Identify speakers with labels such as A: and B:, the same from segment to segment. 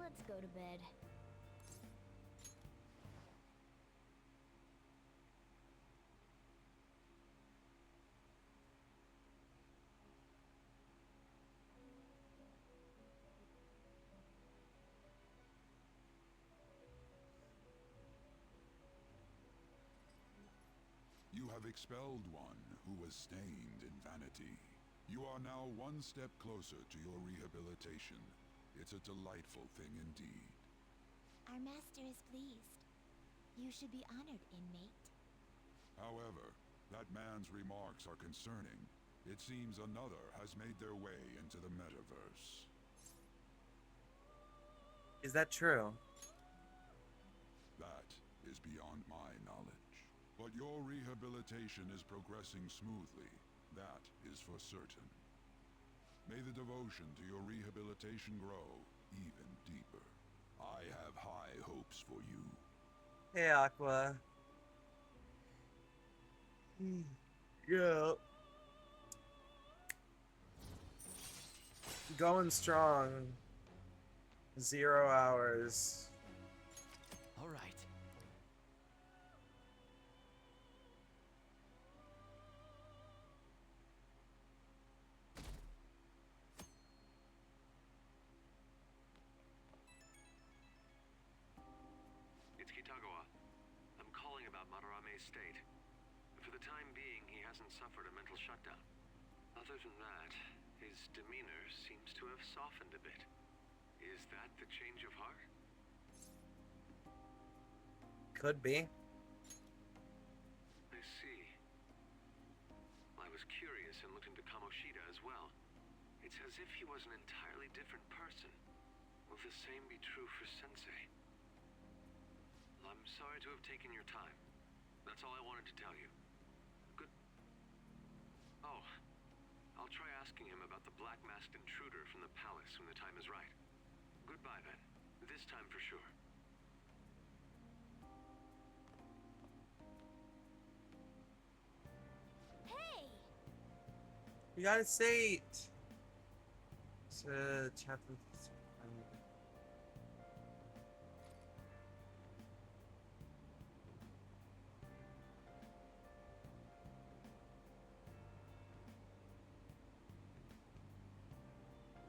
A: Let's go to bed.
B: You have expelled one who was stained in vanity. You are now one step closer to your rehabilitation. It's a delightful thing indeed.
A: Our master is pleased. You should be honored, inmate.
B: However, that man's remarks are concerning. It seems another has made their way into the metaverse.
C: Is that true?
B: That is beyond my knowledge. But your rehabilitation is progressing smoothly. That is for certain. May the devotion to your rehabilitation grow even deeper. I have high hopes for you.
C: Hey, Aqua. Yeah. Going strong. 0 hours.
D: All right.
E: It's Kitagawa. I'm calling about Madarame's state. For the time being, he hasn't suffered a mental shutdown. Other than that, his demeanor seems to have softened a bit. Is that the change of heart?
C: Could be.
E: I see. I was curious and looked into Kamoshida as well. It's as if he was an entirely different person. Will the same be true for Sensei? I'm sorry to have taken your time. That's all I wanted to tell you. Good. Oh, I'll try asking him about the black-masked intruder from the palace when the time is right. Goodbye then. This time for sure.
A: Hey!
C: You gotta say it. It's chapter.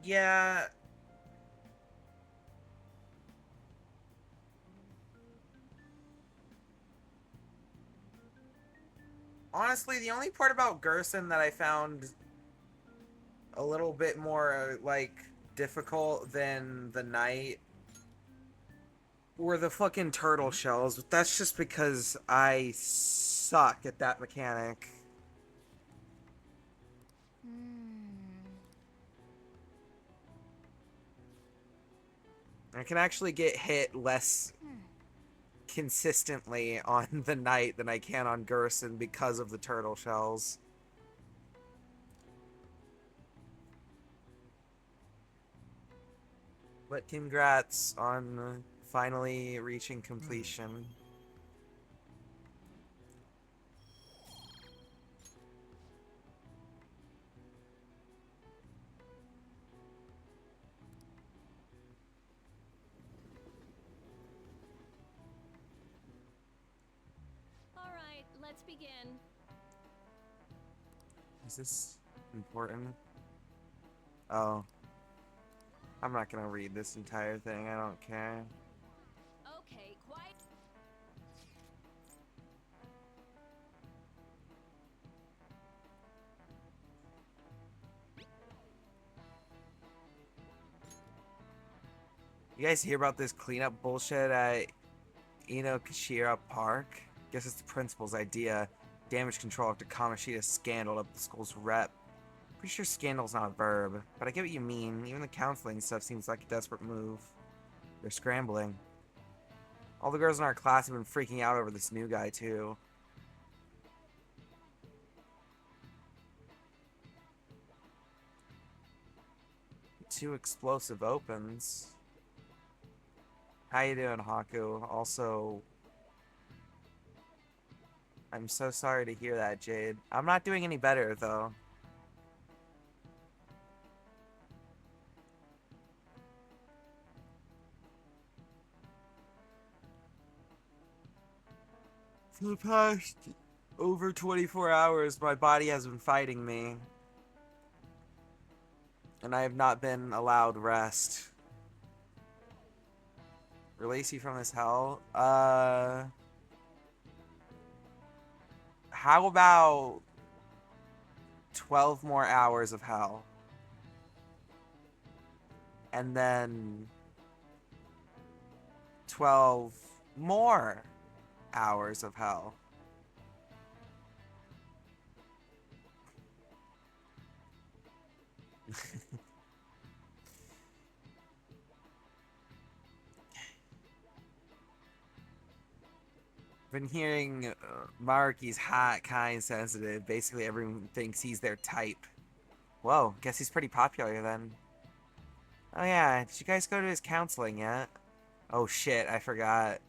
C: Yeah. Honestly, the only part about Gerson that I found a little bit more, like, difficult than the night were the fucking turtle shells. But that's just because I suck at that mechanic. I can actually get hit less consistently on the night than I can on Gerson because of the turtle shells. But congrats on finally reaching completion.
A: All right, let's begin.
C: Is this important? Oh. I'm not gonna read this entire thing, I don't care.
A: Okay, quiet.
C: You guys hear about this cleanup bullshit at Inokashira Park? Guess it's the principal's idea. Damage control after Kamoshida's scandal up the school's rep. Pretty sure scandal's not a verb, but I get what you mean. Even the counseling stuff seems like a desperate move. They're scrambling. All the girls in our class have been freaking out over this new guy, too. Two explosive opens. How you doing, Haku? Also, I'm so sorry to hear that, Jade. I'm not doing any better, though. For the past over 24 hours, my body has been fighting me. And I have not been allowed rest. Release you from this hell? How about 12 more hours of hell? And then 12 more hours of hell. Been hearing Maruki's hot, kind, sensitive. Basically, everyone thinks he's their type. Whoa, guess he's pretty popular then. Oh yeah, did you guys go to his counseling yet? Oh shit, I forgot.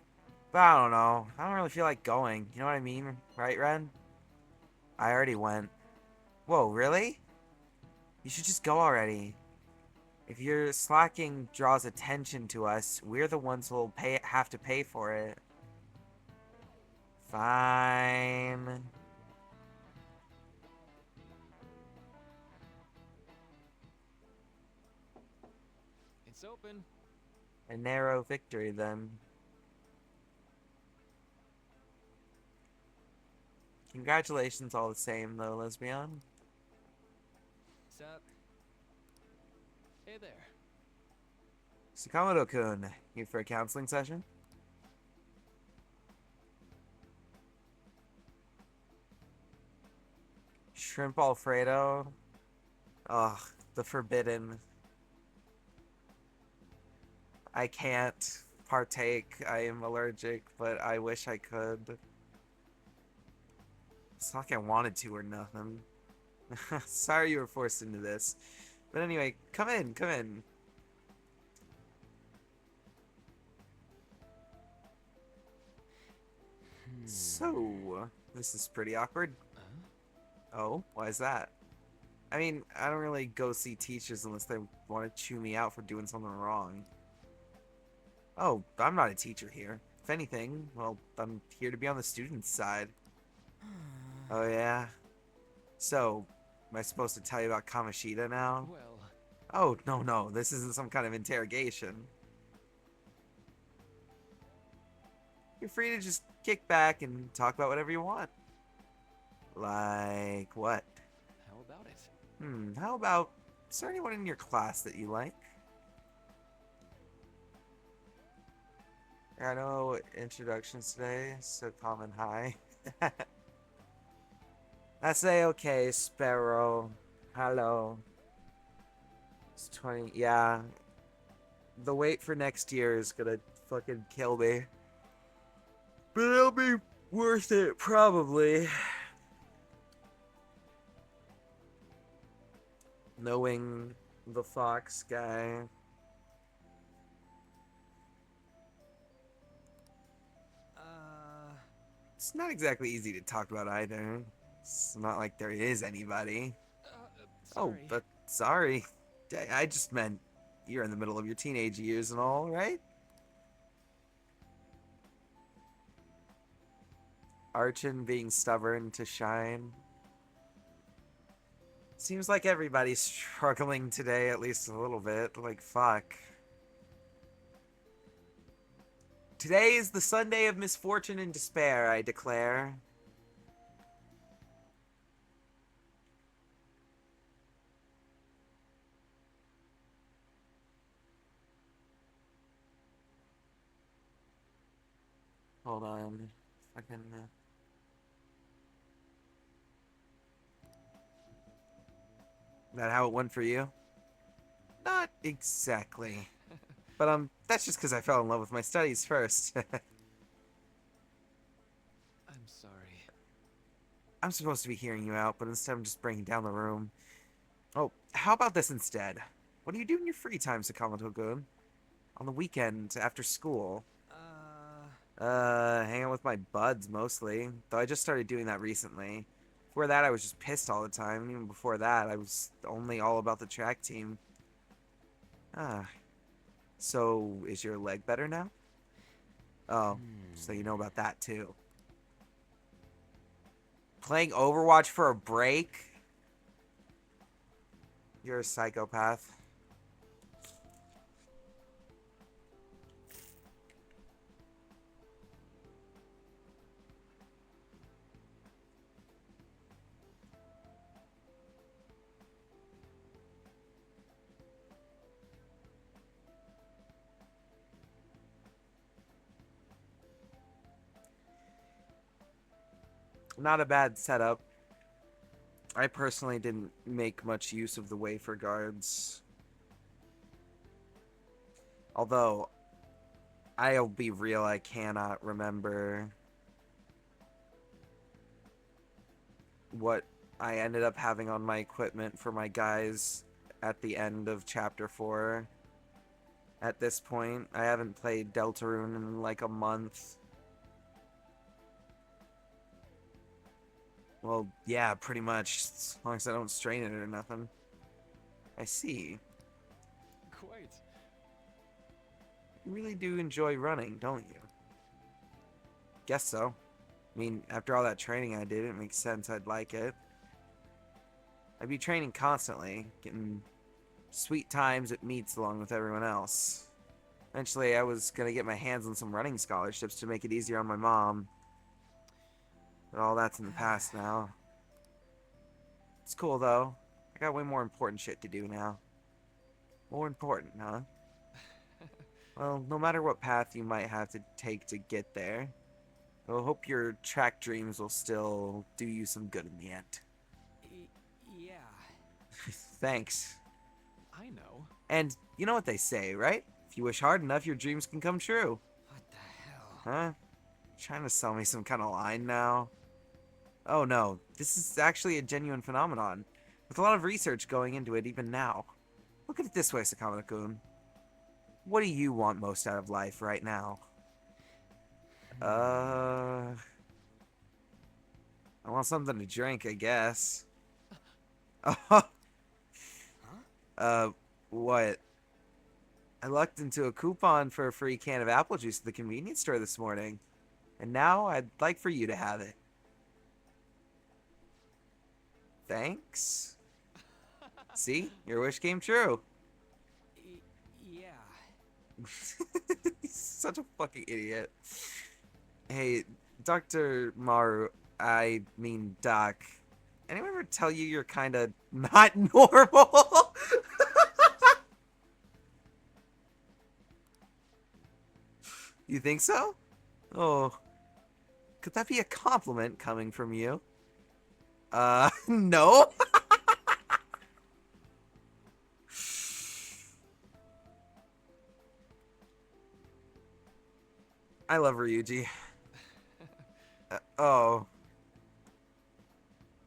C: But I don't know. I don't really feel like going. You know what I mean? Right, Ren? I already went. Whoa, really? You should just go already. If your slacking draws attention to us, we're the ones who'll have to pay for it. Fine.
D: It's open.
C: A narrow victory, then. Congratulations all the same, though, lesbian.
D: Sup? Hey there.
C: Sakamoto-kun, here for a counseling session? Shrimp Alfredo. Ugh, the forbidden. I can't partake. I am allergic, but I wish I could. It's not like I wanted to or nothing. Sorry you were forced into this. But anyway, come in, come in. So, this is pretty awkward. Oh, why is that? I mean, I don't really go see teachers unless they want to chew me out for doing something wrong. Oh, I'm not a teacher here. If anything, well, I'm here to be on the student's side. Oh, yeah? So, am I supposed to tell you about Kamoshida now?
D: Well,
C: Oh, no, this isn't some kind of interrogation. You're free to just kick back and talk about whatever you want. Like what?
D: how about it?
C: How about, is there anyone in your class that you like? I know introductions today, so common high. I say okay, Sparrow. Hello. It's 20, yeah. The wait for next year is gonna fucking kill me. But it'll be worth it, probably. Knowing the Fox guy. It's not exactly easy to talk about either. It's not like there is anybody. Oh,
D: Sorry.
C: but sorry. I just meant you're in the middle of your teenage years and all, right? Archon being stubborn to shine. Seems like everybody's struggling today, at least a little bit. Like, fuck. Today is the Sunday of misfortune and despair, I declare. Hold on. Fucking. That how it went for you? Not exactly. But that's just because I fell in love with my studies first.
D: I'm sorry.
C: I'm supposed to be hearing you out, but instead I'm just bringing down the room. Oh, how about this instead? What do you do in your free time, Sakamoto-gun? On the weekend, after school? Hang out with my buds, mostly. Though I just started doing that recently. Before that, I was just pissed all the time. And even before that, I was only all about the track team. So, is your leg better now? Oh, so you know about that, too. Playing Overwatch for a break? You're a psychopath. Not a bad setup. I personally didn't make much use of the wafer guards. Although, I'll be real, I cannot remember what I ended up having on my equipment for my guys at the end of Chapter 4. At this point, I haven't played Deltarune in like a month. Well, yeah, pretty much. As long as I don't strain it or nothing. I see.
D: Quite.
C: You really do enjoy running, don't you? Guess so. I mean, after all that training I did, it makes sense I'd like it. I'd be training constantly, getting sweet times at meets along with everyone else. Eventually, I was gonna get my hands on some running scholarships to make it easier on my mom. But all that's in the past now. It's cool, though. I got way more important shit to do now. More important, huh? Well, no matter what path you might have to take to get there, I hope your track dreams will still do you some good in the end.
D: Yeah.
C: Thanks.
D: I know.
C: And you know what they say, right? If you wish hard enough, your dreams can come true.
D: What the hell?
C: Huh? Trying to sell me some kind of line now? Oh no, this is actually a genuine phenomenon, with a lot of research going into it even now. Look at it this way, Sakamura-kun. What do you want most out of life right now? I want something to drink, I guess. What? I lucked into a coupon for a free can of apple juice at the convenience store this morning. And now I'd like for you to have it. Thanks. See? Your wish came true.
D: Yeah.
C: He's such a fucking idiot. Hey, Dr. Maru, I mean Doc, anyone ever tell you you're kinda not normal? You think so? Oh. Could that be a compliment coming from you? No? I love Ryuji. Oh.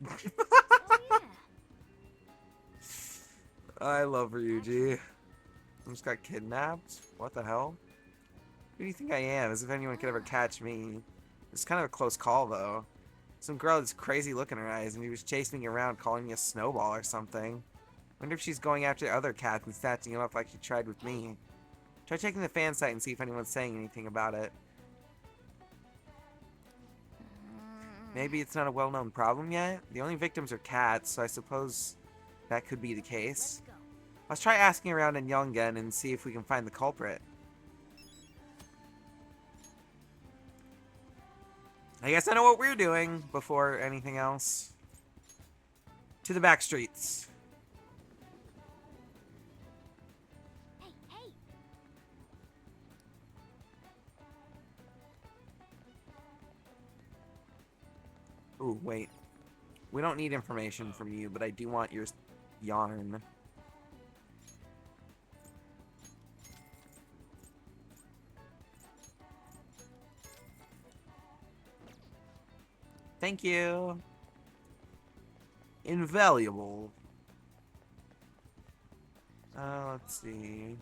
A: Oh, yeah.
C: I love Ryuji. I just got kidnapped? What the hell? Who do you think I am? As if anyone could ever catch me. It's kind of a close call, though. Some girl with this crazy look in her eyes, and he was chasing me around calling me a snowball or something. Wonder if she's going after other cats and snatching them up like she tried with me. Try checking the fan site and see if anyone's saying anything about it. Maybe it's not a well-known problem yet? The only victims are cats, so I suppose that could be the case.
A: Let's go.
C: Let's try asking around in Yongen and see if we can find the culprit. I guess I know what we're doing before anything else. To the back streets.
A: Hey, hey.
C: Ooh, wait. We don't need information from you, but I do want your yarn. Thank you. Invaluable. Let's see.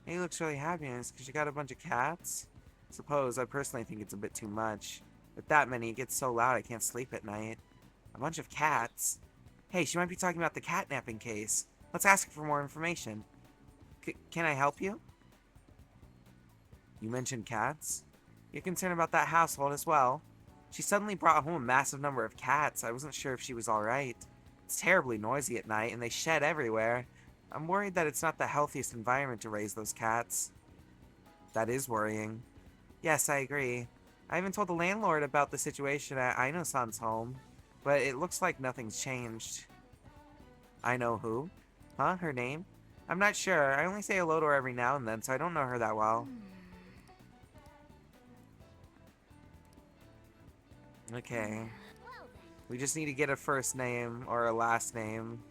C: He looks really happy, and it's because you got a bunch of cats? Suppose, I personally think it's a bit too much. With that many, it gets so loud I can't sleep at night. A bunch of cats? Hey, she might be talking about the catnapping case. Let's ask her for more information. Can I help you? You mentioned cats? You're concerned about that household as well? She suddenly brought home a massive number of cats. I wasn't sure if she was alright. It's terribly noisy at night, and they shed everywhere. I'm worried that it's not the healthiest environment to raise those cats. That is worrying. Yes, I agree. I even told the landlord about the situation at Aino-san's home, but it looks like nothing's changed. I know who? Huh? Her name? I'm not sure. I only say hello to her every now and then, so I don't know her that well. Okay.
A: Well then.
C: We just need to get a first name or a last name.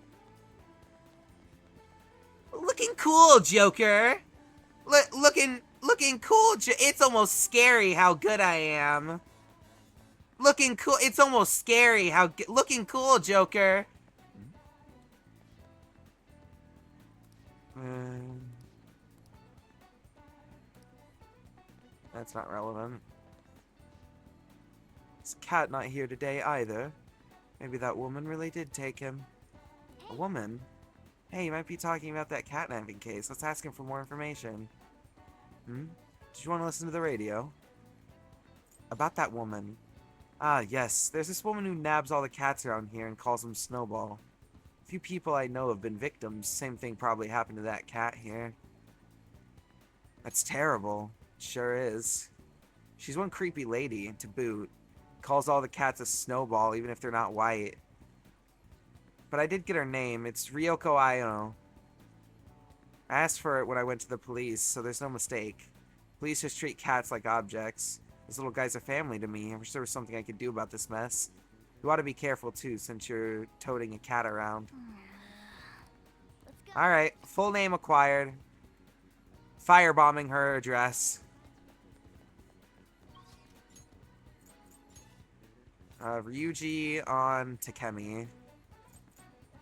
C: Looking cool, Joker! Looking cool, it's almost scary how good I am. Looking cool, it's almost scary how looking cool, Joker. That's not relevant. Is Cat not here today either? Maybe that woman really did take him. A woman? Hey, you might be talking about that catnapping case. Let's ask him for more information. Did you want to listen to the radio? About that woman. Ah, yes. There's this woman who nabs all the cats around here and calls them Snowball. A few people I know have been victims. Same thing probably happened to that cat here. That's terrible. It sure is. She's one creepy lady, to boot. Calls all the cats a Snowball, even if they're not white. But I did get her name. It's Ryoko Aino. I asked for it when I went to the police, so there's no mistake. Police just treat cats like objects. This little guy's a family to me. I wish there was something I could do about this mess. You ought to be careful, too, since you're toting a cat around.
A: Let's go.
C: Alright, full name acquired. Firebombing her address. Ryuji on Takemi.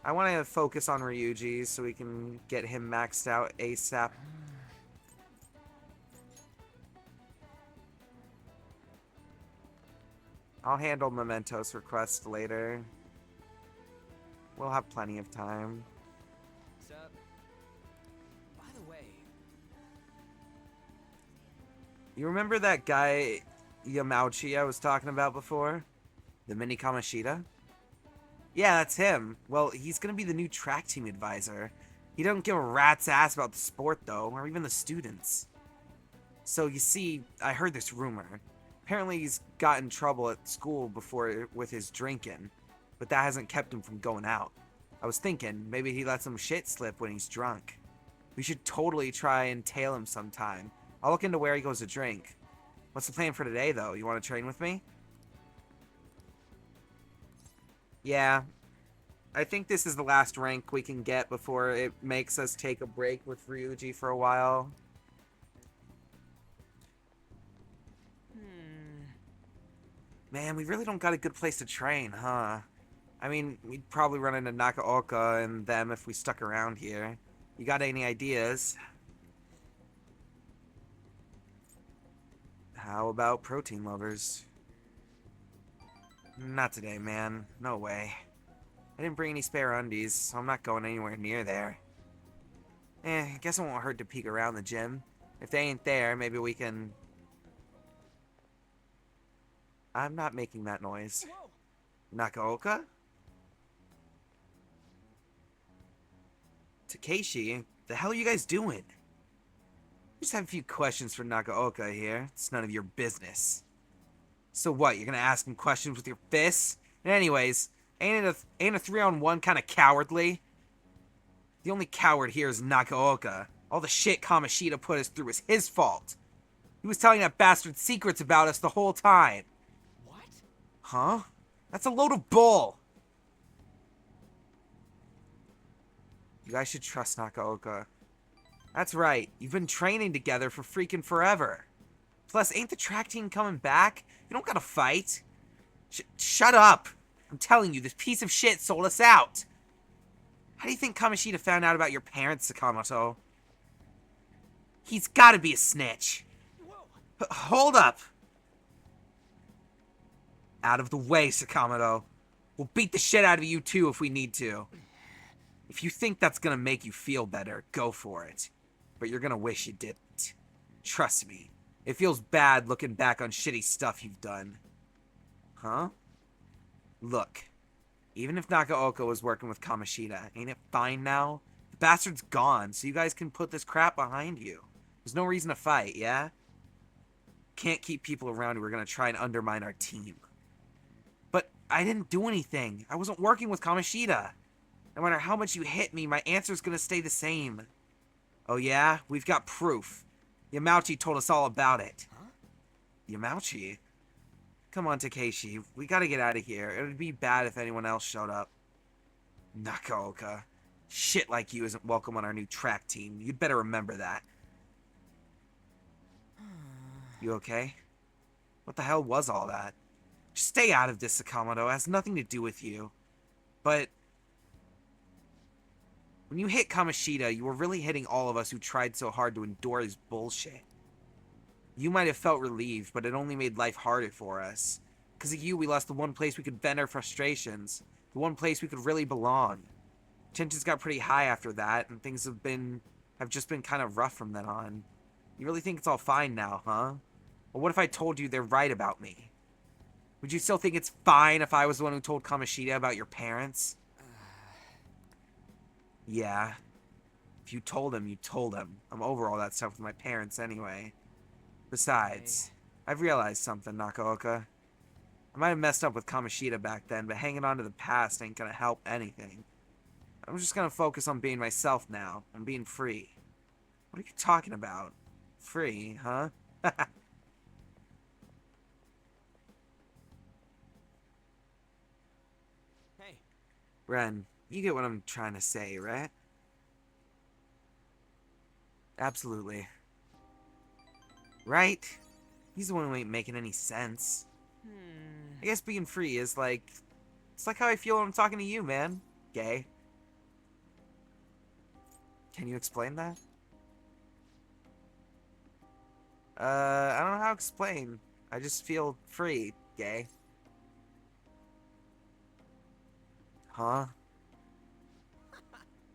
C: I want to focus on Ryuji so we can get him maxed out ASAP. I'll handle Mementos request later. We'll have plenty of time.
D: So, by the way,
C: You remember that guy Yamauchi I was talking about before? The mini Kamoshida? Yeah, that's him. Well, he's gonna be the new track team advisor. He don't give a rat's ass about the sport, though, or even the students. So, you see, I heard this rumor. Apparently he's got in trouble at school before with his drinking, but that hasn't kept him from going out. I was thinking, maybe he let some shit slip when he's drunk. We should totally try and tail him sometime. I'll look into where he goes to drink. What's the plan for today, though? You want to train with me? Yeah. I think this is the last rank we can get before it makes us take a break with Ryuji for a while. Man, we really don't got a good place to train, huh? I mean, we'd probably run into Nakaoka and them if we stuck around here. You got any ideas? How about protein lovers? Not today, man. No way. I didn't bring any spare undies, so I'm not going anywhere near there. I guess it won't hurt to peek around the gym. If they ain't there, maybe we can... I'm not making that noise. Nakaoka? Takeshi? The hell are you guys doing? Just have a few questions for Nakaoka here. It's none of your business. So what, you're gonna ask him questions with your fists? And anyways, ain't a 3-on-1 kinda cowardly? The only coward here is Nakaoka. All the shit Kamoshida put us through is his fault. He was telling that bastard secrets about us the whole time.
D: what?
C: Huh? That's a load of bull! You guys should trust Nakaoka. That's right, you've been training together for freaking forever. Plus, ain't the track team coming back? You don't gotta fight. Shut up! I'm telling you, this piece of shit sold us out! How do you think Kamoshida found out about your parents, Sakamoto? He's gotta be a snitch! Hold up! Out of the way, Sakamoto. We'll beat the shit out of you too if we need to. If you think that's gonna make you feel better, go for it. But you're gonna wish you didn't. Trust me. It feels bad looking back on shitty stuff you've done. Huh? Look, even if Nagaoka was working with Kamoshida, ain't it fine now? The bastard's gone, so you guys can put this crap behind you. There's no reason to fight, yeah? Can't keep people around who are gonna try and undermine our team. But I didn't do anything. I wasn't working with Kamoshida. No matter how much you hit me, my answer's gonna stay the same. Oh yeah? We've got proof. Yamauchi told us all about it.
D: Huh?
C: Yamauchi? Come on, Takeshi. We gotta get out of here. It would be bad if anyone else showed up. Nakaoka. Shit like you isn't welcome on our new track team. You'd better remember that. You okay? What the hell was all that? Just stay out of this, Sakamoto. It has nothing to do with you. But when you hit Kamoshida, you were really hitting all of us who tried so hard to endure his bullshit. You might have felt relieved, but it only made life harder for us. Because of you, we lost the one place we could vent our frustrations. The one place we could really belong. Tensions got pretty high after that, and things have just been kind of rough from then on. You really think it's all fine now, huh? Well, what if I told you they're right about me? Would you still think it's fine if I was the one who told Kamoshida about your parents? Yeah. If you told him, you told him. I'm over all that stuff with my parents anyway. Besides, I've realized something, Nakaoka. I might have messed up with Kamoshida back then, but hanging on to the past ain't gonna help anything. I'm just gonna focus on being myself now, on being free. What are you talking about? Free, huh?
D: Hey.
C: Ren, you get what I'm trying to say, right? Absolutely. Right? He's the one who ain't making any sense. I guess being free is like... It's like how I feel when I'm talking to you, man. Gay. Can you explain that? I don't know how to explain. I just feel free, gay. Huh?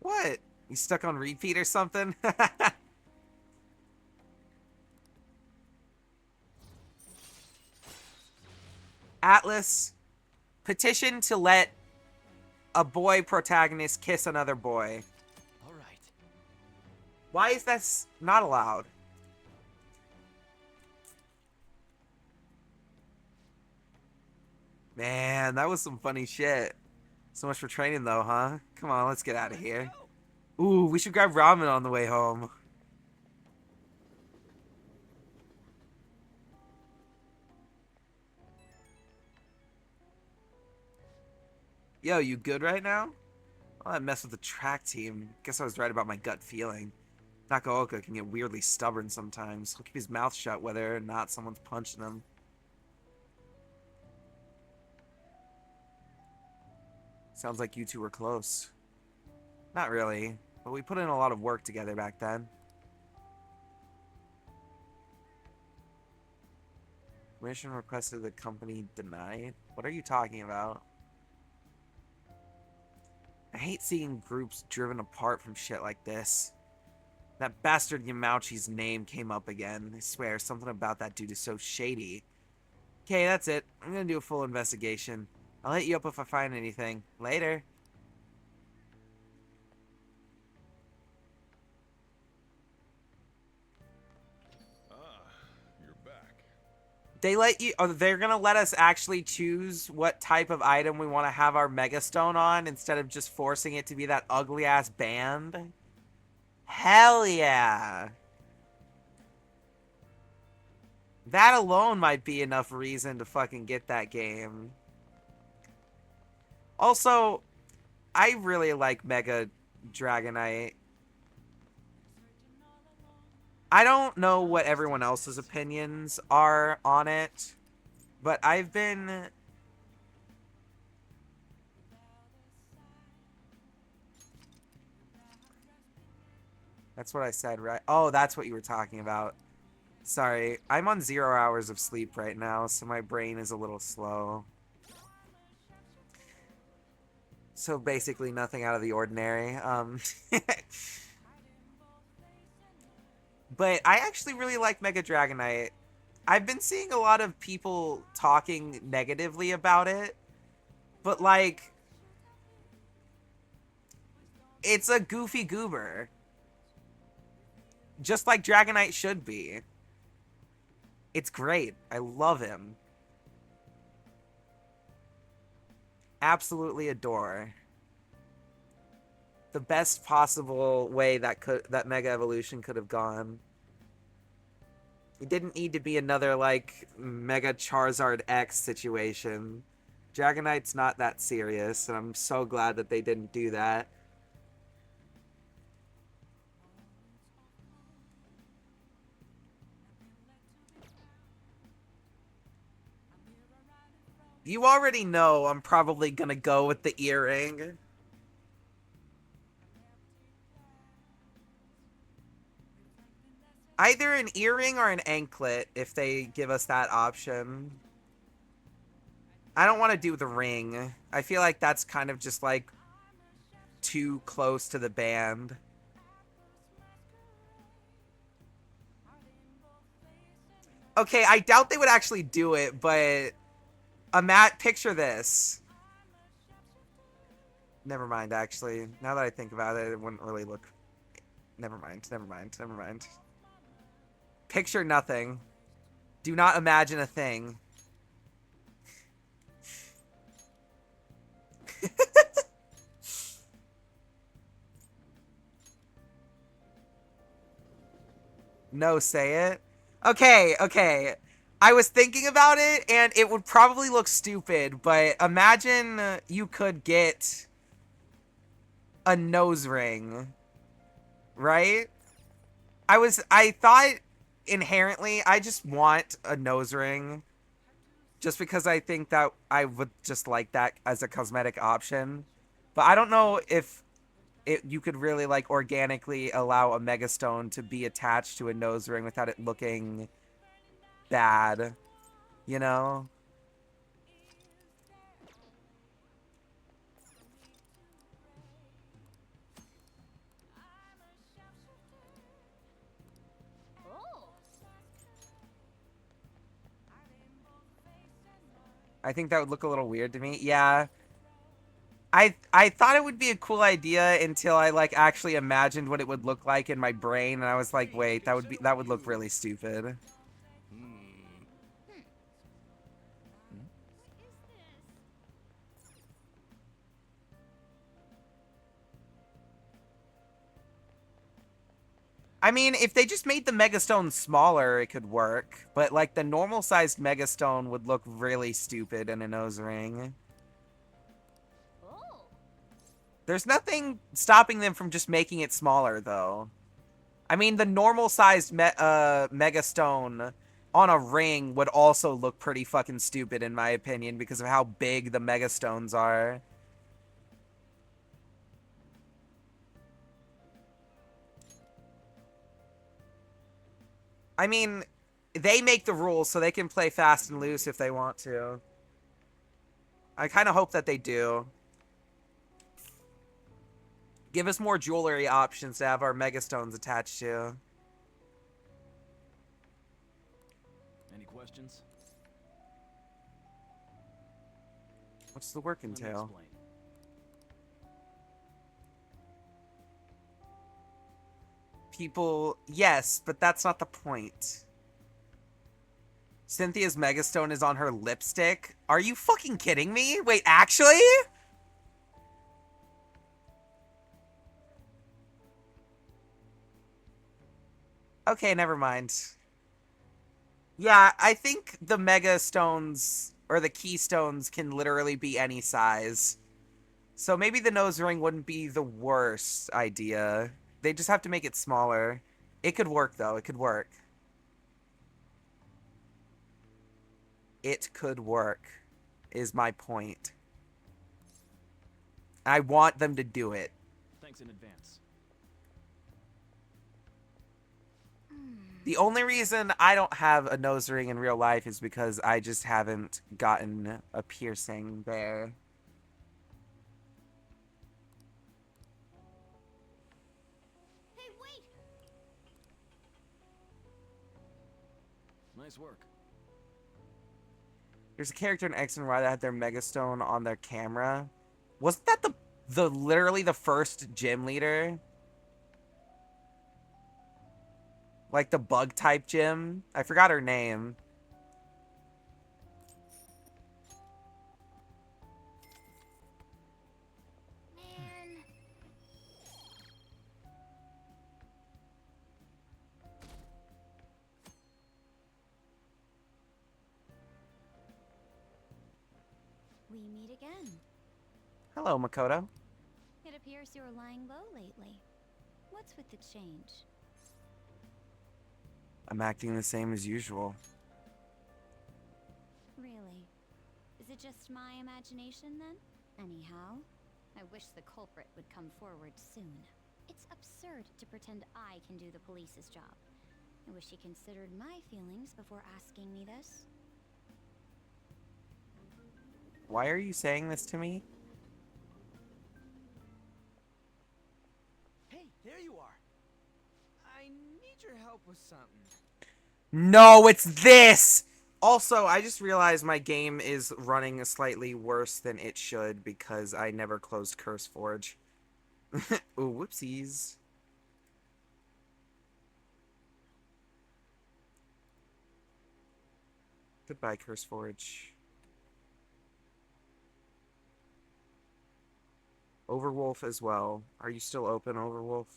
C: What? You stuck on repeat or something? Atlas, petition to let a boy protagonist kiss another boy.
D: All right.
C: Why is that not allowed? Man, that was some funny shit. So much for training though, huh? Come on, let's get out of here. Ooh, we should grab ramen on the way home. Yo, you good right now? Well, that mess with the track team. Guess I was right about my gut feeling. Nakaoka can get weirdly stubborn sometimes. He'll keep his mouth shut whether or not someone's punching him. Sounds like you two were close. Not really, but we put in a lot of work together back then. Permission requested, the company denied? What are you talking about? I hate seeing groups driven apart from shit like this. That bastard Yamauchi's name came up again. I swear, something about that dude is so shady. Okay, that's it. I'm gonna do a full investigation. I'll hit you up if I find anything. Later.
B: You're back.
C: They let you... Oh, they're gonna let us actually choose what type of item we want to have our Megastone on instead of just forcing it to be that ugly-ass band? Hell yeah! That alone might be enough reason to fucking get that game. Also, I really like Mega Dragonite. I don't know what everyone else's opinions are on it, but I've been... That's what I said, right? Oh, that's what you were talking about. Sorry, I'm on 0 hours of sleep right now, so my brain is a little slow. So basically nothing out of the ordinary. But I actually really like Mega Dragonite. I've been seeing a lot of people talking negatively about it, but like, it's a goofy goober. Just like Dragonite should be. It's great. I love him. Absolutely adore. The best possible way that Mega Evolution could have gone. It didn't need to be another, like, Mega Charizard X situation. Dragonite's not that serious, and I'm so glad that they didn't do that. You already know I'm probably gonna go with the earring. Either an earring or an anklet, if they give us that option. I don't want to do the ring. I feel like that's kind of just, like, too close to the band. Okay, I doubt they would actually do it, but... picture this. Never mind, actually. Now that I think about it, it wouldn't really look... Never mind. Picture nothing. Do not imagine a thing. No, say it. Okay. I was thinking about it, and it would probably look stupid, but imagine you could get a nose ring, right? I thought inherently, I just want a nose ring, just because I think that I would just like that as a cosmetic option. But I don't know if you could really, like, organically allow a Megastone to be attached to a nose ring without it looking bad, you know?
A: Oh.
C: I think that would look a little weird to me. Yeah. I thought it would be a cool idea until I, like, actually imagined what it would look like in my brain, and I was like, wait, that would look really stupid. I mean, if they just made the Megastone smaller, it could work. But, like, the normal-sized Megastone would look really stupid in a nose ring.
A: Oh.
C: There's nothing stopping them from just making it smaller, though. I mean, the normal-sized Megastone on a ring would also look pretty fucking stupid, in my opinion, because of how big the Megastones are. I mean, they make the rules, so they can play fast and loose if they want to. I kind of hope that they do. Give us more jewelry options to have our Megastones attached to.
D: Any questions?
C: What's the work
D: Let me
C: entail?
D: explain.
C: People, yes, but that's not the point. Cynthia's Megastone is on her lipstick? Are you fucking kidding me? Wait, actually? Okay, never mind. Yeah, I think the Megastones, or the Keystones, can literally be any size. So maybe the nose ring wouldn't be the worst idea. They just have to make it smaller. It could work, though. It could work. It could work, is my point. I want them to do it.
D: Thanks in advance.
C: The only reason I don't have a nose ring in real life is because I just haven't gotten a piercing there.
A: Hey, wait.
D: Nice work.
C: There's a character in X and Y that had their megastone on their camera. Wasn't that the literally the first gym leader? Like the bug type gym? I forgot her name.
A: Man. We meet again.
C: Hello, Makoto.
A: It appears you're lying low lately. What's with the change?
C: I'm acting the same as usual.
A: Really? Is it just my imagination then? Anyhow, I wish the culprit would come forward soon. It's absurd to pretend I can do the police's job. I wish he considered my feelings before asking me this.
C: Why are you saying this to me?
F: Hey, there you are. I need your help with something.
C: No, it's this! Also, I just realized my game is running slightly worse than it should because I never closed CurseForge. Ooh, whoopsies. Goodbye, CurseForge. Overwolf as well. Are you still open, Overwolf?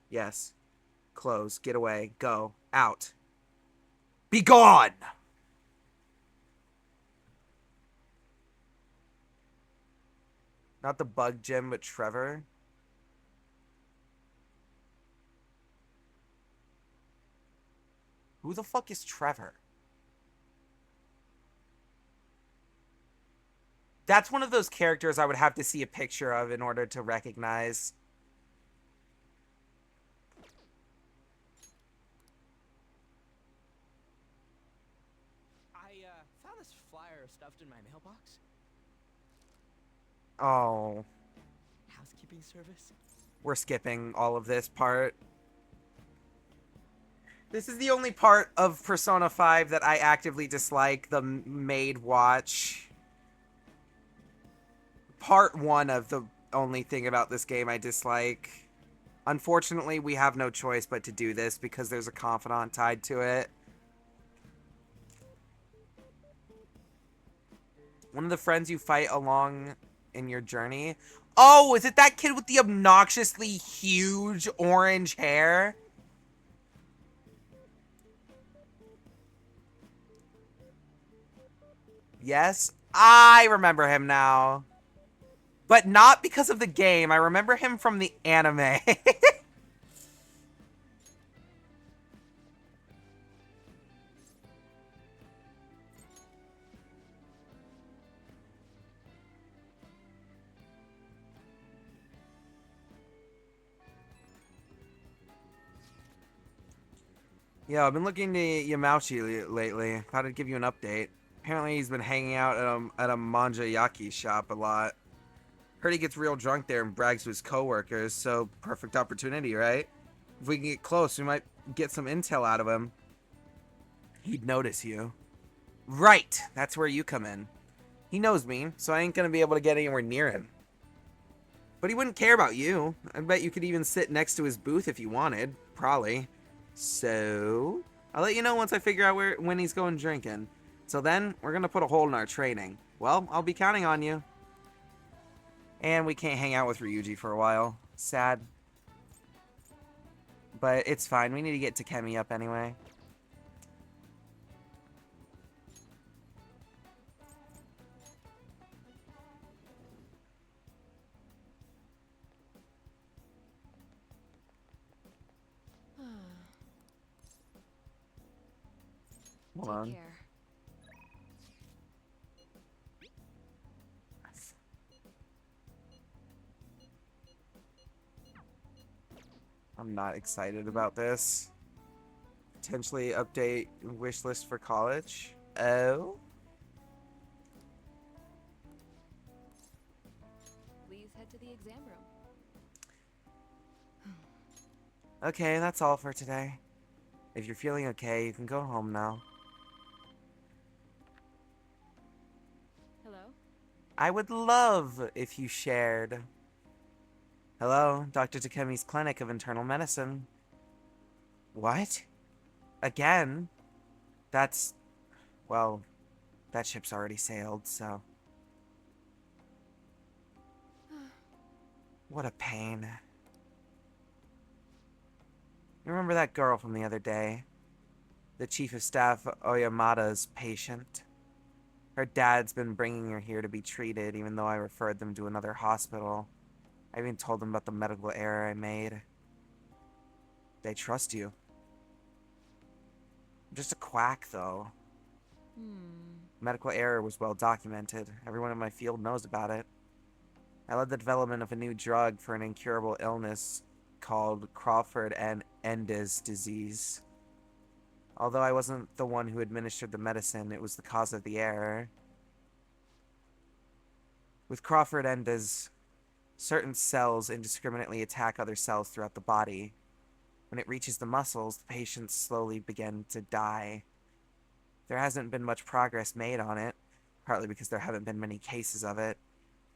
C: Yes. Close. Get away. Go. Out. Be gone! Not the bug gym, but Trevor. Who the fuck is Trevor? That's one of those characters I would have to see a picture of in order to recognize.
F: I found this flyer stuffed in my mailbox.
C: Oh,
F: Housekeeping service.
C: we're skipping all of this part. This is the only part of Persona 5 that I actively dislike, the maid watch. Part 1 of the only thing about this game I dislike. Unfortunately, we have no choice but to do this because there's a confidant tied to it. One of the friends you fight along in your journey. Oh, is it that kid with the obnoxiously huge orange hair? Yes, I remember him now. But not because of the game. I remember him from the anime. Yeah, I've been looking to Yamauchi lately. Thought I'd give you an update. Apparently he's been hanging out at a manjayaki shop a lot. Heard he gets real drunk there and brags to his coworkers, so perfect opportunity, right? If we can get close, we might get some intel out of him. He'd notice you. Right, that's where you come in. He knows me, so I ain't gonna be able to get anywhere near him. But he wouldn't care about you. I bet you could even sit next to his booth if you wanted. Probably. So, I'll let you know once I figure out when he's going drinking. Till then, we're gonna put a hold in our training. Well, I'll be counting on you. And we can't hang out with Ryuji for a while. Sad. But it's fine. We need to get Takemi up anyway. Hold on.
A: Take care.
C: I'm not excited about this. Potentially update wish list for college. Oh?
G: Please head to the exam room.
C: Okay, that's all for today. If you're feeling okay, you can go home now. I would love if you shared. Hello, Dr. Takemi's Clinic of Internal Medicine. What? Again? That's... well, that ship's already sailed, so... What a pain. You remember that girl from the other day? The Chief of Staff Oyamada's patient? Her dad's been bringing her here to be treated, even though I referred them to another hospital. I even told them about the medical error I made. They trust you. I'm just a quack, though. Medical error was well documented. Everyone in my field knows about it. I led the development of a new drug for an incurable illness called Crawford and Endes disease. Although I wasn't the one who administered the medicine, it was the cause of the error. With Crawford Endes, certain cells indiscriminately attack other cells throughout the body. When it reaches the muscles, the patients slowly begin to die. There hasn't been much progress made on it, partly because there haven't been many cases of it.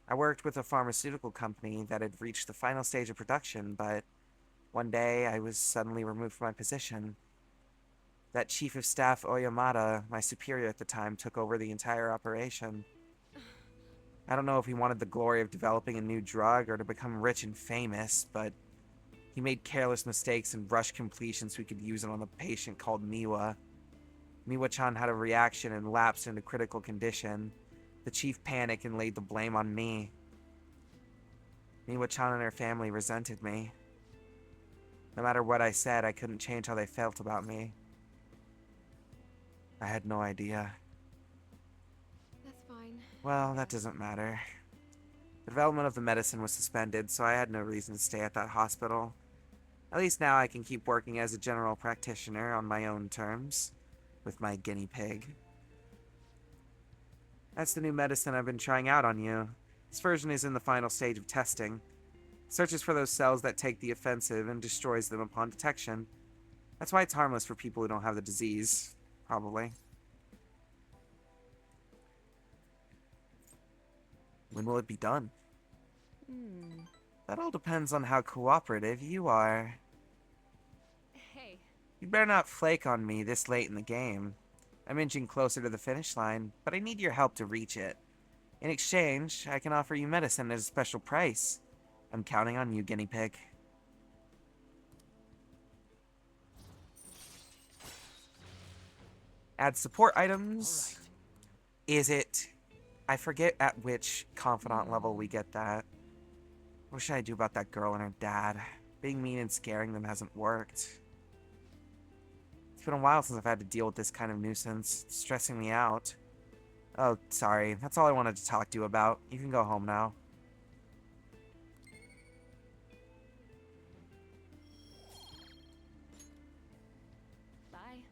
C: I worked with a pharmaceutical company that had reached the final stage of production, but one day I was suddenly removed from my position. That Chief of Staff Oyamada, my superior at the time, took over the entire operation. I don't know if he wanted the glory of developing a new drug or to become rich and famous, but he made careless mistakes and rushed completion so he could use it on a patient called Miwa. Miwa-chan had a reaction and lapsed into critical condition. The chief panicked and laid the blame on me. Miwa-chan and her family resented me. No matter what I said, I couldn't change how they felt about me. I had no idea.
G: That's fine.
C: Well, that doesn't matter. The development of the medicine was suspended, so I had no reason to stay at that hospital. At least now I can keep working as a general practitioner on my own terms, with my guinea pig. That's the new medicine I've been trying out on you. This version is in the final stage of testing. It searches for those cells that take the offensive and destroys them upon detection. That's why it's harmless for people who don't have the disease, probably. When will it be done? That all depends on how cooperative you are.
G: Hey.
C: You better not flake on me this late in the game. I'm inching closer to the finish line, but I need your help to reach it. In exchange, I can offer you medicine at a special price. I'm counting on you, guinea pig. Add support items. Is it... I forget at which confidant level we get that. What should I do about that girl and her dad? Being mean and scaring them hasn't worked. It's been a while since I've had to deal with this kind of nuisance. It's stressing me out. Oh, sorry. That's all I wanted to talk to you about. You can go home now.
G: Bye.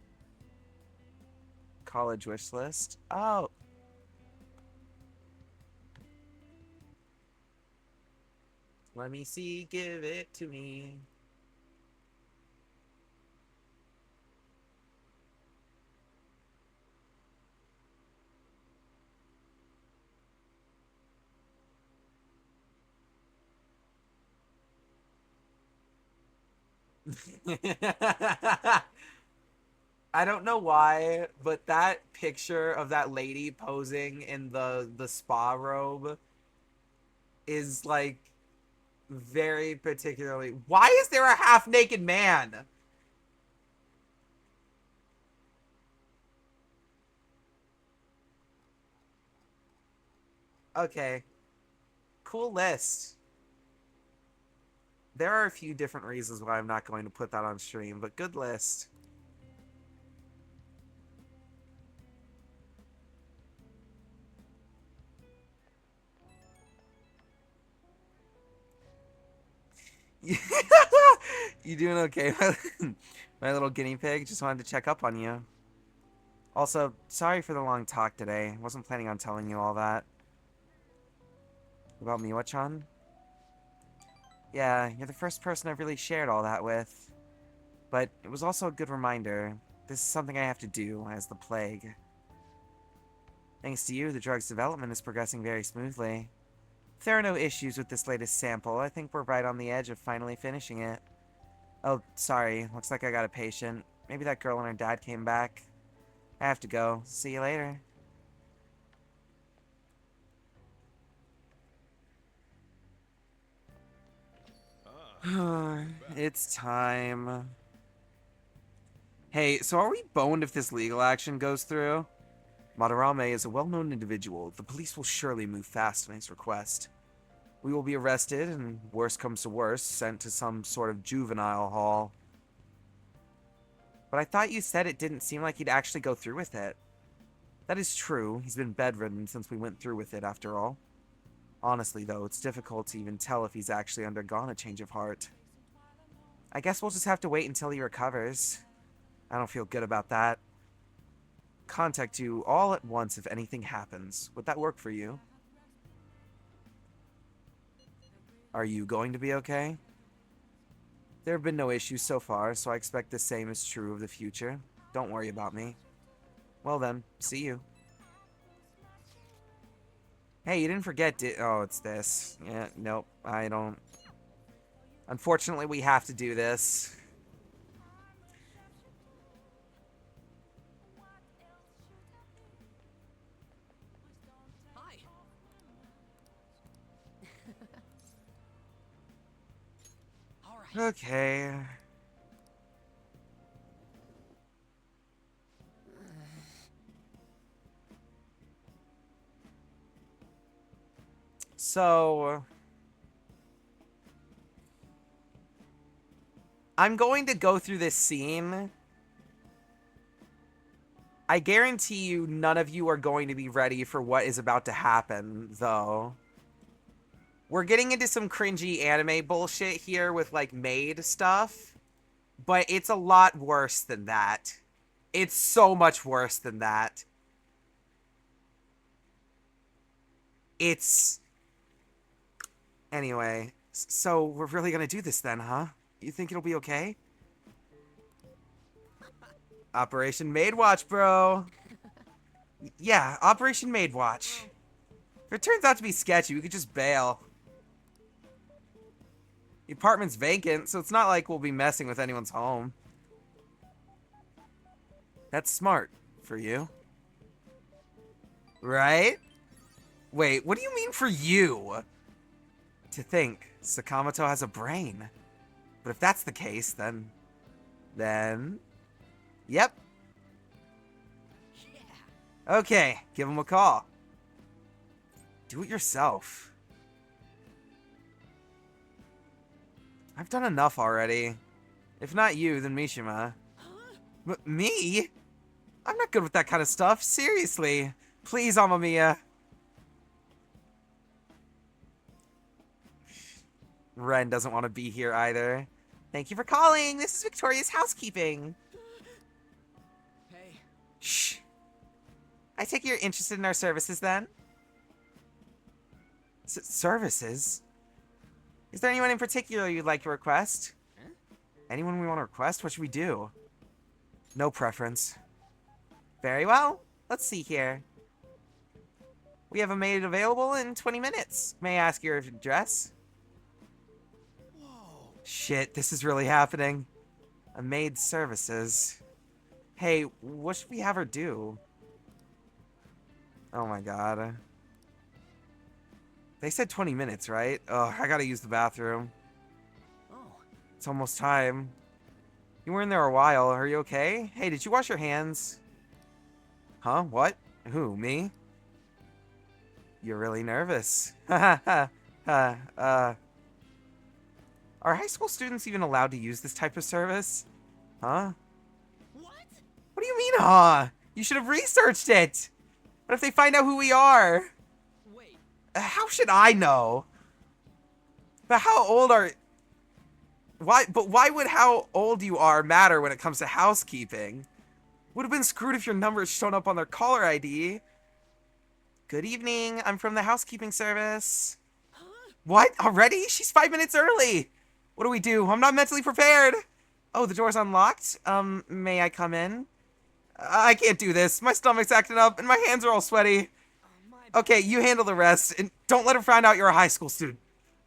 C: College wish list. Oh. Let me see. Give it to me. I don't know why, but that picture of that lady posing in the spa robe is like very particularly. Why is there a half-naked man? Okay. Cool list. There are a few different reasons why I'm not going to put that on stream, but good list. You doing okay, my little guinea pig? Just wanted to check up on you. Also, sorry for the long talk today. Wasn't planning on telling you all that. About Miwa-chan? Yeah, you're the first person I've really shared all that with. But it was also a good reminder. This is something I have to do as the plague. Thanks to you, the drug's development is progressing very smoothly. If there are no issues with this latest sample, I think we're right on the edge of finally finishing it. Oh, sorry. Looks like I got a patient. Maybe that girl and her dad came back. I have to go. See you later. It's time. Hey, so are we boned if this legal action goes through? Madarame is a well-known individual. The police will surely move fast on his request. We will be arrested and, worst comes to worst, sent to some sort of juvenile hall. But I thought you said it didn't seem like he'd actually go through with it. That is true. He's been bedridden since we went through with it, after all. Honestly, though, it's difficult to even tell if he's actually undergone a change of heart. I guess we'll just have to wait until he recovers. I don't feel good about that. Contact you all at once if anything happens. Would that work for you? Are you going to be okay? There have been no issues so far, so I expect the same is true of the future. Don't worry about me. Well then, see you. Hey, you didn't forget, oh, it's this. Yeah, nope, I don't. Unfortunately, we have to do this.
F: Hi. All right.
C: Okay. So, I'm going to go through this scene. I guarantee you none of you are going to be ready for what is about to happen, though. We're getting into some cringy anime bullshit here with, like, maid stuff. But it's a lot worse than that. It's so much worse than that. It's... Anyway, so we're really gonna do this then, huh? You think it'll be okay? Operation Maid Watch, bro. Yeah, Operation Maid Watch. If it turns out to be sketchy, we could just bail. The apartment's vacant, so it's not like we'll be messing with anyone's home. That's smart for you. Right? Wait, what do you mean for you? To think, Sakamoto has a brain. But if that's the case, then... Yep.
F: Yeah.
C: Okay, give him a call. Do it yourself. I've done enough already. If not you, then Mishima. Me? I'm not good with that kind of stuff, seriously. Please, Amamiya. Ren doesn't want to be here either. Thank you for calling. This is Victoria's housekeeping.
F: Hey.
C: Shh. I take it you're interested in our services then? Services? Is there anyone in particular you'd like to request?
F: Huh?
C: Anyone we want to request? What should we do? No preference. Very well. Let's see here. We have a maid available in 20 minutes. May I ask your address?
F: Whoa.
C: Shit, this is really happening. A maid services. Hey, what should we have her do? Oh my god. They said 20 minutes, right? Ugh, I gotta use the bathroom.
F: Oh.
C: It's almost time. You were in there a while. Are you okay? Hey, did you wash your hands? Huh? What? Who? Me? You're really nervous. Are high school students even allowed to use this type of service? Huh?
F: What?
C: What do you mean, huh? You should have researched it! What if they find out who we are?
F: Wait.
C: How should I know? But how old are... why would how old you are matter when it comes to housekeeping? Would have been screwed if your number had shown up on their caller ID. Good evening, I'm from the housekeeping service.
F: Huh?
C: What? Already? She's 5 minutes early! What do? I'm not mentally prepared! Oh, the door's unlocked? May I come in? I can't do this. My stomach's acting up and my hands are all sweaty. Okay, you handle the rest and don't let her find out you're a high school student.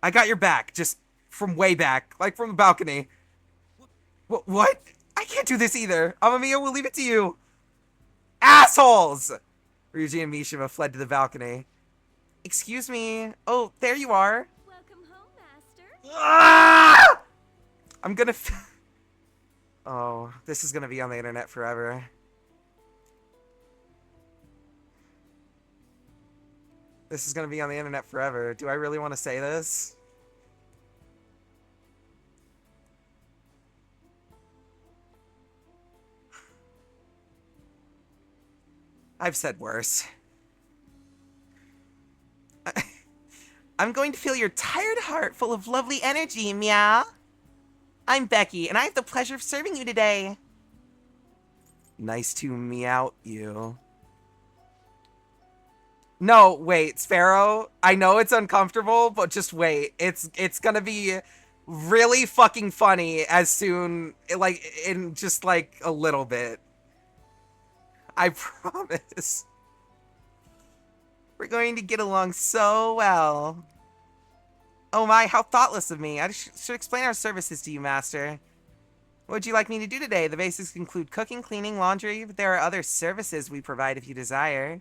C: I got your back, just from way back, like from the balcony. What? I can't do this either. Amamiya, we'll leave it to you. Assholes! Ryuji and Mishima fled to the balcony. Excuse me. Oh, there you are.
A: Welcome home, Master.
C: Ah! I'm gonna... Oh, this is gonna be on the internet forever. This is gonna be on the internet forever. Do I really want to say this? I've said worse. I'm going to fill your tired heart full of lovely energy, meow. I'm Becky, and I have the pleasure of serving you today. Nice to meow you. No, wait, Sparrow. I know it's uncomfortable, but just wait. It's gonna be really fucking funny as soon, like, in just, like, a little bit. I promise. We're going to get along so well. Oh my, how thoughtless of me. I should explain our services to you, Master. What would you like me to do today? The basics include cooking, cleaning, laundry, but there are other services we provide if you desire.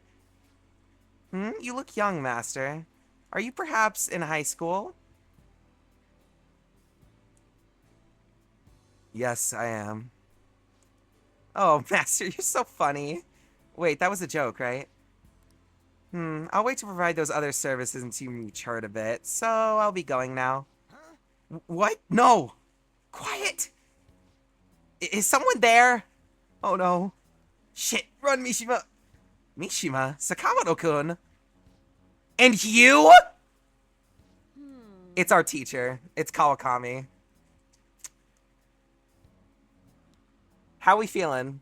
C: You look young, Master. Are you perhaps in high school? Yes, I am. Oh, Master, you're so funny. Wait, that was a joke, right? I'll wait to provide those other services until you mature a bit, so I'll be going now. Huh? What? No! Quiet! Is someone there? Oh no. Shit, run, Mishima! Mishima? Sakamoto-kun? And you? It's our teacher. It's Kawakami. How we feeling?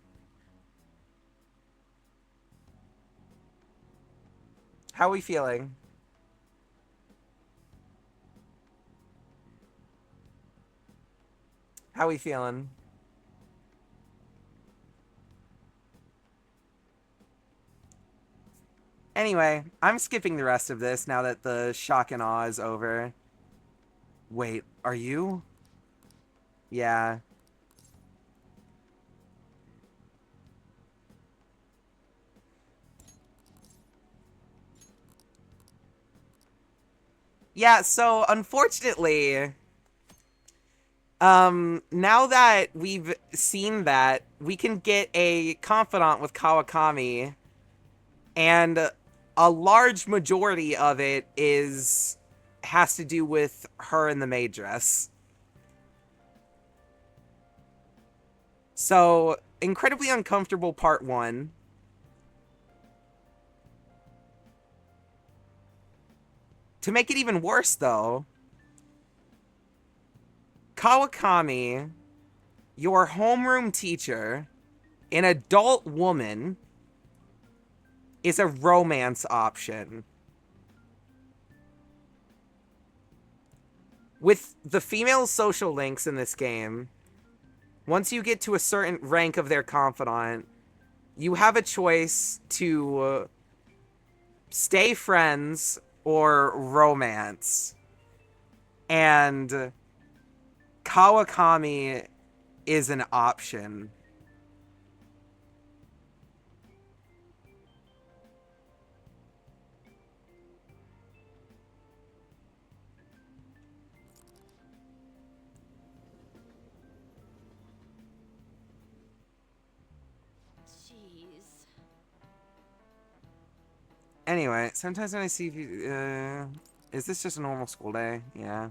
C: How we feeling? How we feeling? Anyway, I'm skipping the rest of this now that the shock and awe is over. Wait, are you? Yeah. Yeah, so unfortunately, now that we've seen that, we can get a confidant with Kawakami, and a large majority of it has to do with her in the maid dress. So, incredibly uncomfortable part 1. To make it even worse, though, Kawakami, your homeroom teacher, an adult woman, is a romance option. With the female social links in this game, once you get to a certain rank of their confidant, you have a choice to stay friends or romance. And Kawakami is an option.
A: Jeez.
C: Anyway, sometimes when I see... is this just a normal school day? Yeah.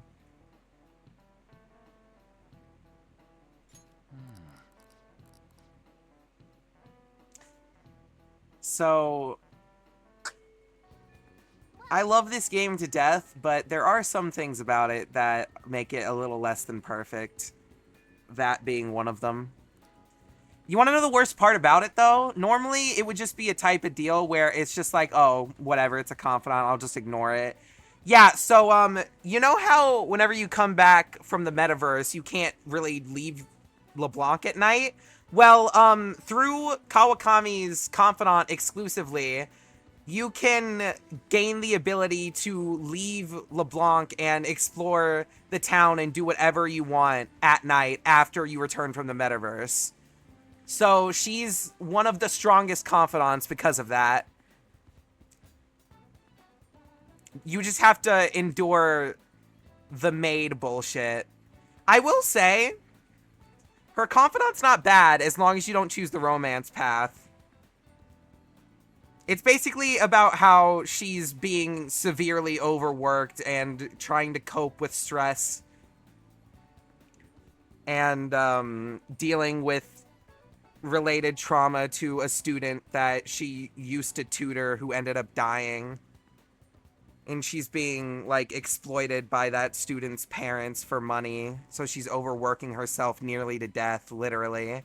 C: So... I love this game to death, but there are some things about it that make it a little less than perfect. That being one of them. You want to know the worst part about it, though? Normally, it would just be a type of deal where it's just like, oh, whatever, it's a confidant, I'll just ignore it. Yeah, so, you know how whenever you come back from the metaverse, you can't really leave LeBlanc at night? Well, through Kawakami's confidant exclusively, you can gain the ability to leave LeBlanc and explore the town and do whatever you want at night after you return from the metaverse. So she's one of the strongest confidants because of that. You just have to endure the maid bullshit. I will say, her confidant's not bad as long as you don't choose the romance path. It's basically about how she's being severely overworked and trying to cope with stress and dealing with related trauma to a student that she used to tutor who ended up dying. And she's being, like, exploited by that student's parents for money. So she's overworking herself nearly to death, literally.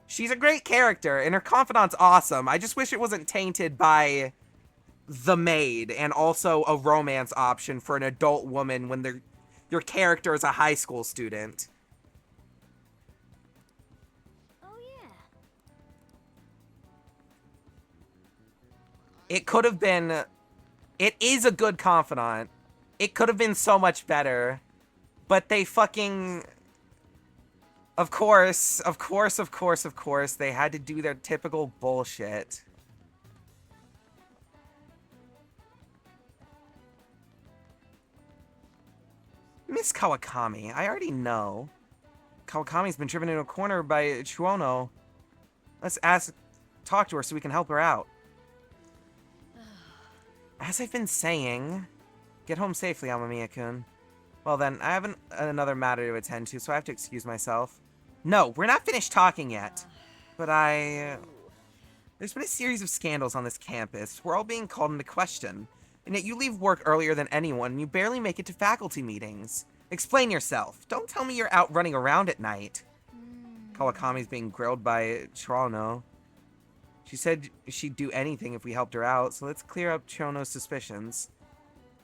C: She's a great character, and her confidant's awesome. I just wish it wasn't tainted by the maid and also a romance option for an adult woman when your character is a high school student.
A: Oh, yeah.
C: It could have been... It is a good confidant. It could have been so much better. But they fucking... Of course, they had to do their typical bullshit. Miss Kawakami, I already know. Kawakami's been driven into a corner by Chuono. Let's talk to her so we can help her out. As I've been saying, get home safely, Amamiya-kun. Well then, I have another matter to attend to, so I have to excuse myself. No, we're not finished talking yet. But there's been a series of scandals on this campus. We're all being called into question. And yet you leave work earlier than anyone, and you barely make it to faculty meetings. Explain yourself. Don't tell me you're out running around at night. Kawakami's being grilled by Chirono. She said she'd do anything if we helped her out, so let's clear up Chirono's suspicions.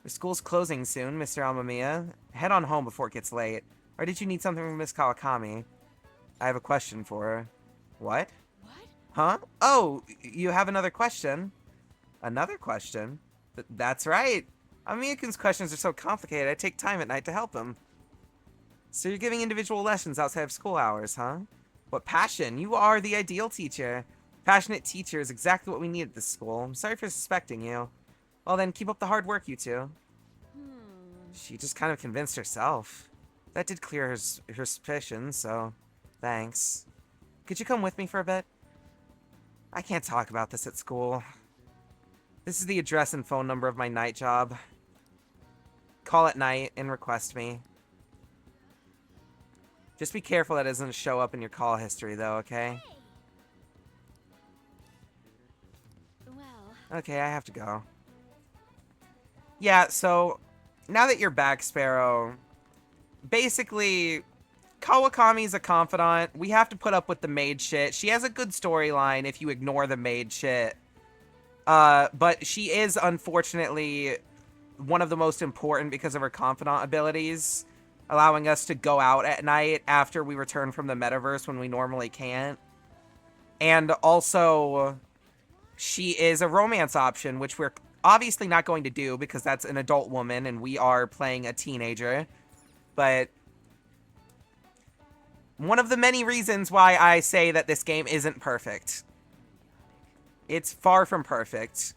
C: The school's closing soon, Mr. Amamiya. Head on home before it gets late. Or did you need something from Miss Kawakami? I have a question for her. What?
G: What?
C: Huh? Oh, you have another question? Another question? That's right. Amamiya-kun's questions are so complicated, I take time at night to help him. So you're giving individual lessons outside of school hours, huh? What passion! You are the ideal teacher. Passionate teacher is exactly what we need at this school. I'm sorry for suspecting you. Well then, keep up the hard work, you two. She just kind of convinced herself. That did clear her suspicions, so thanks. Could you come with me for a bit? I can't talk about this at school. This is the address and phone number of my night job. Call at night and request me. Just be careful that it doesn't show up in your call history, though, okay?
A: Well...
C: Okay, I have to go. Yeah, so, now that you're back, Sparrow, basically, Kawakami's a confidant. We have to put up with the maid shit. She has a good storyline if you ignore the maid shit. But she is, unfortunately, one of the most important because of her confidant abilities, allowing us to go out at night after we return from the metaverse when we normally can't. And also, she is a romance option, which we're obviously not going to do because that's an adult woman and we are playing a teenager. But one of the many reasons why I say that this game isn't perfect. It's far from perfect.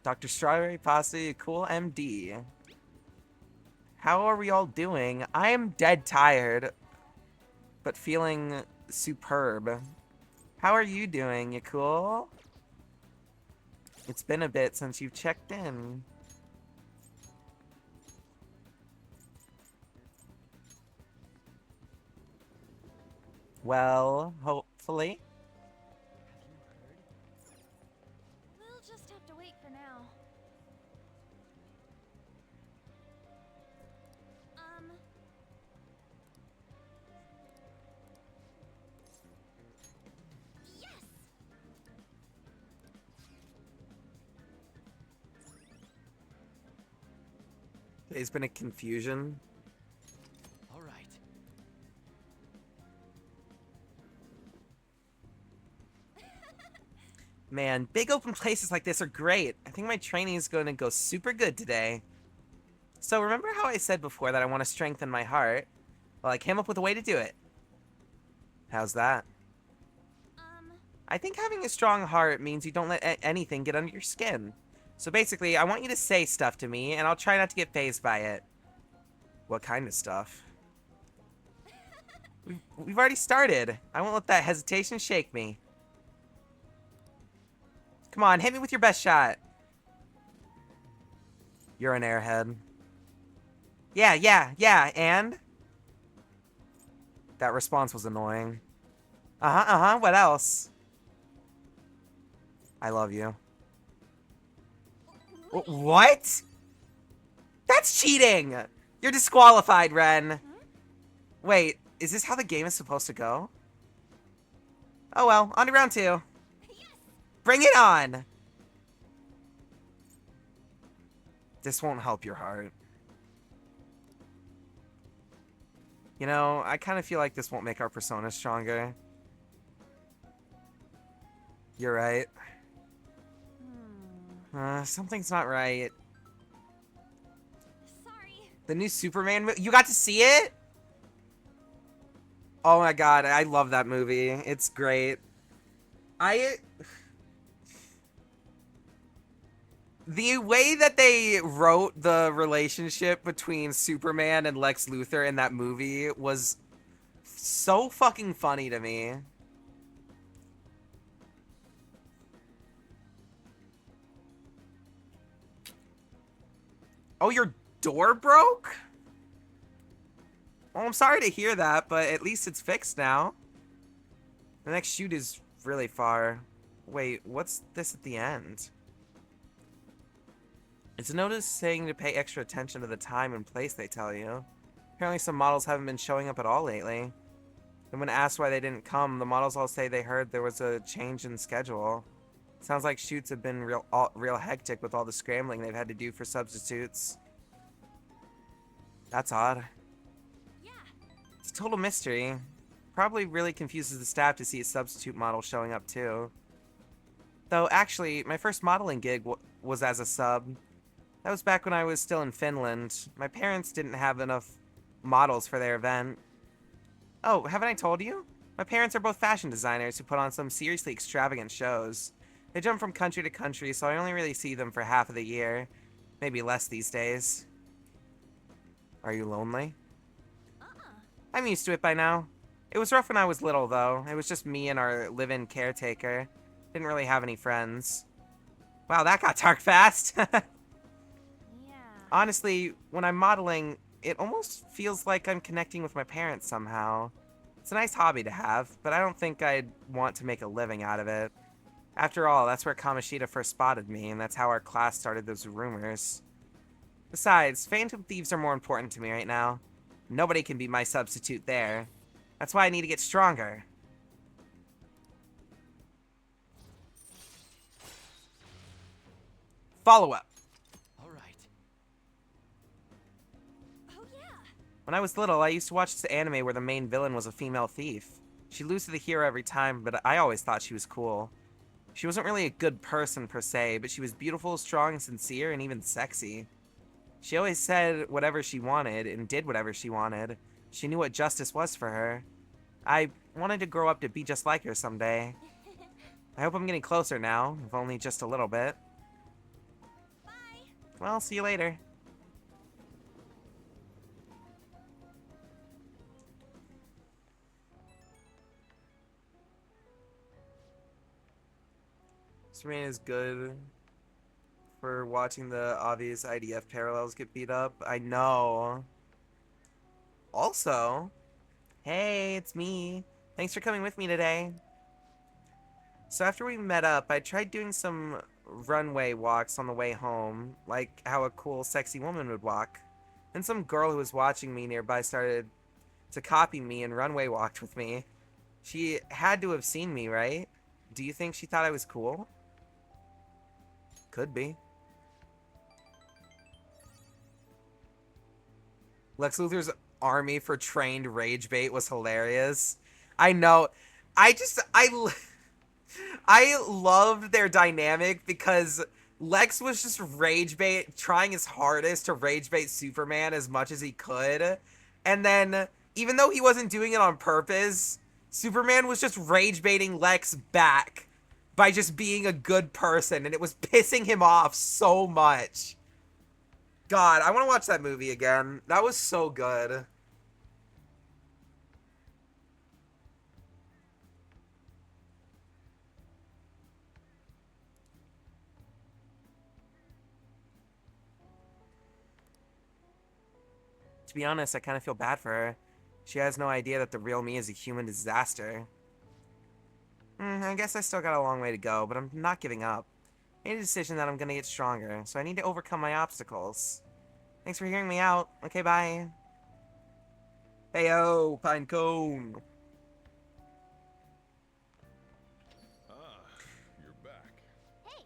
C: Dr. Strawberry Pasta, you cool MD. How are we all doing? I am dead tired, but feeling superb. How are you doing? You cool? It's been a bit since you've checked in. Well, hopefully.
A: We'll just have to wait for now. Yes!
C: There's been a confusion.
D: All right.
C: Man, big open places like this are great. I think my training is going to go super good today. So remember how I said before that I want to strengthen my heart? Well, I came up with a way to do it. How's that? I think having a strong heart means you don't let anything get under your skin. So basically, I want you to say stuff to me, and I'll try not to get fazed by it. What kind of stuff? We've already started. I won't let that hesitation shake me. Come on, hit me with your best shot. You're an airhead. Yeah, and? That response was annoying. What else? I love you. What? That's cheating! You're disqualified, Ren. Wait, is this how the game is supposed to go? Oh well, on to round 2. Bring it on! This won't help your heart. You know, I kind of feel like this won't make our persona stronger. You're right. Something's not right.
A: Sorry.
C: The new Superman movie. You got to see it? Oh my god, I love that movie. It's great. The way that they wrote the relationship between Superman and Lex Luthor in that movie was so fucking funny to me. Oh, your door broke? Well, I'm sorry to hear that, but at least it's fixed now. The next shoot is really far. Wait, what's this at the end? It's a notice saying to pay extra attention to the time and place they tell you. Apparently some models haven't been showing up at all lately. And when asked why they didn't come, the models all say they heard there was a change in schedule. Sounds like shoots have been real hectic with all the scrambling they've had to do for substitutes. That's odd.
A: Yeah.
C: It's a total mystery. Probably really confuses the staff to see a substitute model showing up too. Though actually, my first modeling gig was as a sub. That was back when I was still in Finland. My parents didn't have enough models for their event. Oh, haven't I told you? My parents are both fashion designers who put on some seriously extravagant shows. They jump from country to country, so I only really see them for half of the year. Maybe less these days. Are you lonely? I'm used to it by now. It was rough when I was little, though. It was just me and our live-in caretaker. Didn't really have any friends. Wow, that got dark fast.
A: Yeah.
C: Honestly, when I'm modeling, it almost feels like I'm connecting with my parents somehow. It's a nice hobby to have, but I don't think I'd want to make a living out of it. After all, that's where Kamoshida first spotted me, and that's how our class started those rumors. Besides, Phantom Thieves are more important to me right now. Nobody can be my substitute there. That's why I need to get stronger. Follow-up.
D: All right.
A: Oh yeah.
C: When I was little, I used to watch this anime where the main villain was a female thief. She'd lose to the hero every time, but I always thought she was cool. She wasn't really a good person per se, but she was beautiful, strong, sincere, and even sexy. She always said whatever she wanted and did whatever she wanted. She knew what justice was for her. I wanted to grow up to be just like her someday. I hope I'm getting closer now, if only just a little bit.
A: Bye.
C: Well, see you later. Serena is good for watching the obvious IDF parallels get beat up. I know. Also, hey, it's me. Thanks for coming with me today. So after we met up, I tried doing some runway walks on the way home, like how a cool, sexy woman would walk. Then some girl who was watching me nearby started to copy me and runway walked with me. She had to have seen me, right? Do you think she thought I was cool? Could be. Lex Luthor's army for trained rage bait was hilarious. I know. I loved their dynamic because Lex was just rage bait, trying his hardest to rage bait Superman as much as he could. And then, even though he wasn't doing it on purpose, Superman was just rage baiting Lex back by just being a good person, and it was pissing him off so much. God, I want to watch that movie again. That was so good. To be honest, I kind of feel bad for her. She has no idea that the real me is a human disaster. I guess I still got a long way to go, but I'm not giving up. I made a decision that I'm gonna get stronger, so I need to overcome my obstacles. Thanks for hearing me out. Okay, bye. Heyo, Pinecone.
B: Ah, you're back.
A: Hey,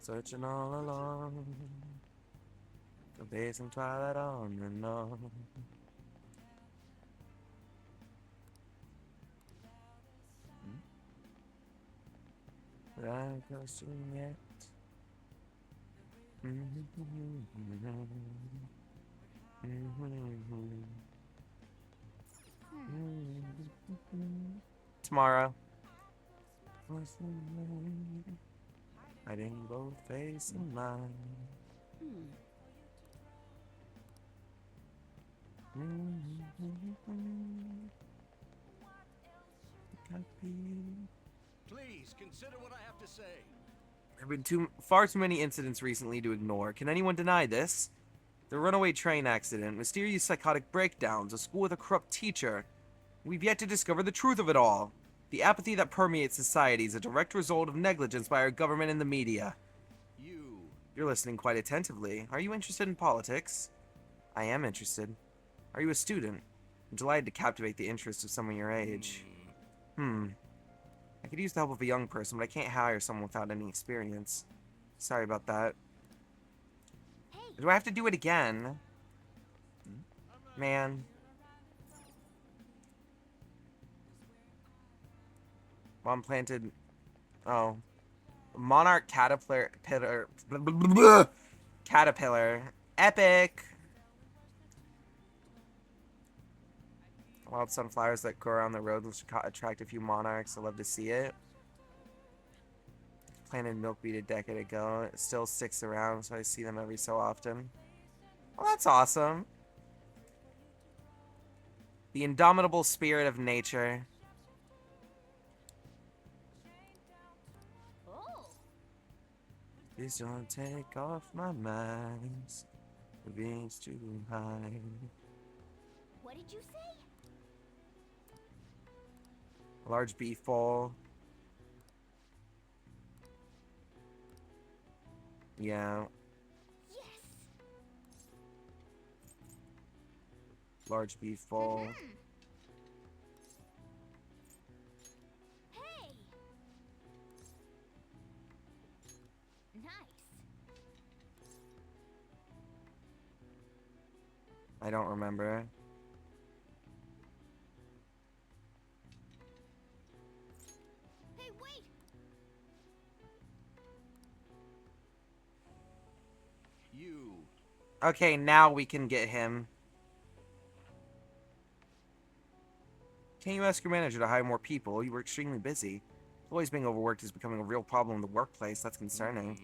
C: Searching all along. The base and twilight on and on. But I go soon yet. Tomorrow. Hiding both face and mind.
D: Please consider what I have to say.
C: There have been far too many incidents recently to ignore. Can anyone deny this? The runaway train accident, mysterious psychotic breakdowns, a school with a corrupt teacher. We've yet to discover the truth of it all. The apathy that permeates society is a direct result of negligence by our government and the media. You're listening quite attentively. Are you interested in politics? I am interested. Are you a student? I'm delighted to captivate the interest of someone your age. I could use the help of a young person, but I can't hire someone without any experience. Sorry about that.
A: hey.
C: Do I have to do it again? Man. Mom planted... Oh. Monarch Caterpillar... Caterpillar. Epic! Wild sunflowers that grow around the road which attract a few monarchs. I love to see it. Planted milkweed a decade ago. It still sticks around, so I see them every so often. Well, that's awesome. The indomitable spirit of nature.
A: Oh,
C: Please don't take off my mind. The being's too high.
A: what did you say?
C: Large beef bowl. Yeah.
A: Yes.
C: Large beef bowl.
A: Hey. Nice.
C: I don't remember.
A: Hey, wait.
C: Okay, now we can get him. Can't you ask your manager to hire more people? You were extremely busy. Always being overworked is becoming a real problem in the workplace. That's concerning.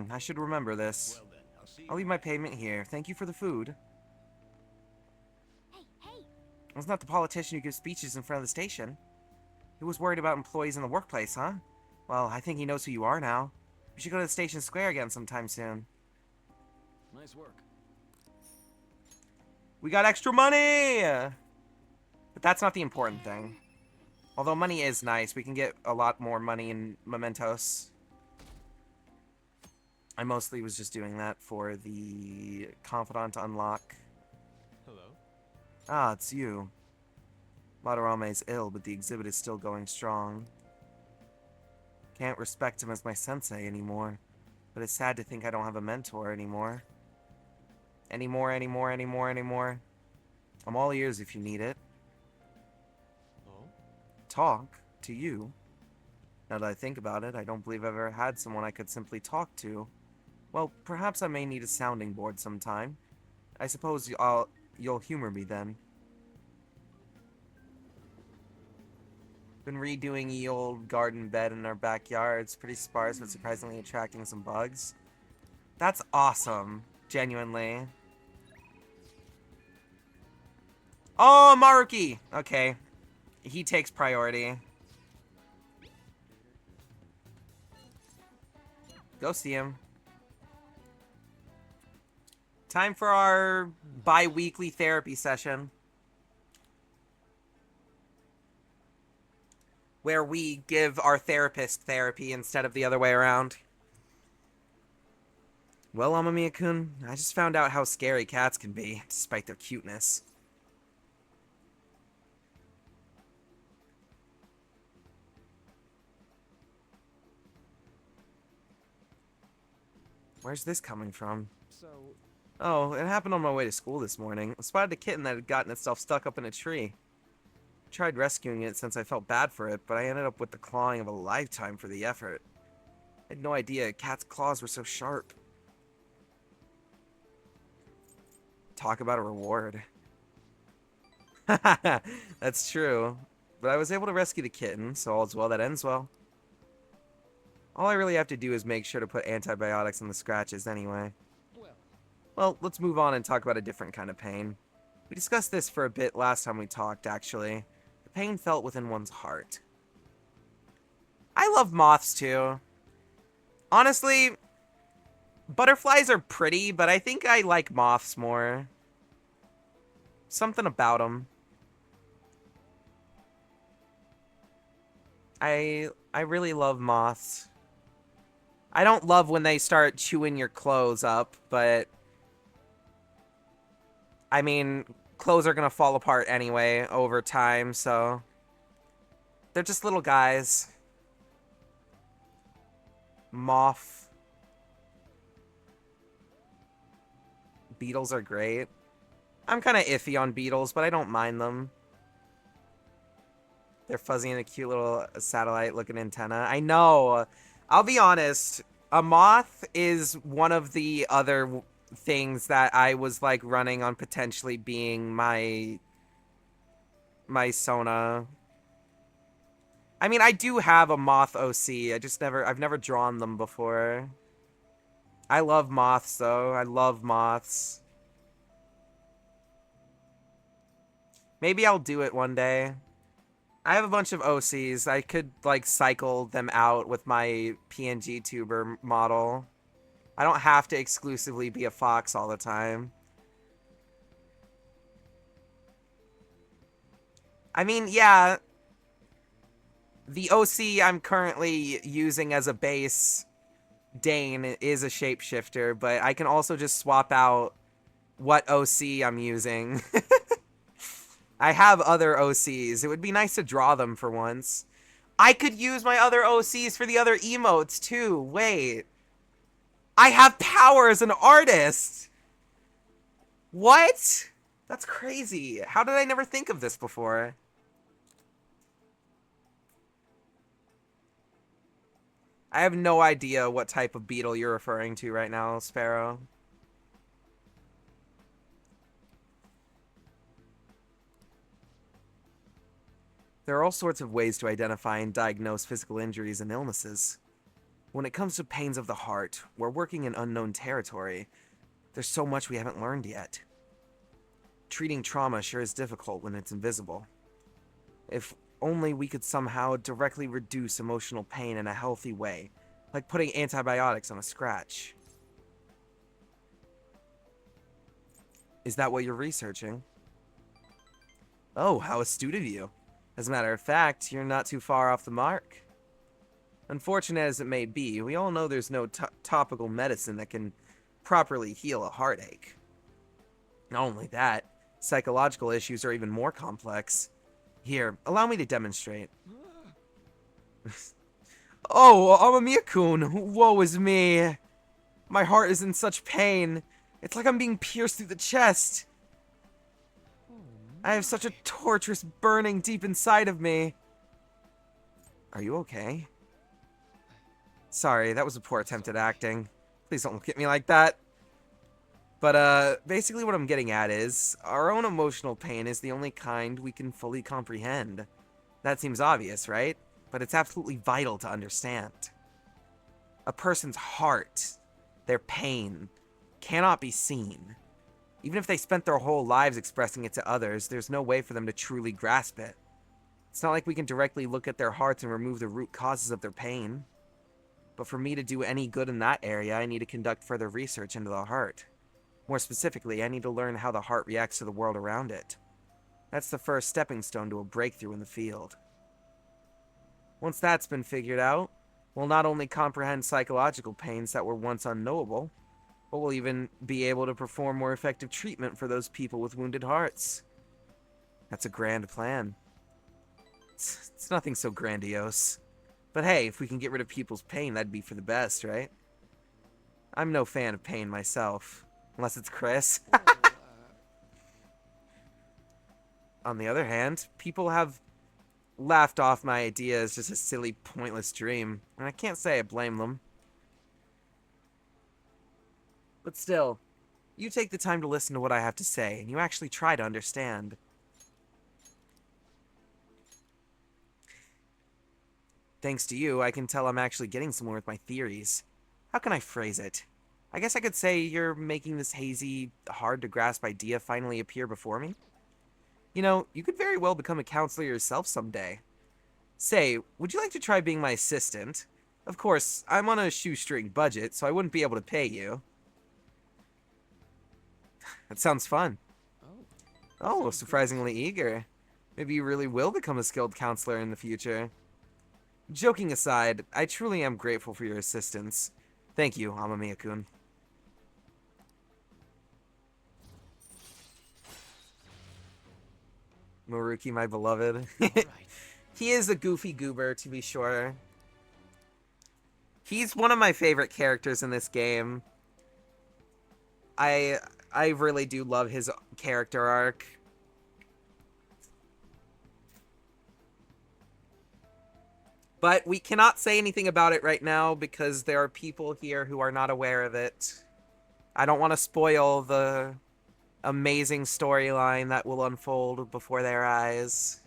C: I should remember this.
D: Well then,
C: I'll leave my payment here. Thank you for the food.
A: Hey, hey.
C: I was not the politician who gives speeches in front of the station. He was worried about employees in the workplace, huh? Well, I think he knows who you are now. We should go to the station square again sometime soon.
D: Nice work.
C: We got extra money! But that's not the important thing. Although money is nice. We can get a lot more money in mementos. I mostly was just doing that for the confidant unlock.
H: Hello?
C: Ah, it's you. Madarame is ill, but the exhibit is still going strong. Can't respect him as my sensei anymore. But it's sad to think I don't have a mentor anymore. Anymore. I'm all ears if you need it.
H: Oh?
C: Talk to you. Now that I think about it, I don't believe I've ever had someone I could simply talk to. Well, perhaps I may need a sounding board sometime. I suppose you'll humor me then. Been redoing the old garden bed in our backyard. It's pretty sparse, but surprisingly attracting some bugs. That's awesome. Genuinely. Oh, Maruki! Okay. He takes priority. Go see him. Time for our bi-weekly therapy session. Where we give our therapist therapy instead of the other way around. Well, Amamiya-kun, I just found out how scary cats can be, despite their cuteness. Where's this coming from?
H: So,
C: Oh, it happened on my way to school this morning. I spotted a kitten that had gotten itself stuck up in a tree. I tried rescuing it since I felt bad for it, but I ended up with the clawing of a lifetime for the effort. I had no idea a cat's claws were so sharp. Talk about a reward. That's true. But I was able to rescue the kitten, so all's well that ends well. All I really have to do is make sure to put antibiotics on the scratches anyway. Well, let's move on and talk about a different kind of pain. We discussed this for a bit last time we talked, actually. The pain felt within one's heart. I love moths, too. Honestly, butterflies are pretty, but I think I like moths more. Something about them. I really love moths. I don't love when they start chewing your clothes up, but I mean, clothes are gonna fall apart anyway over time, so they're just little guys. Moth. Beetles are great. I'm kind of iffy on beetles, but I don't mind them. They're fuzzy and a cute little satellite-looking antenna. I know. I'll be honest. A moth is one of the other things that I was like running on potentially being my Sona. I mean, I do have a moth OC. I've never drawn them before. I love moths though. I love moths. Maybe I'll do it one day. I have a bunch of OCs. I could like cycle them out with my PNG tuber model. I don't have to exclusively be a fox all the time. I mean, yeah. The OC I'm currently using as a base, Dane, is a shapeshifter, but I can also just swap out what OC I'm using. I have other OCs. It would be nice to draw them for once. I could use my other OCs for the other emotes, too. Wait. I have power as an artist! What? That's crazy. How did I never think of this before? I have no idea what type of beetle you're referring to right now, Sparrow. There are all sorts of ways to identify and diagnose physical injuries and illnesses. When it comes to pains of the heart, we're working in unknown territory. There's so much we haven't learned yet. Treating trauma sure is difficult when it's invisible. If only we could somehow directly reduce emotional pain in a healthy way, like putting antibiotics on a scratch. Is that what you're researching? Oh, how astute of you. As a matter of fact, you're not too far off the mark. Unfortunate as it may be, we all know there's no topical medicine that can properly heal a heartache. Not only that, psychological issues are even more complex. Here, allow me to demonstrate. Oh, Amamiya-kun, woe is me. My heart is in such pain. It's like I'm being pierced through the chest. I have such a torturous burning deep inside of me. Are you okay? Sorry, that was a poor attempt at acting. Please don't look at me like that. But, basically what I'm getting at is, our own emotional pain is the only kind we can fully comprehend. That seems obvious, right? But it's absolutely vital to understand. A person's heart, their pain, cannot be seen. Even if they spent their whole lives expressing it to others, there's no way for them to truly grasp it. It's not like we can directly look at their hearts and remove the root causes of their pain. But for me to do any good in that area, I need to conduct further research into the heart. More specifically, I need to learn how the heart reacts to the world around it. That's the first stepping stone to a breakthrough in the field. Once that's been figured out, we'll not only comprehend psychological pains that were once unknowable, but we'll even be able to perform more effective treatment for those people with wounded hearts. That's a grand plan. It's nothing so grandiose. But hey, if we can get rid of people's pain, that'd be for the best, right? I'm no fan of pain myself. Unless it's Chris. On the other hand, people have laughed off my idea as just a silly, pointless dream. And I can't say I blame them. But still, you take the time to listen to what I have to say, and you actually try to understand. Thanks to you, I can tell I'm actually getting somewhere with my theories. How can I phrase it? I guess I could say you're making this hazy, hard-to-grasp idea finally appear before me. You know, you could very well become a counselor yourself someday. Say, would you like to try being my assistant? Of course, I'm on a shoestring budget, so I wouldn't be able to pay you. That sounds fun. Oh, surprisingly eager. Maybe you really will become a skilled counselor in the future. Joking aside, I truly am grateful for your assistance. Thank you, Amamiya-kun. Maruki, my beloved. He is a goofy goober, to be sure. He's one of my favorite characters in this game. I really do love his character arc. But we cannot say anything about it right now because there are people here who are not aware of it. I don't want to spoil the amazing storyline that will unfold before their eyes.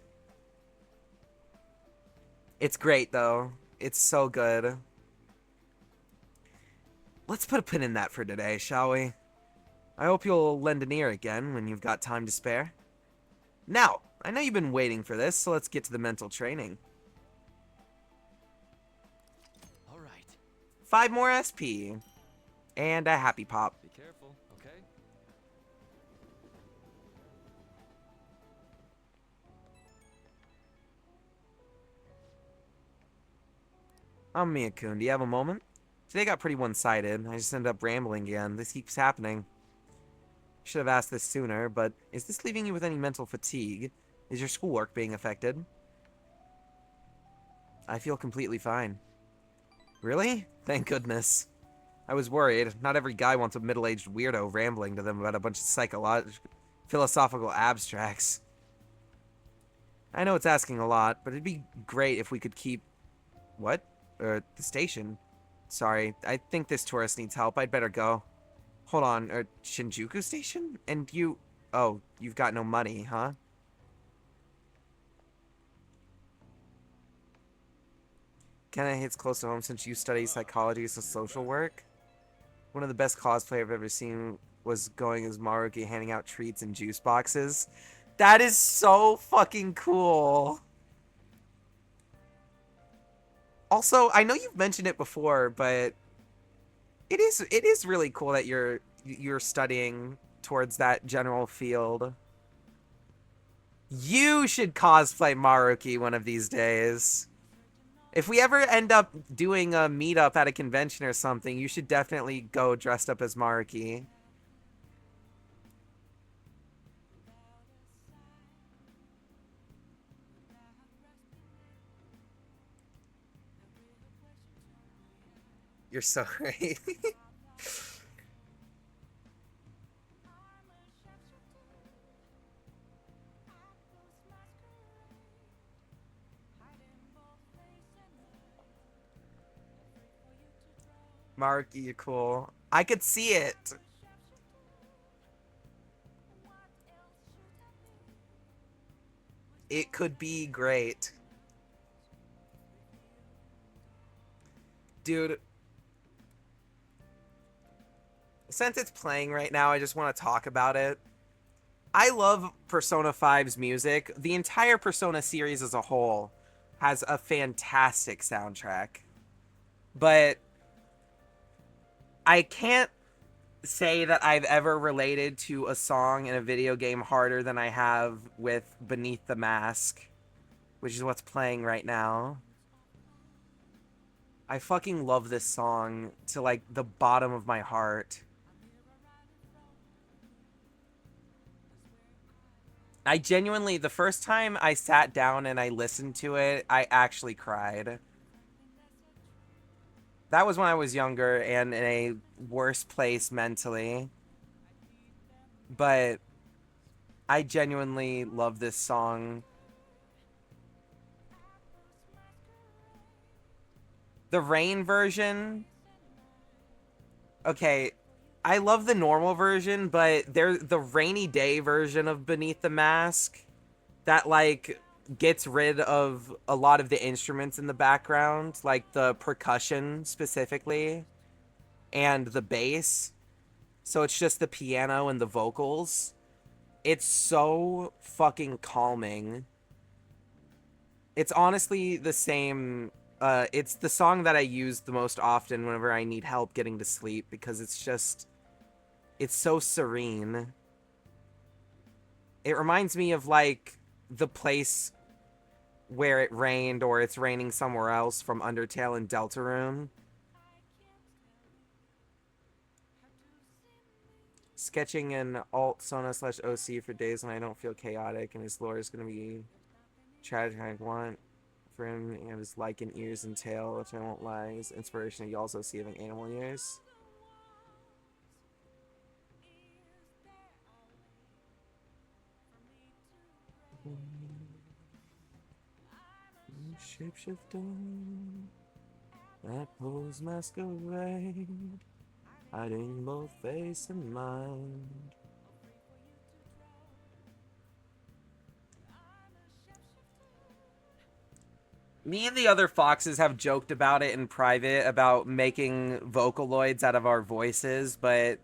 C: It's great, though. It's so good. Let's put a pin in that for today, shall we? I hope you'll lend an ear again when you've got time to spare. Now, I know you've been waiting for this, so let's get to the mental training. 5 more SP. And a happy pop.
H: Be careful, okay?
C: Amamiya-kun, do you have a moment? Today got pretty one-sided. I just ended up rambling again. This keeps happening. Should have asked this sooner, but is this leaving you with any mental fatigue? Is your schoolwork being affected? I feel completely fine. Really? Thank goodness. I was worried. Not every guy wants a middle-aged weirdo rambling to them about a bunch of philosophical abstracts. I know it's asking a lot, but it'd be great if we could keep... What? The station? Sorry, I think this tourist needs help. I'd better go. Hold on, Shinjuku Station? And you... Oh, you've got no money, huh? Kinda hits close to home since you study psychology and social work. One of the best cosplay I've ever seen was going as Maruki handing out treats and juice boxes. That is so fucking cool. Also, I know you've mentioned it before, but it is really cool that you're studying towards that general field. You should cosplay Maruki one of these days. If we ever end up doing a meetup at a convention or something, you should definitely go dressed up as Maruki. You're so right. Maruki, you're cool. I could see it. It could be great. Dude, since it's playing right now, I just want to talk about it. I love Persona 5's music. The entire Persona series as a whole has a fantastic soundtrack. But I can't say that I've ever related to a song in a video game harder than I have with Beneath the Mask, which is what's playing right now. I fucking love this song to like the bottom of my heart. I genuinely, the first time I sat down and I listened to it, I actually cried. That was when I was younger and in a worse place mentally. But I genuinely love this song. The Rain version. Okay, I love the normal version, but the rainy day version of Beneath the Mask that like gets rid of a lot of the instruments in the background, like the percussion specifically and the bass. So it's just the piano and the vocals. It's so fucking calming. It's honestly the same. It's the song that I use the most often whenever I need help getting to sleep because it's so serene. It reminds me of like the place where it rained or it's raining somewhere else from Undertale and Deltarune. Sketching an alt Sona / OC for days when I don't feel chaotic and his lore is going to be tragic. I want for him and his lichen ears and tail, which I won't lie, is inspiration. You also see having animal ears. Shapeshifter, that pose masquerade, hiding both face and mind. Me and the other foxes have joked about it in private about making Vocaloids out of our voices, but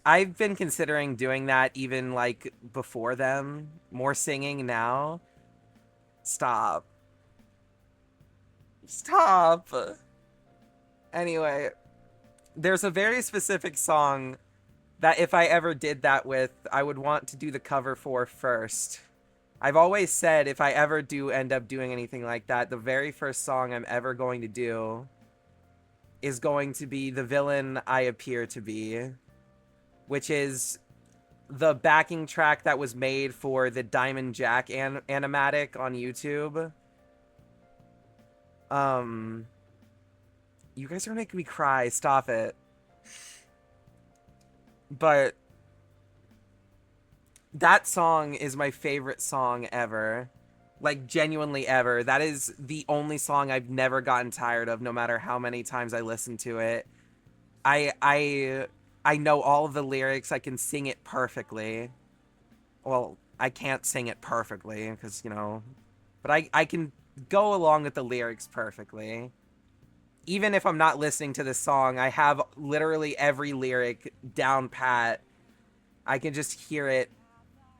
C: I've been considering doing that even like before them. More singing now. Stop. Stop. Anyway, there's a very specific song that if I ever did that with, I would want to do the cover for first. I've always said if I ever do end up doing anything like that, the very first song I'm ever going to do is going to be The Villain I Appear to Be, which is the backing track that was made for the Diamond Jack animatic on YouTube. You guys are making me cry. Stop it. But that song is my favorite song ever. Like, genuinely ever. That is the only song I've never gotten tired of, no matter how many times I listen to it. I know all of the lyrics. I can sing it perfectly. Well, I can't sing it perfectly, because, you know... But I can go along with the lyrics perfectly. Even if I'm not listening to this song, I have literally every lyric down pat. I can just hear it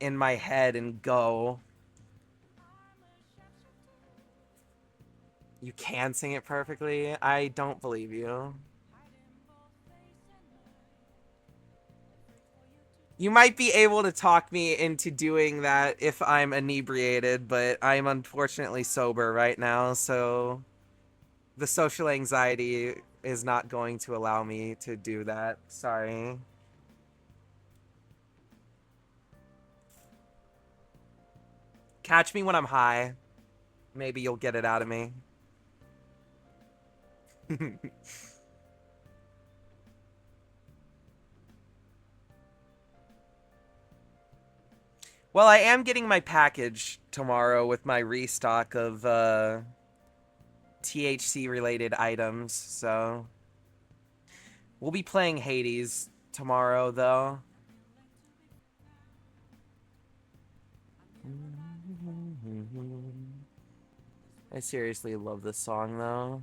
C: in my head and go. You can sing it perfectly? I don't believe you. You might be able to talk me into doing that if I'm inebriated, but I'm unfortunately sober right now, so the social anxiety is not going to allow me to do that. Sorry. Catch me when I'm high. Maybe you'll get it out of me. Well, I am getting my package tomorrow with my restock of THC-related items, so... We'll be playing Hades tomorrow, though. I seriously love this song, though.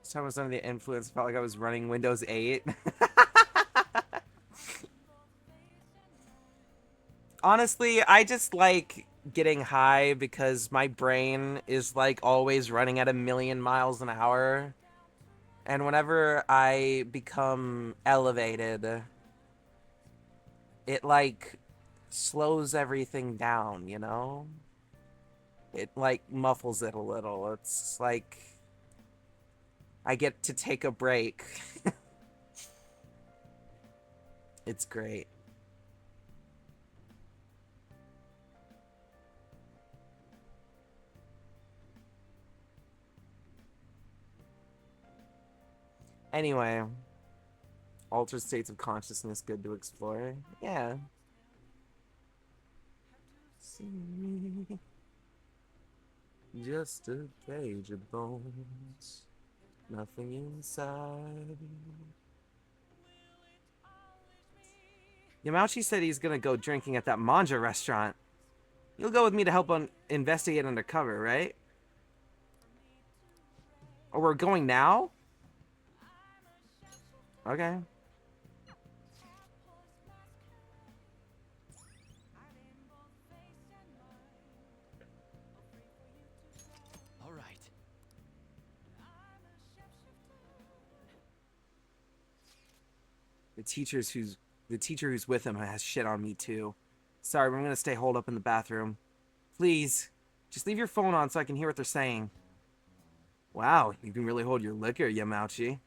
C: This time I was under the influence, felt like I was running Windows 8. Honestly, I just like getting high because my brain is like always running at 1,000,000 miles an hour. And whenever I become elevated, it like slows everything down, you know? It like muffles it a little. It's like I get to take a break. It's great. Anyway, altered states of consciousness good to explore. Yeah. See me, just a cage of bones, nothing inside. Yamauchi said he's gonna go drinking at that manja restaurant. You'll go with me to help investigate undercover, right? Or we're going now? Okay.
D: All right.
C: The teacher who's with him has shit on me too. Sorry, but I'm gonna stay holed up in the bathroom. Please, just leave your phone on so I can hear what they're saying. Wow, you can really hold your liquor, Yamauchi.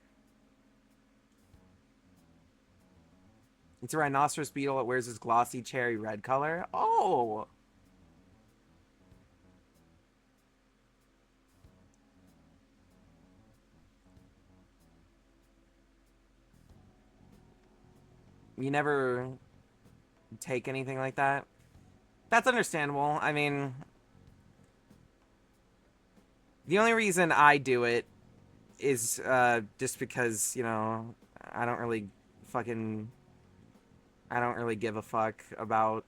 C: It's a rhinoceros beetle. It wears this glossy cherry red color. Oh! You never take anything like that? That's understandable. I mean, the only reason I do it is just because, you know, I don't really give a fuck about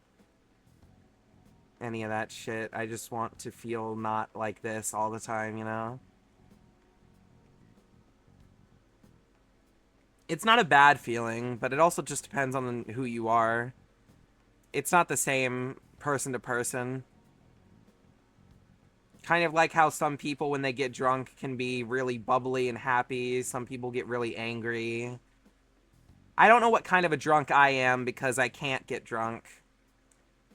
C: any of that shit. I just want to feel not like this all the time, you know? It's not a bad feeling, but it also just depends on who you are. It's not the same person to person. Kind of like how some people, when they get drunk, can be really bubbly and happy. Some people get really angry. I don't know what kind of a drunk I am because I can't get drunk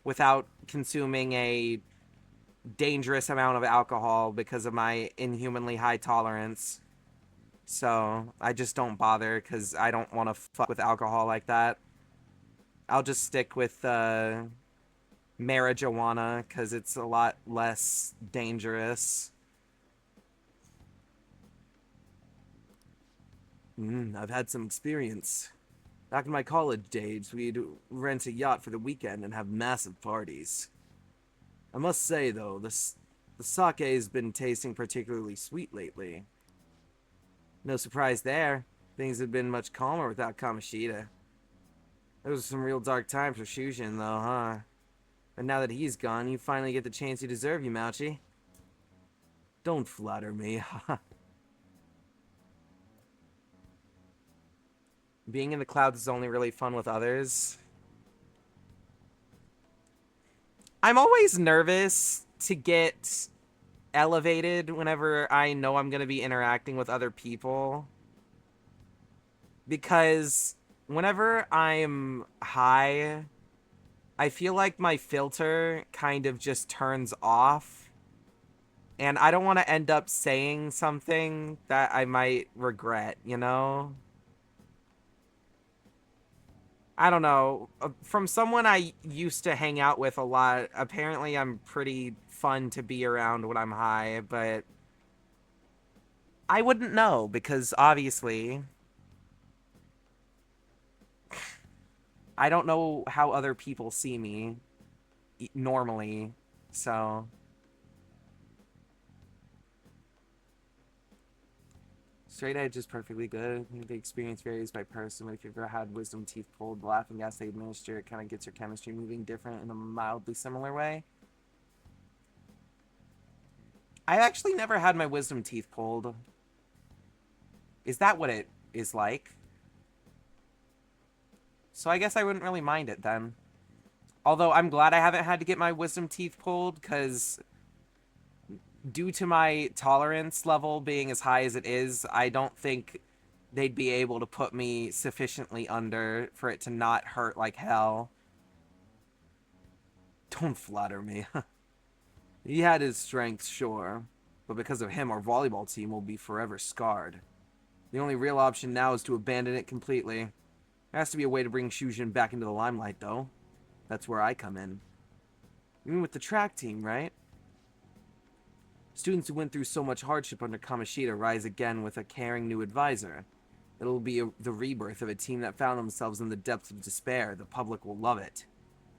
C: without consuming a dangerous amount of alcohol because of my inhumanly high tolerance. So I just don't bother because I don't want to fuck with alcohol like that. I'll just stick with marijuana because it's a lot less dangerous. I've had some experience. Back in my college days, we'd rent a yacht for the weekend and have massive parties. I must say, though, the sake's been tasting particularly sweet lately. No surprise there. Things have been much calmer without Kamoshida. Those are some real dark times for Shujin, though, huh? But now that he's gone, you finally get the chance you deserve, Yamauchi. Don't flatter me, haha. Being in the clouds is only really fun with others. I'm always nervous to get elevated whenever I know I'm going to be interacting with other people. Because whenever I'm high, I feel like my filter kind of just turns off. And I don't want to end up saying something that I might regret, you know? I don't know. From someone I used to hang out with a lot, apparently I'm pretty fun to be around when I'm high, but I wouldn't know because obviously I don't know how other people see me normally, so... Straight edge is perfectly good. The experience varies by person, but if you've ever had wisdom teeth pulled, the laughing gas they administer, it kind of gets your chemistry moving different in a mildly similar way. I actually never had my wisdom teeth pulled. Is that what it is like? So I guess I wouldn't really mind it then. Although I'm glad I haven't had to get my wisdom teeth pulled, because due to my tolerance level being as high as it is, I don't think they'd be able to put me sufficiently under for it to not hurt like hell. Don't flatter me. He had his strengths, sure, but because of him, our volleyball team will be forever scarred. The only real option now is to abandon it completely. There has to be a way to bring Shujin back into the limelight, though. That's where I come in. You mean with the track team, right? Students who went through so much hardship under Kamoshida rise again with a caring new advisor. It'll be the rebirth of a team that found themselves in the depths of despair. The public will love it.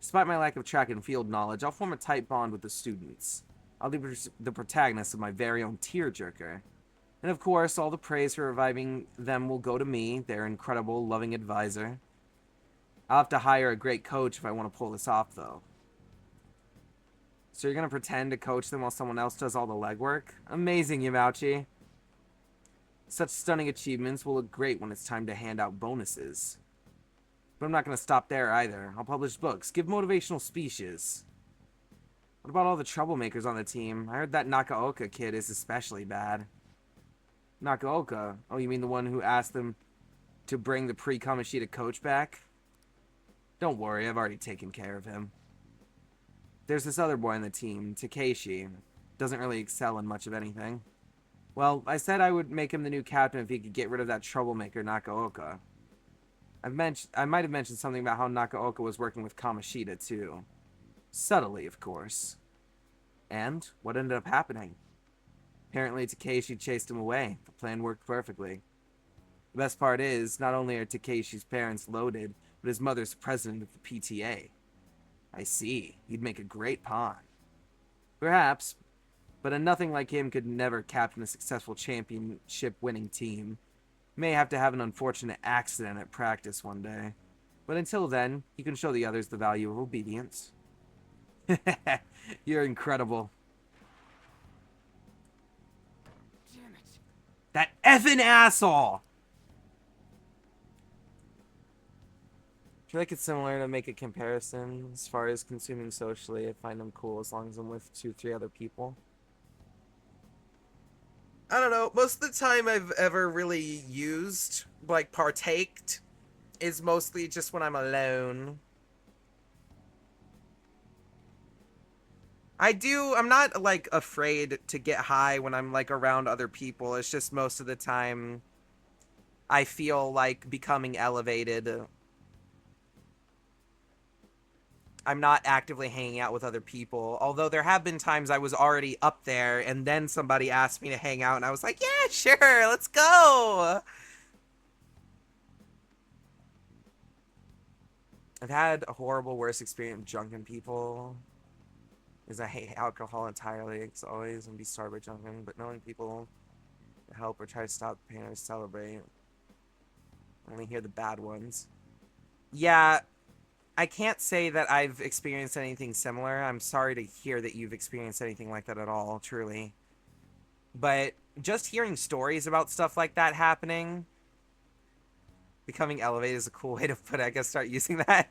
C: Despite my lack of track and field knowledge, I'll form a tight bond with the students. I'll be the protagonist of my very own tearjerker. And of course, all the praise for reviving them will go to me, their incredible, loving advisor. I'll have to hire a great coach if I want to pull this off, though. So you're going to pretend to coach them while someone else does all the legwork? Amazing, Yamauchi. Such stunning achievements will look great when it's time to hand out bonuses. But I'm not going to stop there either. I'll publish books, give motivational speeches. What about all the troublemakers on the team? I heard that Nakaoka kid is especially bad. Nakaoka? Oh, you mean the one who asked them to bring the pre-Kamoshida coach back? Don't worry, I've already taken care of him. There's this other boy on the team, Takeshi. Doesn't really excel in much of anything. Well, I said I would make him the new captain if he could get rid of that troublemaker Nakaoka. I might have mentioned something about how Nakaoka was working with Kamoshida, too. Subtly, of course. And what ended up happening? Apparently Takeshi chased him away. The plan worked perfectly. The best part is, not only are Takeshi's parents loaded, but his mother's president of the PTA. I see. He'd make a great pawn. Perhaps, but a nothing like him could never captain a successful championship-winning team. May have to have an unfortunate accident at practice one day. But until then, he can show the others the value of obedience. You're incredible.
F: Damn it.
C: That effing asshole! I feel like it's similar to make a comparison as far as consuming socially. I find them cool as long as I'm with 2-3 other people. I don't know. Most of the time I've ever really used, like, partaked, is mostly just when I'm alone. I'm not, like, afraid to get high when I'm, like, around other people. It's just most of the time I feel like becoming elevated. I'm not actively hanging out with other people. Although there have been times I was already up there and then somebody asked me to hang out and I was like, yeah, sure, let's go. I've had a horrible worst experience with drunken people. Because I hate alcohol entirely, it's always and be sorry by drunken, but knowing people help or try to stop the pain or celebrate. I only hear the bad ones. Yeah, I can't say that I've experienced anything similar. I'm sorry to hear that you've experienced anything like that at all, truly. But just hearing stories about stuff like that happening, becoming elevated is a cool way to put it. I guess start using that.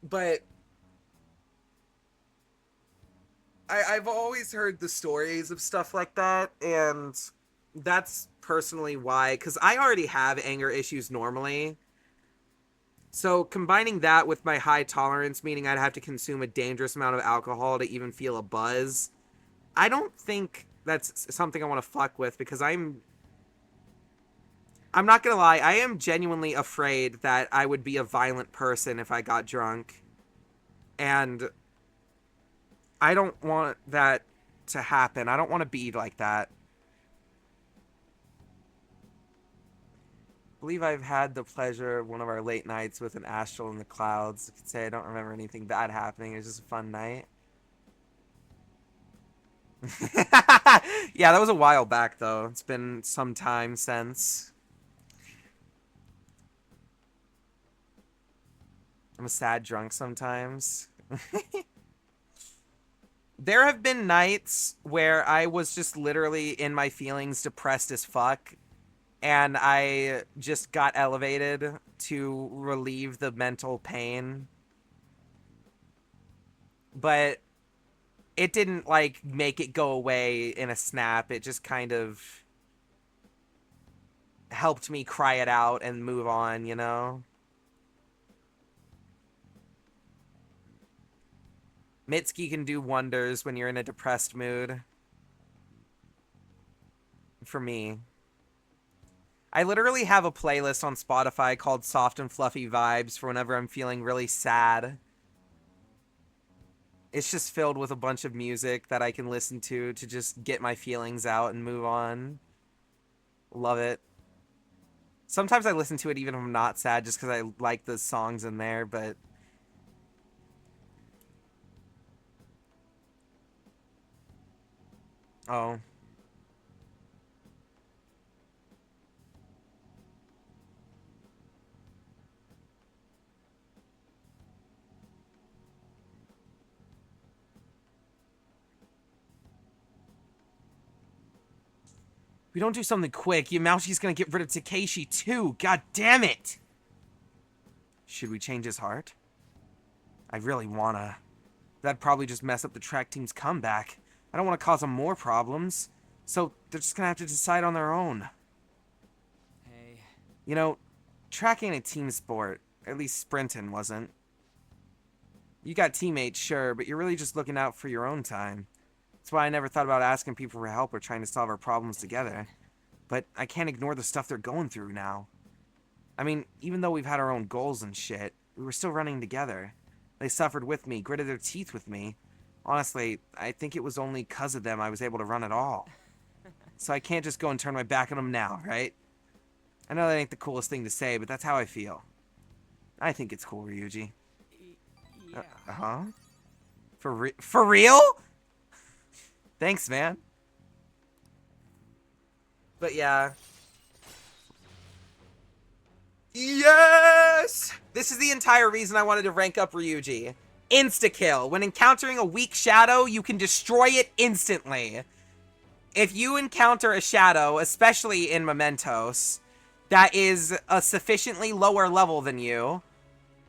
C: But I've always heard the stories of stuff like that, and that's personally why, because I already have anger issues normally. So combining that with my high tolerance, meaning I'd have to consume a dangerous amount of alcohol to even feel a buzz, I don't think that's something I want to fuck with, because I'm not gonna lie, I am genuinely afraid that I would be a violent person if I got drunk. And I don't want that to happen. I don't want to be like that. I believe I've had the pleasure of one of our late nights with an astral in the clouds. I could say I don't remember anything bad happening. It was just a fun night. Yeah, that was a while back, though. It's been some time since. I'm a sad drunk sometimes. There have been nights where I was just literally in my feelings, depressed as fuck, and I just got elevated to relieve the mental pain. But it didn't, like, make it go away in a snap. It just kind of helped me cry it out and move on, you know? Mitski can do wonders when you're in a depressed mood. For me. I literally have a playlist on Spotify called Soft and Fluffy Vibes for whenever I'm feeling really sad. It's just filled with a bunch of music that I can listen to just get my feelings out and move on. Love it. Sometimes I listen to it even if I'm not sad just because I like the songs in there, but... Oh. If we don't do something quick, Yamaushi's gonna get rid of Takeshi too. God damn it! Should we change his heart? I really wanna. That'd probably just mess up the track team's comeback. I don't want to cause them more problems. So they're just gonna have to decide on their own.
F: Hey.
C: You know, track ain't a team sport. At least sprinting wasn't. You got teammates, sure, but you're really just looking out for your own time. That's why I never thought about asking people for help or trying to solve our problems together. But I can't ignore the stuff they're going through now. I mean, even though we've had our own goals and shit, we were still running together. They suffered with me, gritted their teeth with me. Honestly, I think it was only 'cause of them I was able to run at all. So I can't just go and turn my back on them now, right? I know that ain't the coolest thing to say, but that's how I feel. I think it's cool, Ryuji.
F: Yeah.
C: Uh-huh? For real? Thanks, man. But yeah. Yes! This is the entire reason I wanted to rank up Ryuji. Insta-kill. When encountering a weak shadow, you can destroy it instantly. If you encounter a shadow, especially in Mementos, that is a sufficiently lower level than you,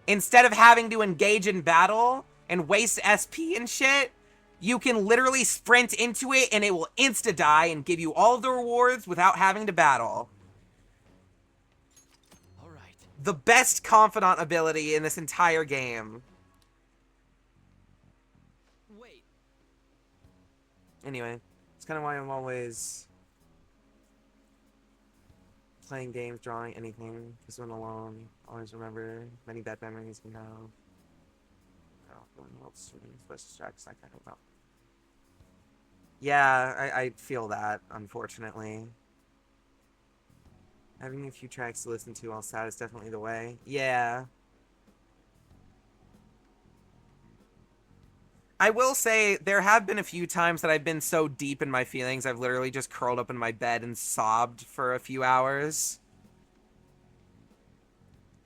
C: instead of having to engage in battle and waste SP and shit, you can literally sprint into it and it will insta-die and give you all of the rewards without having to battle.
D: All right.
C: The best confidant ability in this entire game.
F: Wait.
C: Anyway, it's kind of why I'm always playing games, drawing, anything. Because when alone, always remember many bad memories we have. Yeah, I feel that, unfortunately. Having a few tracks to listen to while sad is definitely the way. Yeah. I will say, there have been a few times that I've been so deep in my feelings, I've literally just curled up in my bed and sobbed for a few hours.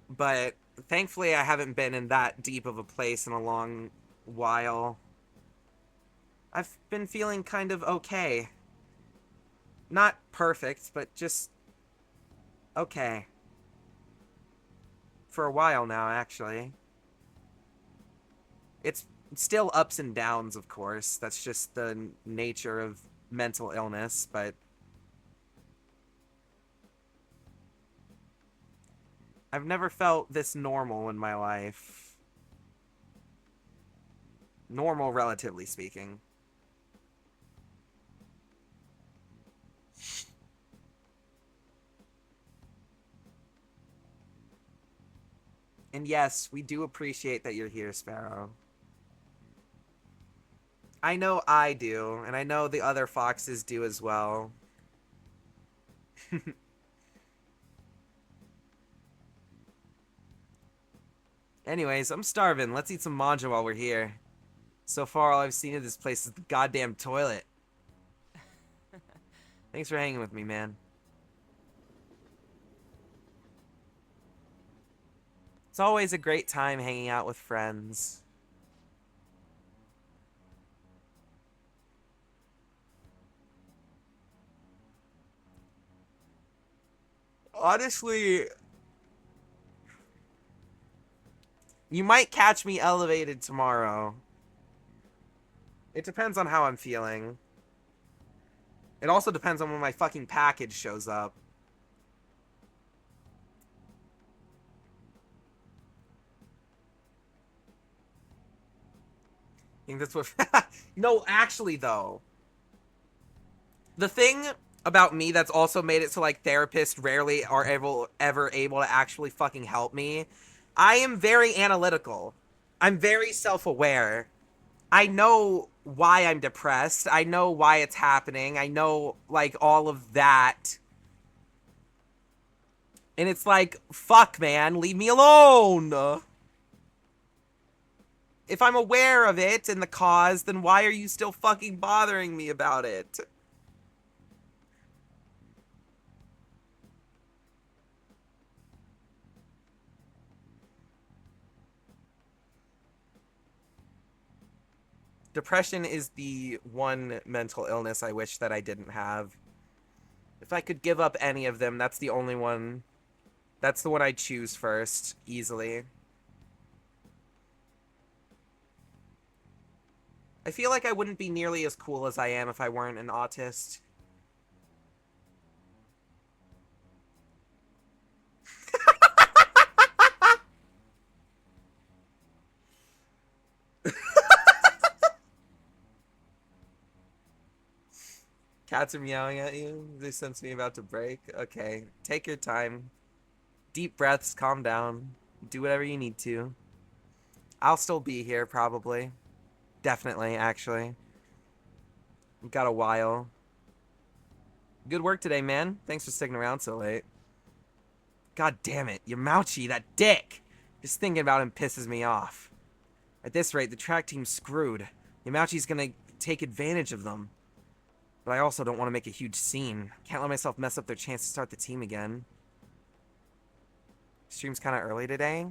C: But thankfully, I haven't been in that deep of a place in a long while. I've been feeling kind of okay. Not perfect, but just okay. For a while now, actually. It's still ups and downs, of course. That's just the nature of mental illness, but I've never felt this normal in my life. Normal, relatively speaking. And yes, we do appreciate that you're here, Sparrow. I know I do, and I know the other foxes do as well. Anyways, I'm starving. Let's eat some manja while we're here. So far, all I've seen of this place is the goddamn toilet. Thanks for hanging with me, man. It's always a great time hanging out with friends. Honestly, you might catch me elevated tomorrow. It depends on how I'm feeling. It also depends on when my fucking package shows up. I think that's what... No, actually, though. The thing about me that's also made it so, like, therapists rarely are ever able to actually fucking help me. I am very analytical. I'm very self-aware. I know why I'm depressed. I know why it's happening. I know, like, all of that. And it's like, fuck, man, leave me alone. If I'm aware of it and the cause, then why are you still fucking bothering me about it? Depression is the one mental illness I wish that I didn't have. If I could give up any of them, that's the only one. That's the one I'd choose first, easily. I feel like I wouldn't be nearly as cool as I am if I weren't an autist. Cats are meowing at you. They sense me about to break. Okay, take your time. Deep breaths, calm down. Do whatever you need to. I'll still be here, probably. Definitely, actually. We've got a while. Good work today, man. Thanks for sticking around so late. God damn it, Yamauchi, that dick! Just thinking about him pisses me off. At this rate, the track team's screwed. Yamauchi's gonna take advantage of them. But I also don't want to make a huge scene. Can't let myself mess up their chance to start the team again. Stream's kind of early today.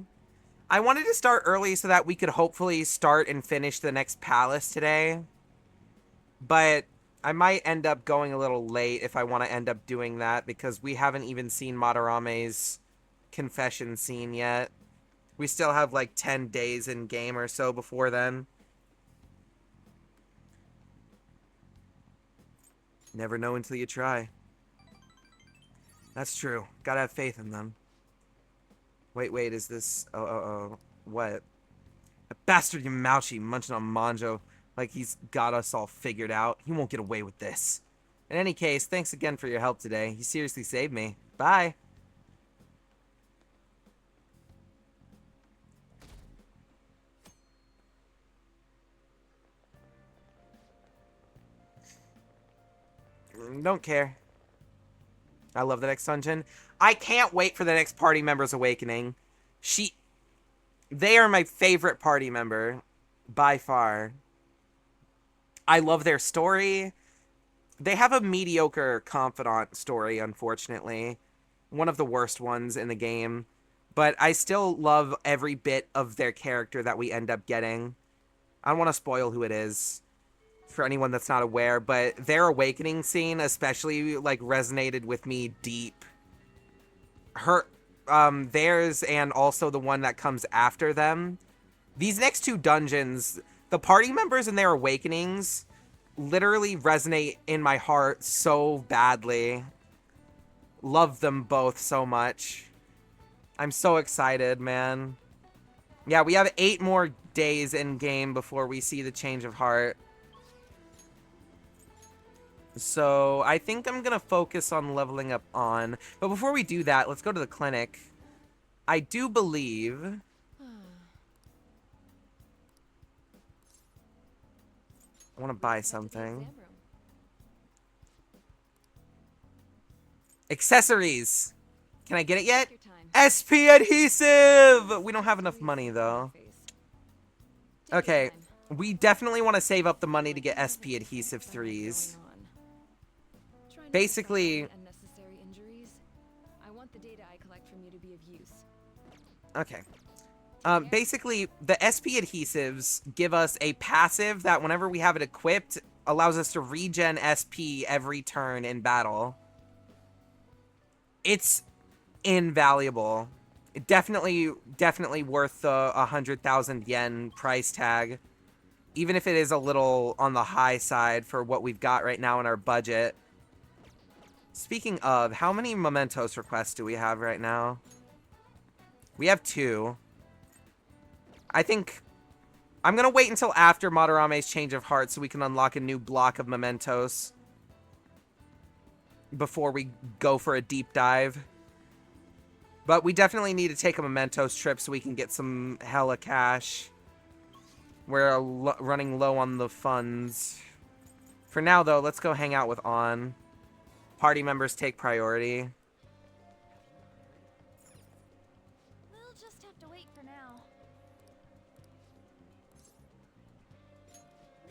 C: I wanted to start early so that we could hopefully start and finish the next palace today. But I might end up going a little late if I want to end up doing that, because we haven't even seen Madarame's confession scene yet. We still have like 10 days in game or so before then. Never know until you try. That's true. Gotta have faith in them. Wait, is this... Oh. What? A bastard Yamauchi munching on Manjo like he's got us all figured out. He won't get away with this. In any case, thanks again for your help today. You seriously saved me. Bye. Don't care. I love the next dungeon. I can't wait for the next party member's awakening. They are my favorite party member, by far. I love their story. They have a mediocre confidant story, unfortunately. One of the worst ones in the game. But I still love every bit of their character that we end up getting. I don't want to spoil who it is for anyone that's not aware, but their awakening scene especially, like, resonated with me deep. Theirs and also the one that comes after them These next two dungeons, the party members and their awakenings literally resonate in my heart so badly. Love them both so much. I'm so excited, man. Yeah, we have 8 more days in game before we see the change of heart. So I think I'm gonna focus on leveling up on. But before we do that, let's go to the clinic. I do believe... I want to buy something. Accessories! Can I get it yet? SP adhesive! We don't have enough money, though. Okay, we definitely want to save up the money to get SP adhesive 3s. Basically...
G: Unnecessary injuries. I want the data I collect from you to be of use.
C: Okay. Basically, the SP adhesives give us a passive that whenever we have it equipped, allows us to regen SP every turn in battle. It's invaluable. Definitely worth the 100,000 yen price tag. Even if it is a little on the high side for what we've got right now in our budget. Speaking of, how many mementos requests do we have right now? We have 2. I think I'm going to wait until after Madarame's change of heart so we can unlock a new block of mementos before we go for a deep dive. But we definitely need to take a mementos trip so we can get some hella cash. We're running low on the funds. For now, though, let's go hang out with On. Party members take priority.
A: We'll just have to wait for now.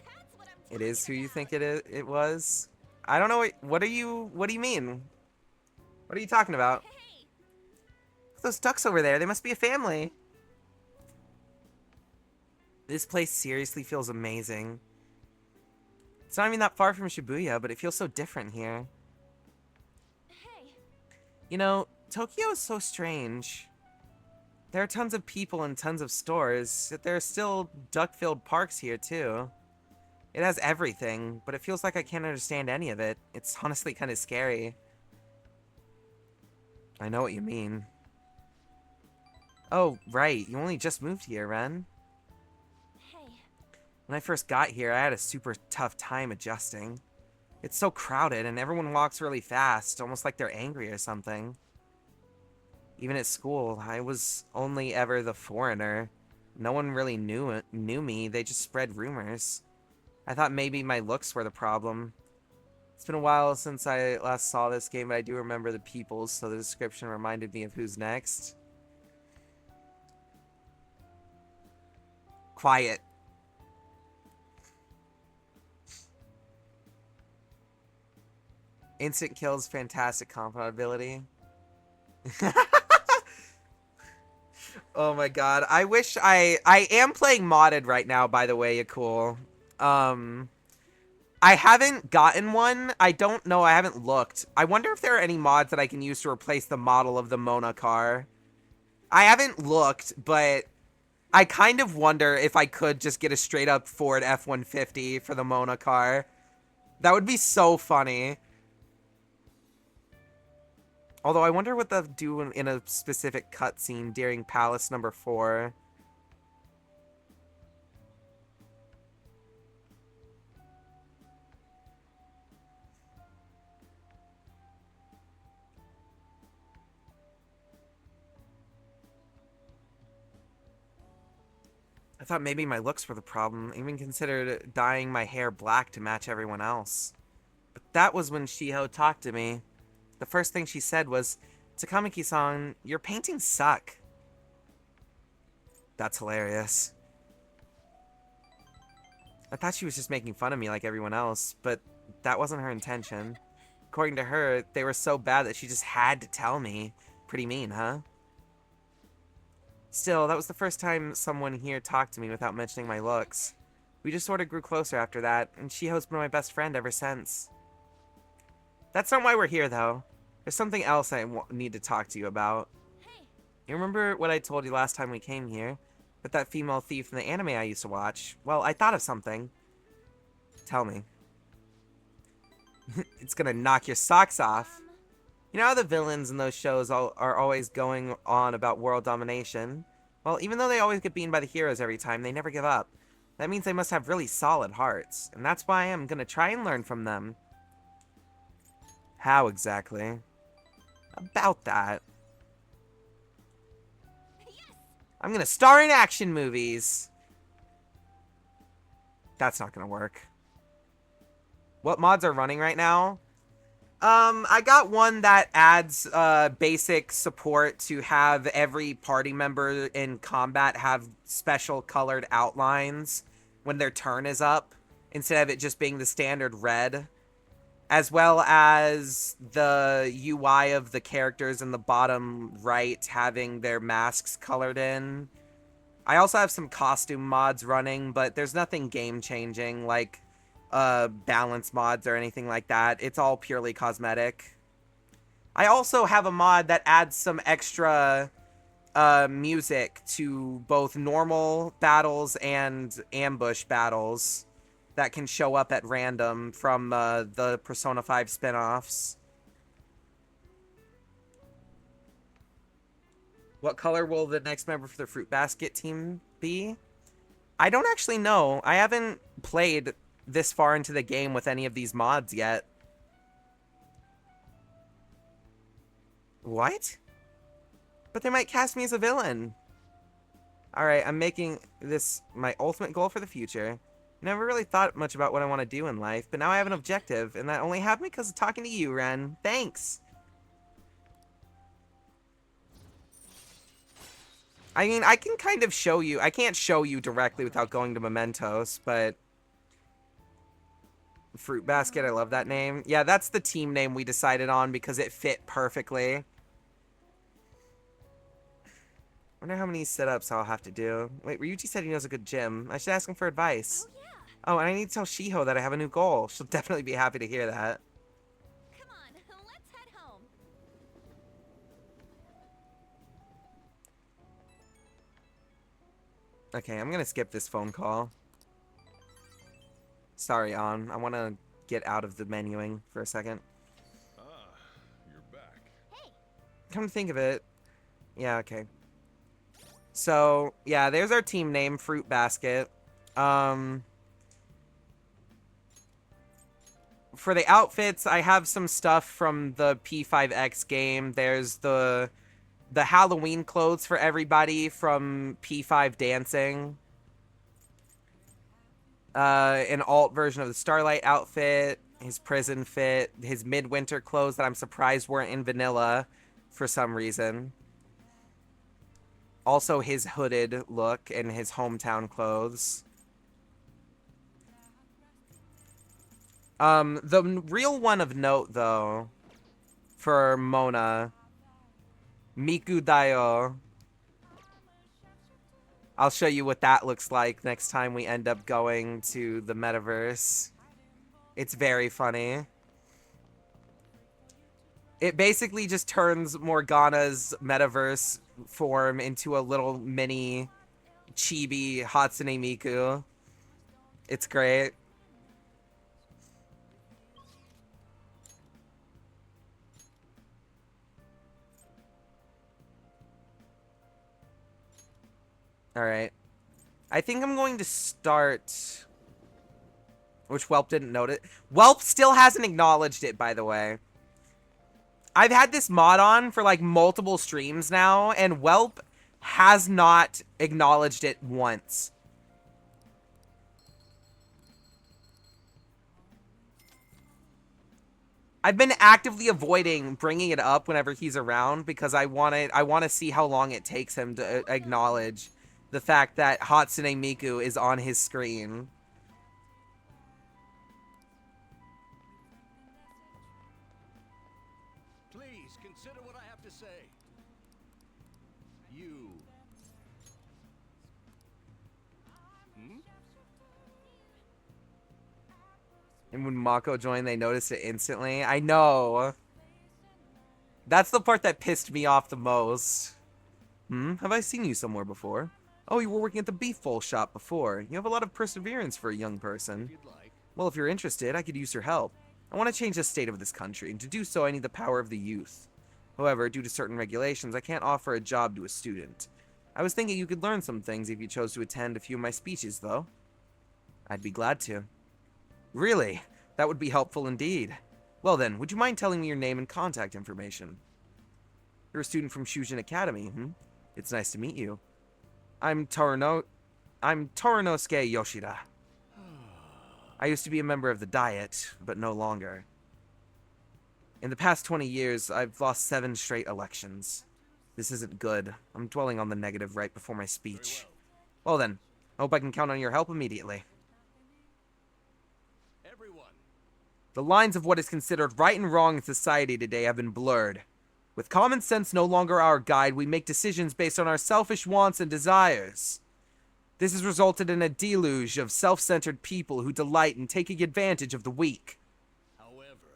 A: That's what I'm
C: It is who
A: talking
C: you
A: about.
C: think it was? I don't know. What do you mean? What are you talking about?
A: Hey,
C: Those ducks over there, they must be a family. This place seriously feels amazing. It's not even that far from Shibuya, but it feels so different here.
A: hey.
C: You know, Tokyo is so strange. There are tons of people and tons of stores, yet there are still duck-filled parks here, too. It has everything, but it feels like I can't understand any of it. It's honestly kind of scary. I know what you mean. Oh, right. You only just moved here, Ren.
A: Hey.
C: When I first got here, I had a super tough time adjusting. It's so crowded, and everyone walks really fast, almost like they're angry or something. Even at school, I was only ever the foreigner. No one really knew me, they just spread rumors. I thought maybe my looks were the problem. It's been a while since I last saw this game, but I do remember the peoples, so the description reminded me of who's next. Quiet. Instant kills, fantastic combat ability. Oh my god. I wish I am playing modded right now, by the way, Yakul. I haven't gotten one. I don't know. I haven't looked. I wonder if there are any mods that I can use to replace the model of the Mona car. I haven't looked, but I kind of wonder if I could just get a straight up Ford F-150 for the Mona car. That would be so funny. Although I wonder what they'll do in a specific cutscene during Palace number 4. I thought maybe my looks were the problem. I even considered dyeing my hair black to match everyone else. But that was when Shiho talked to me. The first thing she said was, "Takamaki-san, your paintings suck." That's hilarious. I thought she was just making fun of me like everyone else, but that wasn't her intention. According to her, they were so bad that she just had to tell me. Pretty mean, huh? Still, that was the first time someone here talked to me without mentioning my looks. We just sort of grew closer after that, and Shiho's been my best friend ever since. That's not why we're here, though. There's something else I need to talk to you about.
A: Hey.
C: You remember what I told you last time we came here? But that female thief in the anime I used to watch, well, I thought of something. Tell me. It's gonna knock your socks off. You know how the villains in those shows are always going on about world domination? Well, even though they always get beaten by the heroes every time, they never give up. That means they must have really solid hearts. And that's why I'm gonna try and learn from them. How exactly? About that. I'm gonna star in action movies. That's not gonna work. What mods are running right now? I got one that adds basic support to have every party member in combat have special colored outlines when their turn is up, instead of it just being the standard red. As well as the UI of the characters in the bottom right having their masks colored in. I also have some costume mods running, but there's nothing game-changing like balance mods or anything like that. It's all purely cosmetic. I also have a mod that adds some extra music to both normal battles and ambush battles that can show up at random from the Persona 5 spin-offs. What color will the next member for the Fruit Basket team be? I don't actually know. I haven't played this far into the game with any of these mods yet. What? But they might cast me as a villain. Alright, I'm making this my ultimate goal for the future. Never really thought much about what I want to do in life, but now I have an objective, and that only happened because of talking to you, Ren. Thanks! I mean, I can kind of show you. I can't show you directly without going to Mementos, but... Fruit Basket, I love that name. Yeah, that's the team name we decided on because it fit perfectly. Wonder how many sit-ups I'll have to do. Wait, Ryuji said he knows a good gym. I should ask him for advice.
A: Oh, yeah.
C: Oh, and I need to tell Shiho that I have a new goal. She'll definitely be happy to hear that.
A: Come on, let's head home.
C: Okay, I'm gonna skip this phone call. Sorry, An. I want to get out of the menuing for a second.
B: Ah, you're back.
A: Hey.
C: Come to think of it. Yeah, okay. So, yeah, there's our team name, Fruit Basket. For the outfits, I have some stuff from the P5X game. There's the Halloween clothes for everybody from P5 Dancing. An alt version of the Starlight outfit, his prison fit, his midwinter clothes that I'm surprised weren't in vanilla for some reason. Also his hooded look and his hometown clothes. The real one of note, though, for Mona, Miku Dayo. I'll show you what that looks like next time we end up going to the metaverse. It's very funny. It basically just turns Morgana's metaverse form into a little mini chibi Hatsune Miku. It's great. Alright. I think I'm going to start... Which Whelp didn't note it. Whelp still hasn't acknowledged it, by the way. I've had this mod on for like multiple streams now, and Whelp has not acknowledged it once. I've been actively avoiding bringing it up whenever he's around because I want to see how long it takes him to acknowledge the fact that Hatsune Miku is on his screen.
D: Please consider what I have to say. You.
C: And when Mako joined, they noticed it instantly. I know. That's the part that pissed me off the most. Have I seen you somewhere before? Oh, you were working at the beef bowl shop before. You have a lot of perseverance for a young person.
D: If you'd like.
C: Well, if you're interested, I could use your help. I want to change the state of this country, and to do so I need the power of the youth. However, due to certain regulations, I can't offer a job to a student. I was thinking you could learn some things if you chose to attend a few of my speeches, though. I'd be glad to. Really? That would be helpful indeed. Well then, would you mind telling me your name and contact information? You're a student from Shujin Academy, It's nice to meet you. I'm Torinosuke Yoshida. I used to be a member of the Diet, but no longer. In the past 20 years, I've lost 7 straight elections. This isn't good. I'm dwelling on the negative right before my speech. Well then, I hope I can count on your help immediately.
D: Everyone.
C: The lines of what is considered right and wrong in society today have been blurred. With common sense no longer our guide, we make decisions based on our selfish wants and desires. This has resulted in a deluge of self-centered people who delight in taking advantage of the weak.
D: However,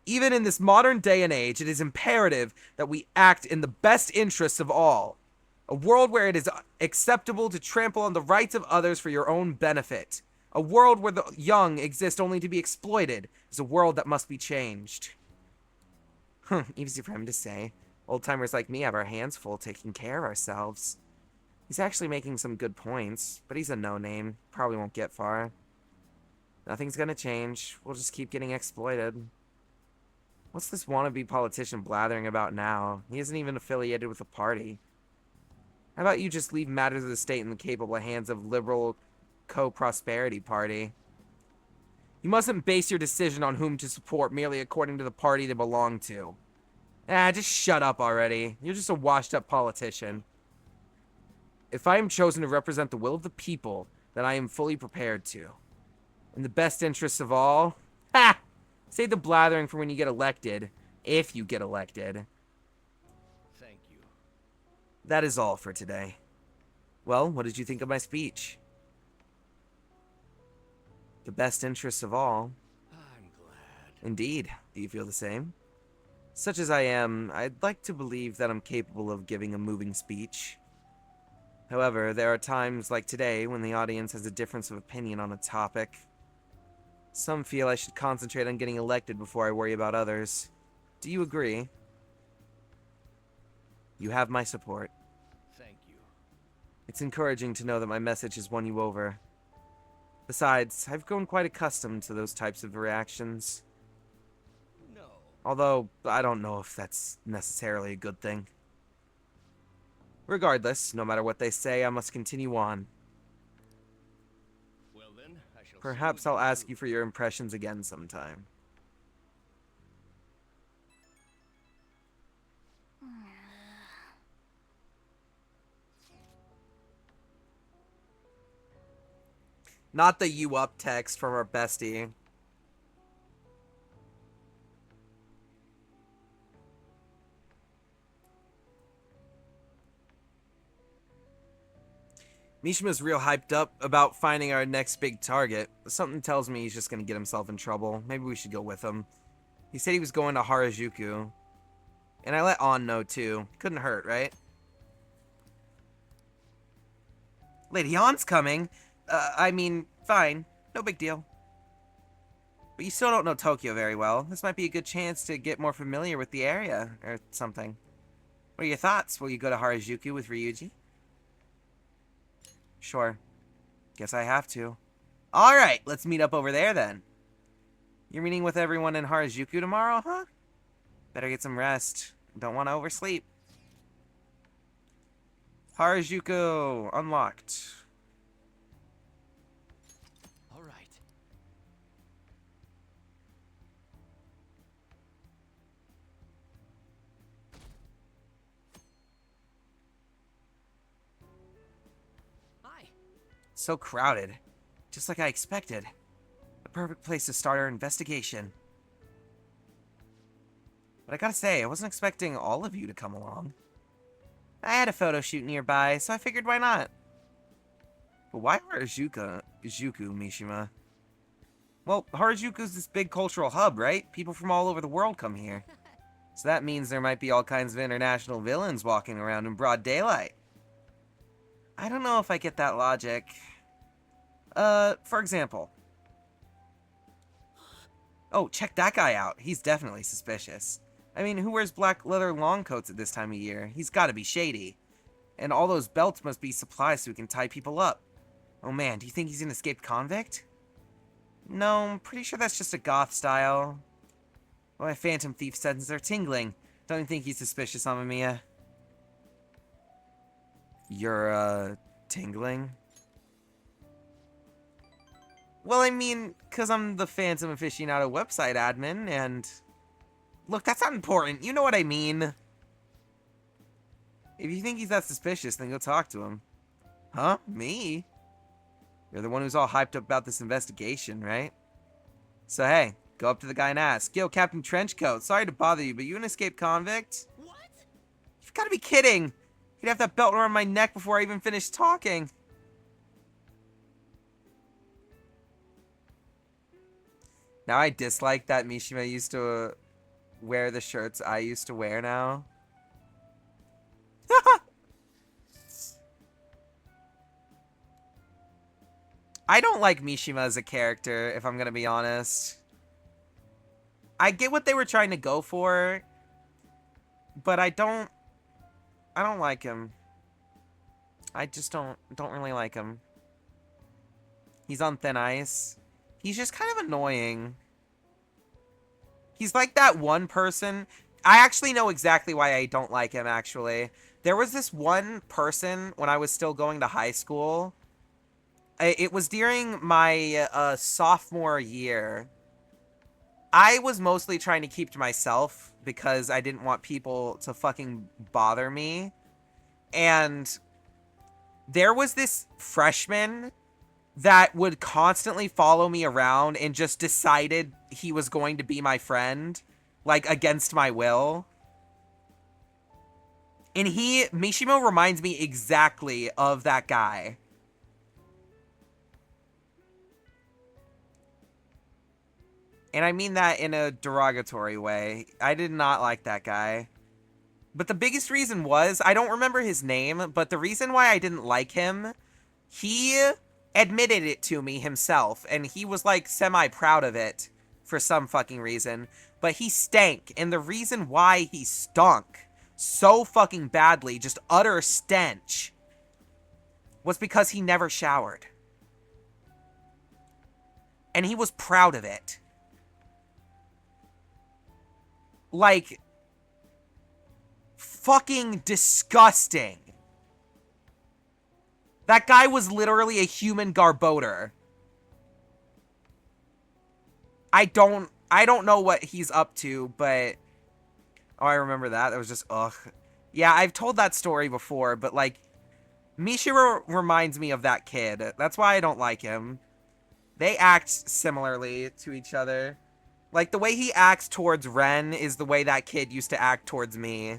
C: Even in this modern day and age, it is imperative that we act in the best interests of all. A world where it is acceptable to trample on the rights of others for your own benefit. A world where the young exist only to be exploited is a world that must be changed. Easy for him to say. Old-timers like me have our hands full taking care of ourselves. He's actually making some good points, but he's a no-name. Probably won't get far. Nothing's gonna change. We'll just keep getting exploited. What's this wannabe politician blathering about now? He isn't even affiliated with the party. How about you just leave matters of the state in the capable hands of liberal co-prosperity party? You mustn't base your decision on whom to support merely according to the party they belong to. Just shut up already. You're just a washed-up politician. If I am chosen to represent the will of the people, then I am fully prepared to. In the best interests of all... Save the blathering for when you get elected. If you get elected.
D: thank you.
C: That is all for today. Well, what did you think of my speech? The best interests of all.
D: I'm glad.
C: Indeed. Do you feel the same? Such as I am, I'd like to believe that I'm capable of giving a moving speech. However, there are times like today when the audience has a difference of opinion on a topic. Some feel I should concentrate on getting elected before I worry about others. Do you agree? You have my support.
D: Thank you.
C: It's encouraging to know that my message has won you over. Besides, I've grown quite accustomed to those types of reactions.
D: No.
C: Although, I don't know if that's necessarily a good thing. Regardless, no matter what they say, I must continue on.
D: Well then, I shall.
C: Perhaps I'll ask you for your impressions again sometime. Not the you up text from our bestie. Mishima's real hyped up about finding our next big target. Something tells me he's just gonna get himself in trouble. Maybe we should go with him. He said he was going to Harajuku. And I let On know too. Couldn't hurt, right? Lady On's coming. I mean, fine. No big deal. But you still don't know Tokyo very well. This might be a good chance to get more familiar with the area, or something. What are your thoughts? Will you go to Harajuku with Ryuji? Sure. Guess I have to. Alright, let's meet up over there then. You're meeting with everyone in Harajuku tomorrow, huh? Better get some rest. Don't want to oversleep. Harajuku unlocked.
D: All right. Hi.
C: So crowded. Just like I expected. The perfect place to start our investigation. But I gotta say, I wasn't expecting all of you to come along. I had a photo shoot nearby, so I figured why not? But why Harajuku, Mishima? Well, Harajuku's this big cultural hub, right? People from all over the world come here. So that means there might be all kinds of international villains walking around in broad daylight. I don't know if I get that logic. For example. Oh, check that guy out. He's definitely suspicious. I mean, who wears black leather long coats at this time of year? He's gotta be shady. And all those belts must be supplies so we can tie people up. Oh man, do you think he's an escaped convict? No, I'm pretty sure that's just a goth style. Well, my phantom thief senses are tingling. Don't you think he's suspicious, Amamiya? You're, tingling? Well, I mean, because I'm the Phantom Aficionado website admin, and... Look, that's not important. You know what I mean. If you think he's that suspicious, then go talk to him. Huh? Me? You're the one who's all hyped up about this investigation, right? So hey, go up to the guy and ask, "Yo, Captain Trenchcoat, sorry to bother you, but you an escaped convict?"
F: What?
C: You've got to be kidding! You'd have that belt around my neck before I even finished talking. Now I dislike that Mishima used to wear the shirts I used to wear now. I don't like Mishima as a character, if I'm gonna be honest. I get what they were trying to go for, but I don't like him. I just don't really like him. He's on thin ice. He's just kind of annoying. He's like that one person. I actually know exactly why I don't like him, actually. There was this one person when I was still going to high school. It was during my sophomore year. I was mostly trying to keep to myself because I didn't want people to fucking bother me. And there was this freshman that would constantly follow me around and just decided he was going to be my friend, like, against my will. And Mishima reminds me exactly of that guy. And I mean that in a derogatory way. I did not like that guy. But the biggest reason was, I don't remember his name, but the reason why I didn't like him, he admitted it to me himself, and he was, like, semi-proud of it for some fucking reason. But he stank, and the reason why he stunk so fucking badly, just utter stench, was because he never showered. And he was proud of it. Like, fucking disgusting. That guy was literally a human Garbodor. I don't know what he's up to, but... Oh, I remember that. That was just, ugh. Yeah, I've told that story before, but, like, Mishima reminds me of that kid. That's why I don't like him. They act similarly to each other. Like, the way he acts towards Ren is the way that kid used to act towards me.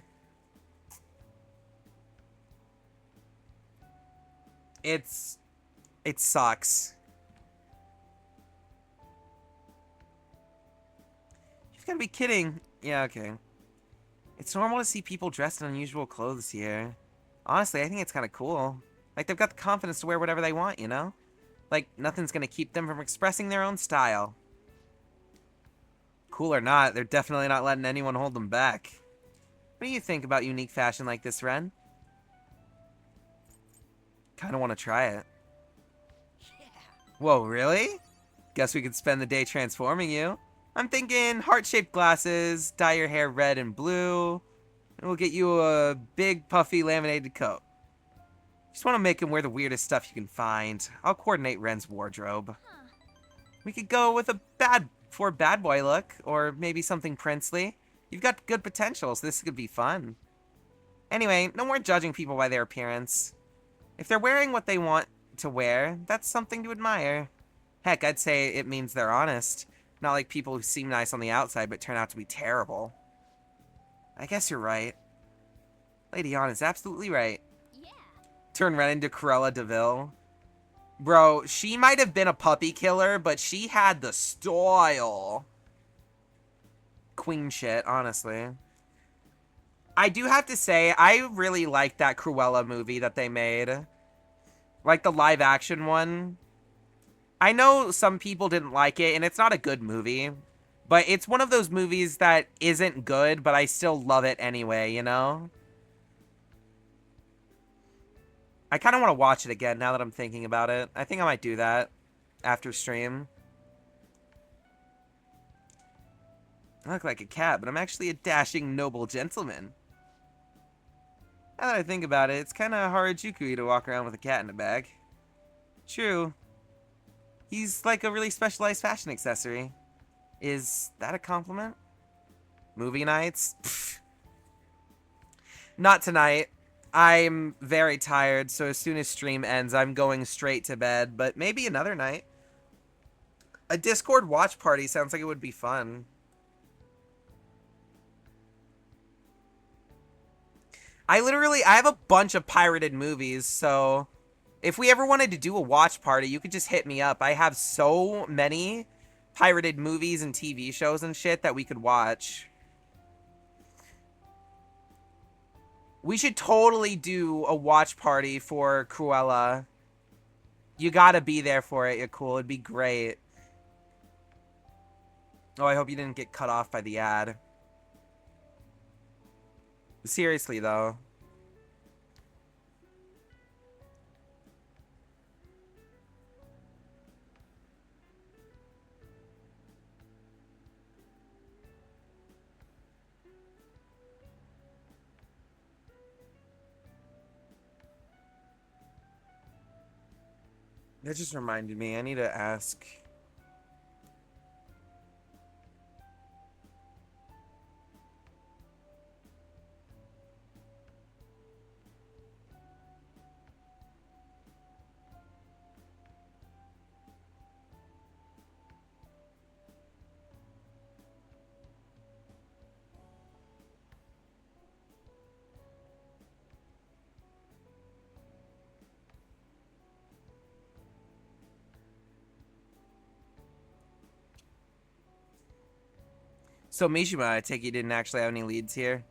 C: It sucks. You've got to be kidding. Yeah, okay. It's normal to see people dressed in unusual clothes here. Honestly, I think it's kind of cool. Like, they've got the confidence to wear whatever they want, you know? Like, nothing's gonna keep them from expressing their own style. Cool or not, they're definitely not letting anyone hold them back. What do you think about unique fashion like this, Ren? Kinda wanna try it.
F: Yeah.
C: Whoa, really? Guess we could spend the day transforming you. I'm thinking heart-shaped glasses, dye your hair red and blue, and we'll get you a big, puffy, laminated coat. Just want to make him wear the weirdest stuff you can find. I'll coordinate Ren's wardrobe.
A: Huh.
C: We could go with a bad boy look, or maybe something princely. You've got good potential, so this could be fun. Anyway, no more judging people by their appearance. If they're wearing what they want to wear, that's something to admire. Heck, I'd say it means they're honest. Not like people who seem nice on the outside but turn out to be terrible. I guess you're right. Lady Ann is absolutely right.
A: Yeah.
C: Turn Ren into Cruella DeVille. Bro, she might have been a puppy killer, but she had the style. Queen shit, honestly. I do have to say, I really like that Cruella movie that they made. Like the live action one. I know some people didn't like it, and it's not a good movie. But it's one of those movies that isn't good, but I still love it anyway, you know? I kind of want to watch it again now that I'm thinking about it. I think I might do that after stream. I look like a cat, but I'm actually a dashing, noble gentleman. Now that I think about it, it's kind of Harajuku to walk around with a cat in a bag. True. He's like a really specialized fashion accessory. Is that a compliment? Movie nights? Pfft. Not tonight. I'm very tired, so as soon as stream ends, I'm going straight to bed, but maybe another night. A Discord watch party sounds like it would be fun. I have a bunch of pirated movies, so if we ever wanted to do a watch party, you could just hit me up. I have so many pirated movies and TV shows and shit that we could watch. We should totally do a watch party for Cruella. You gotta be there for it, you're cool. It'd be great. Oh, I hope you didn't get cut off by the ad. Seriously, though. That just reminded me, I need to ask. So Mishima, I take you didn't actually have any leads here?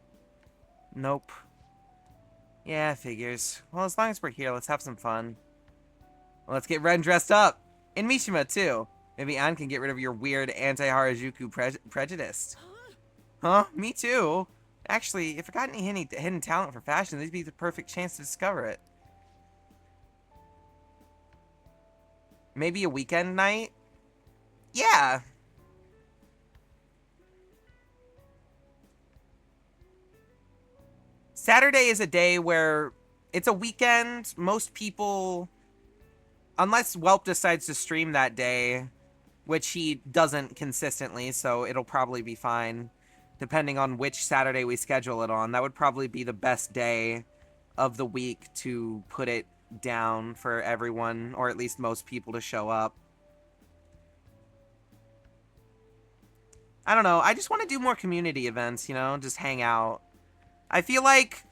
C: Nope. Yeah, figures. Well, as long as we're here, let's have some fun. Well, let's get Ren dressed up. And Mishima, too. Maybe Ann can get rid of your weird anti-Harajuku prejudice. Huh? Me too. Actually, if I got any hidden talent for fashion, this would be the perfect chance to discover it. Maybe a weekend night? Yeah. Saturday is a day where it's a weekend. Most people, unless Whelp decides to stream that day, which he doesn't consistently, so it'll probably be fine, depending on which Saturday we schedule it on. That would probably be the best day of the week to put it down for everyone, or at least most people, to show up. I don't know. I just want to do more community events, you know, just hang out. I feel like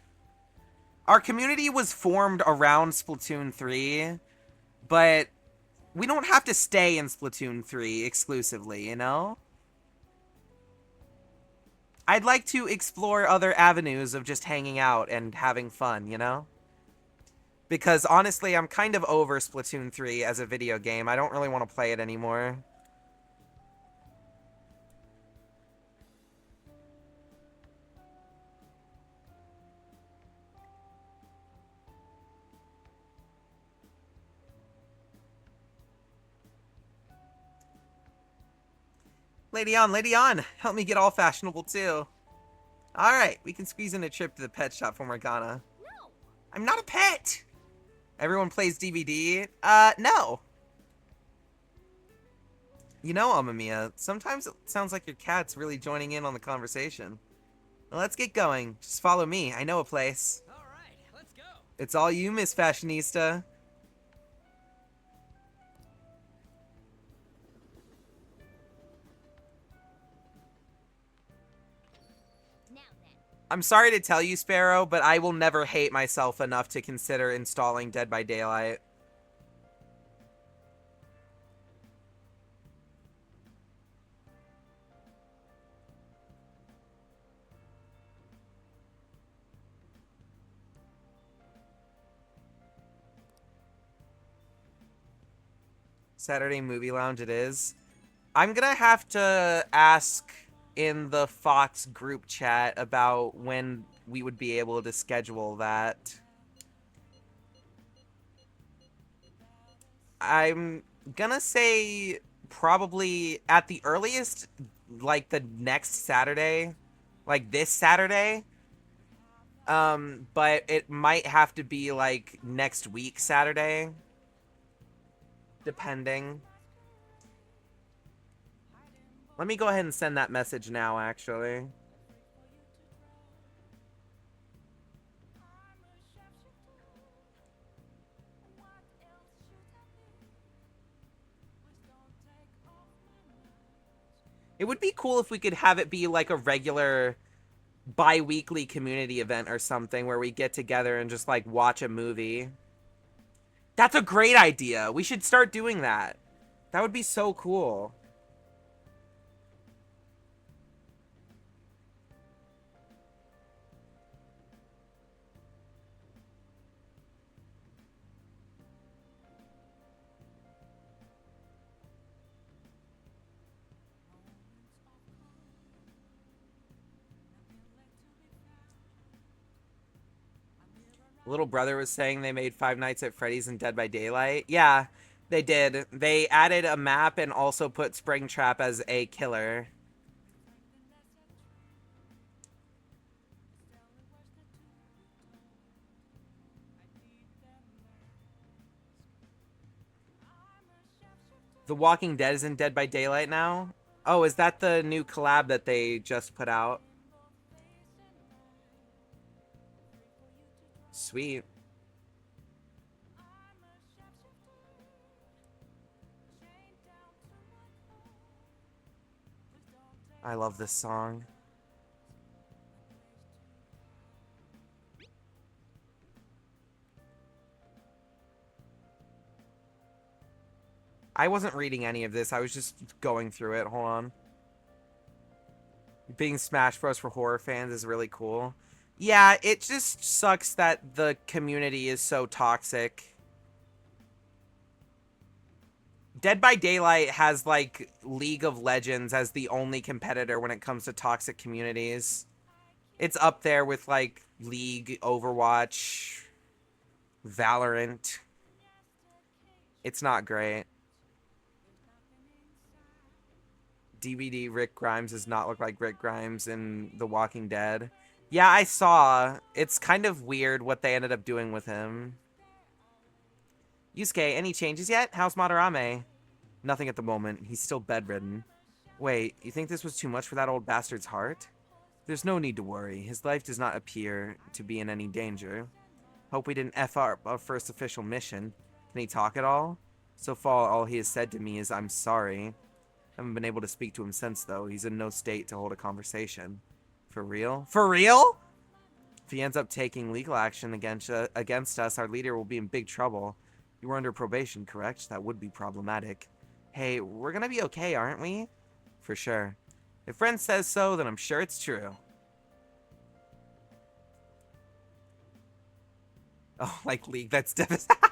C: our community was formed around Splatoon 3, but we don't have to stay in Splatoon 3 exclusively, you know? I'd like to explore other avenues of just hanging out and having fun, you know? Because honestly, I'm kind of over Splatoon 3 as a video game. I don't really want to play it anymore. Lady on, help me get all fashionable too. Alright, we can squeeze in a trip to the pet shop for Morgana.
A: No!
C: I'm not a pet! Everyone plays DVD? No. You know, Amamiya, sometimes it sounds like your cat's really joining in on the conversation. Well, let's get going. Just follow me, I know a place.
D: Alright, let's go.
C: It's all you, Miss Fashionista.
A: Now then.
C: I'm sorry to tell you, Sparrow, but I will never hate myself enough to consider installing Dead by Daylight. Saturday Movie Lounge it is. I'm gonna have to ask in the Fox group chat about when we would be able to schedule that. I'm gonna say probably at the earliest, like the next Saturday, like this Saturday. But it might have to be like next week Saturday, depending. Let me go ahead and send that message now, actually. It would be cool if we could have it be like a regular bi-weekly community event or something where we get together and just like watch a movie. That's a great idea. We should start doing that. That would be so cool. Little brother was saying they made Five Nights at Freddy's and Dead by Daylight. Yeah, they did. They added a map and also put Springtrap as a killer. The Walking Dead is in Dead by Daylight now? Oh, is that the new collab that they just put out? Sweet. I love this song. I wasn't reading any of this. I was just going through it. Hold on. Being Smash Bros. For horror fans is really cool. Yeah, it just sucks that the community is so toxic. Dead by Daylight has, like, League of Legends as the only competitor when it comes to toxic communities. It's up there with, like, League, Overwatch, Valorant. It's not great. DVD Rick Grimes does not look like Rick Grimes in The Walking Dead. Yeah, I saw. It's kind of weird what they ended up doing with him. Yusuke, any changes yet? How's Madarame? Nothing at the moment. He's still bedridden. Wait, you think this was too much for that old bastard's heart? There's no need to worry. His life does not appear to be in any danger. Hope we didn't F up our first official mission. Can he talk at all? So far, all he has said to me is, I'm sorry. Haven't been able to speak to him since, though. He's in no state to hold a conversation. For real? For real? If he ends up taking legal action against us, our leader will be in big trouble. You were under probation, correct? That would be problematic. Hey, we're gonna be okay, aren't we? For sure. If friend says so, then I'm sure it's true. Oh, like League, that's devastating.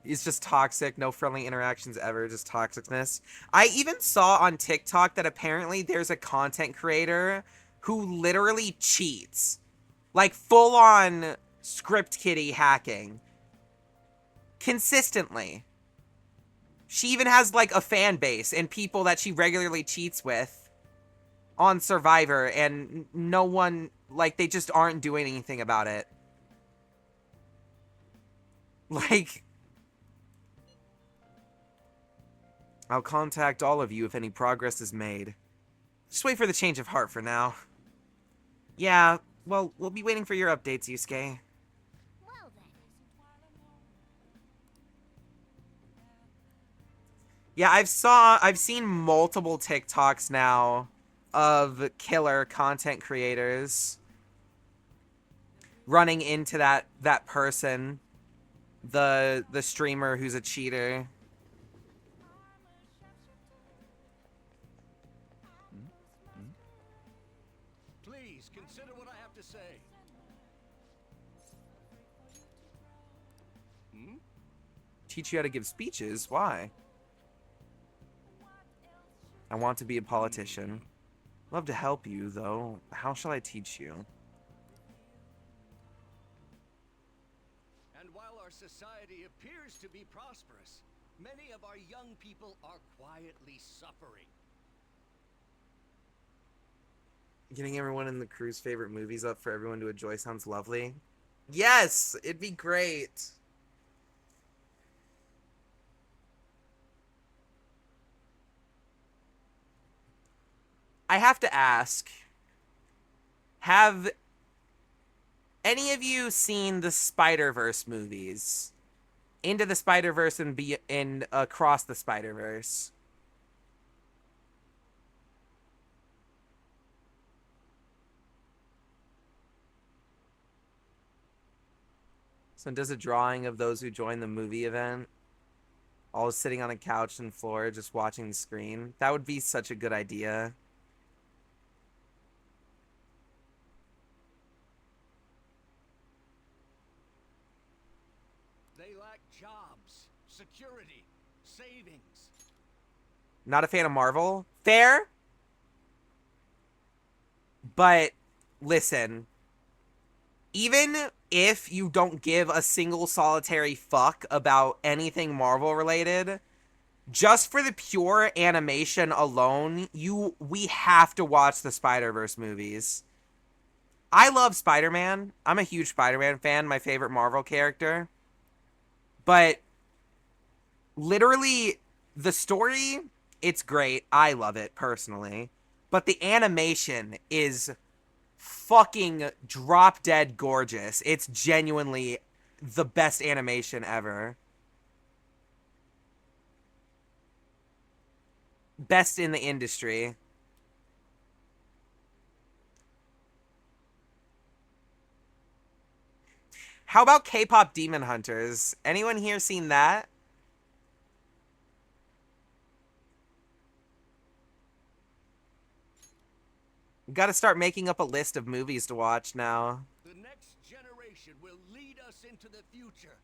C: He's just toxic, no friendly interactions ever, just toxicness. I even saw on TikTok that apparently there's a content creator who literally cheats. Like, full-on script kiddie hacking. Consistently. She even has, like, a fan base and people that she regularly cheats with on Survivor, and no one, like, they just aren't doing anything about it. Like... I'll contact all of you if any progress is made. Just wait for the change of heart for now. Yeah, well, we'll be waiting for your updates, Yusuke.
A: Well then.
C: Yeah, I've seen multiple TikToks now of killer content creators running into that person, the streamer who's a cheater.
D: Please consider what I have to say.
C: Teach you how to give speeches? Why? I want to be a politician. Love to help you, though. How shall I teach you?
D: And while our society appears to be prosperous, many of our young people are quietly suffering.
C: Getting everyone in the crew's favorite movies up for everyone to enjoy sounds lovely. Yes! It'd be great! I have to ask, have any of you seen the Spider-Verse movies? Into the Spider-Verse and Across the Spider-Verse? Someone does a drawing of those who join the movie event. All sitting on a couch and floor just watching the screen. That would be such a good idea.
D: They lack jobs, security, savings.
C: Not a fan of Marvel? Fair? But, listen. Even if you don't give a single solitary fuck about anything Marvel related, just for the pure animation alone, we have to watch the Spider-Verse movies. I love Spider-Man. I'm a huge Spider-Man fan, my favorite Marvel character. But literally, the story, it's great. I love it personally. But the animation is fucking drop dead gorgeous. It's genuinely the best animation ever. Best in the industry. How about K-pop Demon Hunters? Anyone here seen that? Got to start making up a list of movies to watch now.
D: The next generation will lead us into the future,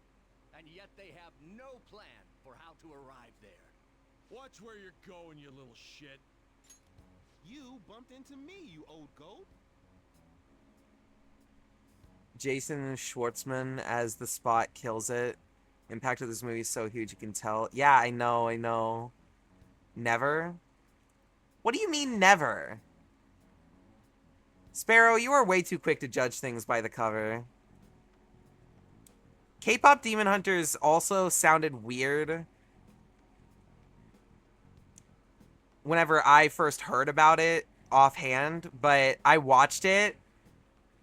D: and yet they have no plan for how to arrive there.
F: Watch where you're going, you little shit. You bumped into me, you old goat.
C: Jason Schwartzman as the Spot kills it. Impact of this movie is so huge you can tell. Yeah, I know. Never? What do you mean never? Sparrow, you are way too quick to judge things by the cover. K-pop Demon Hunters also sounded weird whenever I first heard about it offhand, but I watched it.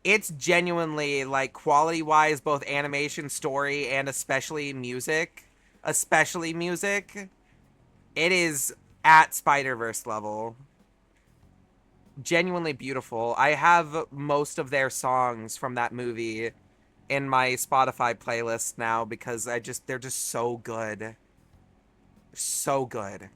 C: It's genuinely, like, quality-wise, both animation, story, and especially music. Especially music. It is at Spider-Verse level. Genuinely beautiful. I have most of their songs from that movie in my Spotify playlist now because they're just so good. They're so good.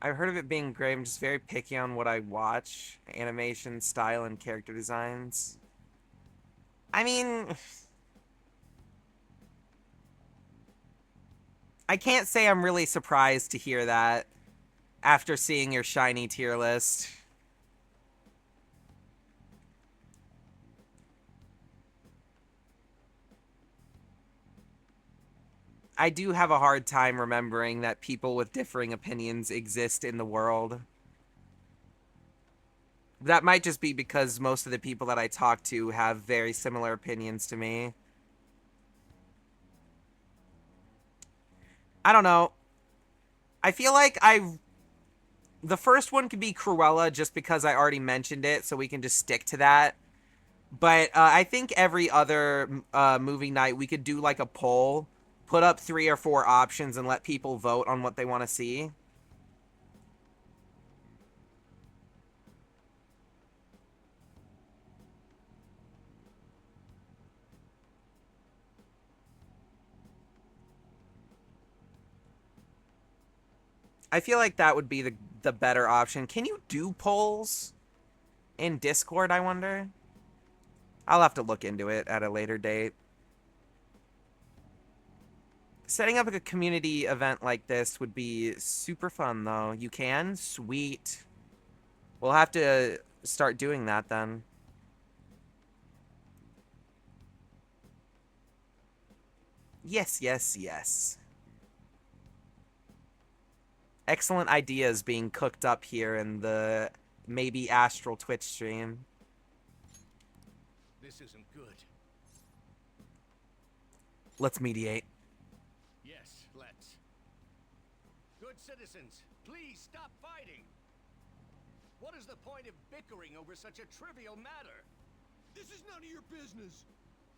C: I've heard of it being great. I'm just very picky on what I watch. Animation, style, and character designs. I mean, I can't say I'm really surprised to hear that after seeing your shiny tier list. I do have a hard time remembering that people with differing opinions exist in the world. That might just be because most of the people that I talk to have very similar opinions to me. I don't know. I feel like the first one could be Cruella just because I already mentioned it, so we can just stick to that. But I think every other movie night we could do like a poll, put up 3 or 4 options, and let people vote on what they want to see. I feel like that would be the better option. Can you do polls in Discord, I wonder? I'll have to look into it at a later date. Setting up a community event like this would be super fun, though. You can? Sweet. We'll have to start doing that, then. Yes, yes, yes. Excellent ideas being cooked up here in the maybe astral Twitch stream.
D: This isn't good.
C: Let's mediate.
D: Yes, let's. Good citizens, please stop fighting. What is the point of bickering over such a trivial matter?
F: This is none of your business.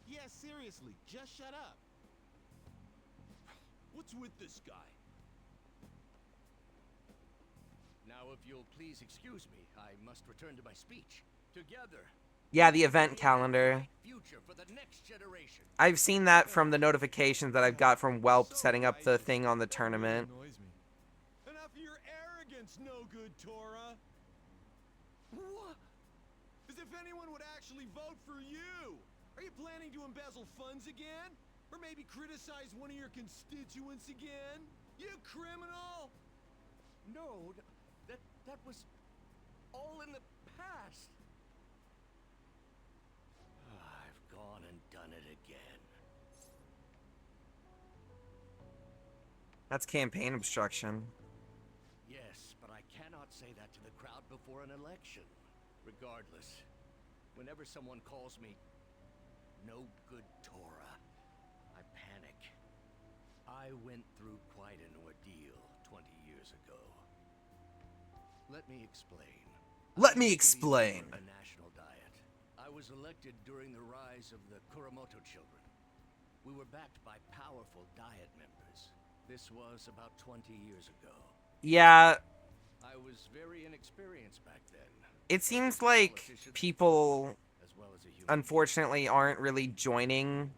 F: Yeah, seriously, just shut up. What's with this guy?
D: Now, if you'll please excuse me, I must return to my speech. Together.
C: Yeah, the event calendar.
D: Future for the next generation.
C: I've seen that from the notifications that I've got from Welp setting up the thing on the tournament.
F: Enough of your arrogance, no good Torah. What? As if anyone would actually vote for you. Are you planning to embezzle funds again? Or maybe criticize one of your constituents again? You criminal!
D: No, that was all in the past. I've gone and done it again.
C: That's campaign obstruction.
D: Yes, but I cannot say that to the crowd before an election. Regardless, whenever someone calls me no good Torah, I panic. I went through quite an ordeal 20 years ago. Let me explain.
C: Let me explain.
D: A national diet. I was elected during the rise of the Kuramoto children. We were backed by powerful diet members. This was about 20 years ago.
C: Yeah.
D: I was very inexperienced back then.
C: It seems like people, unfortunately, aren't really joining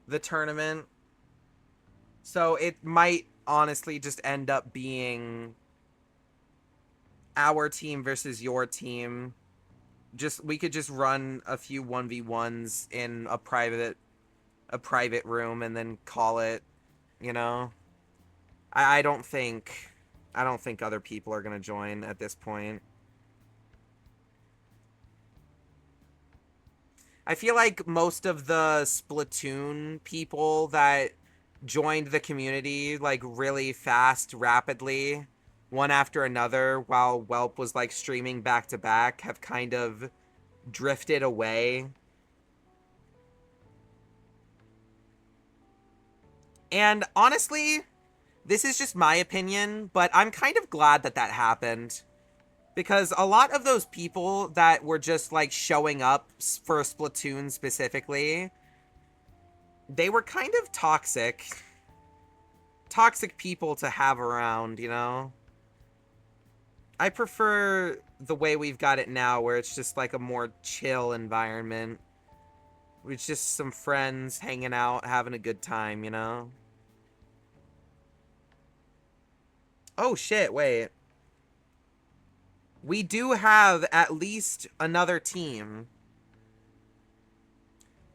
C: the tournament. So it might honestly just end up being our team versus your team. We could just run a few 1v1s in a private room and then call it, you know. I don't think other people are gonna join at this point. I feel like most of the Splatoon people that joined the community like really fast, rapidly, one after another, while Welp was like streaming back to back, have kind of drifted away. And honestly, this is just my opinion, but I'm kind of glad that happened. Because a lot of those people that were just like showing up for Splatoon specifically, they were kind of toxic. Toxic people to have around, you know? I prefer the way we've got it now, where it's just like a more chill environment. With just some friends hanging out, having a good time, you know? Oh shit, wait. We do have at least another team.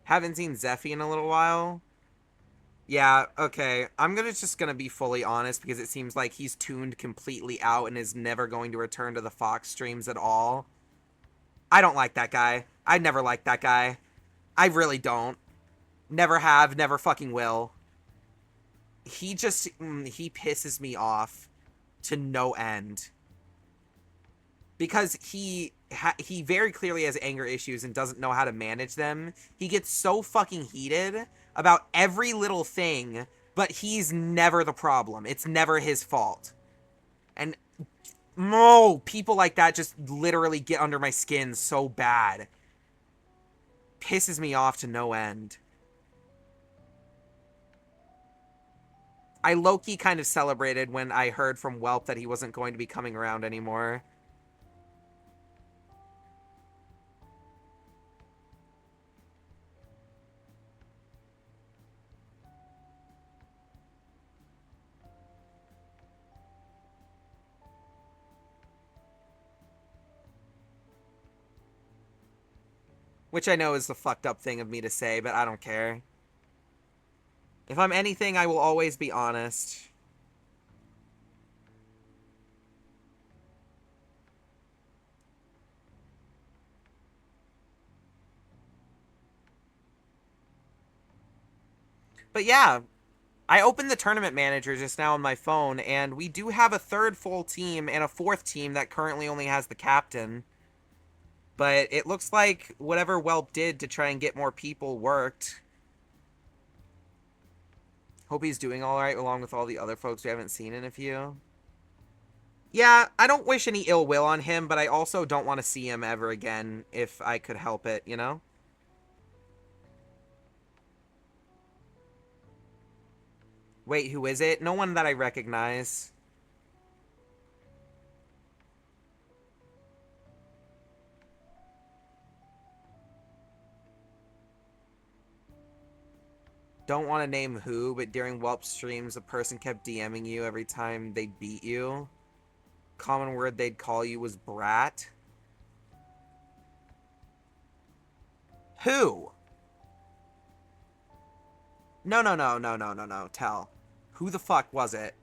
C: Haven't seen Zephy in a little while. Yeah, okay. I'm just gonna be fully honest, because it seems like he's tuned completely out and is never going to return to the Fox streams at all. I don't like that guy. I never liked that guy. I really don't. Never have, never fucking will. He pisses me off to no end. Because he very clearly has anger issues and doesn't know how to manage them. He gets so fucking heated about every little thing, but he's never the problem. It's never his fault. And no, people like that just literally get under my skin so bad. Pisses me off to no end. I low-key kind of celebrated when I heard from Welp that he wasn't going to be coming around anymore. Which I know is the fucked up thing of me to say, but I don't care. If I'm anything, I will always be honest. But yeah, I opened the tournament manager just now on my phone, and we do have a third full team and a fourth team that currently only has the captain. But it looks like whatever Welp did to try and get more people worked. Hope he's doing alright along with all the other folks we haven't seen in a few. Yeah, I don't wish any ill will on him, but I also don't want to see him ever again if I could help it, you know? Wait, who is it? No one that I recognize. Don't want to name who, but during Whelp streams, a person kept DMing you every time they beat you. Common word they'd call you was brat. Who? No. Tell. Who the fuck was it?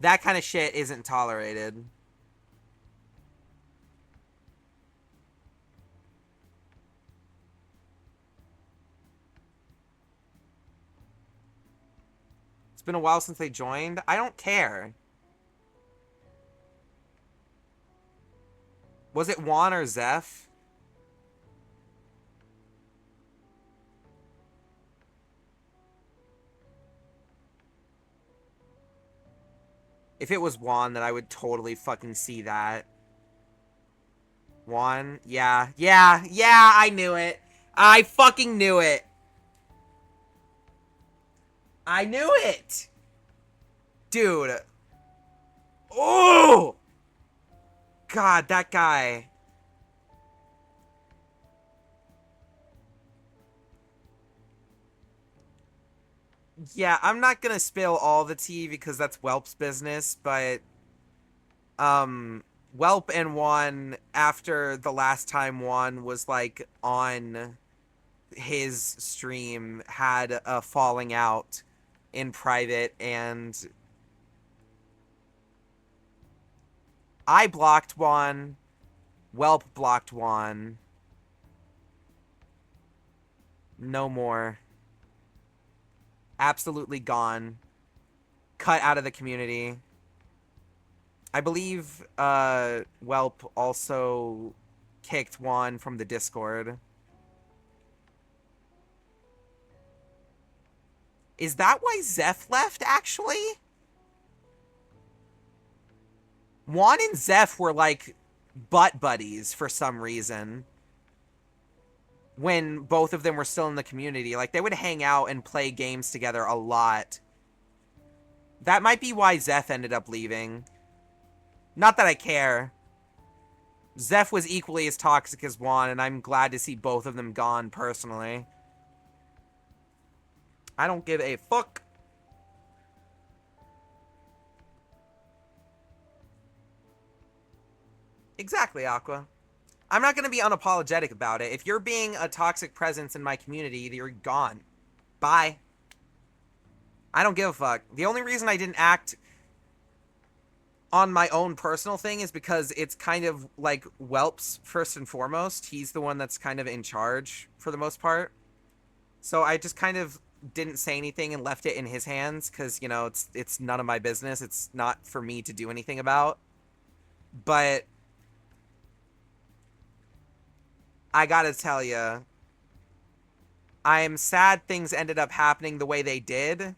C: That kind of shit isn't tolerated. It's been a while since they joined. I don't care. Was it Juan or Zeph? If it was Juan, then I would totally fucking see that. Juan? Yeah, I knew it. I fucking knew it. I knew it! Dude. Oh! God, that guy. Yeah, I'm not gonna spill all the tea because that's Welp's business, but Welp and Juan, after the last time Juan was like on his stream, had a falling out in private, and I blocked Juan, Welp blocked Juan. No more. Absolutely gone. Cut out of the community. I believe Welp also kicked Juan from the Discord. Is that why Zeph left, actually? Juan and Zeph were like butt buddies for some reason. When both of them were still in the community. Like, they would hang out and play games together a lot. That might be why Zeph ended up leaving. Not that I care. Zeph was equally as toxic as Juan, and I'm glad to see both of them gone, personally. I don't give a fuck. Exactly, Aqua. I'm not going to be unapologetic about it. If you're being a toxic presence in my community, you're gone. Bye. I don't give a fuck. The only reason I didn't act on my own personal thing is because it's kind of like Welp's first and foremost. He's the one that's kind of in charge for the most part. So I just kind of didn't say anything and left it in his hands because, you know, it's none of my business. It's not for me to do anything about. But I gotta tell you, I am sad things ended up happening the way they did,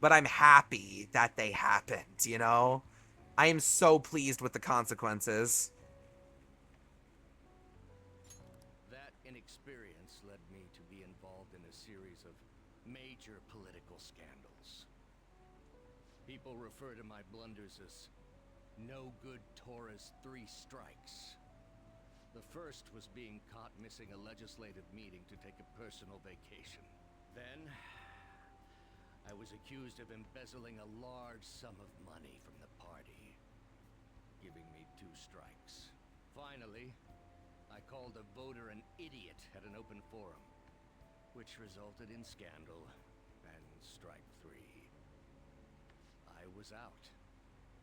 C: but I'm happy that they happened, you know? I am so pleased with the consequences.
D: That, in inexperience led me to be involved in a series of major political scandals. People refer to my blunders as no good Torah's 3 strikes. The first was being caught missing a legislative meeting to take a personal vacation. Then, I was accused of embezzling a large sum of money from the party, giving me 2 strikes. Finally, I called a voter an idiot at an open forum, which resulted in scandal and strike 3. I was out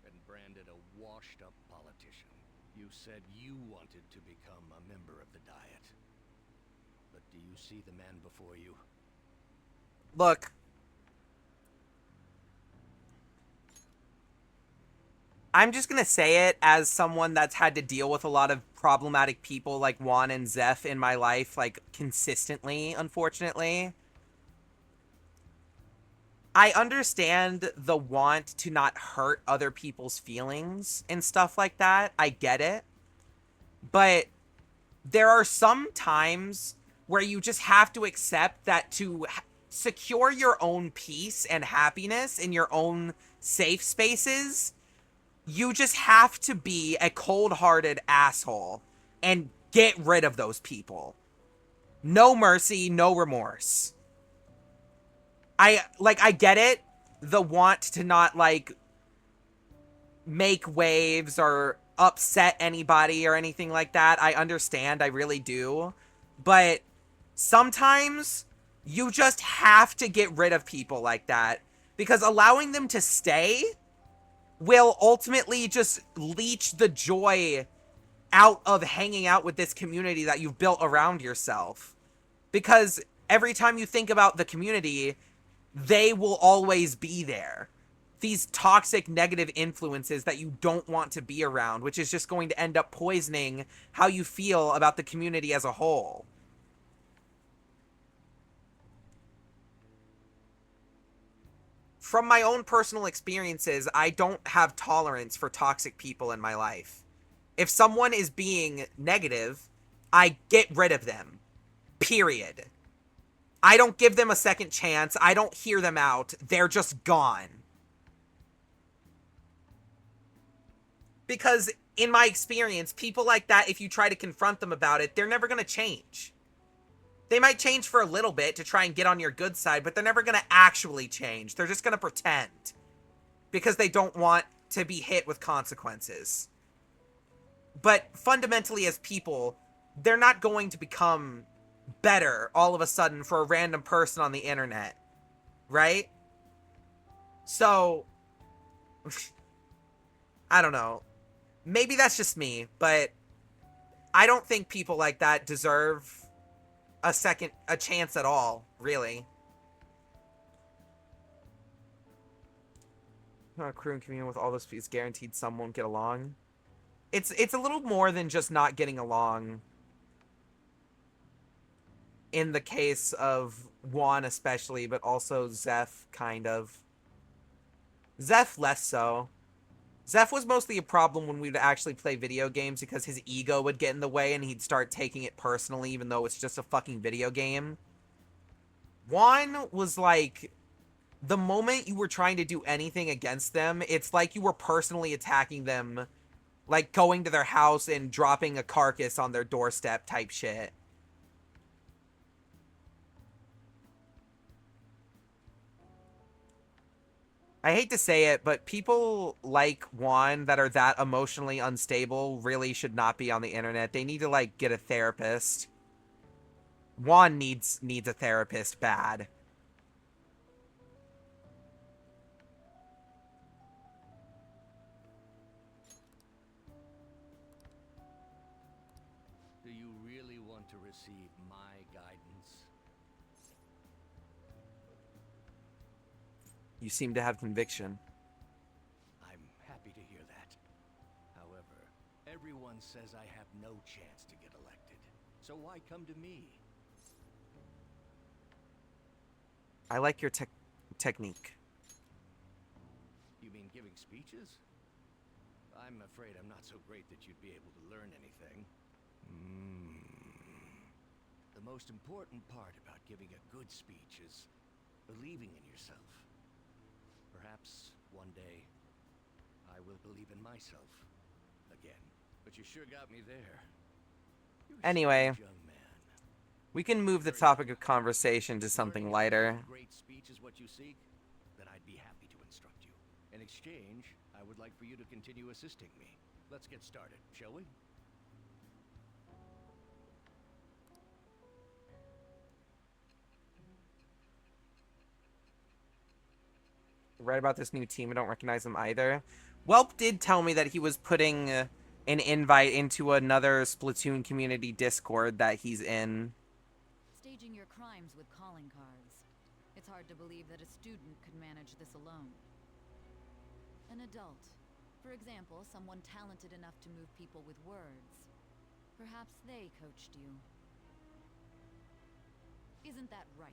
D: and branded a washed-up politician. You said you wanted to become a member of the Diet. But do you see the man before you?
C: Look. I'm just gonna say it as someone that's had to deal with a lot of problematic people like Juan and Zeph in my life, like, consistently, unfortunately. I understand the want to not hurt other people's feelings and stuff like that. I get it. But there are some times where you just have to accept that to secure your own peace and happiness in your own safe spaces, you just have to be a cold-hearted asshole and get rid of those people. No mercy, no remorse. I get it, the want to not, like, make waves or upset anybody or anything like that. I understand, I really do. But sometimes you just have to get rid of people like that, because allowing them to stay will ultimately just leech the joy out of hanging out with this community that you've built around yourself. Because every time you think about the community, they will always be there. These toxic negative influences that you don't want to be around, which is just going to end up poisoning how you feel about the community as a whole. From my own personal experiences, I don't have tolerance for toxic people in my life. If someone is being negative, I get rid of them. Period. I don't give them a second chance. I don't hear them out. They're just gone. Because in my experience, people like that, if you try to confront them about it, they're never going to change. They might change for a little bit to try and get on your good side, but they're never going to actually change. They're just going to pretend. Because they don't want to be hit with consequences. But fundamentally as people, they're not going to become better all of a sudden for a random person on the internet. Right? So, I don't know. Maybe that's just me, but I don't think people like that deserve a chance at all, really. Not a crew and communion with all those fees guaranteed some won't get along. It's a little more than just not getting along. In the case of Juan especially, but also Zeph, kind of. Zeph less so. Zeph was mostly a problem when we would actually play video games because his ego would get in the way and he'd start taking it personally even though it's just a fucking video game. Juan was like, the moment you were trying to do anything against them, it's like you were personally attacking them, like going to their house and dropping a carcass on their doorstep type shit. I hate to say it, but people like Juan that are that emotionally unstable really should not be on the internet. They need to, like, get a therapist. Juan needs a therapist bad.
D: Do you really want to receive my guidance?
C: You seem to have conviction.
D: I'm happy to hear that. However, everyone says I have no chance to get elected. So why come to me?
C: I like your technique.
D: You mean giving speeches? I'm afraid I'm not so great that you'd be able to learn anything. most important part about giving a good speech is believing in yourself. Perhaps one day I will believe in myself again. But you sure got me there. You're a
C: Anyway,
D: strange young man.
C: we can move the topic of conversation to something lighter.
D: If great speech is what you seek, then I'd be happy to instruct you. In exchange, I would like for you to continue assisting me. Let's get started, shall we?
C: Right about this new team, I don't recognize them either. Welp did tell me that he was putting an invite into another Splatoon community Discord that he's in.
I: Staging your crimes with calling cards. It's hard to believe that a student could manage this alone. An adult. For example, someone talented enough to move people with words. Perhaps they coached you. Isn't that right?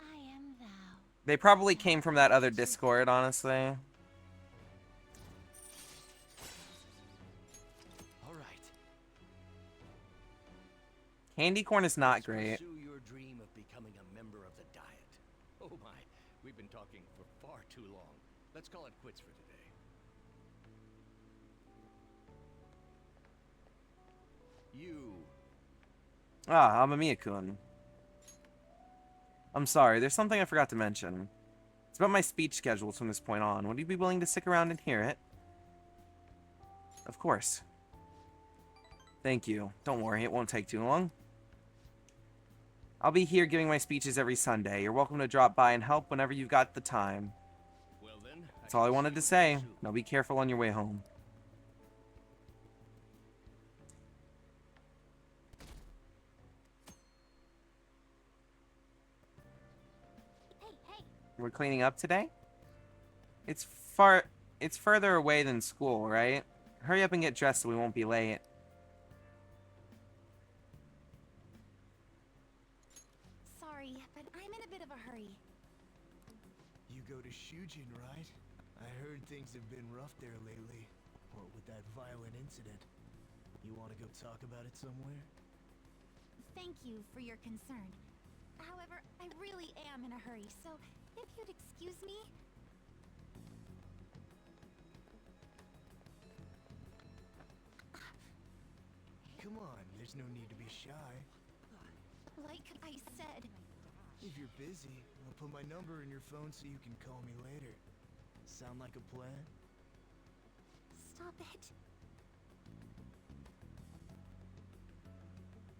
A: I am thou.
C: They probably came from that other Discord, honestly.
D: All right.
C: Candy corn is not
D: Let's
C: great.
D: pursue your dream of becoming a member of the Diet. Oh my, we've been talking for far too long. Let's call it quits for today. You.
C: Ah, Amamiya-kun. I'm sorry, there's something I forgot to mention. It's about my speech schedules from this point on. Would you be willing to stick around and hear it? Of course. Thank you. Don't worry, it won't take too long. I'll be here giving my speeches every Sunday. You're welcome to drop by and help whenever you've got the time.
D: Well then,
C: That's all I wanted to say. Now be careful on your way home.
A: Hey,
C: We're cleaning up today? It's further away than school, right? Hurry up and get dressed so we won't be late.
A: sorry, but I'm in a bit of a hurry.
F: You go to Shujin, right? I heard things have been rough there lately. What with that violent incident. You want to go talk about it somewhere?
A: Thank you for your concern. However, I really am in a hurry, so if you'd excuse me...
F: Come on, there's no need to be shy.
A: Like I said,
F: If you're busy, I'll put my number in your phone so you can call me later. Sound like a plan?
A: stop it.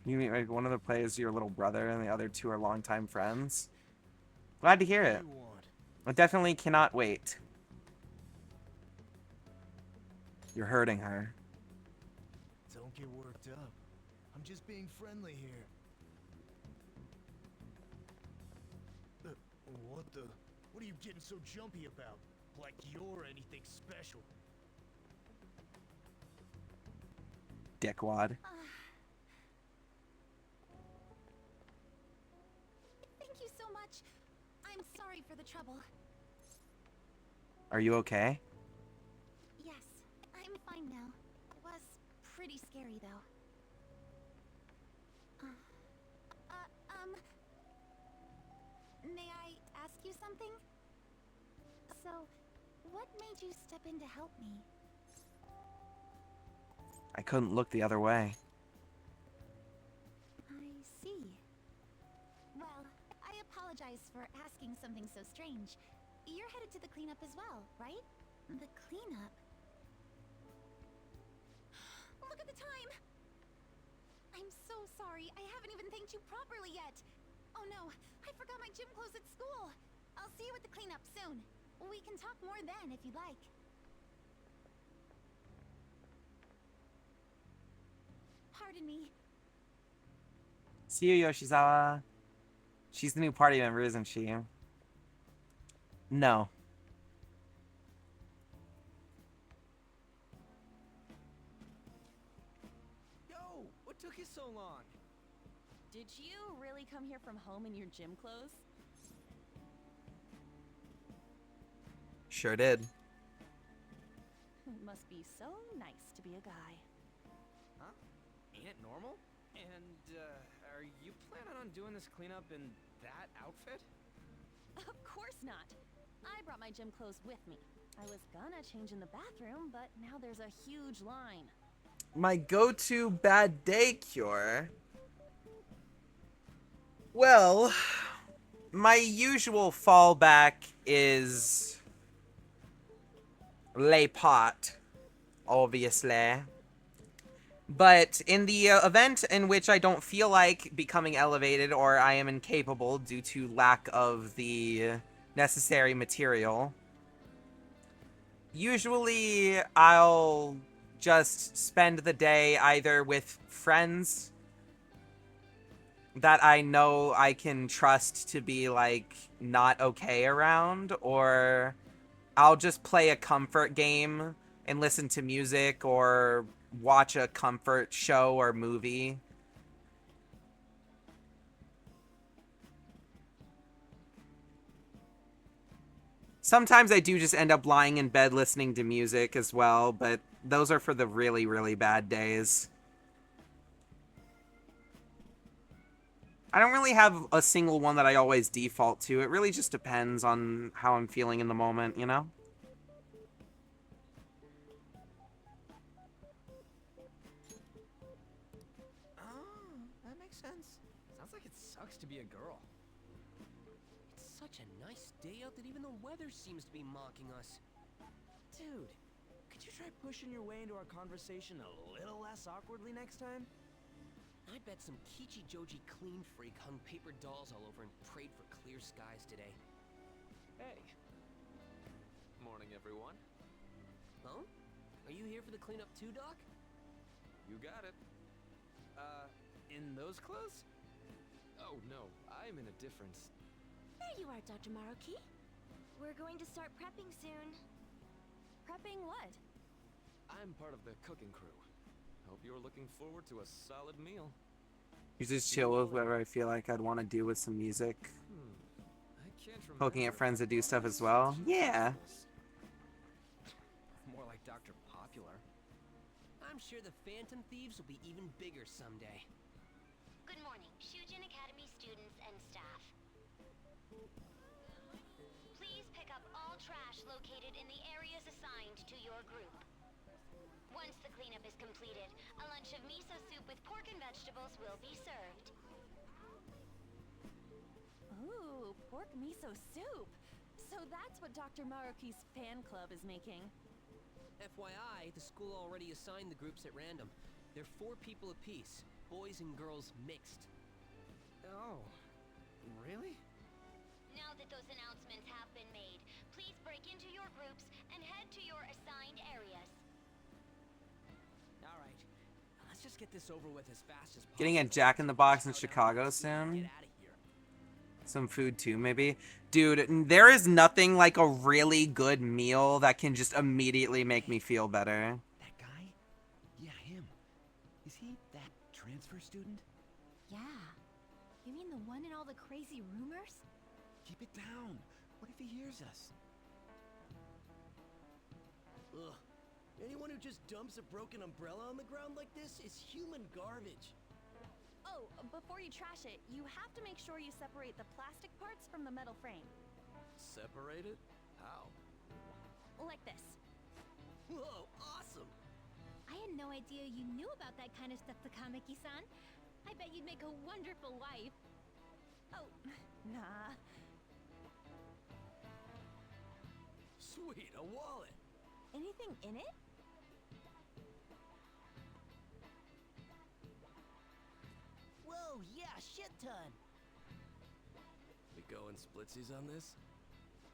C: You mean like one of the players your little brother and the other two are longtime friends? Glad to hear
F: What
C: it.
F: do you want?
C: I definitely cannot wait. You're hurting her.
F: Don't get worked up. I'm just being friendly here. What the? What are you getting so jumpy about? Like you're anything special.
C: Dickwad.
A: Thank you so much. I'm sorry for the trouble.
C: Are you okay?
A: Yes, I'm fine now. It was pretty scary, though. May I ask you something? So, what made you step in to help me?
C: I couldn't look the other way.
A: I see. Well, I apologize for asking something so strange. You're headed to the cleanup as well, right? The cleanup? Look at the time! I'm so sorry. I haven't even thanked you properly yet. Oh no, I forgot my gym clothes at school. I'll see you at the cleanup soon. We can talk more then if you'd like. Pardon me.
C: See you, Yoshizawa. She's the new party member, isn't she? No.
D: Yo, what took you so long?
J: Did you really come here from home in your gym clothes?
C: Sure did.
J: It must be so nice to be a guy.
K: normal? And, are you planning on doing this cleanup in that outfit?
J: Of course not. I brought my gym clothes with me. I was gonna change in the bathroom, but now there's a huge line.
C: My go-to bad day cure. Well, my usual fallback is lay pot, obviously. But in the event in which I don't feel like becoming elevated or I am incapable due to lack of the necessary material, usually I'll just spend the day either with friends that I know I can trust to be, like, not okay around, or I'll just play a comfort game and listen to music or watch a comfort show or movie. Sometimes I do just end up lying in bed listening to music as well, but those are for the really, really bad days. I don't really have a single one that I always default to. It really just depends on how I'm feeling in the moment, you know?
K: Oh, that makes sense. Sounds like it sucks to be a girl.
D: It's such a nice day out that even the weather seems to be mocking us.
K: Dude, could you try pushing your way into our conversation a little less awkwardly next time?
D: I bet some Kichi Joji clean freak hung paper dolls all over and prayed for clear skies today.
H: Hey. Morning, everyone.
D: Huh? Are you here for the cleanup too, Doc?
H: You got it.
K: In those clothes?
H: Oh, no. I'm in a different...
J: There you are, Dr. Maruki. We're going to start prepping soon. Prepping what?
H: I'm part of the cooking crew. Hope you're looking forward to a solid meal.
C: You just chill with whatever I feel like I'd want to do with some music.
H: I can't remember.
C: Poking at friends that do stuff as well. Yeah.
K: More like Dr. Popular.
D: I'm sure the Phantom Thieves will be even bigger someday.
A: Good morning, Shujin Academy students and staff. Please pick up all trash located in the areas assigned to your group. Once the cleanup is completed, a lunch of miso soup with pork and vegetables will be served.
J: Ooh, pork miso soup. So that's what Dr. Maruki's fan club is making.
D: FYI, the school already assigned the groups at random. They're 4 people apiece, boys and girls mixed.
K: Oh, really?
A: Now that those announcements have been made, please break into your groups and head to your assigned areas.
D: Alright, let's just get this over with as fast as possible.
C: Getting a Jack in the Box in Chicago soon.
D: Get out of here.
C: Some food too, maybe. Dude, there is nothing like a really good meal that can just immediately make me feel better.
F: That guy? Yeah, him. Is he that transfer student?
J: Yeah. You mean the one in all the crazy rumors?
F: Keep it down. What if he hears us?
D: Ugh. Anyone who just dumps a broken umbrella on the ground like this is human garbage.
J: Oh, before you trash it, you have to make sure you separate the plastic parts from the metal frame.
H: Separate it? How?
J: Like this.
D: Whoa, awesome!
A: I had no idea you knew about that kind of stuff, Takamaki-san. I bet you'd make a wonderful wife.
J: Oh, nah.
D: Sweet, a wallet!
J: Anything in it?
D: Whoa, yeah, shit ton!
H: We going splitsies on this?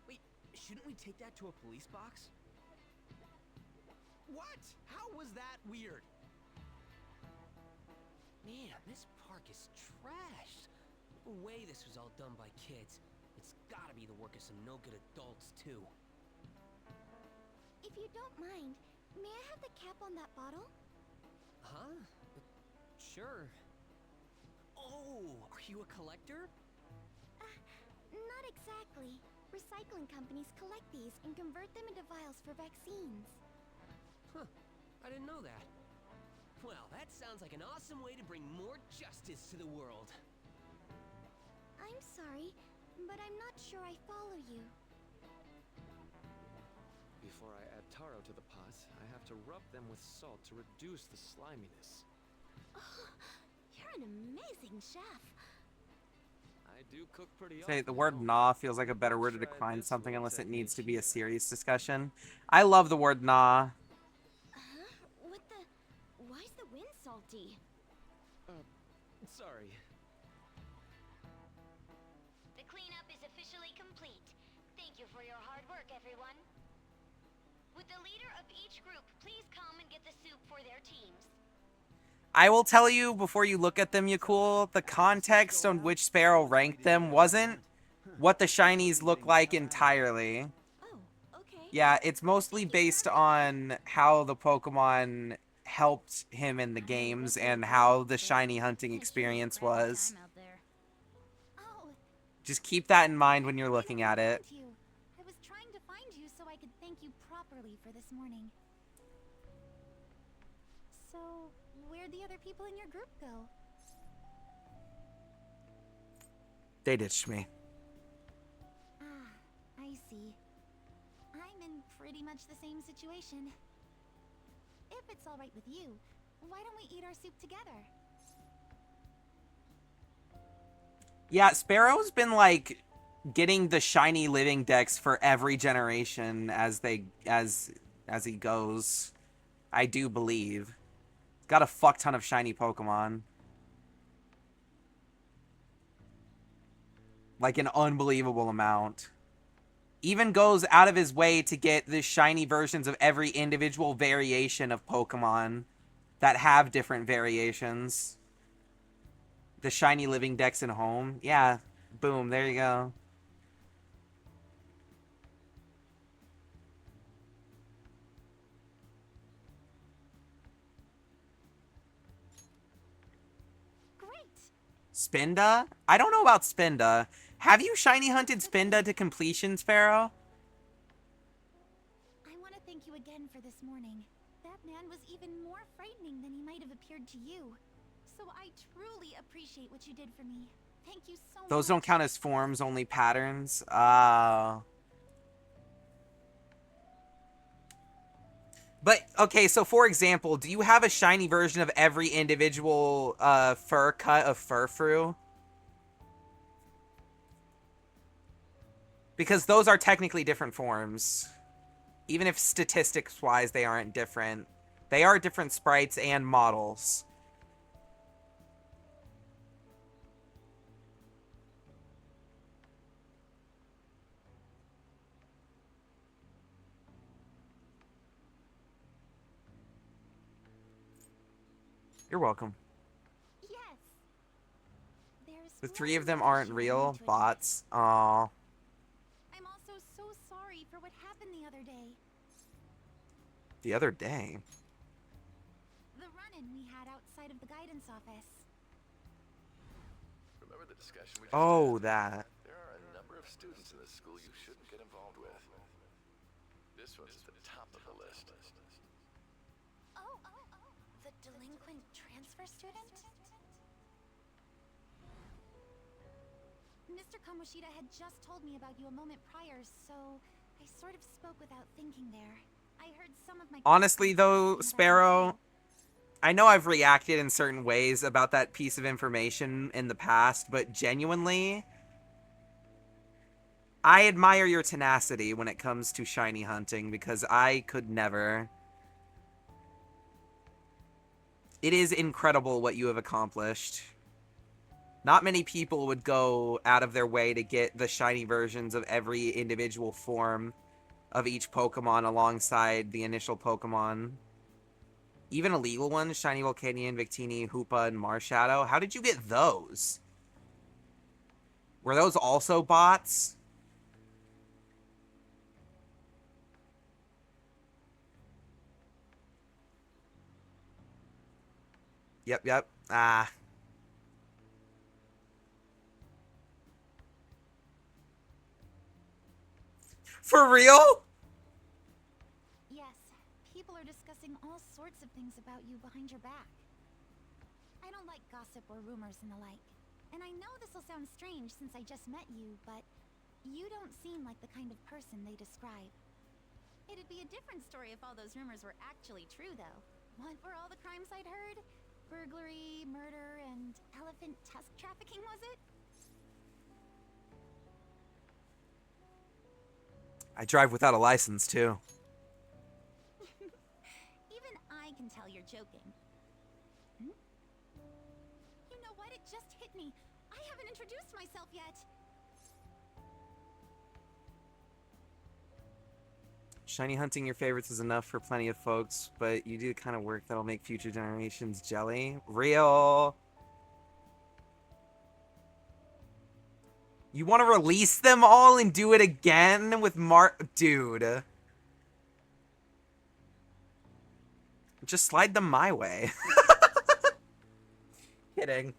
D: Wait, shouldn't we take that to a police box?
F: What? How was that weird?
D: Man, this park is trashed. No way this was all done by kids. It's gotta be the work of some no-good adults, too.
A: If you don't mind, may I have the cap on that bottle?
D: Huh? Sure. Oh, are you a collector?
A: Not exactly. Recycling companies collect these and convert them into vials for vaccines.
D: Huh, I didn't know that.
K: Well, that sounds like an awesome way to bring more justice to the world.
A: I'm sorry, but I'm not sure I follow you.
H: Before I add taro to the pot, I have to rub them with salt to reduce the sliminess.
J: Oh, you're an amazing chef.
H: I do cook pretty
C: Say
H: often
C: the
H: at
C: word
H: home.
C: "nah" feels like a better word to
H: Try
C: decline
H: this
C: something
H: little
C: unless it needs to
H: technique
C: be a
H: here.
C: serious discussion. I love the word "nah."
J: Huh? What the? Why's the wind salty?
H: Sorry.
A: The cleanup is officially complete. Thank you for your hard work, everyone. Would the leader of each group please come and get the soup for their teams?
C: I will tell you before you look at them, you cool, the context on which Sparrow ranked them wasn't what the shinies look like entirely.
J: Oh, okay.
C: Yeah, it's mostly based on how the Pokemon helped him in the games and how the shiny hunting experience was.
A: Oh,
C: Just keep that in mind when you're looking at it.
A: I was trying to find you so I could thank you properly for this morning. So, where'd the other people in your group go?
C: They ditched me.
A: Ah, I see. I'm in pretty much the same situation. If it's all right with you, why don't we eat our soup together?
C: Yeah, Sparrow's been like getting the shiny living dex for every generation as he goes. I do believe. Got a fuck ton of shiny Pokemon. Like an unbelievable amount. Even goes out of his way to get the shiny versions of every individual variation of Pokemon that have different variations. The shiny living dex in home. Yeah, boom, there you go.
A: Great!
C: Spinda? I don't know about Spinda. Have you shiny hunted Spinda to completion, Sparrow?
A: I want to thank you again for this morning. That man was even more frightening than he might have appeared to you. So I truly appreciate what you did for me. Thank you so much.
C: Those don't count as forms, only patterns. But, okay, so for example, do you have a shiny version of every individual fur cut of Furfrou? Because those are technically different forms. Even if statistics-wise they aren't different. They are different sprites and models. You're welcome.
A: Yes. There's
C: The three of
A: one
C: them
A: more
C: aren't
A: issue I
C: real
A: need to
C: bots. Aww.
A: I'm also so sorry for what happened the other day.
C: The other day.
A: The run-in we had outside of the guidance office.
E: Remember the discussion we just
C: Oh,
E: had?
C: that.
E: There are a number of students in this school you shouldn't get involved with. This one's at the top of the list.
A: Oh, the delinquent transfer student? Mr. Kamoshida had just told me about you a moment prior, so I sort of spoke without thinking there. I heard some of my...
C: Honestly, though,
A: talking about you
C: Sparrow,
A: too.
C: I know I've reacted in certain ways about that piece of information in the past, but genuinely, I admire your tenacity when it comes to shiny hunting, because I could never. It is incredible what you have accomplished. Not many people would go out of their way to get the shiny versions of every individual form of each Pokemon alongside the initial Pokemon. Even illegal ones, Shiny Volcanion, Victini, Hoopa, and Marshadow. How did you get those? Were those also bots? Yep. Ah. For real?
A: Yes, people are are discussing all sorts of things about you behind your back. I don't like gossip or rumors and the like. And I know this'll sound strange since I just met you, but you don't seem like the kind of person they describe. It'd be a different story if all those rumors were actually true, though. What were all the crimes I'd heard? Burglary, murder, and elephant tusk trafficking, was it?
C: I drive without a license, too.
A: Even I can tell you're joking. Hmm? You know what? It just hit me. I haven't introduced myself yet.
C: Shiny hunting your favorites is enough for plenty of folks, but you do the kind of work that'll make future generations jelly. Real. You want to release them all and do it again with Dude. Just slide them my way. Kidding.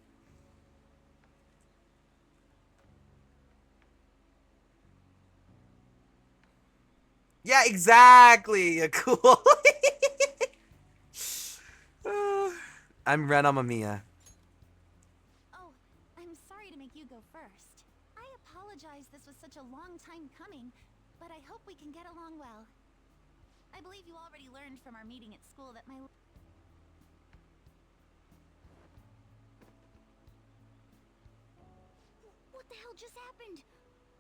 C: Yeah, exactly. Cool. I'm Ren Amamiya.
A: Oh, I'm sorry to make you go first. I apologize this was such a long time coming, but I hope we can get along well. I believe you already learned from our meeting at school that my... What the hell just happened?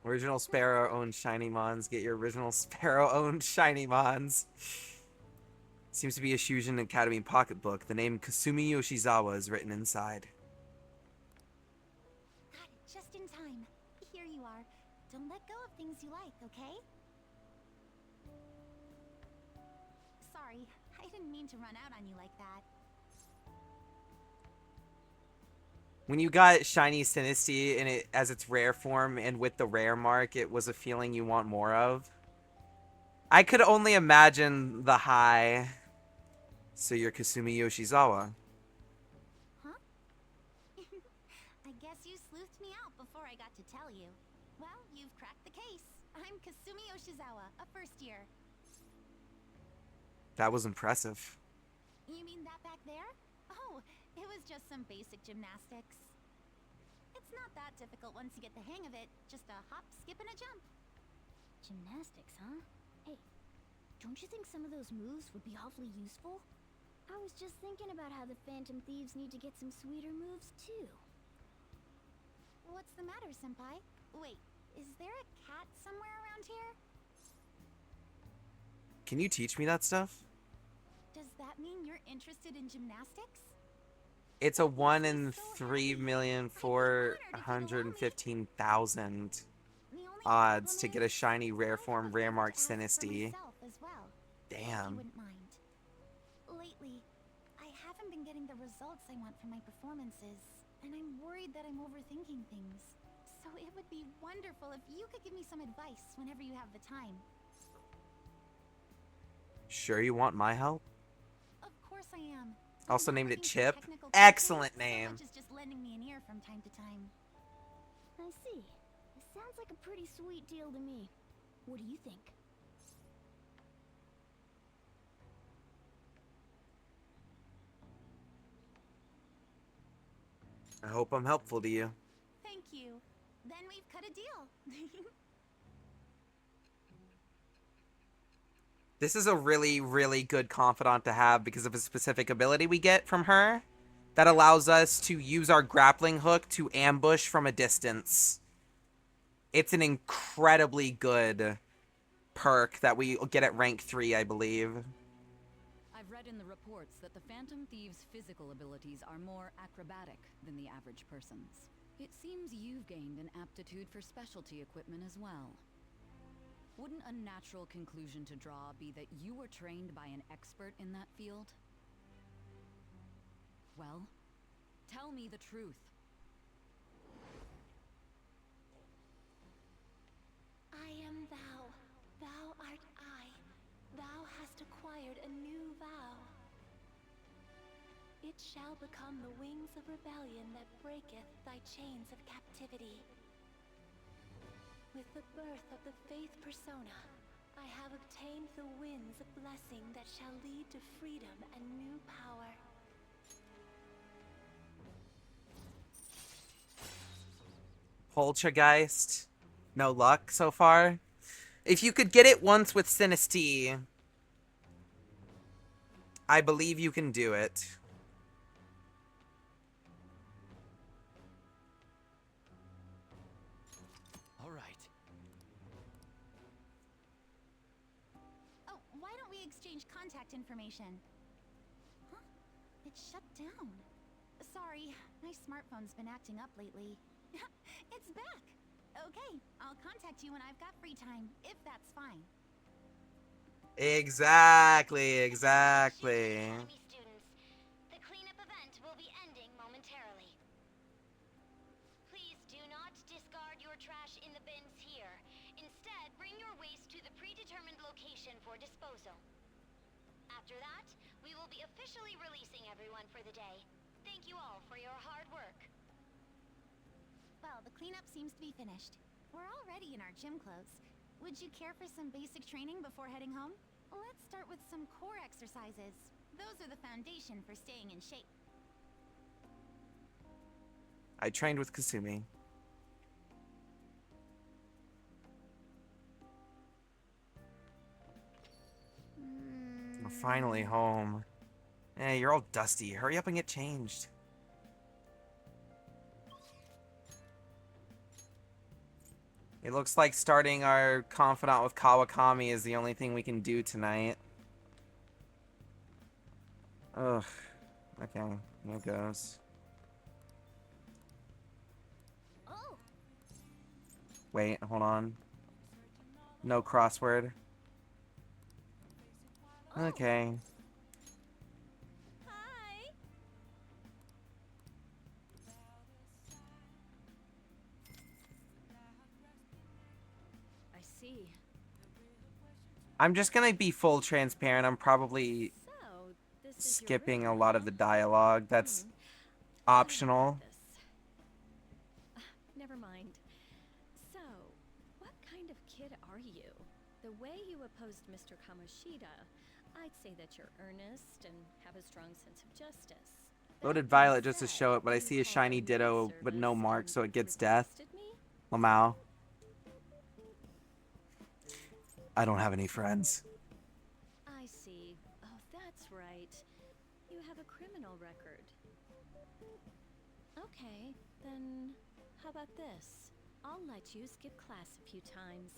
C: Original Sparrow owned Shiny Mons. Get your original Sparrow owned Shiny Mons. Seems to be a Shujin Academy pocketbook. The name Kasumi Yoshizawa is written inside.
A: Got it, just in time. Here you are. Don't let go of things you like, okay? Sorry, I didn't mean to run out on you like that.
C: When you got Shiny Sinisty in it as its rare form and with the rare mark, it was a feeling you want more of. I could only imagine the high. So you're Kasumi Yoshizawa.
A: Huh? I guess you sleuthed me out before I got to tell you. Well, you've cracked the case. I'm Kasumi Yoshizawa, a first year.
C: That was impressive.
A: You mean that back there? Oh, it was just some basic gymnastics. It's not that difficult once you get the hang of it. Just a hop, skip, and a jump. Gymnastics, huh? Hey, don't you think some of those moves would be awfully useful? I was just thinking about how the Phantom Thieves need to get some sweeter moves, too. What's the matter, Senpai? Wait, is there a cat somewhere around here?
C: Can you teach me that stuff?
A: Does that mean you're interested in gymnastics?
C: It's a 1 in 3,415,000 odds to get a shiny rare form rare mark Sinisty. Damn.
A: Lately, I haven't been getting the results I want from my performances, and I'm worried that I'm overthinking things. So it would be wonderful if you could give me some advice whenever you have the time.
C: Sure you want my help?
A: Of course I am.
C: Also named it
A: Looking for
C: Chip.
A: technical
C: Excellent
A: coaching,
C: name.
A: so much as just lending me an ear from time to time. I see. It sounds like a pretty sweet deal to me. What do you think?
C: I hope I'm helpful to you.
A: Thank you. Then we've cut a deal.
C: This is a really, really good confidant to have because of a specific ability we get from her that allows us to use our grappling hook to ambush from a distance. It's an incredibly good perk that we get at rank 3, I believe.
I: I've read in the reports that the Phantom Thieves' physical abilities are more acrobatic than the average person's. It seems you've gained an aptitude for specialty equipment as well. Wouldn't a natural conclusion to draw be that you were trained by an expert in that field? Well, tell me the truth.
J: I am thou. Thou art I. Thou hast acquired a new vow. It shall become the wings of rebellion that breaketh thy chains of captivity. With the birth of the Faith Persona, I have obtained the winds, a blessing that shall lead to freedom and new power.
C: Poltergeist. No luck so far. If you could get it once with Synesty, I believe you can do it.
D: All right.
A: Oh, why don't we exchange contact information? Huh? It shut down. Sorry, my smartphone's been acting up lately. It's back! Okay, I'll contact you when I've got free time, if that's fine.
C: Exactly.
A: Academy students, the cleanup event will be ending momentarily. Please do not discard your trash in the bins here. Instead, bring your waste to the predetermined location for disposal. After that, we will be officially releasing everyone for the day. Thank you all for your hard work. Well, the cleanup seems to be finished. We're already in our gym clothes. Would you care for some basic training before heading home? Let's start with some core exercises. Those are the foundation for staying in shape.
C: I trained with Kasumi. We're finally home. Hey, you're all dusty. Hurry up and get changed. It looks like starting our confidant with Kawakami is the only thing we can do tonight. Ugh. Okay, here goes.
A: Oh,
C: Wait, hold on. No crossword. Okay.
J: Hi!
G: I see.
C: I'm just gonna be full transparent. I'm probably
G: So, this is your
C: skipping
G: room,
C: a lot
G: huh?
C: of the dialogue. That's
G: Hmm. I don't know
C: optional.
G: about this. Never mind. So, what kind of kid are you? The way you opposed Mr. Kamoshida, I'd say that you're earnest and have a strong sense of justice.
C: Loaded
G: That being
C: Violet just to
G: said,
C: show it, but I
G: you
C: see a
G: called
C: shiny
G: out
C: Ditto but no
G: service
C: mark,
G: and
C: so it gets death.
G: requested me?
C: Lamau. I don't have any friends.
G: I see. Oh, that's right. You have a criminal record. Okay, then how about this? I'll let you skip class a few times.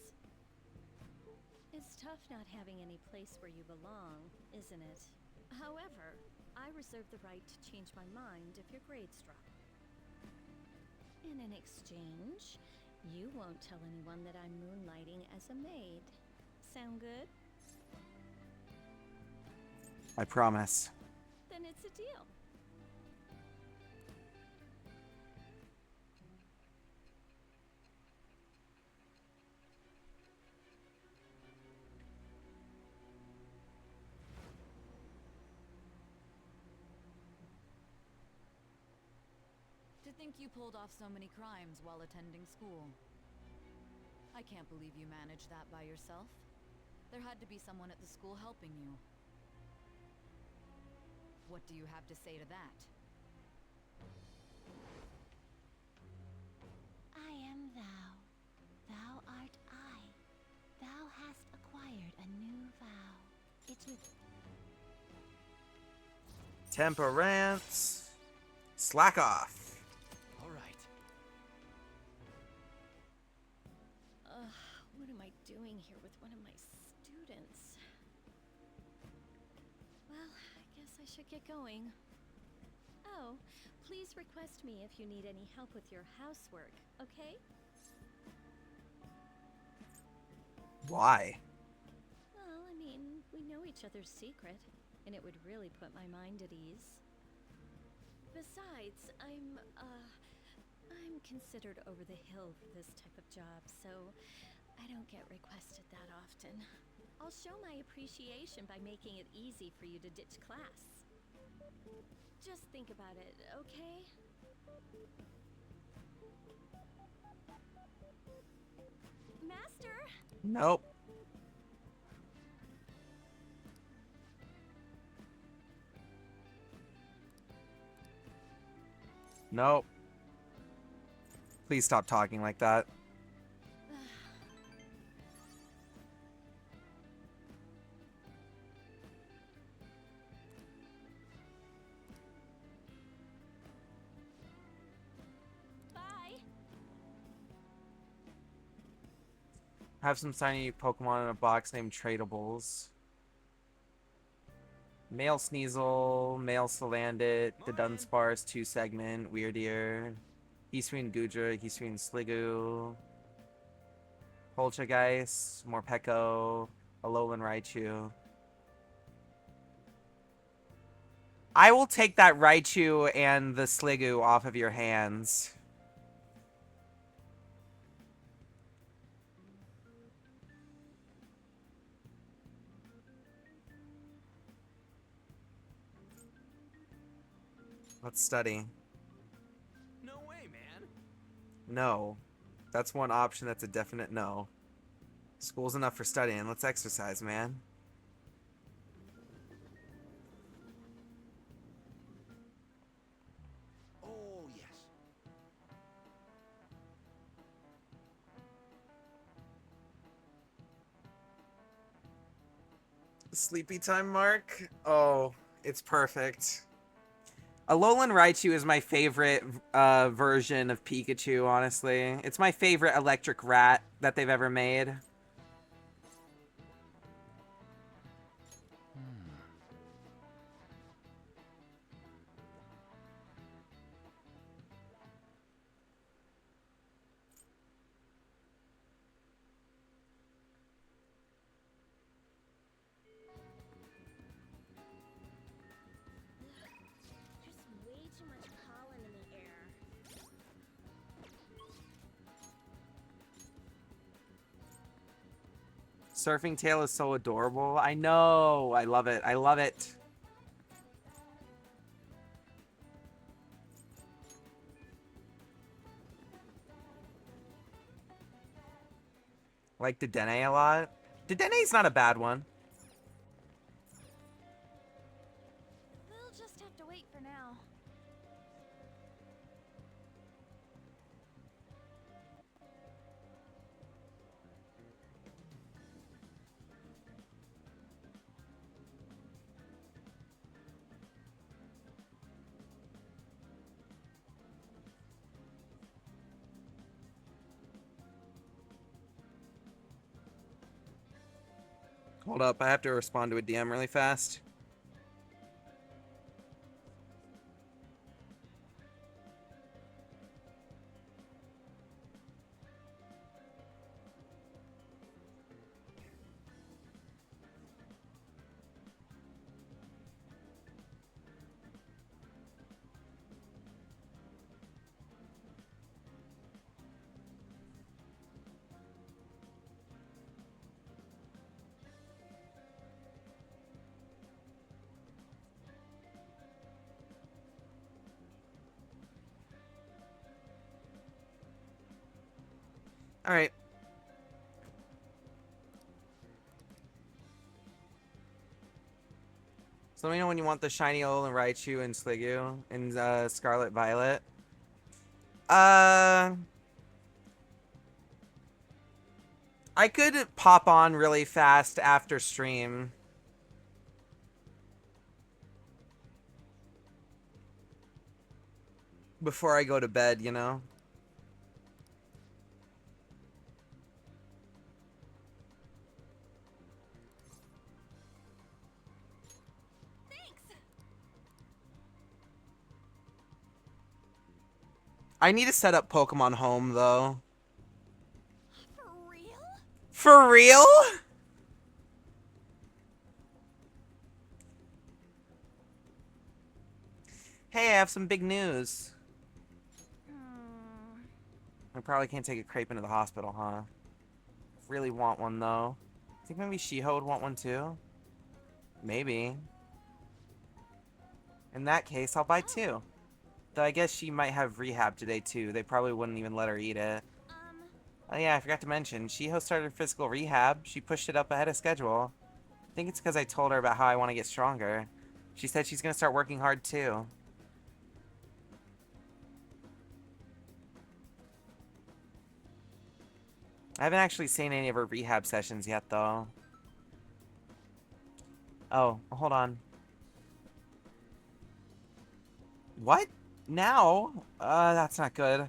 G: It's tough not having any place where you belong, isn't it? However, I reserve the right to change my mind if your grades drop. And in exchange, you won't tell anyone that I'm moonlighting as a maid. Sound good?
C: I promise.
G: Then it's a deal.
I: To think you pulled off so many crimes while attending school. I can't believe you managed that by yourself. There had to be someone at the school helping you. What do you have to say to that?
J: I am thou. Thou art I. Thou hast acquired a new vow. It is...
C: Temperance. Slack off.
D: All right.
G: What am I doing here with one of my students? Well, I guess I should get going. Oh, please request me if you need any help with your housework, okay?
C: Why?
G: Well, I mean, we know each other's secret, and it would really put my mind at ease. Besides, I'm considered over the hill for this type of job, so I don't get requested that often. I'll show my appreciation by making it easy for you to ditch class. Just think about it, okay?
J: Master!
C: Nope. Nope. Please stop talking like that.
J: Bye.
C: Have some shiny Pokemon in a box named Tradables. Male Sneasel, Male Salandit, the Dunsparce 2-segment, Weirdeer, Hisuian Gudra, Hisuian Sliggoo, Poltergeist, Morpeko, Alolan Raichu. I will take that Raichu and the Sliggoo off of your hands. Let's study.
K: No way, man.
C: No. That's one option that's a definite no. School's enough for studying. Let's exercise, man.
K: Oh, yes.
C: Sleepy time mark? Oh, it's perfect. Alolan Raichu is my favorite version of Pikachu, honestly. It's my favorite electric rat that they've ever made.
J: There's way too much pollen in the air.
C: Surfing Tail is so adorable. I know. I love it. I love it. Like Dedenne a lot. Dedenne's not a bad one.
J: We'll just have to wait for now.
C: Hold up. I have to respond to a DM really fast. Alright. So let me know when you want the shiny Alolan Raichu and Sliggoo and Scarlet Violet. I could pop on really fast after stream. Before I go to bed, you know? I need to set up Pokemon Home, though.
J: For real?
C: For real? Hey, I have some big news. I probably can't take a crepe into the hospital, huh? Really want one, though. Think maybe Shiho would want one, too? Maybe. In that case, I'll buy two. Though I guess she might have rehab today, too. They probably wouldn't even let her eat it. Oh yeah, I forgot to mention, Shiho started physical rehab. She pushed it up ahead of schedule. I think it's because I told her about how I want to get stronger. She said she's going to start working hard, too. I haven't actually seen any of her rehab sessions yet, though. Oh, hold on. What? Now? That's not good.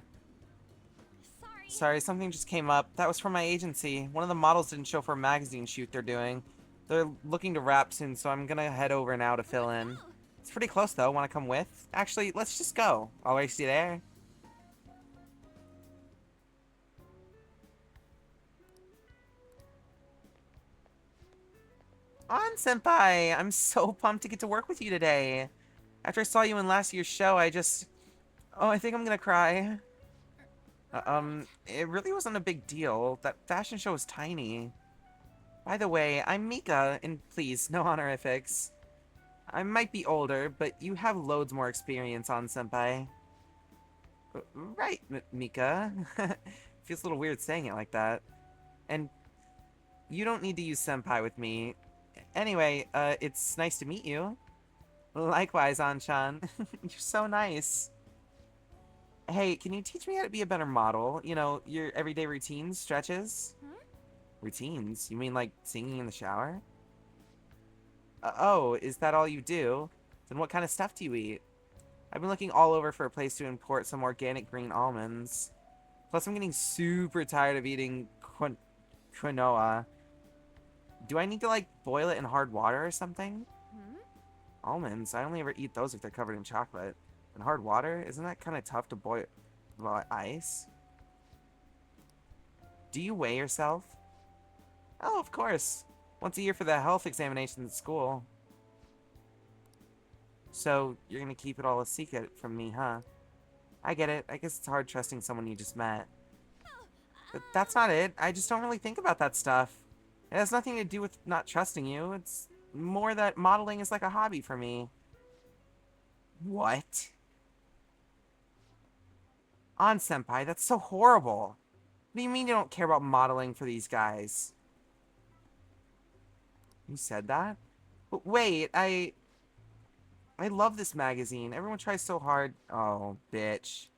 C: Sorry, something just came up. That was from my agency. One of the models didn't show for a magazine shoot they're doing. They're looking to wrap soon, so I'm gonna head over now to fill in. It's pretty close, though. Want to come with? Actually, let's just go. I'll race you there. On, Senpai! I'm so pumped to get to work with you today. After I saw you in last year's show, I just... Oh, I think I'm gonna cry. It really wasn't a big deal. That fashion show was tiny. By the way, I'm Mika, and please, no honorifics. I might be older, but you have loads more experience on, Senpai. Right, Mika. Feels a little weird saying it like that. And you don't need to use Senpai with me. Anyway, it's nice to meet you. Likewise, Anshan. You're so nice. Hey, can you teach me how to be a better model? You know, your everyday routines, stretches? Routines? You mean like singing in the shower? Oh, is that all you do? Then what kind of stuff do you eat? I've been looking all over for a place to import some organic green almonds. Plus, I'm getting super tired of eating quinoa. Do I need to, like, boil it in hard water or something? Almonds? I only ever eat those if they're covered in chocolate. And hard water? Isn't that kind of tough to boil? Well, ice? Do you weigh yourself? Oh, of course. Once a year for the health examination at school. So, you're gonna keep it all a secret from me, huh? I get it. I guess it's hard trusting someone you just met. But that's not it. I just don't really think about that stuff. It has nothing to do with not trusting you. It's more that modeling is like a hobby for me. What? On, Senpai, that's so horrible. What do you mean you don't care about modeling for these guys? You said that? But wait, I love this magazine. Everyone tries so hard. Oh, bitch.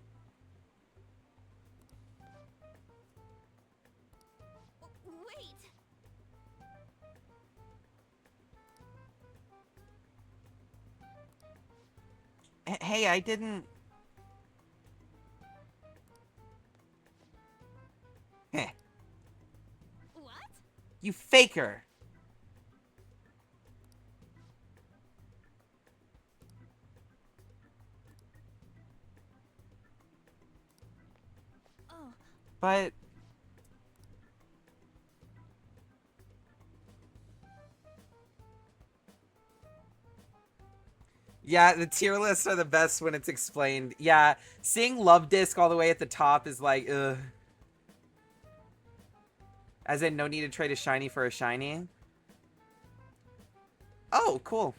C: Hey, I didn't... Heh.
J: What?
C: You faker!
J: Oh.
C: But... Yeah, the tier lists are the best when it's explained. Yeah, seeing Love Disc all the way at the top is like, ugh. As in, no need to trade a shiny for a shiny. Oh, cool.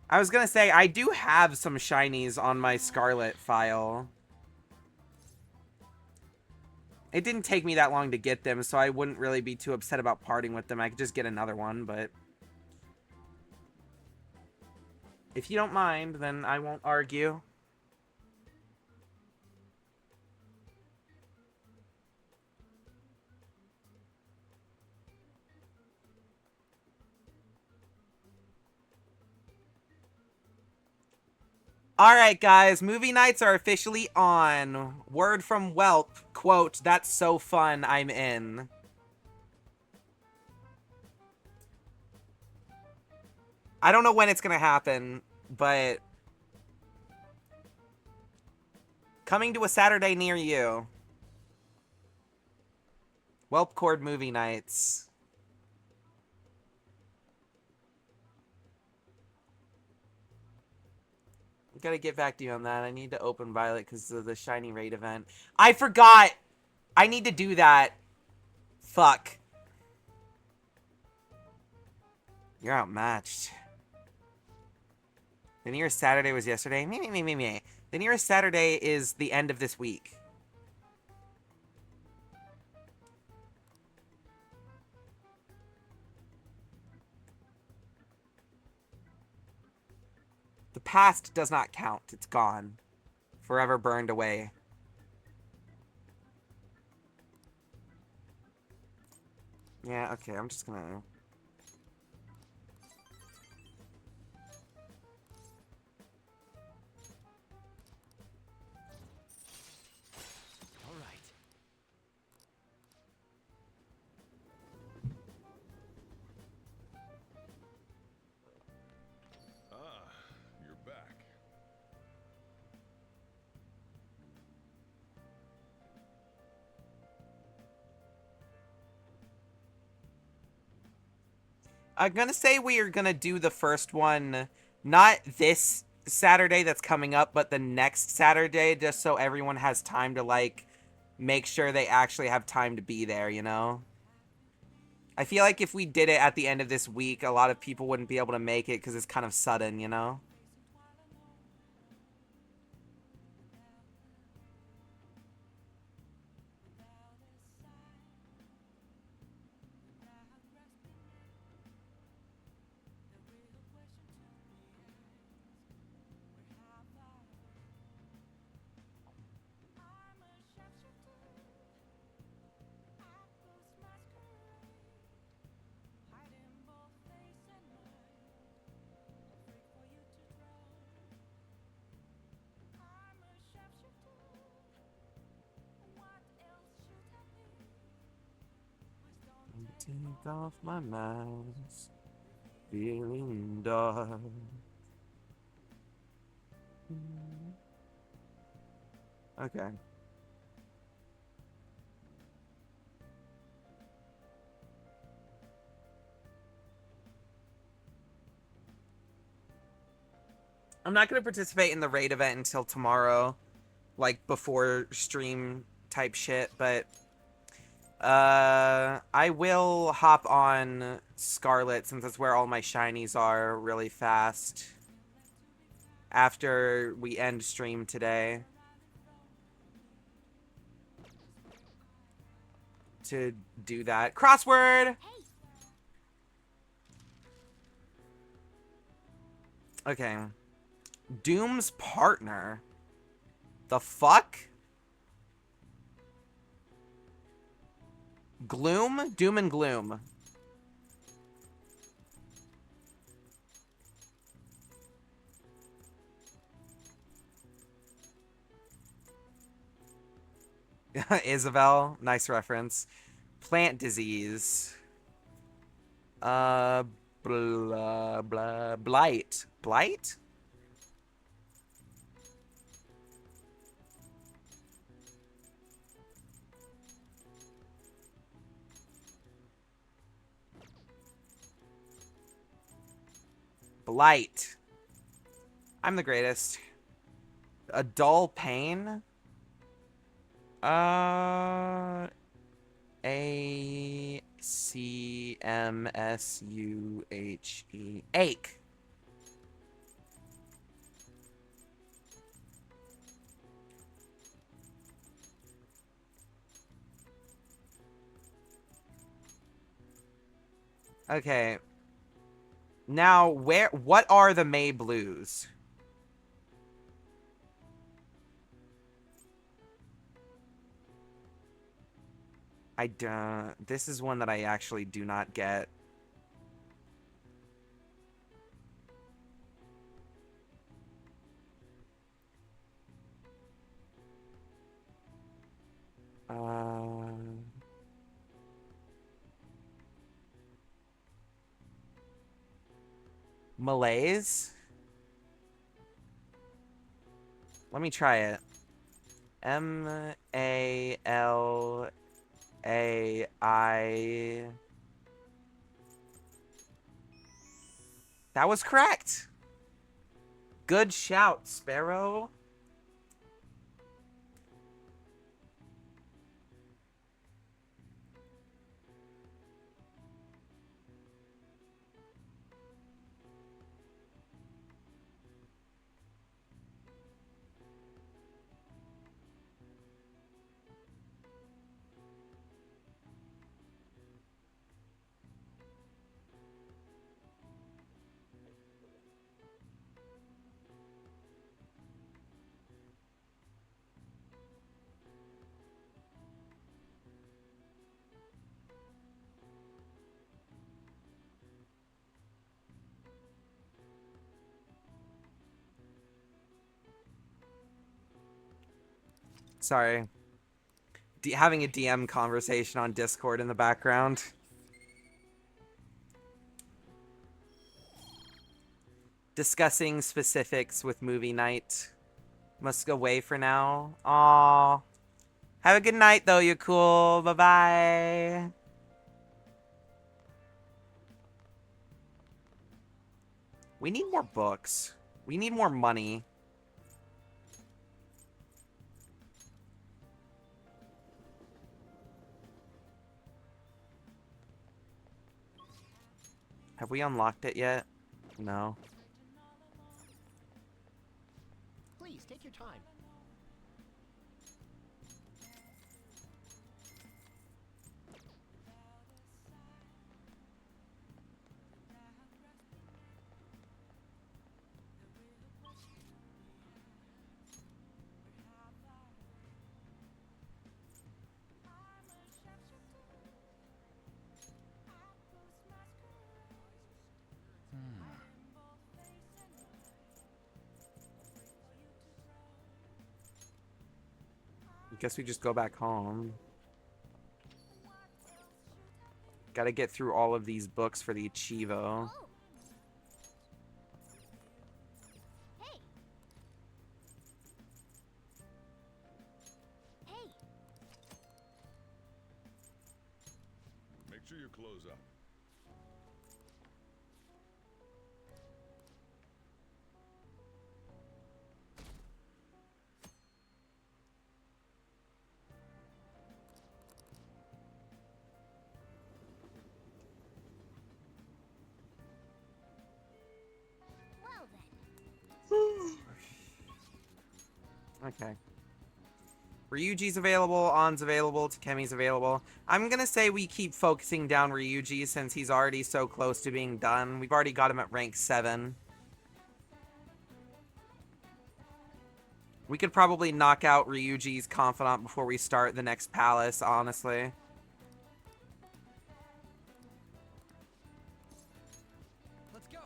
C: I was gonna say, I do have some shinies on my Scarlet file. It didn't take me that long to get them, so I wouldn't really be too upset about parting with them. I could just get another one, but... If you don't mind, then I won't argue. Alright, guys, movie nights are officially on. Word from Whelp, quote, "That's so fun, I'm in." I don't know when it's gonna happen, but... Coming to a Saturday near you. Whelp Cord movie nights. Gotta get back to you on that. I need to open Violet because of the Shiny Raid event. I forgot! I need to do that. Fuck. You're outmatched. The nearest Saturday was yesterday. Me. The nearest Saturday is the end of this week. The past does not count. It's gone. Forever burned away. Yeah, okay, I'm just gonna...
K: All right.
B: Ah, you're back.
C: I'm gonna say we are gonna do the first one, not this Saturday that's coming up, but the next Saturday, just so everyone has time to, like, make sure they actually have time to be there, you know? I feel like if we did it at the end of this week, a lot of people wouldn't be able to make it because it's kind of sudden, you know? Take off my mask, feeling dark. Okay. I'm not going to participate in the raid event until tomorrow, like before stream type shit, but I will hop on Scarlet since that's where all my shinies are really fast after we end stream today to do that. Crossword! Okay. Doom's partner? The fuck? Gloom? Doom and Gloom. Isabel, nice reference. Plant disease. Blah, blah, blight. Blight? Blight. I'm the greatest. A dull pain? A-C-M-S-U-H-E. Ache. Okay. Now, what are the May Blues? I don't... This is one that I actually do not get. Malaise? Let me try it. M-A-L-A-I... That was correct! Good shout, Sparrow. Sorry. Having a DM conversation on Discord in the background. Discussing specifics with movie night. Must go away for now. Aww. Have a good night, though. You're cool. Bye-bye. We need more books. We need more money. Have we unlocked it yet? No.
D: Please, take your time.
C: I guess we just go back home. Gotta get through all of these books for the Achievo.
A: Hey. Hey.
B: Make sure you close up.
A: Well then.
C: Okay. Ryuji's available, On's available, Takemi's available. I'm gonna say we keep focusing down Ryuji since he's already so close to being done. We've already got him at rank 7. We could probably knock out Ryuji's confidant before we start the next palace, honestly.
K: Let's go.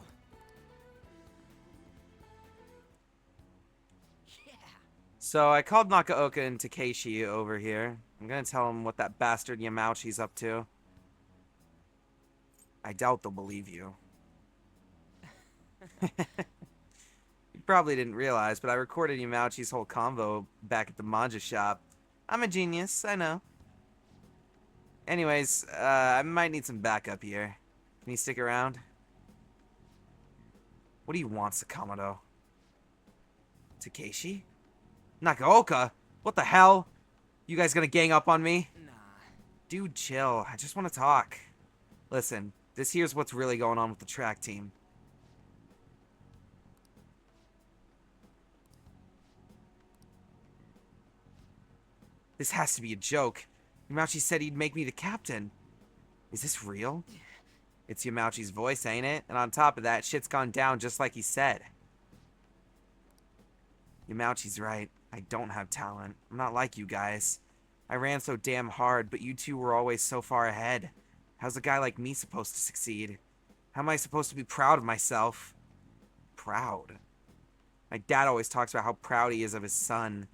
K: Yeah.
C: So I called Nakaoka and Takeshi over here. I'm gonna tell them what that bastard Yamauchi's up to. I doubt they'll believe you. You probably didn't realize, but I recorded Yamauchi's whole convo back at the manja shop. I'm a genius, I know. Anyways, I might need some backup here. Can you stick around? What do you want, Sakamoto? Takeshi? Nakaoka? What the hell? You guys gonna gang up on me?
K: Nah.
C: Dude, chill. I just want to talk. Listen, this here's what's really going on with the track team. This has to be a joke. Yamauchi said he'd make me the captain. Is this real? It's Yamauchi's voice, ain't it? And on top of that, shit's gone down just like he said. Yamauchi's right. I don't have talent. I'm not like you guys. I ran so damn hard, but you two were always so far ahead. How's a guy like me supposed to succeed? How am I supposed to be proud of myself? Proud? My dad always talks about how proud he is of his son.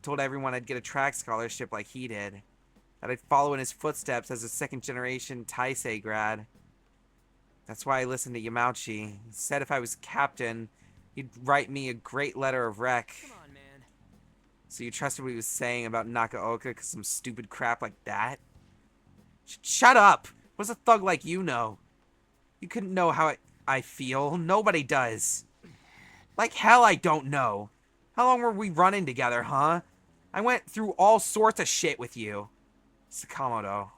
C: Told everyone I'd get a track scholarship like he did. That I'd follow in his footsteps as a second-generation Taisei grad. That's why I listened to Yamauchi. He said if I was captain, he'd write me a great letter of rec.
K: Come on, man.
C: So you trusted what he was saying about Nakaoka because some stupid crap like that? Shut up! What does a thug like you know? You couldn't know how I feel. Nobody does. Like hell I don't know. How long were we running together, huh? I went through all sorts of shit with you. Sakamoto.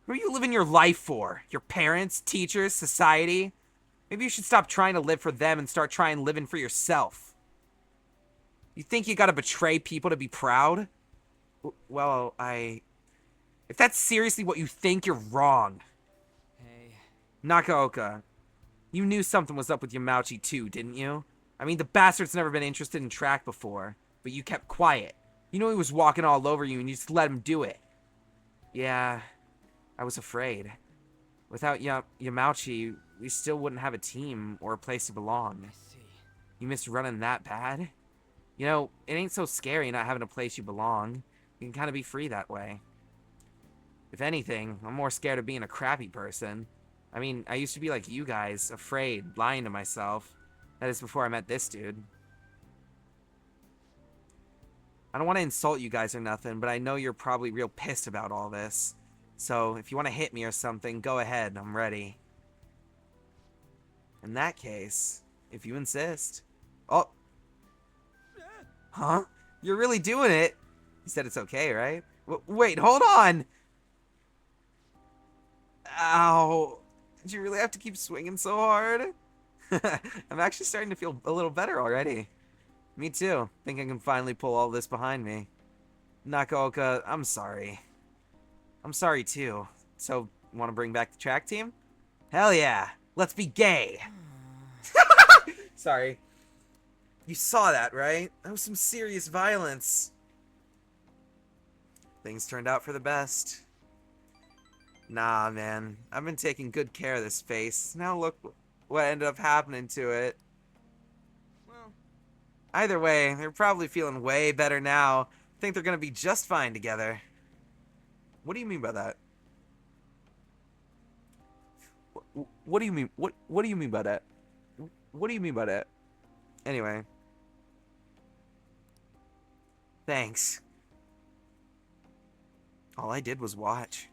C: Who are you living your life for? Your parents, teachers, society? Maybe you should stop trying to live for them and start trying living for yourself. You think you gotta betray people to be proud? Well, if that's seriously what you think, you're wrong.
K: Hey.
C: Nakaoka, you knew something was up with Yamauchi too, didn't you? I mean, the bastard's never been interested in track before, but you kept quiet. You know he was walking all over you and you just let him do it. Yeah, I was afraid. Without Yamauchi, we still wouldn't have a team or a place to belong.
K: I see.
C: You missed running that bad? You know, it ain't so scary not having a place you belong. You can kind of be free that way. If anything, I'm more scared of being a crappy person. I mean, I used to be like you guys, afraid, lying to myself. That is before I met this dude. I don't want to insult you guys or nothing, but I know you're probably real pissed about all this. So, if you want to hit me or something, go ahead, I'm ready. In that case, if you insist. Oh. Huh? You're really doing it? You said it's okay, right? Wait, hold on! Ow. Did you really have to keep swinging so hard? I'm actually starting to feel a little better already. Me too. Think I can finally pull all this behind me. Nakaoka, I'm sorry. I'm sorry too. So, want to bring back the track team? Hell yeah! Let's be gay! Sorry. You saw that, right? That was some serious violence. Things turned out for the best. Nah, man. I've been taking good care of this face. Now look what ended up happening to it.
K: Well,
C: Either way, they're probably feeling way better now. Think they're gonna be just fine together. What do you mean by that? What do you mean? What do you mean by that? What do you mean by that? Anyway. Thanks. All I did was watch.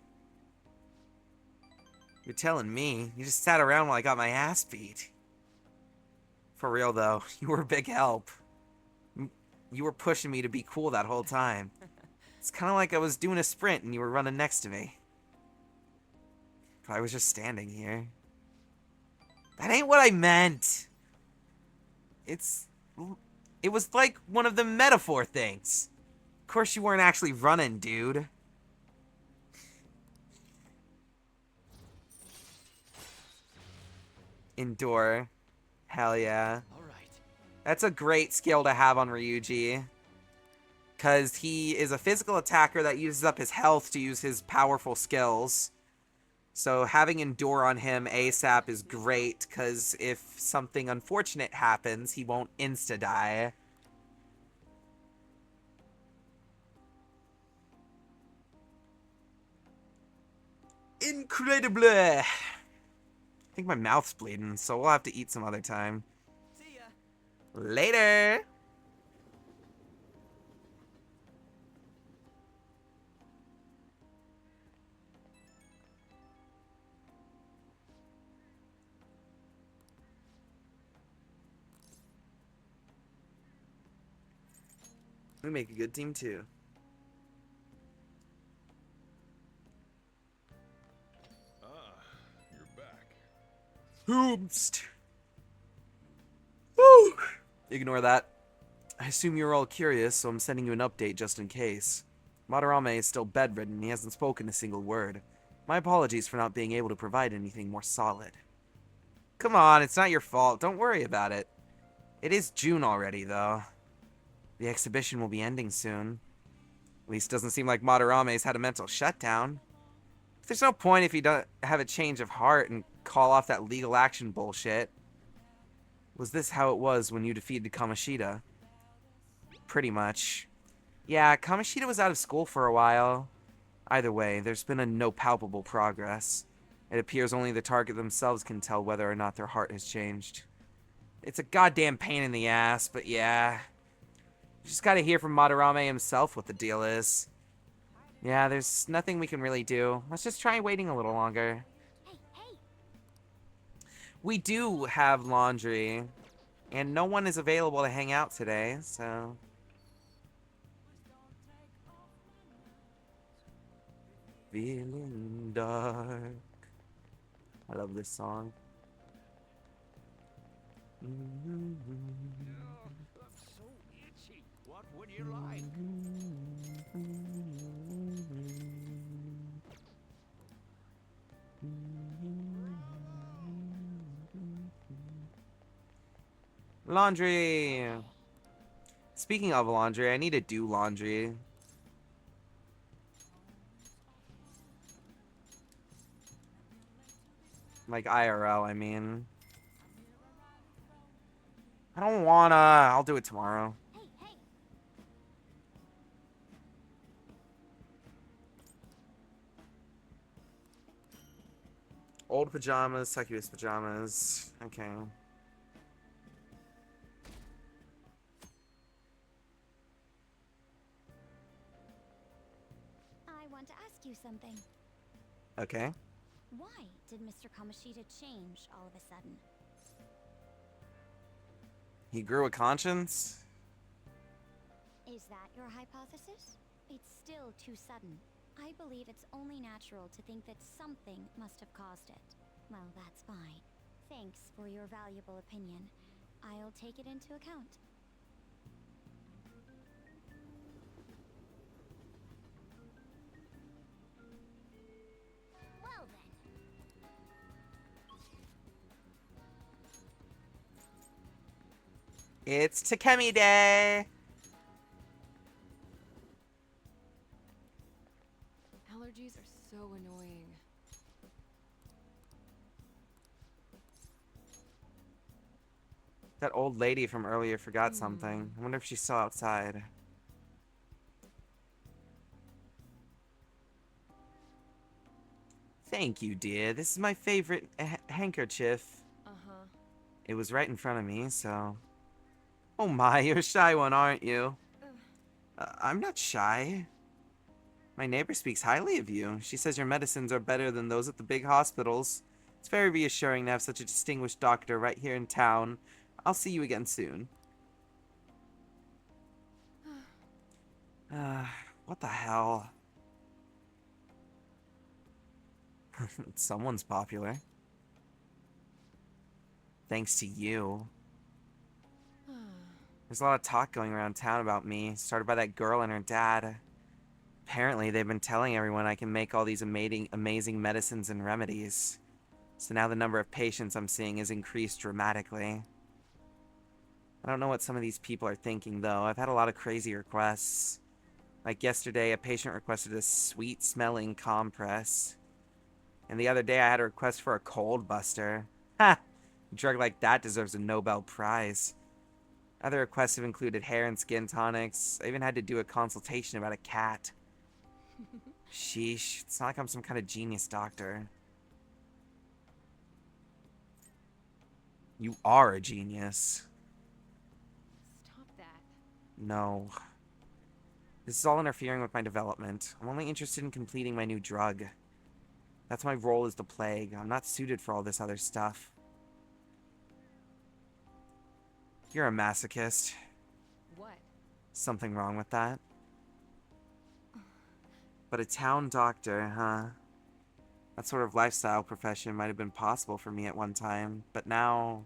C: You're telling me? You just sat around while I got my ass beat. For real though, you were a big help. You were pushing me to be cool that whole time. It's kind of like I was doing a sprint and you were running next to me. But I was just standing here. That ain't what I meant. It was like one of the metaphor things. Of course you weren't actually running, dude. Endure. Hell yeah.
D: Alright.
C: That's a great skill to have on Ryuji. Because he is a physical attacker that uses up his health to use his powerful skills. So having Endure on him ASAP is great, because if something unfortunate happens, he won't insta-die. Incredible! I think my mouth's bleeding, so we'll have to eat some other time.
K: see ya.
C: Later! We make a good team too.
B: You're back.
C: Oops. Woo! Ignore that. I assume you're all curious, so I'm sending you an update just in case. Madarame is still bedridden and he hasn't spoken a single word. My apologies for not being able to provide anything more solid. Come on, it's not your fault. Don't worry about it. It is June already, though. The exhibition will be ending soon. At least it doesn't seem like Madarame's had a mental shutdown. There's no point if you don't have a change of heart and call off that legal action bullshit. Was this how it was when you defeated Kamoshida? Pretty much. Yeah, Kamoshida was out of school for a while. Either way, there's been no palpable progress. It appears only the target themselves can tell whether or not their heart has changed. It's a goddamn pain in the ass, but yeah. You just gotta hear from Madarame himself what the deal is. Yeah, there's nothing we can really do. Let's just try waiting a little longer.
A: Hey!
C: We do have laundry, and no one is available to hang out today, so... Feeling dark. I love this song.
D: I'm so itchy. What would you like?
C: Laundry! Speaking of laundry, I need to do laundry. Like IRL, I mean. I don't wanna. I'll do it tomorrow.
A: Hey!
C: Old pajamas, succubus pajamas. Okay.
A: I want to ask you something.
C: Okay.
A: Why did Mr. Kamoshida change all of a sudden?
C: He grew a conscience?
A: Is that your hypothesis? It's still too sudden. I believe it's only natural to think that something must have caused it. Well, that's fine. Thanks for your valuable opinion. I'll take it into account. Well then.
C: It's Takemi Day!
I: Allergies are so annoying.
C: That old lady from earlier forgot something. I wonder if she's still outside. Thank you, dear. This is my favorite handkerchief.
I: Uh-huh.
C: It was right in front of me, so... Oh my, you're a shy one, aren't you? I'm not shy. My neighbor speaks highly of you. She says your medicines are better than those at the big hospitals. It's very reassuring to have such a distinguished doctor right here in town. I'll see you again soon. What the hell? Someone's popular. Thanks to you. There's a lot of talk going around town about me, started by that girl and her dad. Apparently, they've been telling everyone I can make all these amazing medicines and remedies. So now the number of patients I'm seeing has increased dramatically. I don't know what some of these people are thinking, though. I've had a lot of crazy requests. Like yesterday, a patient requested a sweet-smelling compress. And the other day, I had a request for a cold buster. Ha! A drug like that deserves a Nobel Prize. Other requests have included hair and skin tonics. I even had to do a consultation about a cat. Sheesh, it's not like I'm some kind of genius doctor. You are a genius.
I: Stop that.
C: No. This is all interfering with my development. I'm only interested in completing my new drug. That's my role as the plague. I'm not suited for all this other stuff. You're a masochist.
I: What?
C: Something wrong with that? But a town doctor, huh? That sort of lifestyle profession might have been possible for me at one time, but now...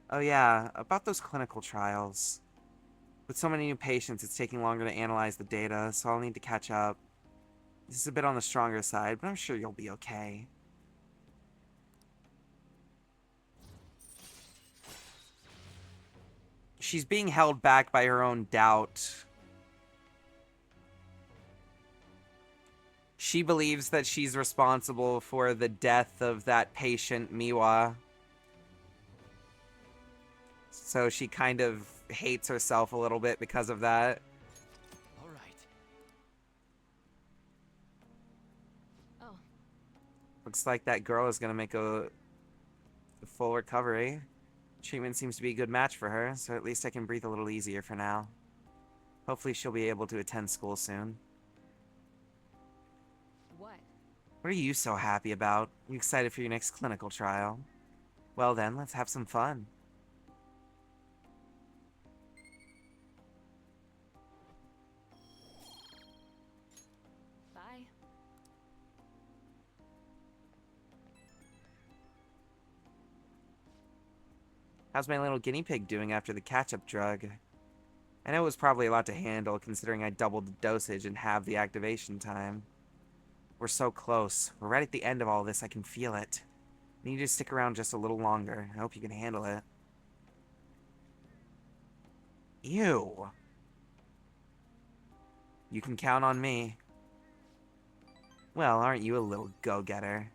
C: Oh yeah, about those clinical trials. With so many new patients, it's taking longer to analyze the data, so I'll need to catch up. This is a bit on the stronger side, but I'm sure you'll be okay. She's being held back by her own doubt. She believes that she's responsible for the death of that patient, Miwa. So she kind of hates herself a little bit because of that.
D: All right.
I: Oh.
C: Looks like that girl is going to make a full recovery. Treatment seems to be a good match for her, so at least I can breathe a little easier for now. Hopefully she'll be able to attend school soon.
I: What?
C: What are you so happy about? You excited for your next clinical trial? Well then, let's have some fun.
I: Bye.
C: How's my little guinea pig doing after the catch-up drug? I know it was probably a lot to handle, considering I doubled the dosage and halved the activation time. We're so close. We're right at the end of all this. I can feel it. I need you to stick around just a little longer. I hope you can handle it. Ew. You can count on me. Well, aren't you a little go-getter?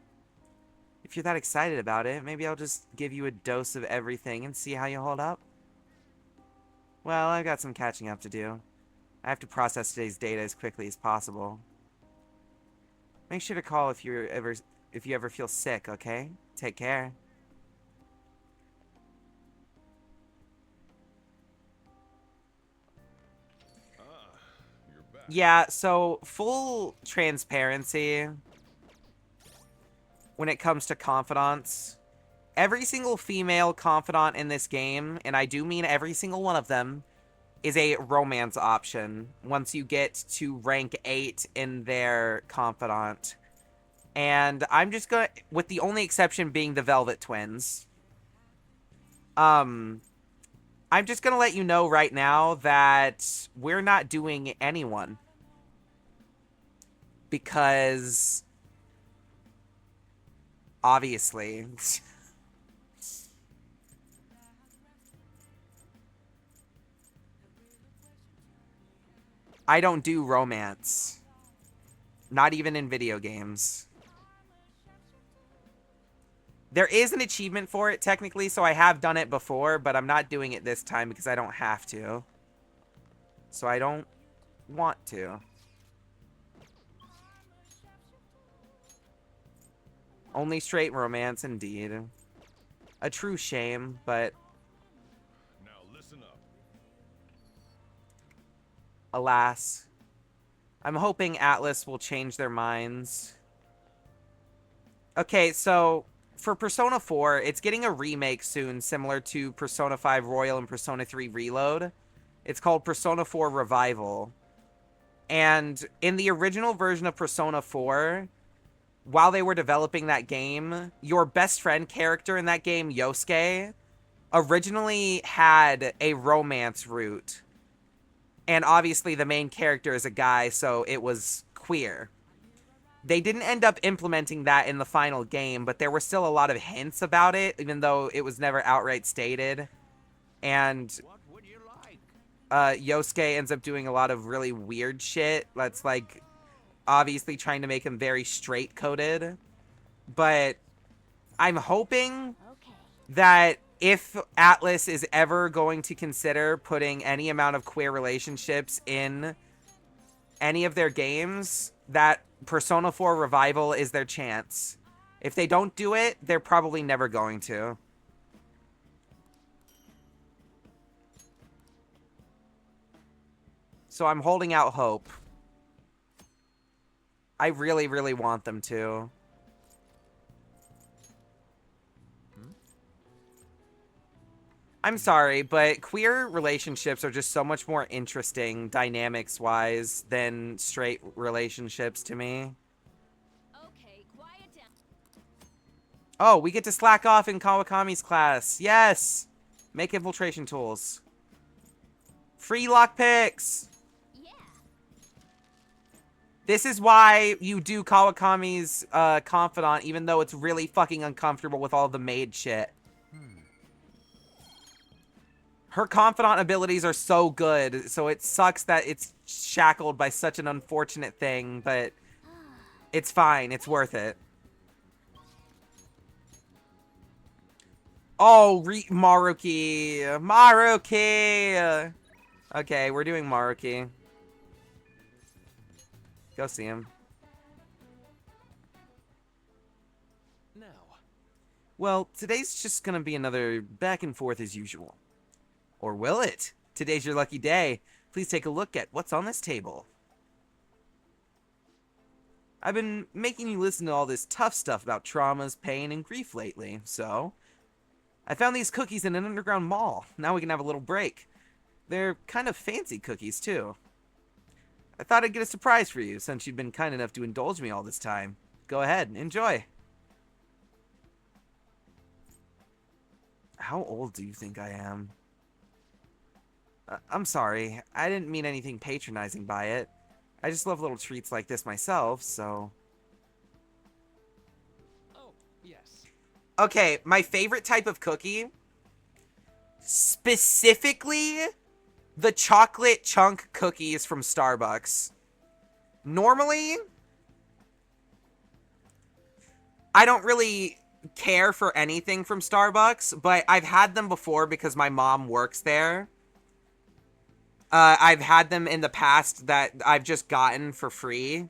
C: If you're that excited about it, maybe I'll just give you a dose of everything and see how you hold up. Well, I've got some catching up to do. I have to process today's data as quickly as possible. Make sure to call if you ever feel sick, okay? Take care.
B: You're back.
C: Yeah, so full transparency when it comes to confidants. Every single female confidant in this game, and I do mean every single one of them, is a romance option once you get to rank 8 in their confidant. And I'm just gonna, with the only exception being the Velvet Twins. I'm just gonna let you know right now that we're not doing anyone. Because, obviously. I don't do romance. Not even in video games. There is an achievement for it, technically, so I have done it before, but I'm not doing it this time because I don't have to. So I don't want to. Only straight romance, indeed. A true shame, but...
B: Now listen up.
C: alas. I'm hoping Atlas will change their minds. Okay, so... for Persona 4, it's getting a remake soon, similar to Persona 5 Royal and Persona 3 Reload. It's called Persona 4 Revival. And in the original version of Persona 4, while they were developing that game, your best friend character in that game, Yosuke, originally had a romance route. And obviously the main character is a guy, so it was queer. They didn't end up implementing that in the final game, but there were still a lot of hints about it, even though it was never outright stated. And Yosuke ends up doing a lot of really weird shit that's, like, obviously trying to make him very straight-coded. But I'm hoping that if Atlas is ever going to consider putting any amount of queer relationships in any of their games, that Persona 4 Revival is their chance. If they don't do it, they're probably never going to. So I'm holding out hope. I really, really want them to. I'm sorry, but queer relationships are just so much more interesting, dynamics-wise, than straight relationships to me.
J: Okay, quiet down.
C: Oh, we get to slack off in Kawakami's class. Yes! Make infiltration tools. Free lockpicks!
J: Yeah.
C: This is why you do Kawakami's confidant, even though it's really fucking uncomfortable with all the maid shit. Her confidant abilities are so good, so it sucks that it's shackled by such an unfortunate thing, but it's fine. It's worth it. Oh, Maruki. Maruki! Okay, we're doing Maruki. Go see him.
H: Now.
C: Well, today's just gonna be another back and forth as usual. Or will it? Today's your lucky day. Please take a look at what's on this table. I've been making you listen to all this tough stuff about traumas, pain, and grief lately, so... I found these cookies in an underground mall. Now we can have a little break. They're kind of fancy cookies, too. I thought I'd get a surprise for you, since you'd been kind enough to indulge me all this time. Go ahead, enjoy. How old do you think I am? I'm sorry. I didn't mean anything patronizing by it. I just love little treats like this myself, so...
H: Oh, yes.
C: Okay, my favorite type of cookie... specifically... the chocolate chunk cookies from Starbucks. Normally... I don't really care for anything from Starbucks, but I've had them before because my mom works there. I've had them in the past that I've just gotten for free.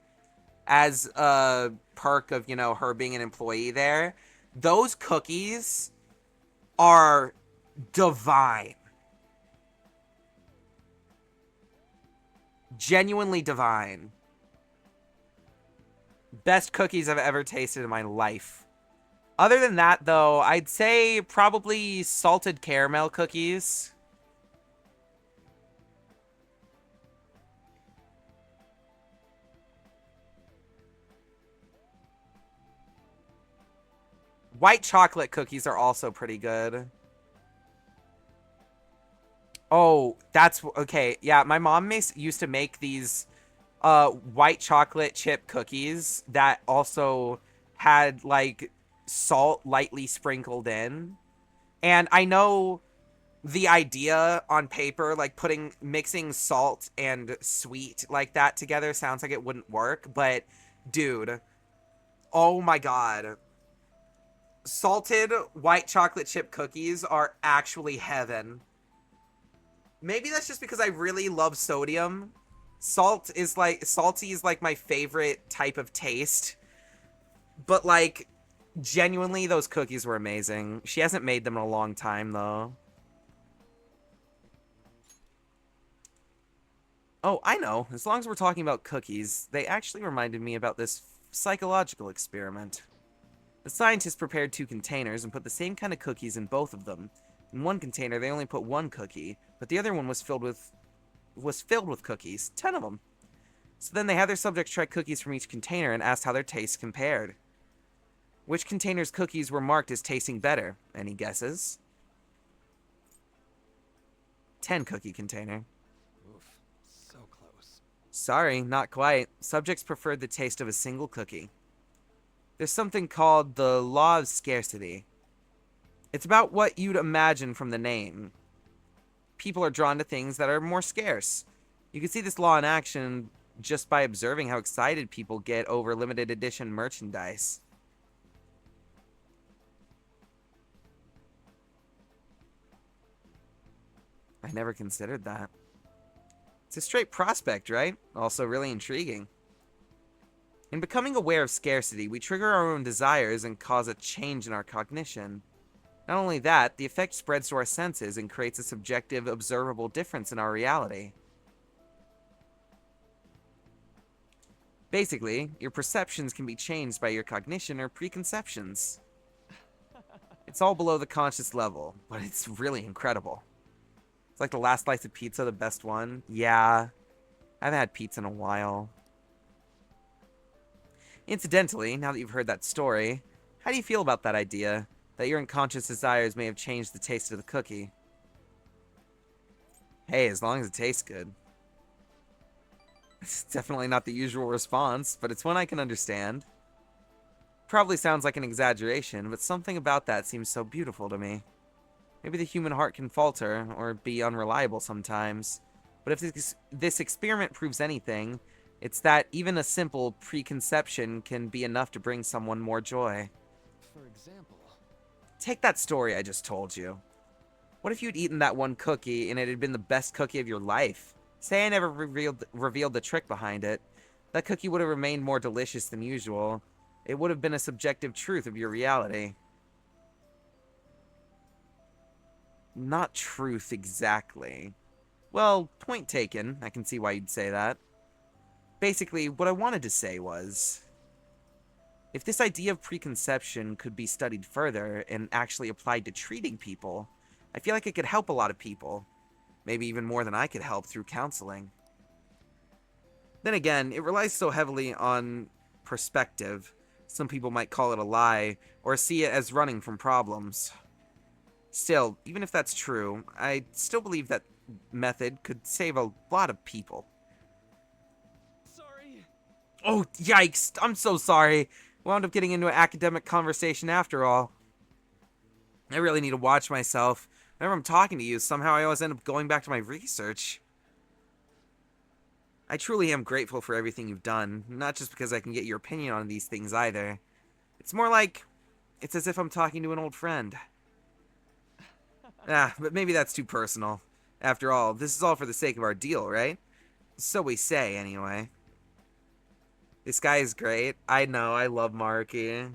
C: as a perk of, you know, her being an employee there. Those cookies are divine. Genuinely divine. Best cookies I've ever tasted in my life. Other than that, though, I'd say probably salted caramel cookies. White chocolate cookies are also pretty good. Oh, that's okay. Yeah, my mom used to make these white chocolate chip cookies that also had like salt lightly sprinkled in. And I know the idea on paper, like mixing salt and sweet like that together sounds like it wouldn't work, but dude, oh my god. Salted white chocolate chip cookies are actually heaven. Maybe that's just because I really love sodium. Salty is like my favorite type of taste. But like genuinely those cookies were amazing. She hasn't made them in a long time though. Oh, I know. As long as we're talking about cookies, they actually reminded me about this psychological experiment. The scientists prepared 2 containers and put the same kind of cookies in both of them. In one container, they only put 1 cookie, but the other one was filled with cookies, 10 of them. So then they had their subjects try cookies from each container and asked how their tastes compared. Which container's cookies were marked as tasting better? Any guesses? 10 cookie container.
H: Oof, so close.
C: Sorry, not quite. Subjects preferred the taste of a single cookie. There's something called the law of scarcity. It's about what you'd imagine from the name. People are drawn to things that are more scarce. You can see this law in action just by observing how excited people get over limited edition merchandise. I never considered that. It's a straight prospect, right? Also really intriguing. In becoming aware of scarcity, we trigger our own desires and cause a change in our cognition. Not only that, the effect spreads to our senses and creates a subjective, observable difference in our reality. Basically, your perceptions can be changed by your cognition or preconceptions. It's all below the conscious level, but it's really incredible. It's like the last slice of pizza, the best one. Yeah, I haven't had pizza in a while. Incidentally, now that you've heard that story, how do you feel about that idea? That your unconscious desires may have changed the taste of the cookie? Hey, as long as it tastes good. It's definitely not the usual response, but it's one I can understand. Probably sounds like an exaggeration, but something about that seems so beautiful to me. Maybe the human heart can falter, or be unreliable sometimes. But if this experiment proves anything, it's that even a simple preconception can be enough to bring someone more joy.
H: For example...
C: Take that story I just told you. What if you'd eaten that one cookie and it had been the best cookie of your life? Say I never revealed the trick behind it. That cookie would have remained more delicious than usual. It would have been a subjective truth of your reality. Not truth exactly. Well, point taken. I can see why you'd say that. Basically, what I wanted to say was, if this idea of preconception could be studied further and actually applied to treating people, I feel like it could help a lot of people. Maybe even more than I could help through counseling. Then again, it relies so heavily on perspective. Some people might call it a lie, or see it as running from problems. Still, even if that's true, I still believe that method could save a lot of people.
F: Sorry.
C: Oh, yikes! I'm so sorry. Wound up getting into an academic conversation after all. I really need to watch myself. Whenever I'm talking to you, somehow I always end up going back to my research. I truly am grateful for everything you've done, not just because I can get your opinion on these things either. It's more like, it's as if I'm talking to an old friend. But maybe that's too personal. After all, this is all for the sake of our deal, right? So we say, anyway. This guy is great. I know, I love Marky.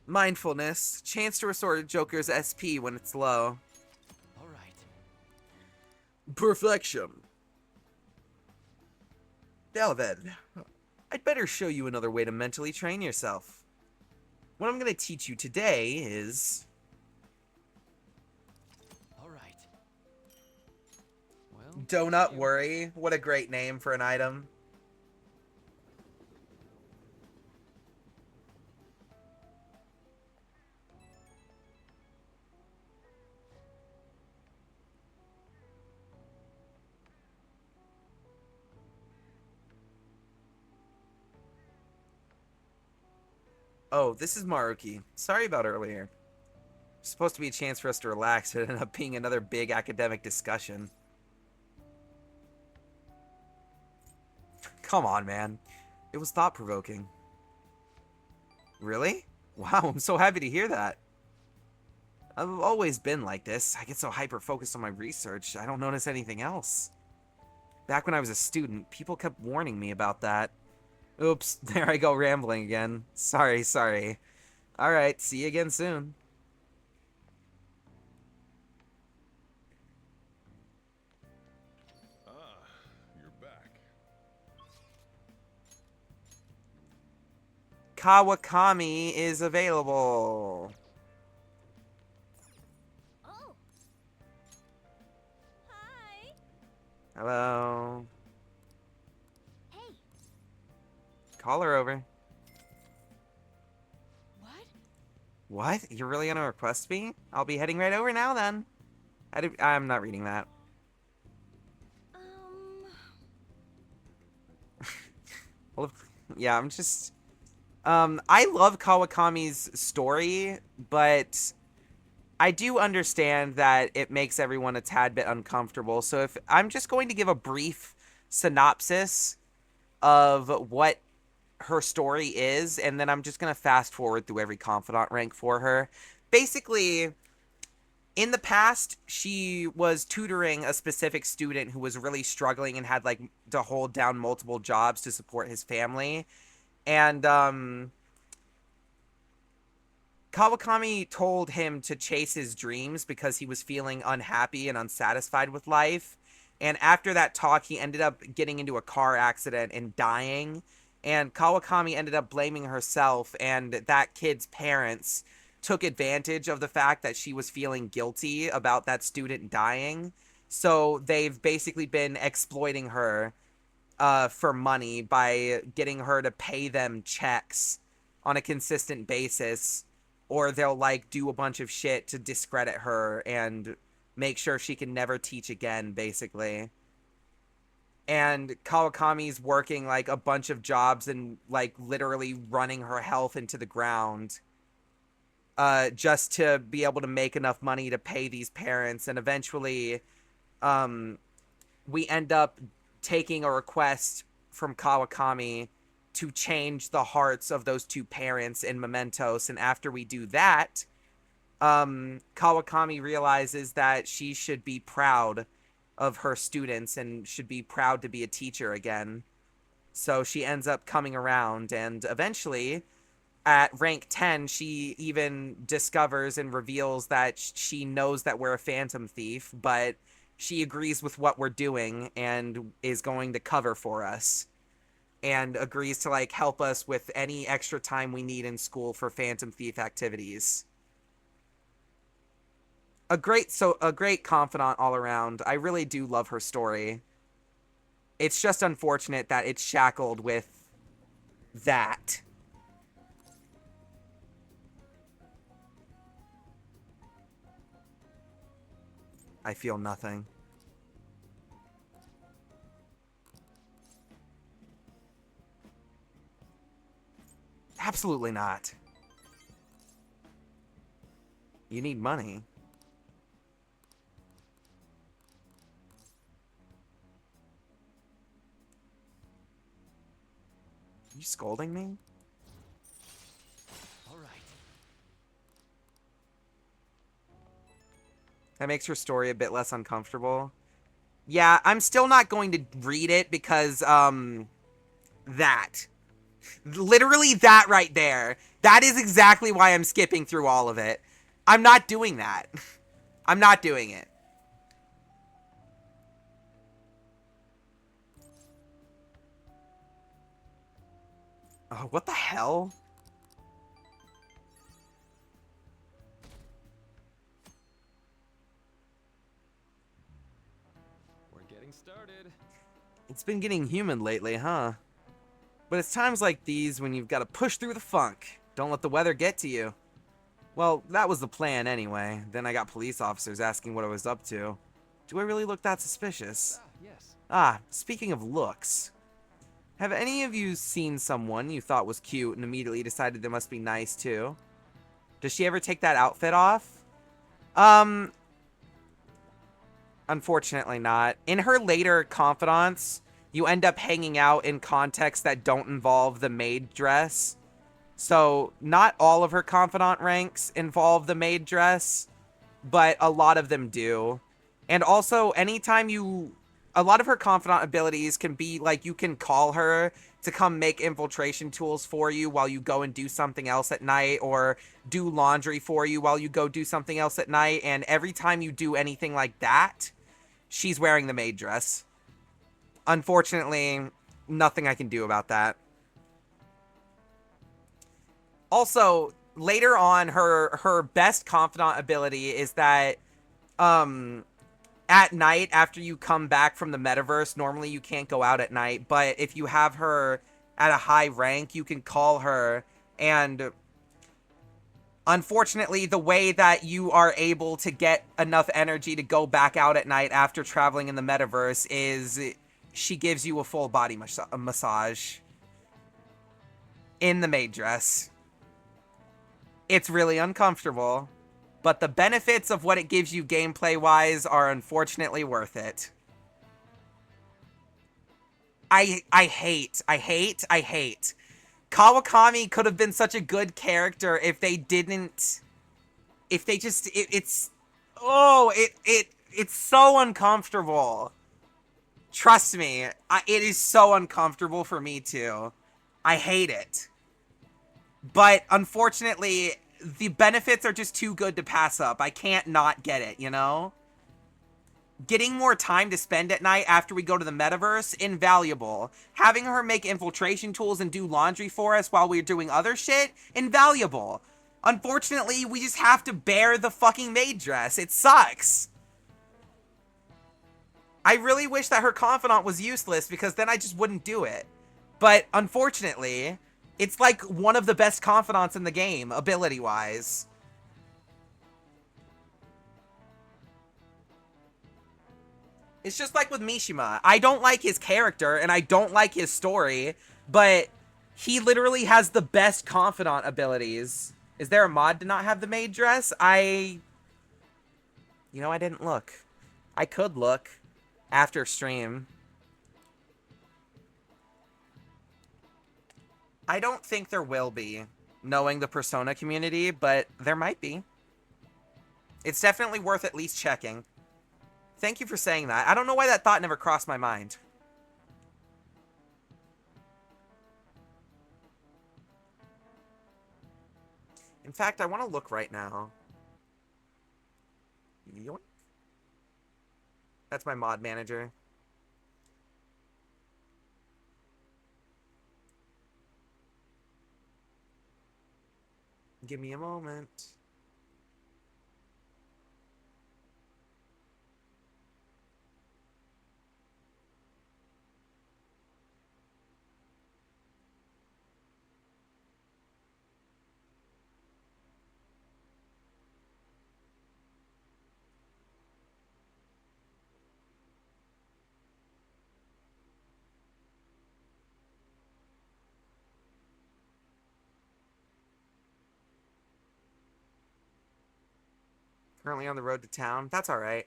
C: Mindfulness. Chance to restore Joker's SP when it's low.
D: All right.
C: Perfection. Now then, I'd better show you another way to mentally train yourself. What I'm going to teach you today is...
D: All right.
H: Well,
C: Donut Worry. What a great name for an item. Oh, this is Maruki. Sorry about earlier. It's supposed to be a chance for us to relax. It ended up being another big academic discussion. Come on, man. It was thought-provoking. Really? Wow, I'm so happy to hear that. I've always been like this. I get so hyper-focused on my research, I don't notice anything else. Back when I was a student, people kept warning me about that. Oops, there I go rambling again. Sorry. Alright, see you again soon.
B: Ah, you're back.
C: Kawakami is available.
J: Oh. Hi.
C: Hello.
J: Hey.
C: Call her over.
J: What?
C: What? You're really gonna request me? I'll be heading right over now then. I'm not reading that. Well, yeah, I'm just... I love Kawakami's story, but I do understand that it makes everyone a tad bit uncomfortable. So if I'm just going to give a brief synopsis of what her story is, and then I'm just going to fast forward through every confidant rank for her. Basically, in the past, she was tutoring a specific student who was really struggling and had like to hold down multiple jobs to support his family. And Kawakami told him to chase his dreams because he was feeling unhappy and unsatisfied with life. And after that talk, he ended up getting into a car accident and dying. And Kawakami ended up blaming herself, and that kid's parents took advantage of the fact that she was feeling guilty about that student dying. So they've basically been exploiting her for money by getting her to pay them checks on a consistent basis, or they'll like do a bunch of shit to discredit her and make sure she can never teach again, basically. And Kawakami's working like a bunch of jobs and like literally running her health into the ground just to be able to make enough money to pay these parents. And eventually we end up taking a request from Kawakami to change the hearts of those two parents in Mementos. And after we do that, Kawakami realizes that she should be proud of her students and should be proud to be a teacher again. So she ends up coming around, and eventually at rank 10, she even discovers and reveals that she knows that we're a phantom thief, but she agrees with what we're doing and is going to cover for us, and agrees to like help us with any extra time we need in school for phantom thief activities. A great confidant all around. I really do love her story. It's just unfortunate that it's shackled with that. I feel nothing. Absolutely not. You need money. Are you scolding me?
D: All right.
C: That makes her story a bit less uncomfortable. Yeah, I'm still not going to read it because, that. Literally that right there. That is exactly why I'm skipping through all of it. I'm not doing that. I'm not doing it. Oh, what the hell?
H: We're getting started.
C: It's been getting human lately, huh? But it's times like these when you've got to push through the funk. Don't let the weather get to you. Well, that was the plan anyway. Then I got police officers asking what I was up to. Do I really look that suspicious?
H: Yes.
C: Ah, speaking of looks. Have any of you seen someone you thought was cute and immediately decided they must be nice too? Does she ever take that outfit off? Unfortunately not. In her later confidants, you end up hanging out in contexts that don't involve the maid dress. So, not all of her confidant ranks involve the maid dress, but a lot of them do. And also, anytime a lot of her confidant abilities can be like you can call her to come make infiltration tools for you while you go and do something else at night, or do laundry for you while you go do something else at night. And every time you do anything like that, she's wearing the maid dress. Unfortunately, nothing I can do about that. Also, later on, her best confidant ability is that at night after you come back from the metaverse, normally you can't go out at night, but if you have her at a high rank, you can call her, and unfortunately, the way that you are able to get enough energy to go back out at night after traveling in the metaverse is she gives you a full body massage in the maid dress. It's really uncomfortable, but the benefits of what it gives you gameplay-wise are unfortunately worth it. I hate. Kawakami could have been such a good character if they didn't... If they just... it's... Oh, it's so uncomfortable. Trust me, it is so uncomfortable for me too. I hate it. But unfortunately, the benefits are just too good to pass up. I can't not get it, you know? Getting more time to spend at night after we go to the metaverse, invaluable. Having her make infiltration tools and do laundry for us while we're doing other shit, invaluable. Unfortunately, we just have to bear the fucking maid dress. It sucks. I really wish that her confidant was useless because then I just wouldn't do it. But unfortunately, it's like one of the best confidants in the game, ability-wise. It's just like with Mishima. I don't like his character, and I don't like his story, but he literally has the best confidant abilities. Is there a mod to not have the maid dress? You know, I didn't look. I could look after stream. I don't think there will be, knowing the Persona community, but there might be. It's definitely worth at least checking. Thank you for saying that. I don't know why that thought never crossed my mind. In fact, I want to look right now. Yoink. That's my mod manager. Give me a moment. Currently on the road to town. That's alright.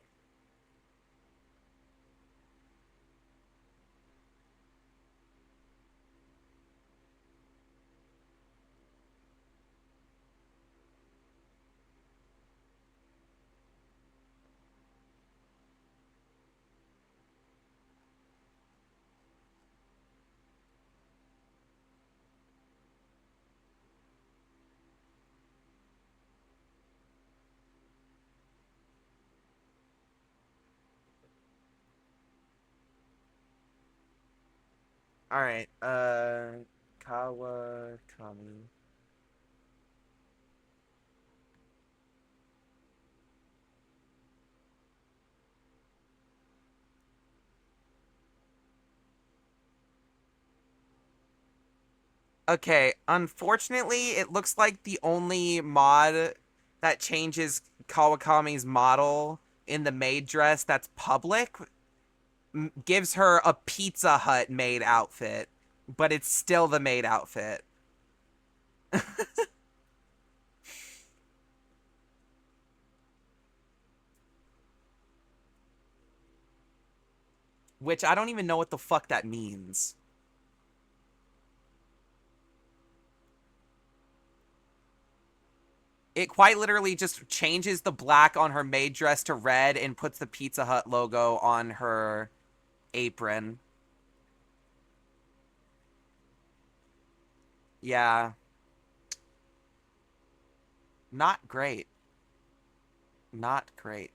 C: Alright, Kawakami. Okay, unfortunately, it looks like the only mod that changes Kawakami's model in the maid dress that's public gives her a Pizza Hut maid outfit, but it's still the maid outfit. Which I don't even know what the fuck that means. It quite literally just changes the black on her maid dress to red and puts the Pizza Hut logo on her apron. Yeah. Not great. Not great.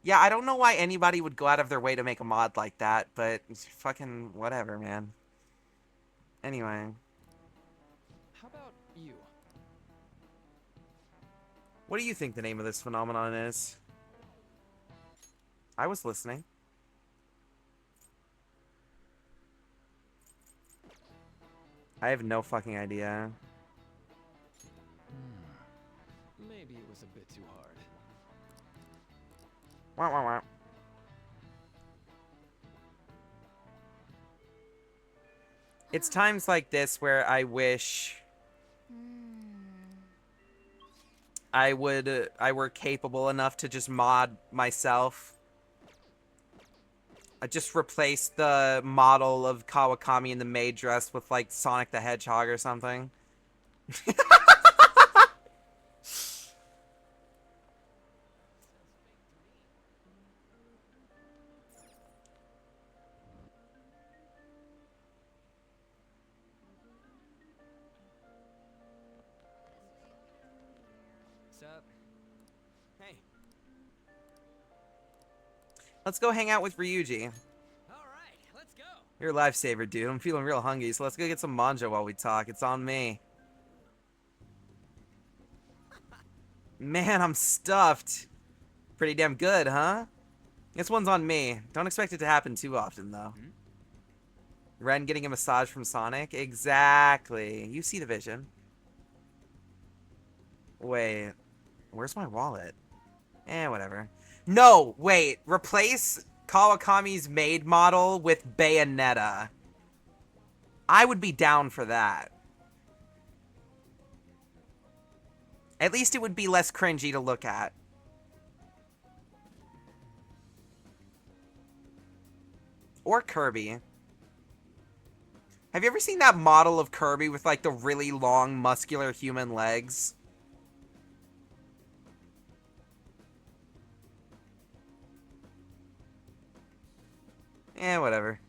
C: Yeah, I don't know why anybody would go out of their way to make a mod like that, but fucking whatever, man. Anyway.
H: How about you?
C: What do you think the name of this phenomenon is? I was listening. I have no fucking idea.
H: Maybe it was a bit too hard.
C: Wah, wah, wah. It's times like this where I wish I were capable enough to just mod myself. I just replace the model of Kawakami in the maid dress with like Sonic the Hedgehog or something.
K: Sup? Hey.
C: Let's go hang out with Ryuji.
K: All right, let's go.
C: You're a lifesaver, dude. I'm feeling real hungry, so let's go get some manja while we talk. It's on me. Man, I'm stuffed. Pretty damn good, huh? This one's on me. Don't expect it to happen too often, though. Ren getting a massage from Sonic? Exactly. You see the vision. Wait. Where's my wallet? Whatever. No, wait. Replace Kawakami's maid model with Bayonetta. I would be down for that. At least it would be less cringy to look at. Or Kirby. Have you ever seen that model of Kirby with like the really long muscular human legs? Whatever.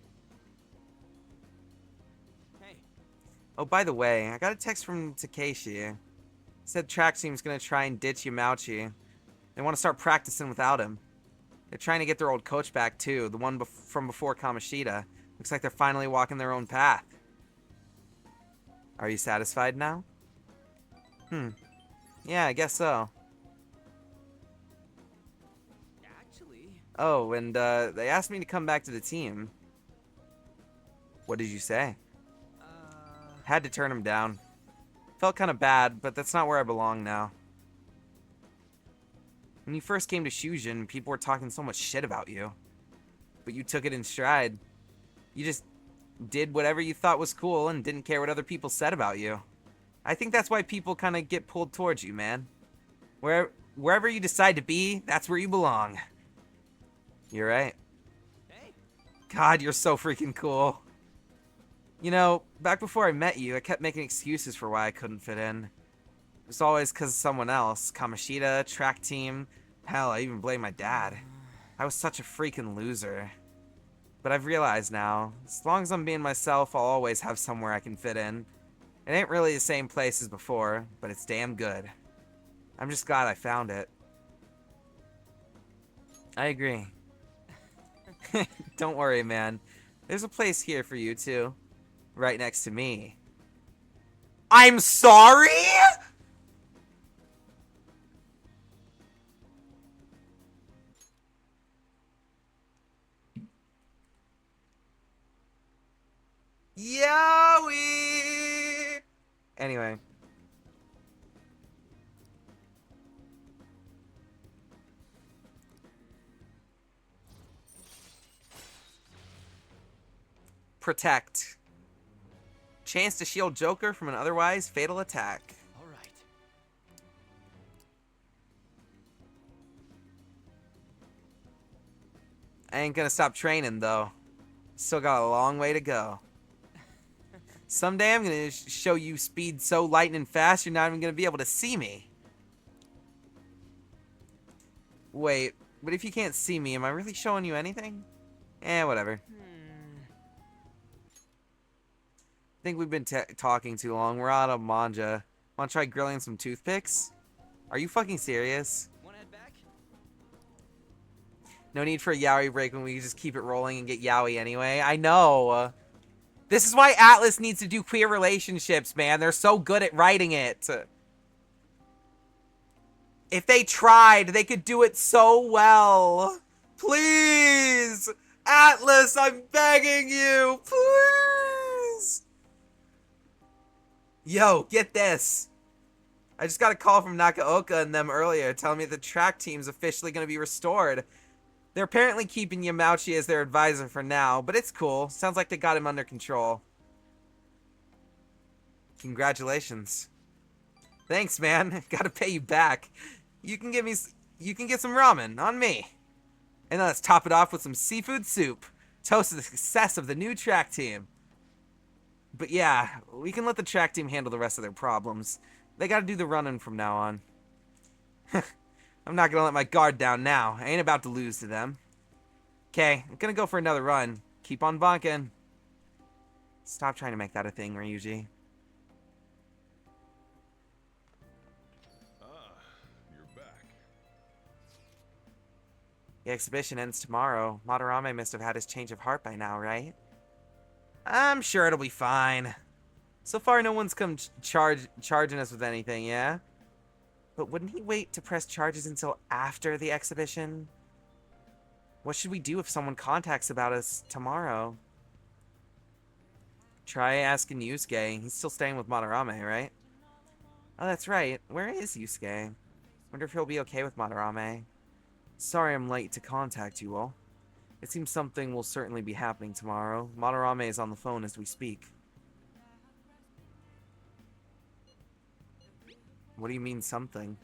K: Hey.
C: Oh, by the way, I got a text from Takeshi. Said track team's gonna try and ditch Yamauchi. They want to start practicing without him. They're trying to get their old coach back too, the one from before Kamoshida. Looks like they're finally walking their own path. Are you satisfied now? Yeah, I guess so.
K: Actually.
C: Oh, and they asked me to come back to the team. What did you say? Had to turn him down. Felt kind of bad, but that's not where I belong now. When you first came to Shujin, people were talking so much shit about you. But you took it in stride. You just did whatever you thought was cool and didn't care what other people said about you. I think that's why people kind of get pulled towards you, man. Wherever you decide to be, that's where you belong. You're right.
K: Hey.
C: God, you're so freaking cool. You know, back before I met you, I kept making excuses for why I couldn't fit in. It was always because of someone else. Kamoshida, track team. Hell, I even blamed my dad. I was such a freaking loser. But I've realized now, as long as I'm being myself, I'll always have somewhere I can fit in. It ain't really the same place as before, but it's damn good. I'm just glad I found it. I agree. Don't worry, man. There's a place here for you, too. Right next to me. I'm sorry?! Yowie! Anyway. Protect. Chance to shield Joker from an otherwise fatal attack.
D: All right.
C: I ain't gonna stop training, though. Still got a long way to go. Someday I'm gonna show you speed so lightning fast you're not even gonna be able to see me. Wait, but if you can't see me, am I really showing you anything? Whatever. I think we've been talking too long. We're out of manja. Wanna try grilling some toothpicks? Are you fucking serious?
K: Wanna head back?
C: No need for a yaoi break when we can just keep it rolling and get yaoi anyway. I know. This is why Atlas needs to do queer relationships, man. They're so good at writing it. If they tried, they could do it so well. Please! Atlas, I'm begging you! Please! Yo, get this. I just got a call from Nakaoka and them earlier telling me the track team's officially going to be restored. They're apparently keeping Yamauchi as their advisor for now, but it's cool. Sounds like they got him under control. Congratulations. Thanks, man. Gotta pay you back. You can get some ramen on me. And then let's top it off with some seafood soup. Toast to the success of the new track team. But yeah, we can let the track team handle the rest of their problems. They gotta do the running from now on. I'm not gonna let my guard down now. I ain't about to lose to them. Okay, I'm gonna go for another run. Keep on bonking. Stop trying to make that a thing, Ryuji.
B: You're back.
C: The exhibition ends tomorrow. Madarame must have had his change of heart by now, right? I'm sure it'll be fine. So far, no one's come charging us with anything, yeah? But wouldn't he wait to press charges until after the exhibition? What should we do if someone contacts about us tomorrow? Try asking Yusuke. He's still staying with Madarame, right? Oh, that's right. Where is Yusuke? Wonder if he'll be okay with Madarame. Sorry I'm late to contact you all. It seems something will certainly be happening tomorrow. Madarame is on the phone as we speak. What do you mean, something?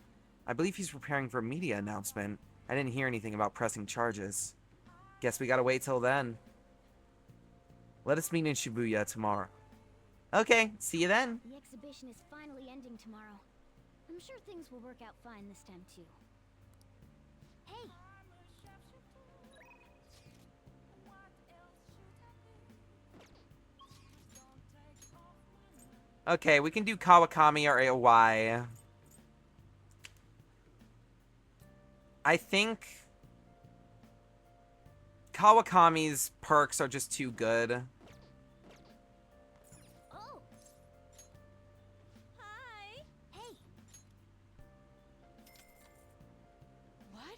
C: I believe he's preparing for a media announcement. I didn't hear anything about pressing charges. Guess we gotta wait till then. Let us meet in Shibuya tomorrow. Okay, see you then.
A: The exhibition is finally ending tomorrow. I'm sure things will work out fine this time, too. Hey!
C: Okay, we can do Kawakami or AOY. I think Kawakami's perks are just too good.
J: Oh. Hi.
A: Hey!
J: What?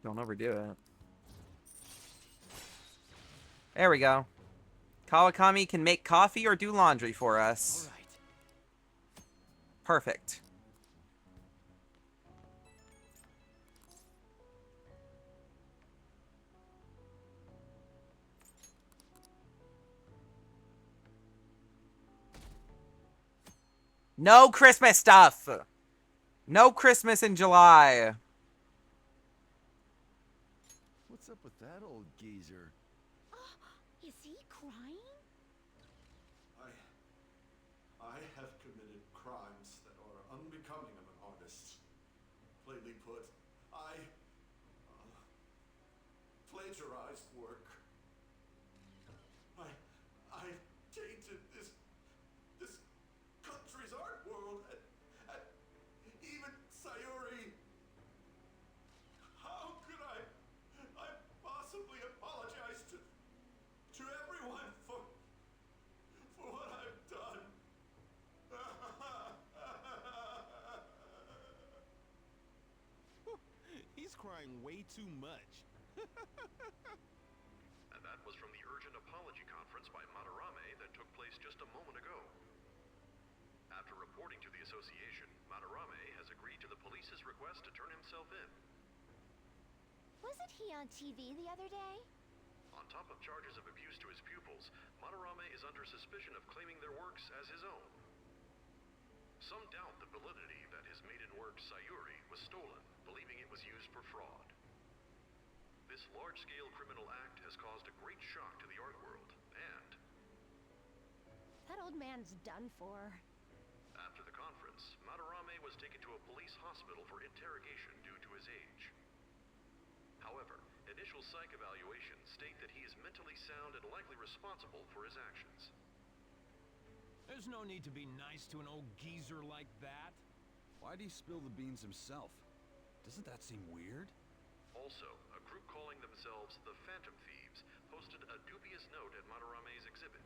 C: Don't overdo it. There we go. Kawakami can make coffee or do laundry for us.
D: All right.
C: Perfect. No Christmas stuff! No Christmas in July.
F: What's up with that old geezer?
J: Is he crying?
L: I have committed crimes that are unbecoming of an artist. Plainly put, I plagiarized work. I tainted this country's art world and even Sayuri. How could I possibly apologize to everyone for what I've done?
F: He's crying way too much.
E: And that was from the urgent apology conference by Madarame that took place just a moment ago. After reporting to the association, Madarame has agreed to the police's request to turn himself in.
A: Wasn't he on TV the other day?
E: On top of charges of abuse to his pupils, Madarame is under suspicion of claiming their works as his own. Some doubt the validity that his maiden work, Sayuri, was stolen, believing it was used for fraud. This large-scale criminal act has caused a great shock to the art world, and
J: That old man's done for.
E: after the conference, Madarame was taken to a police hospital for interrogation due to his age. However, initial psych evaluations state that he is mentally sound and likely responsible for his actions.
F: There's no need to be nice to an old geezer like that. Why'd he spill the beans himself? Doesn't that seem weird?
E: Also, a group calling themselves the Phantom Thieves posted a dubious note at Madarame's exhibit.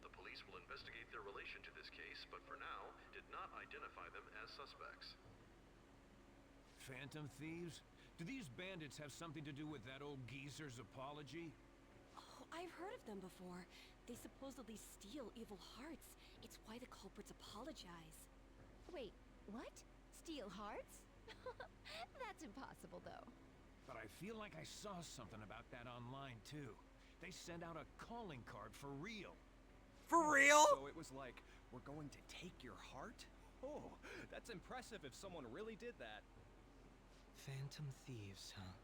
E: The police will investigate their relation to this case, but for now, did not identify them as suspects.
F: Phantom thieves? Do these bandits have something to do with that old geezer's apology?
J: Oh, I've heard of them before. They supposedly steal evil hearts. It's why the culprits apologize.
A: Wait, what? Steal hearts? That's impossible, though.
F: But I feel like I saw something about that online, too. They sent out a calling card for real.
C: For real?
K: So it was like, we're going to take your heart? Oh, that's impressive if someone really did that.
H: Phantom thieves, huh?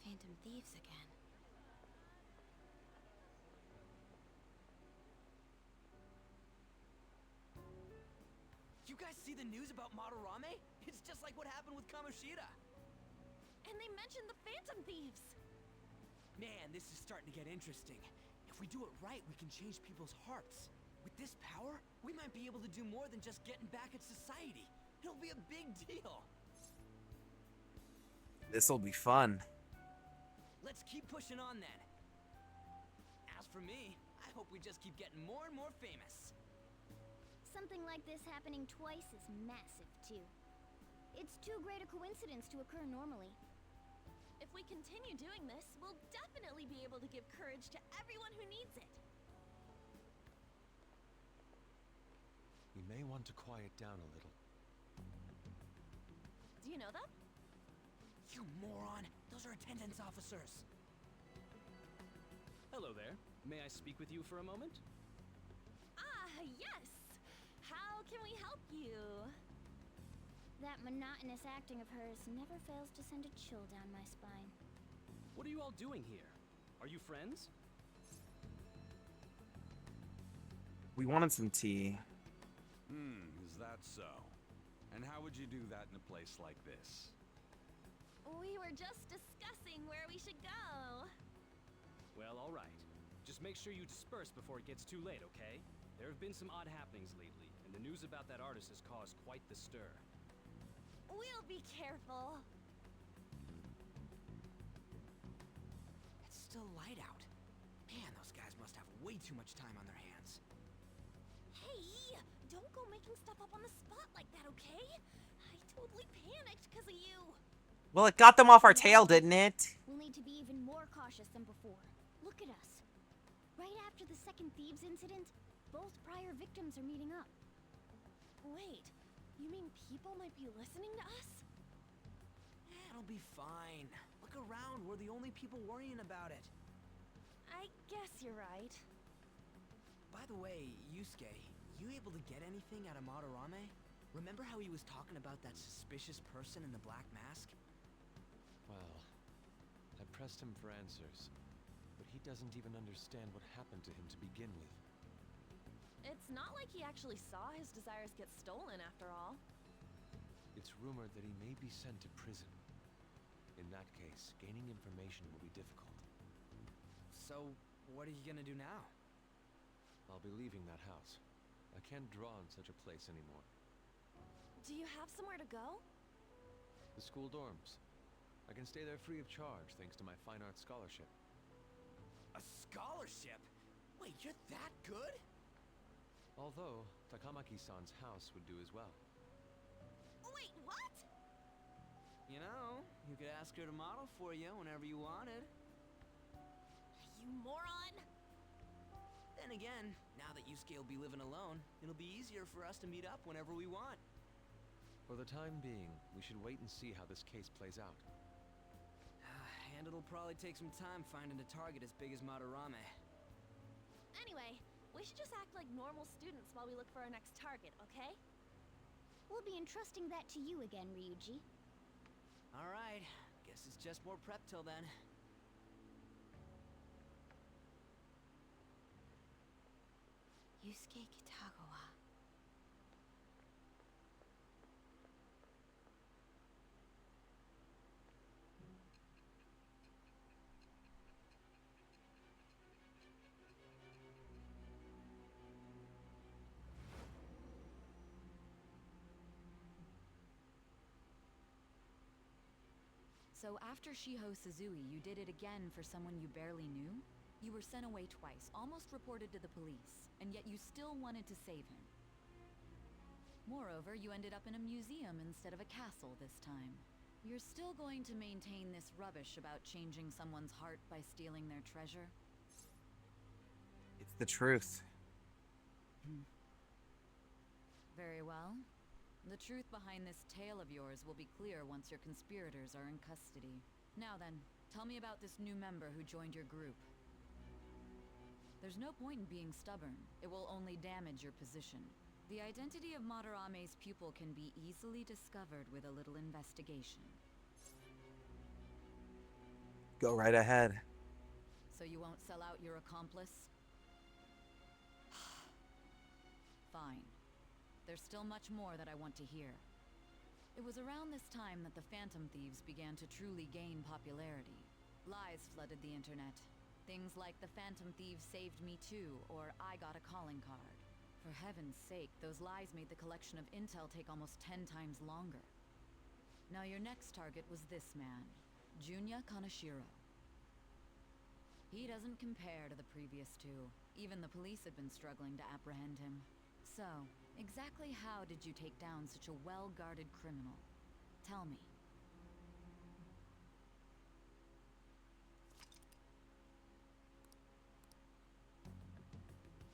J: Phantom thieves again.
K: You guys see the news about Madarame? It's just like what happened with Kamoshida.
J: And they mentioned the Phantom Thieves!
K: Man, this is starting to get interesting. If we do it right, we can change people's hearts. With this power, we might be able to do more than just getting back at society. It'll be a big deal.
C: This'll be fun.
K: Let's keep pushing on then. As for me, I hope we just keep getting more and more famous.
A: Something like this happening twice is massive, too. It's too great a coincidence to occur normally.
J: If we continue doing this, we'll definitely be able to give courage to everyone who needs it.
F: We may want to quiet down a little.
J: Do you know them?
K: You moron! Those are attendance officers.
H: Hello there. May I speak with you for a moment?
J: Ah, yes! How can we help you?
A: That monotonous acting of hers never fails to send a chill down my spine.
H: What are you all doing here? Are you friends?
C: We wanted some tea.
F: Is that so? And how would you do that in a place like this?
J: We were just discussing where we should go.
H: Well, all right. Just make sure you disperse before it gets too late, okay? There have been some odd happenings lately, and the news about that artist has caused quite the stir.
J: We'll be careful.
K: It's still light out. Man, those guys must have way too much time on their hands.
J: Hey, don't go making stuff up on the spot like that, okay? I totally panicked because of you.
C: Well, it got them off our tail, didn't it?
A: We'll need to be even more cautious than before. Look at us. Right after the second Thieves incident, both prior victims are meeting up.
J: Wait, you mean people might be listening to us?
K: It'll be fine. Look around, we're the only people worrying about it.
J: I guess you're right.
K: By the way, Yusuke, you able to get anything out of Madarame? Remember how he was talking about that suspicious person in the black mask?
M: Well, I pressed him for answers, but he doesn't even understand what happened to him to begin with.
J: It's not like he actually saw his desires get stolen after all.
M: It's rumored that he may be sent to prison. In that case, gaining information will be difficult.
K: So, what are you gonna do now?
M: I'll be leaving that house. I can't draw in such a place anymore.
J: Do you have somewhere to go?
M: The school dorms. I can stay there free of charge thanks to my fine arts scholarship.
K: A scholarship? Wait, you're that good?
M: Although, Takamaki-san's house would do as well.
J: Wait, what?
K: You know, you could ask her to model for you whenever you wanted.
J: You moron!
K: Then again, now that Yusuke will be living alone, it'll be easier for us to meet up whenever we want.
M: For the time being, we should wait and see how this case plays out.
K: And it'll probably take some time finding a target as big as Madarame.
J: Anyway, we should just act like normal students while we look for our next target, okay?
A: We'll be entrusting that to you again, Ryuji.
K: Alright, guess it's just more prep till then.
A: Yusuke Kitagawa.
I: So after Shiho Suzui, you did it again for someone you barely knew? You were sent away twice, almost reported to the police, and yet you still wanted to save him. Moreover, you ended up in a museum instead of a castle this time. You're still going to maintain this rubbish about changing someone's heart by stealing their treasure?
C: It's the truth.
I: Very well. The truth behind this tale of yours will be clear once your conspirators are in custody. Now then, tell me about this new member who joined your group. There's no point in being stubborn. It will only damage your position. The identity of Madarame's pupil can be easily discovered with a little investigation.
C: Go right ahead.
I: So you won't sell out your accomplice? Fine. There's still much more that I want to hear. It was around this time that the Phantom Thieves began to truly gain popularity. Lies flooded the internet. Things like the Phantom Thieves saved me too, or I got a calling card. For heaven's sake, those lies made the collection of intel take almost 10 times longer. Now your next target was this man, Junya Kaneshiro. He doesn't compare to the previous two. Even the police had been struggling to apprehend him. So, exactly how did you take down such a well-guarded criminal? Tell me.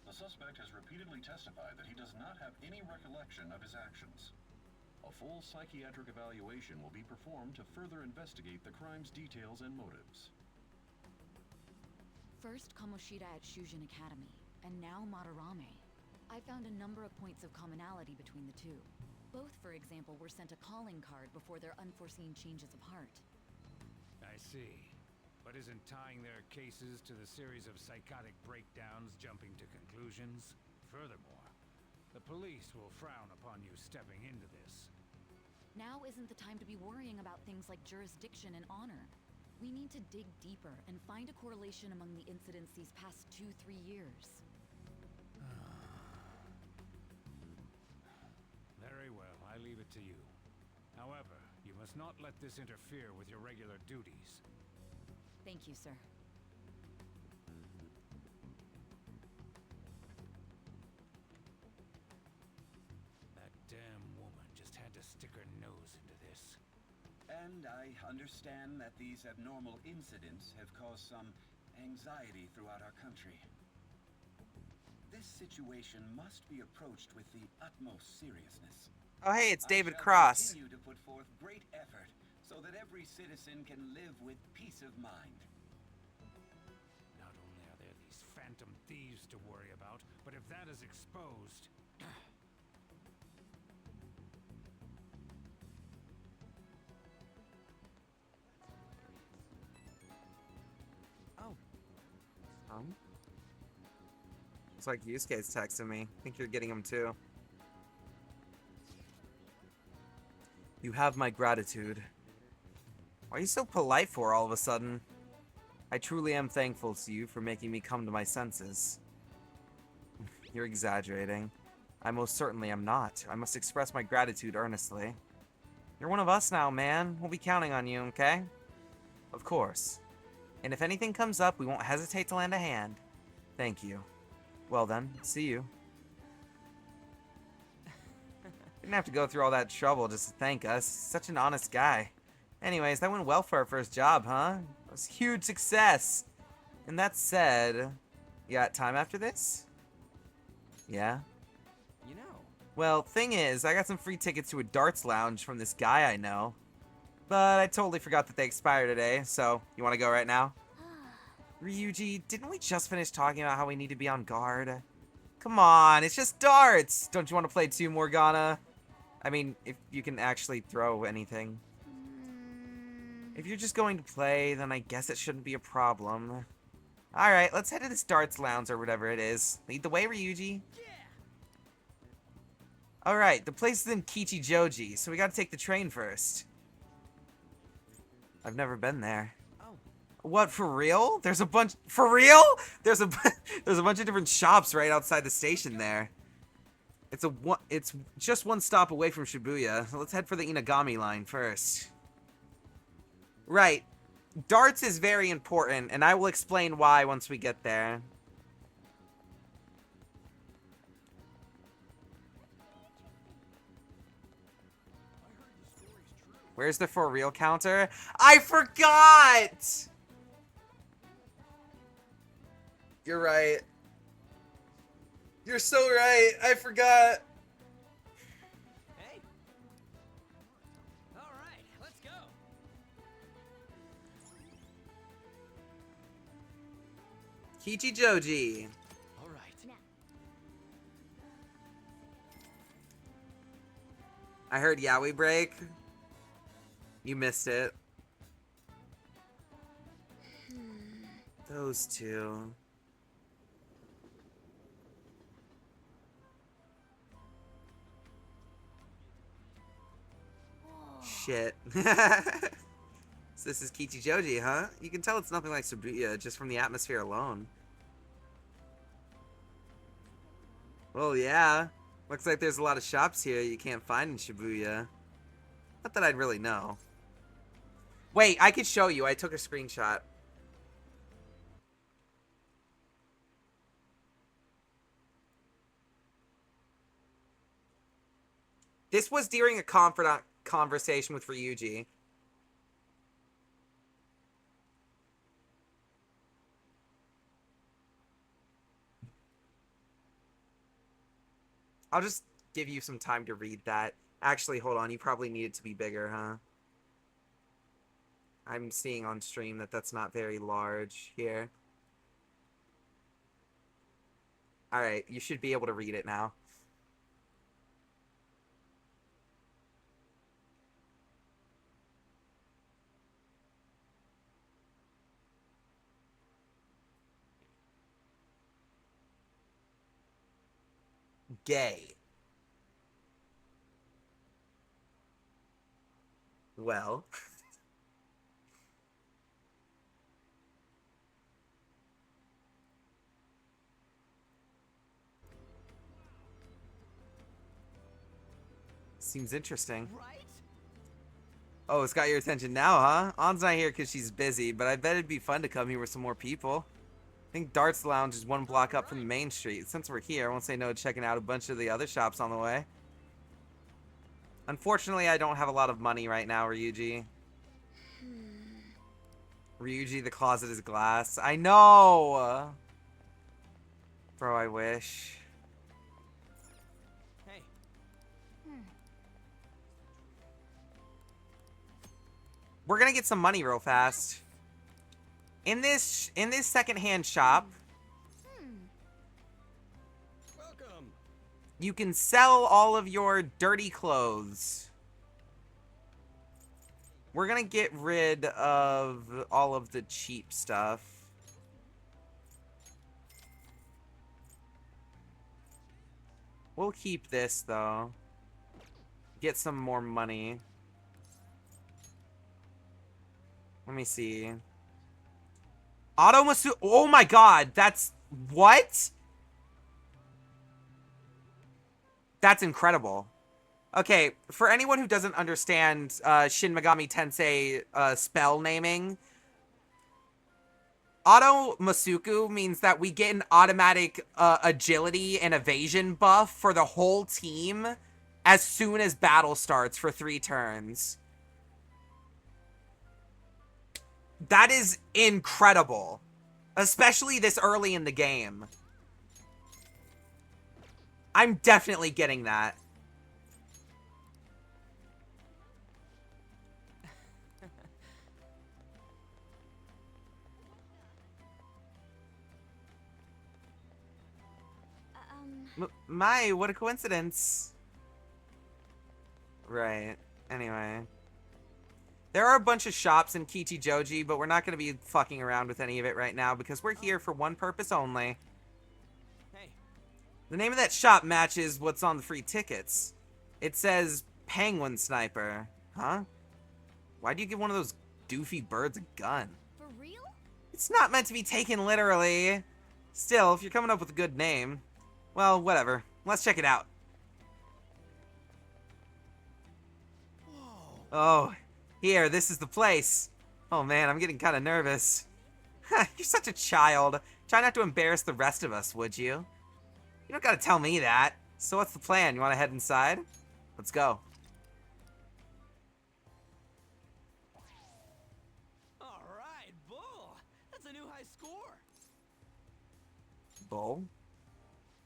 N: The suspect has repeatedly testified that he does not have any recollection of his actions. A full psychiatric evaluation will be performed to further investigate the crime's details and motives.
I: First Kamoshida at Shujin Academy, and now Madarame. I found a number of points of commonality between the two. Both, for example, were sent a calling card before their unforeseen changes of heart.
O: I see. But isn't tying their cases to the series of psychotic breakdowns jumping to conclusions? Furthermore, the police will frown upon you stepping into this.
I: Now isn't the time to be worrying about things like jurisdiction and honor. We need to dig deeper and find a correlation among the incidents these past 2-3 years.
O: Very well, I leave it to you. However, you must not let this interfere with your regular duties.
I: Thank you, sir.
O: That damn woman just had to stick her nose into this.
P: And I understand that these abnormal incidents have caused some anxiety throughout our country. This situation must be approached with the utmost seriousness.
C: Oh, hey, it's David
P: I shall
C: Cross.
P: continue to put forth great effort so that every citizen can live with peace of mind.
O: Not only are there these phantom thieves to worry about, but if that is exposed...
C: Looks like Yusuke's texting me. I think you're getting him too. You have my gratitude. Why are you so polite for all of a sudden? I truly am thankful to you for making me come to my senses. You're exaggerating. I most certainly am not. I must express my gratitude earnestly. You're one of us now, man. We'll be counting on you, okay? Of course. And if anything comes up, we won't hesitate to lend a hand. Thank you. Well then, see you. Didn't have to go through all that trouble just to thank us. Such an honest guy. Anyways, that went well for our first job, huh? It was a huge success. And that said, you got time after this? Yeah?
K: You know.
C: Well, thing is, I got some free tickets to a darts lounge from this guy I know. But I totally forgot that they expire today, so you want to go right now? Ryuji, didn't we just finish talking about how we need to be on guard? Come on, it's just darts! Don't you want to play too, Morgana? I mean, if you can actually throw anything. If you're just going to play, then I guess it shouldn't be a problem. Alright, let's head to this darts lounge or whatever it is. Lead the way, Ryuji. Alright, the place is in Kichijoji, so we gotta take the train first. I've never been there.
K: Oh.
C: What, for real? There's a bunch... For real? There's a bunch of different shops right outside the station there. It's just one stop away from Shibuya. So let's head for the Inagami line first. Right. Darts is very important, and I will explain why once we get there. Where's the for real counter? I forgot! You're right. You're so right. I forgot.
K: Hey. All right, let's go.
C: Kichijoji.
K: All right.
C: I heard Yaoi break. You missed it. Those two. Shit. So this is Kichijoji, huh? You can tell it's nothing like Shibuya just from the atmosphere alone. Well, yeah. Looks like there's a lot of shops here you can't find in Shibuya. Not that I'd really know. Wait, I could show you. I took a screenshot. This was during a conversation with Ryuji. I'll just give you some time to read that. Actually, hold on. You probably need it to be bigger, huh? I'm seeing on stream that that's not very large here. Alright, you should be able to read it now. Gay. Well. Seems interesting.
K: Right?
C: Oh, it's got your attention now, huh? An's not here because she's busy, but I bet it'd be fun to come here with some more people. I think Darts Lounge is one block up from the main street. Since we're here, I won't say no to checking out a bunch of the other shops on the way. Unfortunately, I don't have a lot of money right now, Ryuji. Ryuji, the closet is glass. I know! Bro, I wish.
K: Hey.
C: We're gonna get some money real fast. In this secondhand shop,
K: Welcome.
C: you can sell all of your dirty clothes. We're gonna get rid of all of the cheap stuff. We'll keep this, though. Get some more money. Let me see. Automasu... Oh my god, that's... What? That's incredible. Okay, for anyone who doesn't understand Shin Megami Tensei spell naming, Auto Masuku means that we get an automatic agility and evasion buff for the whole team as soon as battle starts for 3 turns. That is incredible. Especially this early in the game. I'm definitely getting that. My, what a coincidence. Right. Anyway. There are a bunch of shops in Kichijoji, but we're not going to be fucking around with any of it right now because we're here for one purpose only.
K: Hey.
C: The name of that shop matches what's on the free tickets. It says Penguin Sniper. Huh? Why do you give one of those doofy birds a gun?
J: For real?
C: It's not meant to be taken literally. Still, if you're coming up with a good name, well, whatever. Let's check it out.
K: Whoa.
C: Oh, here, this is the place. Oh man, I'm getting kind of nervous. You're such a child. Try not to embarrass the rest of us, would you? You don't gotta tell me that. So what's the plan? You wanna head inside? Let's go.
K: Alright, Bull! That's a new high score!
C: Bull?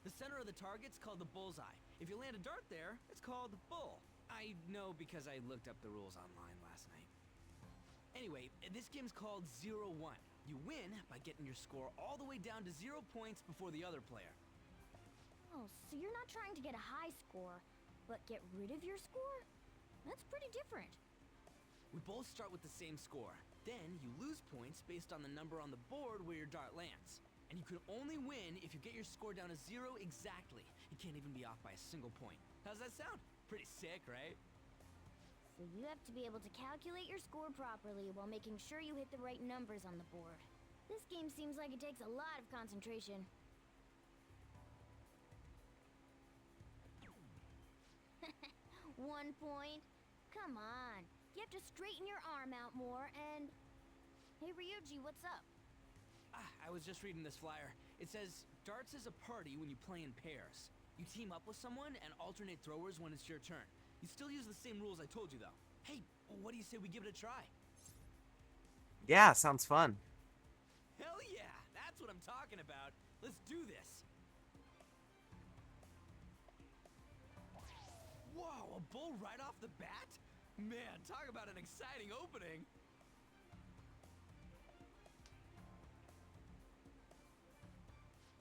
K: The center of the target's called the bullseye. If you land a dart there, it's called Bull.
H: I know because I looked up the rules online last night.
K: Anyway, this game's called 0-1. You win by getting your score all the way down to 0 points before the other player.
J: Oh, so you're not trying to get a high score, but get rid of your score? That's pretty different.
K: We both start with the same score. Then you lose points based on the number on the board where your dart lands. And you can only win if you get your score down to 0 exactly. You can't even be off by a single point. How's that sound? Pretty sick, right?
J: So you have to be able to calculate your score properly while making sure you hit the right numbers on the board. This game seems like it takes a lot of concentration. 1 point? Come on. You have to straighten your arm out more and... Hey Ryuji, what's up?
K: I was just reading this flyer. It says, darts is a party when you play in pairs. You team up with someone and alternate throwers when it's your turn. You still use the same rules I told you, though. Hey, what do you say we give it a try?
C: Yeah, sounds fun.
K: Hell yeah! That's what I'm talking about. Let's do this. Whoa, a bull right off the bat? Man, talk about an exciting opening.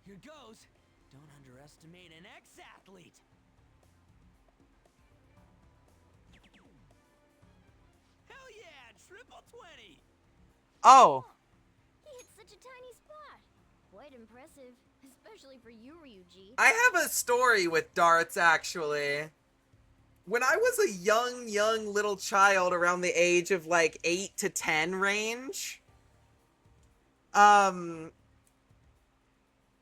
K: Here goes. Don't underestimate an ex-athlete. Hell yeah, triple 20.
C: Oh.
J: He hit such a tiny spot. Quite impressive, especially for you, Ryuji.
C: I have a story with darts, actually. When I was a young little child around the age of like 8 to 10 range,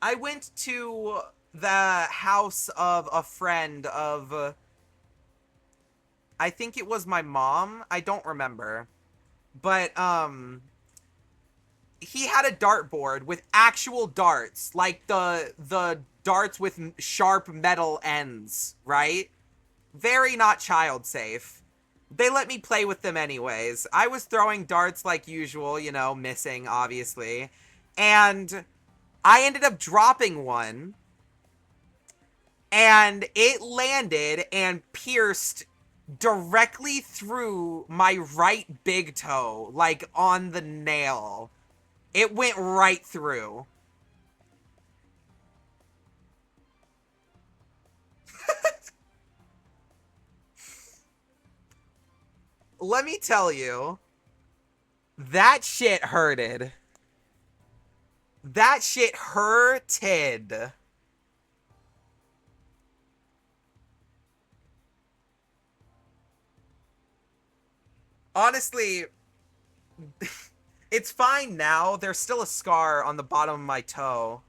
C: I went to the house of a friend of, I think it was my mom. I don't remember. But, he had a dartboard with actual darts, like the darts with sharp metal ends, right? Very not child safe. They let me play with them anyways. I was throwing darts like usual, you know, missing, obviously. And I ended up dropping one. And it landed and pierced directly through my right big toe, like on the nail. It went right through. Let me tell you, that shit hurted. That shit hurted. Honestly, it's fine now. There's still a scar on the bottom of my toe.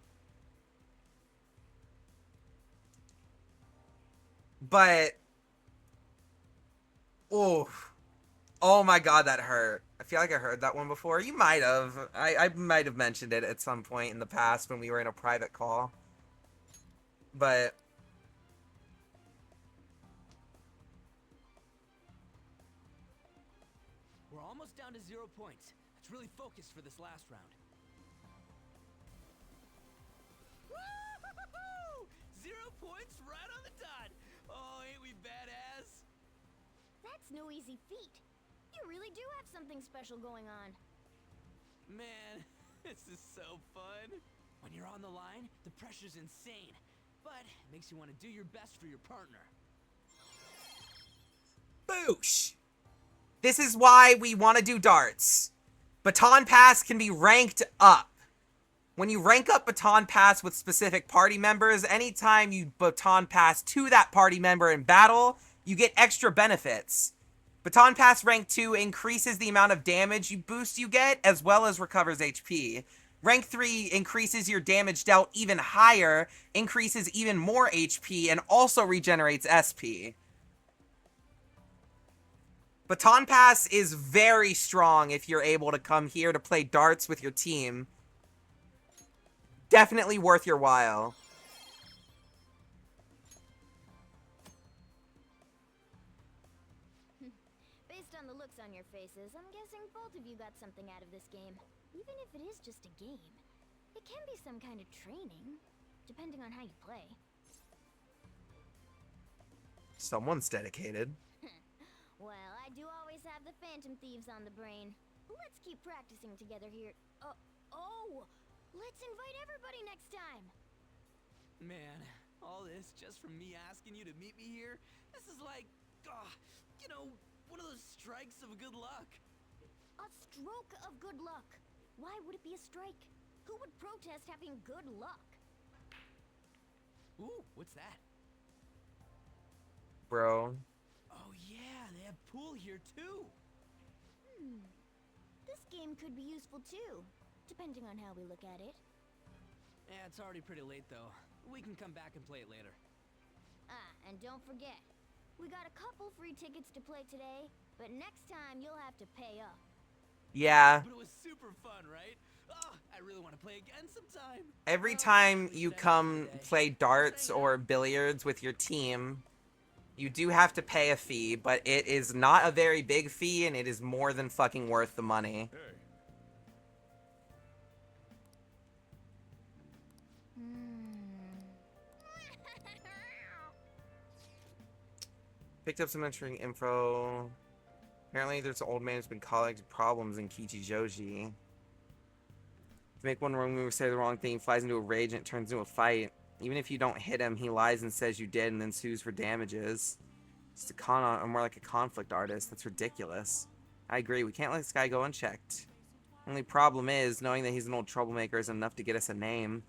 C: But, oh my god, that hurt. I feel like I heard that one before. You might have. I might have mentioned it at some point in the past when we were in a private call. But
K: We're almost down to 0 points. Let's really focus for this last round. Woo-hoo-hoo-hoo! 0 points right on the dot. Oh, ain't we badass?
J: That's no easy feat. You really do have something special going on.
K: Man, this is so fun. When you're on the line, the pressure's insane. But it makes you want to do your best for your partner.
C: boosh! This is why we want to do darts. Baton Pass can be ranked up. When you rank up Baton Pass with specific party members, anytime you Baton Pass to that party member in battle, you get extra benefits. Baton Pass rank 2 increases the amount of damage you get, as well as recovers HP. Rank 3 increases your damage dealt even higher, increases even more HP, and also regenerates SP. Baton Pass is very strong if you're able to come here to play darts with your team. Definitely worth your while.
J: Based on the looks on your faces, I'm guessing both of you got something out of this game. Even if it is just a game, it can be some kind of training, depending on how you play.
C: Someone's dedicated.
J: Well, I do always have the Phantom Thieves on the brain. Let's keep practicing together here. Oh! Let's invite everybody next time!
K: Man, all this just from me asking you to meet me here? This is like, you know, one of those strikes of good luck.
J: A stroke of good luck. Why would it be a strike? Who would protest having good luck?
K: Ooh, what's that?
C: Bro.
K: Oh yeah, they have pool here too.
J: This game could be useful too, depending on how we look at it.
K: Yeah, it's already pretty late though. We can come back and play it later.
J: Ah, and don't forget, we got a couple free tickets to play today, but next time you'll have to pay up.
C: Yeah.
K: But it was super fun, right? Oh, I really want to play again sometime.
C: Every time you come play darts or billiards with your team, you do have to pay a fee, but it is not a very big fee, and it is more than fucking worth the money. Picked up some entering info. Apparently there's an old man who's been causing problems in Kichijoji. To make one wrong move or say the wrong thing, he flies into a rage and it turns into a fight. Even if you don't hit him, he lies and says you did and then sues for damages. Just a or more like a conflict artist. That's ridiculous. I agree, we can't let this guy go unchecked. Only problem is, knowing that he's an old troublemaker isn't enough to get us a name.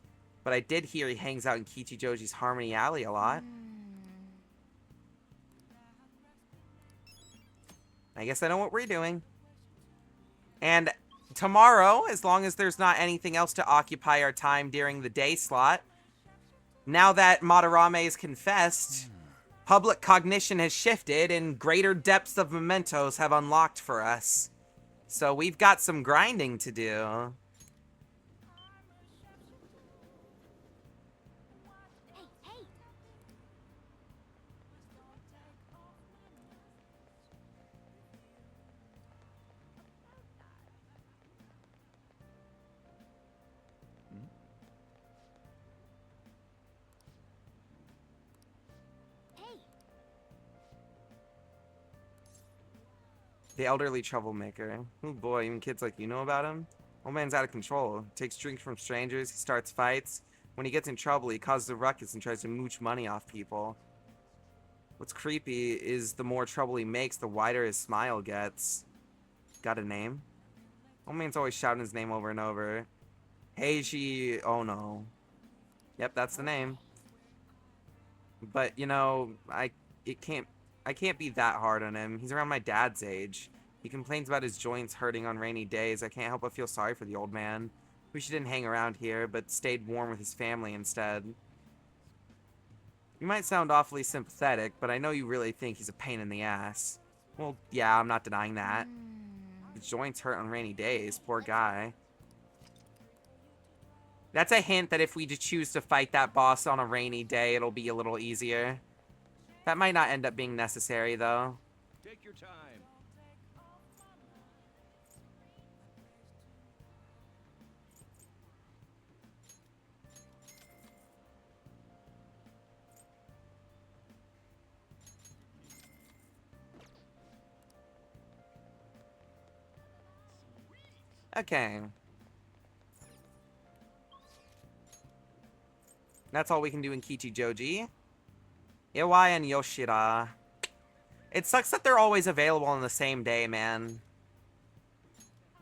C: But I did hear he hangs out in Kichijoji's Harmony Alley a lot. I guess I know what we're doing. And tomorrow, as long as there's not anything else to occupy our time during the day slot, now that Madarame is confessed, public cognition has shifted and greater depths of mementos have unlocked for us. So we've got some grinding to do.
J: Hey!
C: The elderly troublemaker. Oh boy, even kids like you know about him? Old man's out of control. Takes drinks from strangers, he starts fights. When he gets in trouble, he causes a ruckus and tries to mooch money off people. What's creepy is the more trouble he makes, the wider his smile gets. Got a name? Old man's always shouting his name over and over. Heiji... oh no. Yep, that's the name. But, you know, I can't be that hard on him. He's around my dad's age. He complains about his joints hurting on rainy days. I can't help but feel sorry for the old man. Wish he didn't hang around here, but stayed warm with his family instead. You might sound awfully sympathetic, but I know you really think he's a pain in the ass. Well, yeah, I'm not denying that. His joints hurt on rainy days. Poor guy. That's a hint that if we just choose to fight that boss on a rainy day, it'll be a little easier. That might not end up being necessary, though.
D: Take your time.
C: Okay. That's all we can do in Kichijoji. Iwai and Yoshida. It sucks that they're always available on the same day, man.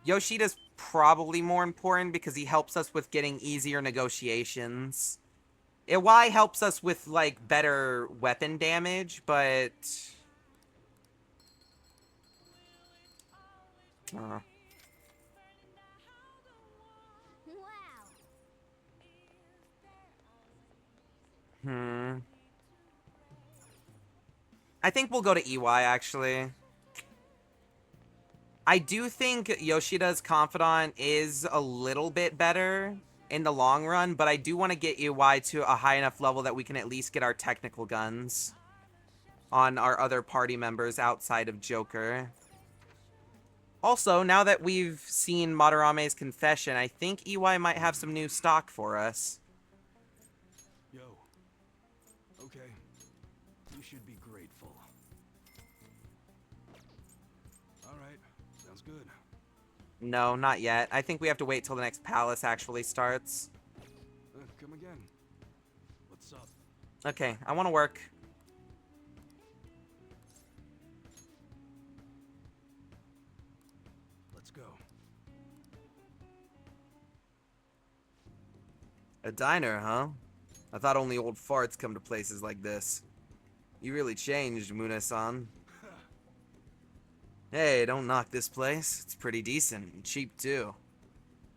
C: Yoshida's probably more important because he helps us with getting easier negotiations. Iwai helps us with, like, better weapon damage, but...
J: Wow.
C: I think we'll go to Iwai, actually. I do think Yoshida's Confidant is a little bit better in the long run, but I do want to get Iwai to a high enough level that we can at least get our technical guns on our other party members outside of Joker. Also, now that we've seen Madarame's confession, I think Iwai might have some new stock for us.
F: Yo. Okay. You should be grateful. Alright. Sounds good.
C: No, not yet. I think we have to wait till the next palace actually starts.
F: Come again. What's up?
C: Okay, I want to work.
F: Let's go.
C: A diner, huh? I thought only old farts come to places like this. You really changed, Mune-san. Hey, don't knock this place. It's pretty decent and cheap, too.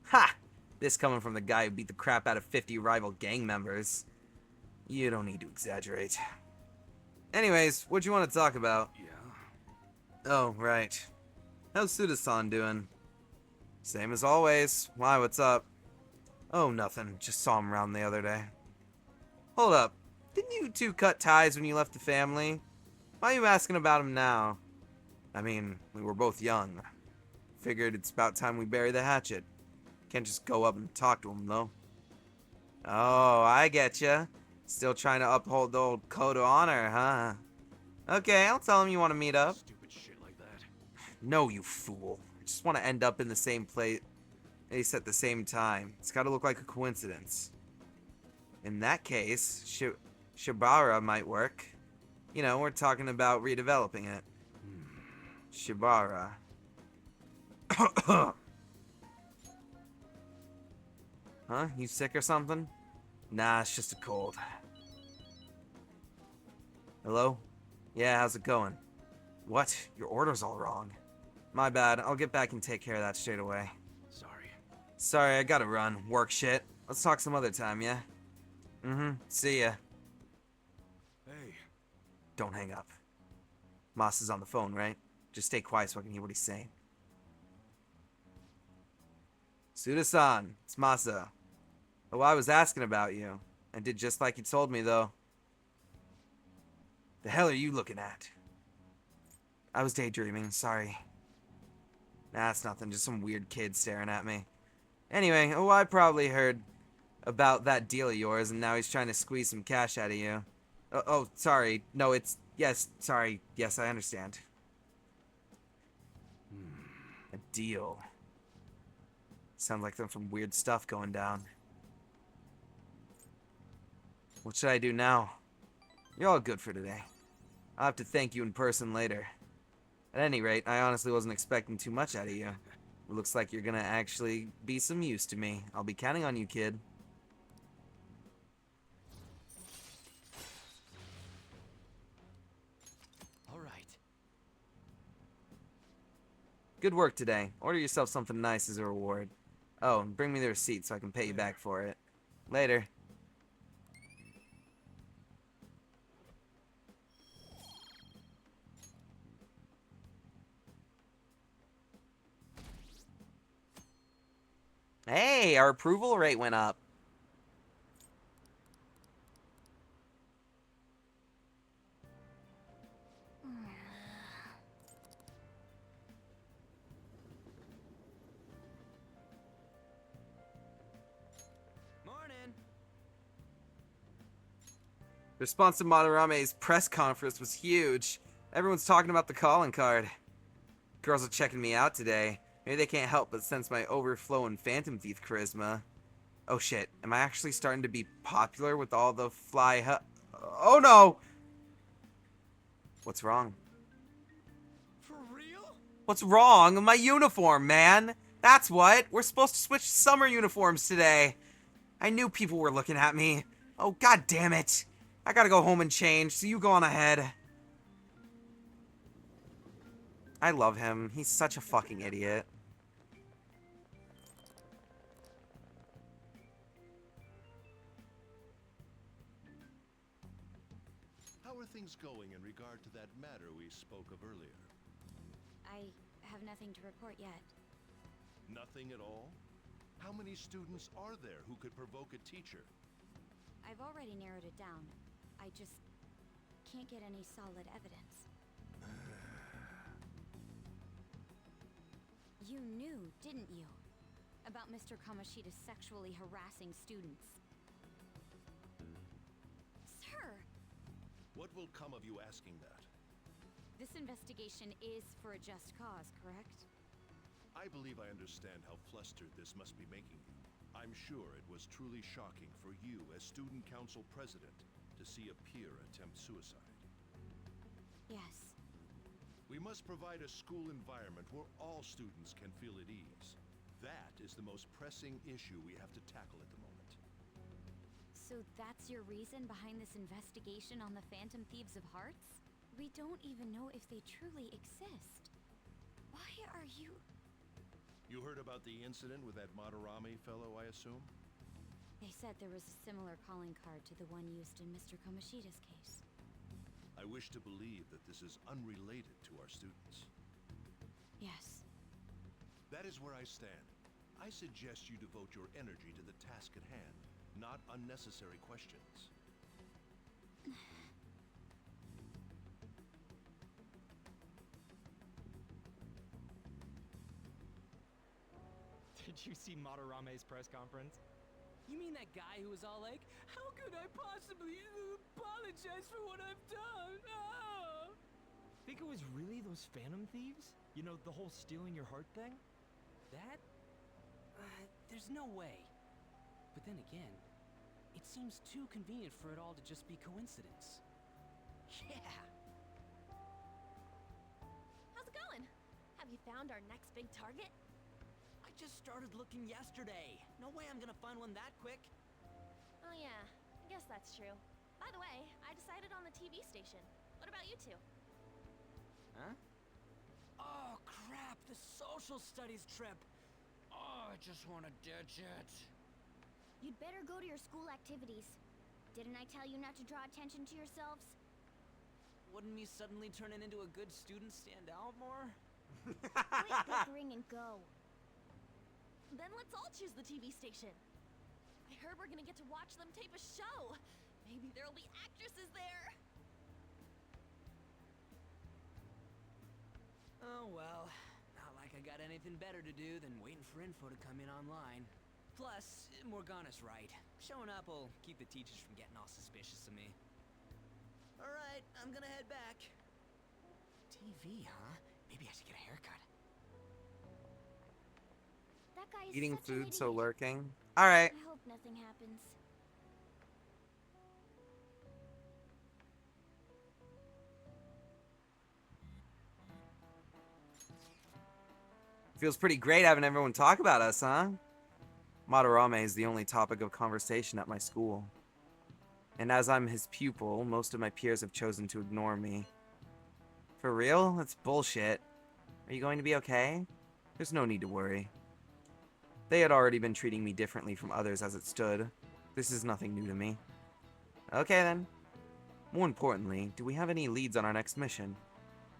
C: Ha! This coming from the guy who beat the crap out of 50 rival gang members. You don't need to exaggerate. Anyways, what you want to talk about?
F: Yeah.
C: Oh, right. How's Suda-san doing? Same as always. Why, what's up? Oh, nothing. Just saw him around the other day. Hold up. Didn't you two cut ties when you left the family? Why are you asking about him now? I mean, we were both young. Figured it's about time we bury the hatchet. Can't just go up and talk to him, though. Oh, I getcha. Still trying to uphold the old code of honor, huh? Okay, I'll tell him you want to meet up.
F: Stupid shit like that.
C: No, you fool. I just want to end up in the same place at the same time. It's got to look like a coincidence. In that case, Shibara might work. You know, we're talking about redeveloping it. Shibara. Huh? You sick or something? Nah, it's just a cold. Hello? Yeah, how's it going? What? Your order's all wrong. My bad. I'll get back and take care of that straight away. Sorry, I gotta run. Work shit. Let's talk some other time, yeah? See ya.
F: Hey.
C: Don't hang up. Mas is on the phone, right? Just stay quiet so I can hear what he's saying. Suda-san, it's Masa. Oh, I was asking about you. I did just like you told me, though. The hell are you looking at? I was daydreaming, sorry. Nah, it's nothing, just some weird kid staring at me. Anyway, oh, I probably heard about that deal of yours, and now he's trying to squeeze some cash out of you. Oh, sorry. No, it's... Yes, sorry. Yes, I understand. A deal. Sounds like there's some weird stuff going down. What should I do now? You're all good for today. I'll have to thank you in person later. At any rate, I honestly wasn't expecting too much out of you. It looks like you're gonna actually be some use to me. I'll be counting on you, kid.
D: All right.
C: Good work today. Order yourself something nice as a reward. Oh, and bring me the receipt so I can pay you back for it. Later. Hey, our approval rate went up.
K: Morning.
C: The response to Madarame's press conference was huge. Everyone's talking about the calling card. Girls are checking me out today. Maybe they can't help but sense my overflowing Phantom Thief charisma. Oh shit, am I actually starting to be popular with all the Oh no! What's wrong?
K: For real?
C: What's wrong? My uniform, man! That's what! We're supposed to switch to summer uniforms today! I knew people were looking at me. Oh, god damn it! I gotta go home and change, so you go on ahead. I love him. He's such a fucking idiot.
N: How are things going in regard to that matter we spoke of earlier?
A: I have nothing to report yet.
N: Nothing at all? How many students are there who could provoke a teacher?
A: I've already narrowed it down. I just can't get any solid evidence. You knew, didn't you? About Mr. Kamoshida sexually harassing students. Sir!
N: What will come of you asking that?
A: This investigation is for a just cause, correct?
N: I believe I understand how flustered this must be making you. I'm sure it was truly shocking for you as student council president to see a peer attempt suicide.
A: Yes.
N: We must provide a school environment where all students can feel at ease. That is the most pressing issue we have to tackle at the moment.
A: So that's your reason behind this investigation on the Phantom Thieves of Hearts? We don't even know if they truly exist. Why are you...
N: You heard about the incident with that Madarame fellow, I assume?
A: They said there was a similar calling card to the one used in Mr. Kamoshida's case.
N: I wish to believe that this is unrelated to our students.
A: Yes.
N: That is where I stand. I suggest you devote your energy to the task at hand, not unnecessary questions.
H: Did you see Madarame's press conference? You mean that guy who was all like, "How could I possibly apologize for what I've done?" Ah! Think it was really those Phantom Thieves? You know, the whole stealing your heart thing? That? There's no way. But then again, it seems too convenient for it all to just be coincidence. Yeah.
J: How's it going? Have you found our next big target?
K: I just started looking yesterday. No way I'm gonna find one that quick.
J: Oh yeah, I guess that's true. By the way, I decided on the TV station. What about you two?
K: Huh? Oh crap, the social studies trip. Oh, I just want to ditch it.
J: You'd better go to your school activities. Didn't I tell you not to draw attention to yourselves?
K: Wouldn't me suddenly turning into a good student stand out more?
J: Quit bickering and go. Then let's all choose the TV station. I heard we're gonna get to watch them tape a show. Maybe there'll be actresses there.
K: Oh well, not like I got anything better to do than waiting for info to come in online. Plus, Morgana's right. Showing up will keep the teachers from getting all suspicious of me. Alright, I'm gonna head back. TV, huh? Maybe I should get a haircut.
J: That guy is
C: Eating
J: such an
C: food, so
J: idiot.
C: lurking. Alright.
J: I hope nothing happens.
C: Feels pretty great having everyone talk about us, huh? Madarame is the only topic of conversation at my school. And as I'm his pupil, most of my peers have chosen to ignore me. For real? That's bullshit. Are you going to be okay? There's no need to worry. They had already been treating me differently from others as it stood. This is nothing new to me. Okay then. More importantly, do we have any leads on our next mission?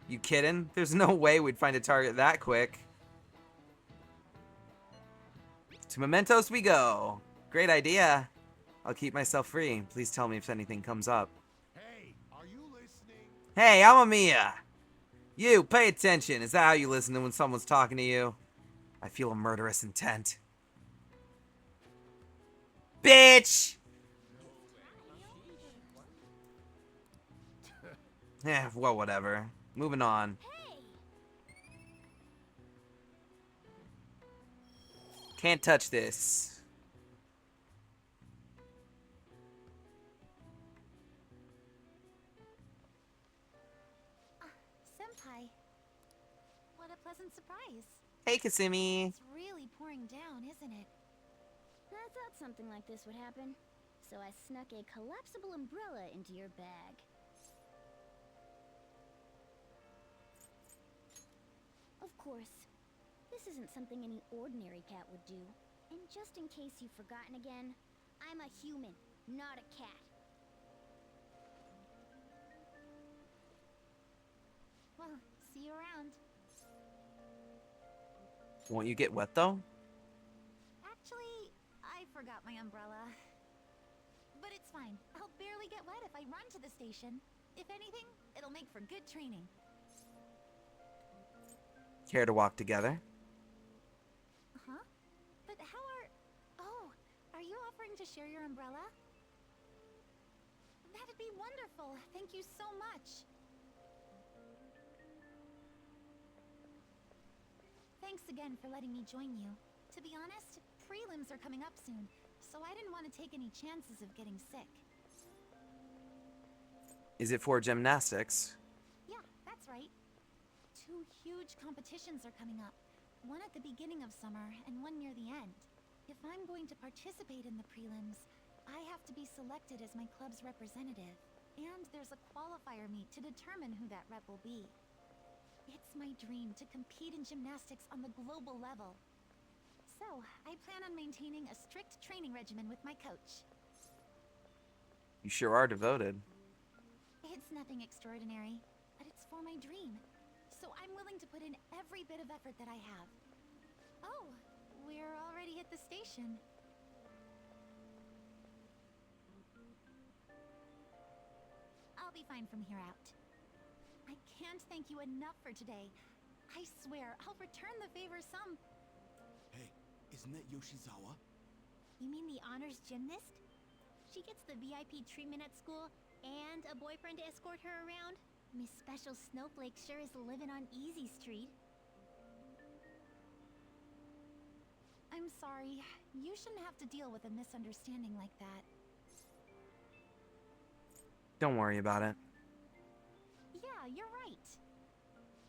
C: You kidding? There's no way we'd find a target that quick. To Mementos we go. Great idea. I'll keep myself free. Please tell me if anything comes up.
F: Hey, are you listening?
C: Hey, I'm Amia. You, pay attention. Is that how you listen to when someone's talking to you? I feel a murderous intent. Bitch! Well, whatever. Moving on. Can't touch this.
J: Senpai. What a pleasant surprise.
C: Hey, Kasumi.
J: It's really pouring down, isn't it?
A: I thought something like this would happen. So I snuck a collapsible umbrella into your bag. Of course, this isn't something any ordinary cat would do. And just in case you've forgotten again, I'm a human, not a cat.
J: Well, see you around.
C: Won't you get wet, though?
J: Actually, I forgot my umbrella. But it's fine. I'll barely get wet if I run to the station. If anything, it'll make for good training.
C: Care to walk together?
J: Huh? But how are... Oh, are you offering to share your umbrella? That'd be wonderful. Thank you so much. Thanks again for letting me join you. To be honest, prelims are coming up soon, so I didn't want to take any chances of getting sick.
C: Is it for gymnastics?
J: Yeah, that's right. 2 huge competitions are coming up. One at the beginning of summer and one near the end. If I'm going to participate in the prelims, I have to be selected as my club's representative. And there's a qualifier meet to determine who that rep will be. It's my dream to compete in gymnastics on the global level. So, I plan on maintaining a strict training regimen with my coach.
C: You sure are devoted.
J: It's nothing extraordinary, but it's for my dream. So I'm willing to put in every bit of effort that I have. Oh, we're already at the station. I'll be fine from here out. I can't thank you enough for today. I swear, I'll return the favor some...
F: Hey, isn't that Yoshizawa?
A: You mean the honors gymnast? She gets the VIP treatment at school and a boyfriend to escort her around? Miss Special Snowflake sure is living on Easy Street.
J: I'm sorry. You shouldn't have to deal with a misunderstanding like that.
C: Don't worry about it.
J: Yeah, you're right.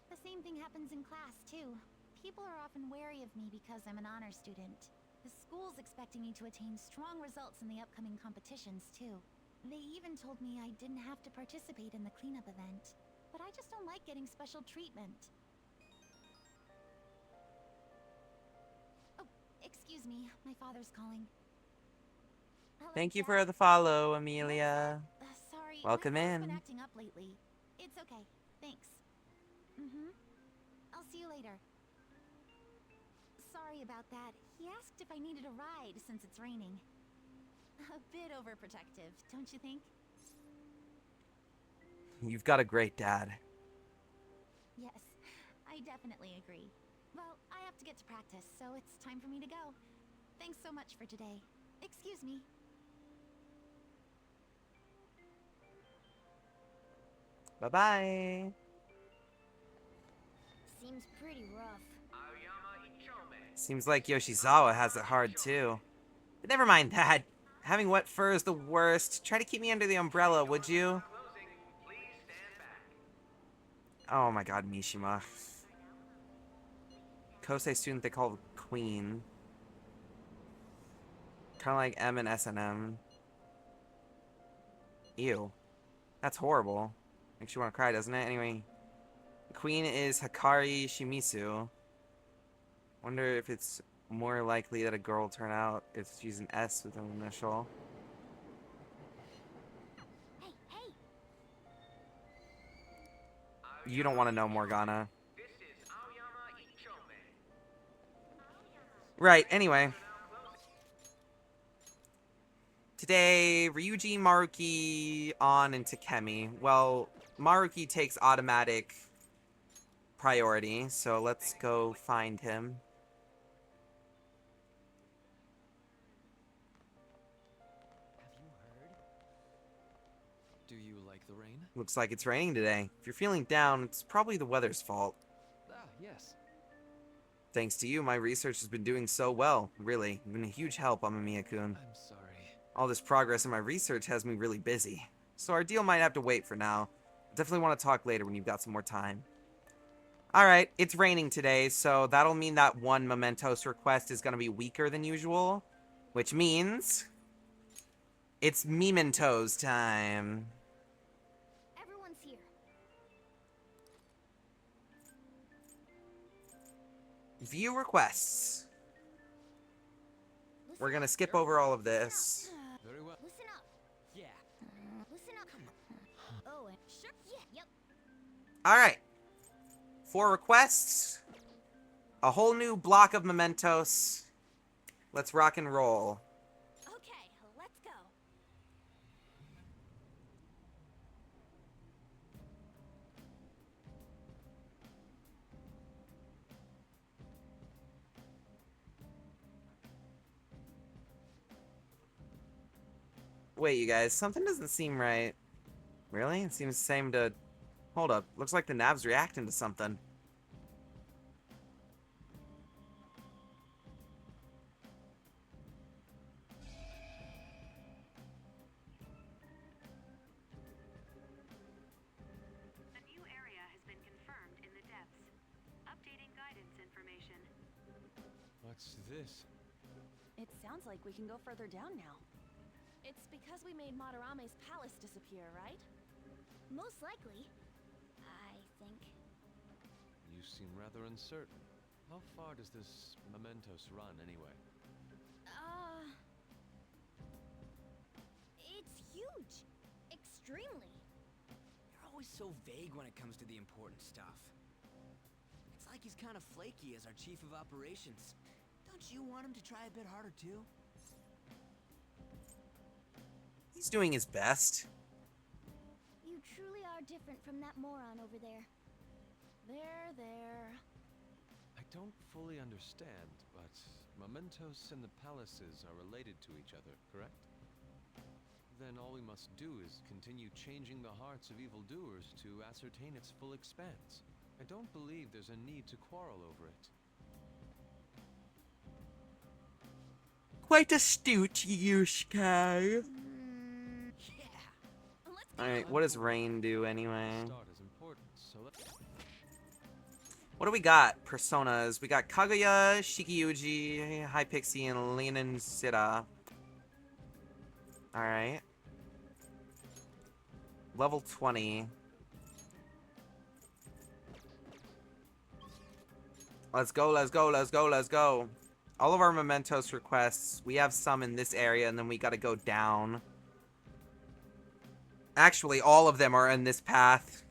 J: The same thing happens in class, too. People are often wary of me because I'm an honor student. The school's expecting me to attain strong results in the upcoming competitions, too. They even told me I didn't have to participate in the cleanup event. But I just don't like getting special treatment. Oh, excuse me. My father's calling.
C: Thank you for the follow, Amelia.
J: Sorry,
C: Welcome
J: my father's
C: in.
J: been acting up lately. It's okay. Thanks. I'll see you later. Sorry about that. He asked if I needed a ride since it's raining. A bit overprotective, don't you think?
C: You've got a great dad.
J: Yes, I definitely agree. Well, I have to get to practice, so it's time for me to go. Thanks so much for today. Excuse me.
C: Bye-bye.
A: Seems pretty rough.
C: Seems like Yoshizawa has it hard too. But never mind that. Having wet fur is the worst. Try to keep me under the umbrella, would you? Oh my god, Mishima. Kosei student they call Queen. Kinda like M and S&M. Ew. That's horrible. Makes you want to cry, doesn't it? Anyway, Queen is Hikari Shimizu. Wonder if it's more likely that a girl will turn out if she's an S with an initial.
J: Hey, hey!
C: You don't want to know, Morgana. Right, anyway. Today, Ryuji, Maruki, An, and Takemi. Well, Maruki takes automatic priority, so let's go find him.
M: Do you like the rain?
C: Looks like it's raining today. If you're feeling down, it's probably the weather's fault.
M: Ah, yes.
C: Thanks to you, my research has been doing so well. Really, you've been a huge help, Amamiya-kun.
M: I'm sorry.
C: All this progress in my research has me really busy. So our deal might have to wait for now. Definitely want to talk later when you've got some more time. Alright, it's raining today, so that'll mean that one Mementos request is going to be weaker than usual. Which means... it's Mementos time.
J: Everyone's here.
C: View requests. We're going to skip over all of this.
M: Very well.
J: Listen up.
K: Yeah.
J: Listen up. Come on. Oh, and sure. Yeah. Yep.
C: Alright. 4 requests. A whole new block of Mementos. Let's rock and roll.
J: Okay, let's go.
C: Wait, you guys, something doesn't seem right. Really? It seems the same to... Hold up. Looks like the nav's reacting to something.
Q: A new area has been confirmed in the depths. Updating guidance information.
M: What's this?
G: It sounds like we can go further down now. It's because we made Madarame's palace disappear, right?
J: Most likely. I think.
M: You seem rather uncertain. How far does this Mementos run, anyway?
J: It's huge. Extremely.
K: You're always so vague when it comes to the important stuff. It's like he's kind of flaky as our chief of operations. Don't you want him to try a bit harder, too?
C: He's doing his best.
J: You truly are different from that moron over there.
G: There.
M: I don't fully understand, but Mementos and the palaces are related to each other, correct? Then all we must do is continue changing the hearts of evildoers to ascertain its full expanse. I don't believe there's a need to quarrel over it.
C: Quite astute, Yushka. Alright, what does rain do anyway?
M: Start is important, so
C: What do we got? Personas. We got Kaguya, Shikiyuji, Hypixie, and Lenin Sita. Alright. Level 20. Let's go, let's go, let's go, let's go. All of our Mementos requests, we have some in this area, and then we gotta go down. Actually, all of them are in this path.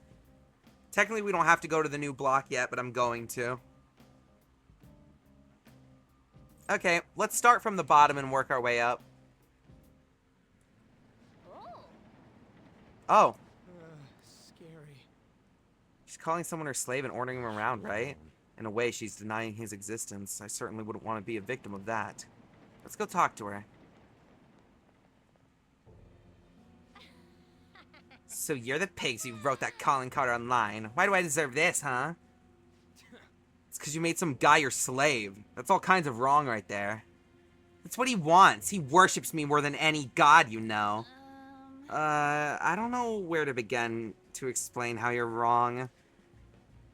C: Technically, we don't have to go to the new block yet, but I'm going to. Okay, let's start from the bottom and work our way up. Oh.
K: Scary.
C: She's calling someone her slave and ordering him around, right? In a way, she's denying his existence. I certainly wouldn't want to be a victim of that. Let's go talk to her. So you're the pigs who wrote that calling card online. Why do I deserve this, huh? It's because you made some guy your slave. That's all kinds of wrong right there. That's what he wants. He worships me more than any god, you know. I don't know where to begin to explain how you're wrong.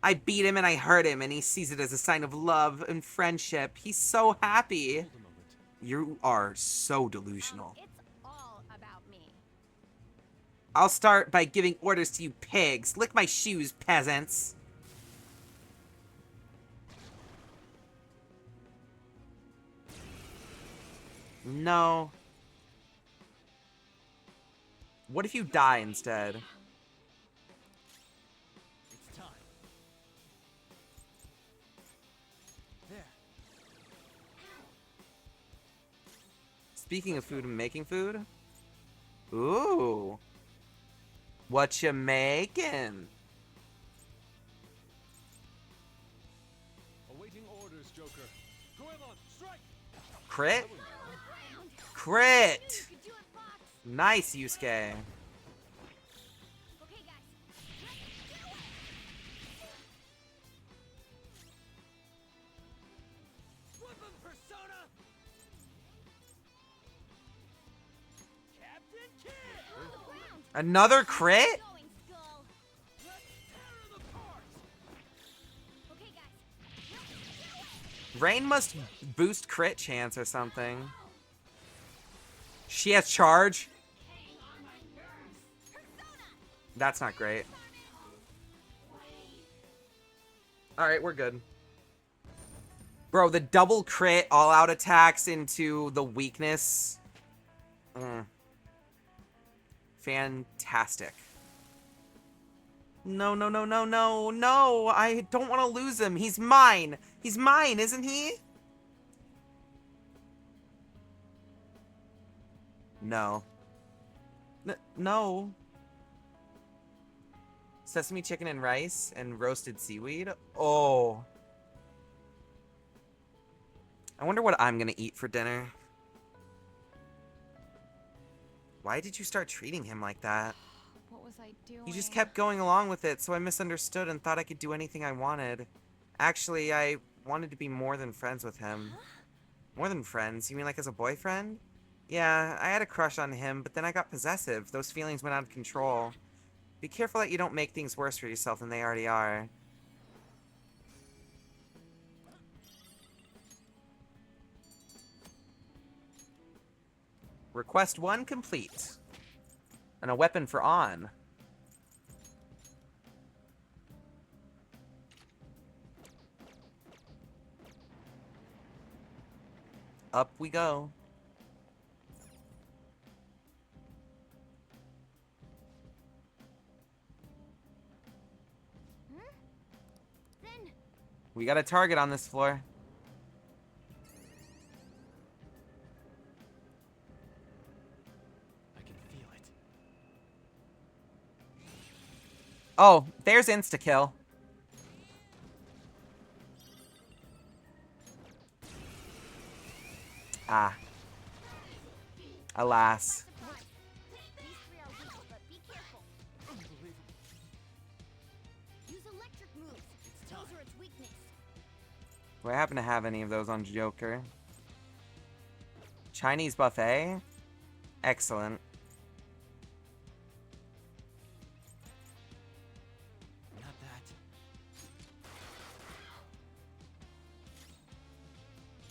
C: I beat him and I hurt him, and he sees it as a sign of love and friendship. He's so happy. You are so delusional.
G: It's all about me.
C: I'll start by giving orders to you pigs. Lick my shoes, peasants. No. What if you die instead?
K: It's time. There.
C: Speaking of food and making food. Ooh. What you making?
F: Awaiting orders, Joker. Goemon, strike!
C: Crit? Crit! Nice, Yusuke.
J: Okay, guys.
K: Flip him, Persona! Captain Kidd!
C: Another crit?
J: Going, Skull.
K: Let's tear him apart!
J: Okay, guys.
C: Rain must boost crit chance or something. She has charge? That's not great. Alright, we're good. Bro, the double crit all-out attacks into the weakness. Fantastic. No, no, no, no, no, no! I don't want to lose him. He's mine. He's mine, isn't he? No. No. Sesame chicken and rice and roasted seaweed? Oh. I wonder what I'm gonna eat for dinner. Why did you start treating him like that?
I: What was I doing?
C: You just kept going along with it, so I misunderstood and thought I could do anything I wanted. Actually, I wanted to be more than friends with him. More than friends? You mean like as a boyfriend? Yeah, I had a crush on him, but then I got possessive. Those feelings went out of control. Be careful that you don't make things worse for yourself than they already are. Request 1 complete. And a weapon for On. Up we go. We got a target on this floor.
K: I can feel it.
C: Oh, there's insta-kill. Ah. Alas.
J: These three are weak, but be careful.
K: Unbelievable.
J: Use electric moves. Those are its weakness.
C: Do I happen to have any of those on Joker? Chinese buffet? Excellent.
K: Not that.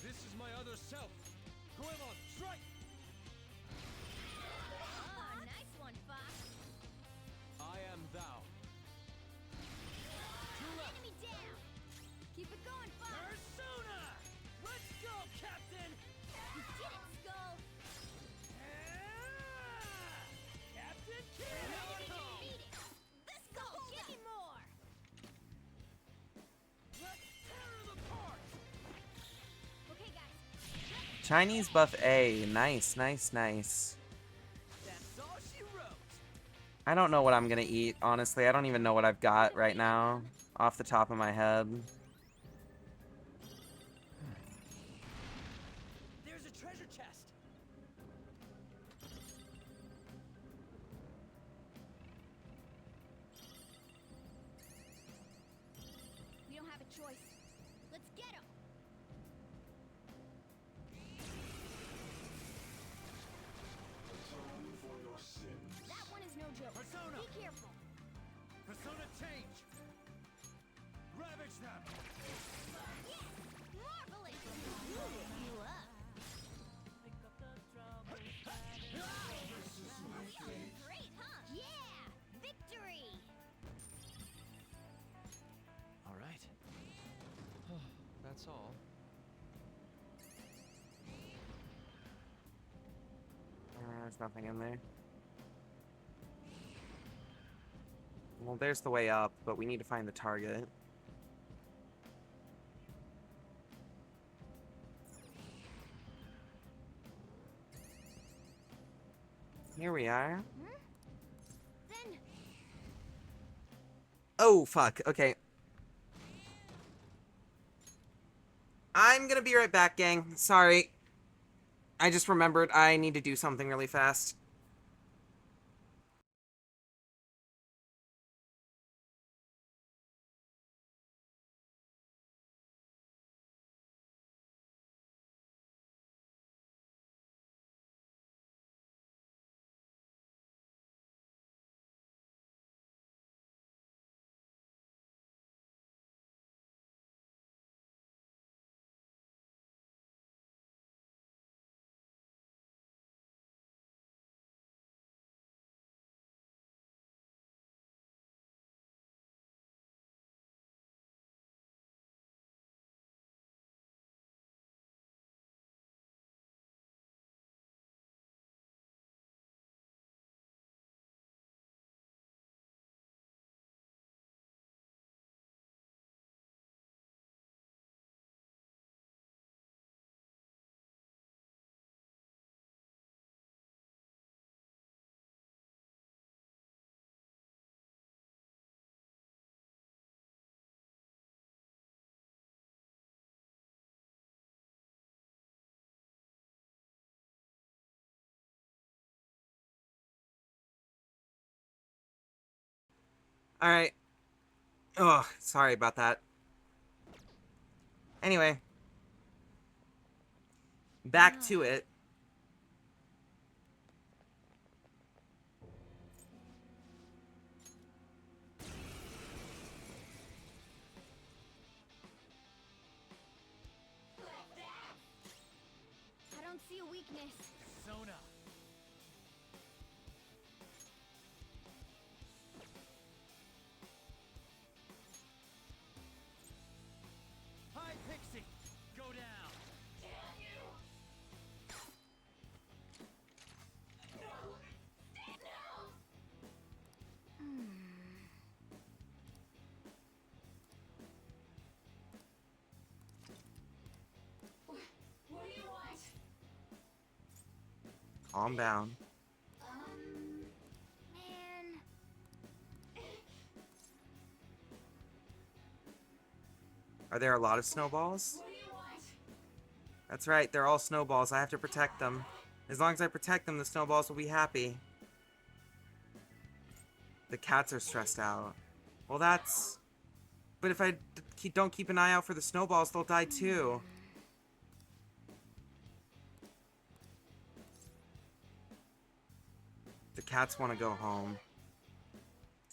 F: This is my other self. Goemon, strike!
J: Oh, nice one, Fox.
F: I am thou.
J: Enemy down. Keep it going, Fox.
K: Persona! Let's go, Captain!
J: You did it, Skull.
K: Captain Kidd!
J: Beat it. Let's go. Give me more.
K: Let's tear him apart!
J: Okay, guys.
C: Chinese buffet. Nice, nice, nice.
K: That's all she wrote.
C: I don't know what I'm gonna eat, honestly. I don't even know what I've got right now, off the top of my head.
K: There's a treasure chest.
J: We don't have a choice. Let's get him.
L: Atone for your sins.
J: That one is no joke.
K: Persona.
J: Be careful.
F: Persona change. Ravage them.
J: Yes! Marvelous! You up. Great, huh? Yeah! Victory!
K: All right.
C: There's nothing in there. Well, there's the way up, but we need to find the target. Here we are.
J: Then
C: Oh, fuck. Okay. I'm gonna be right back, gang. Sorry. I just remembered I need to do something really fast. Alright. Ugh, sorry about that. Anyway. Back to it.
J: I don't see a weakness.
H: Sona. Hi, Pixie. Go down. Damn you.
J: What do you want?
C: Calm down.
J: Man.
C: Are there a lot of snowballs?
J: What do you want?
C: That's right, they're all snowballs. I have to protect them. As long as I protect them, the snowballs will be happy. The cats are stressed out. Well, that's... But if I don't keep an eye out for the snowballs, they'll die too. The cats want to go home.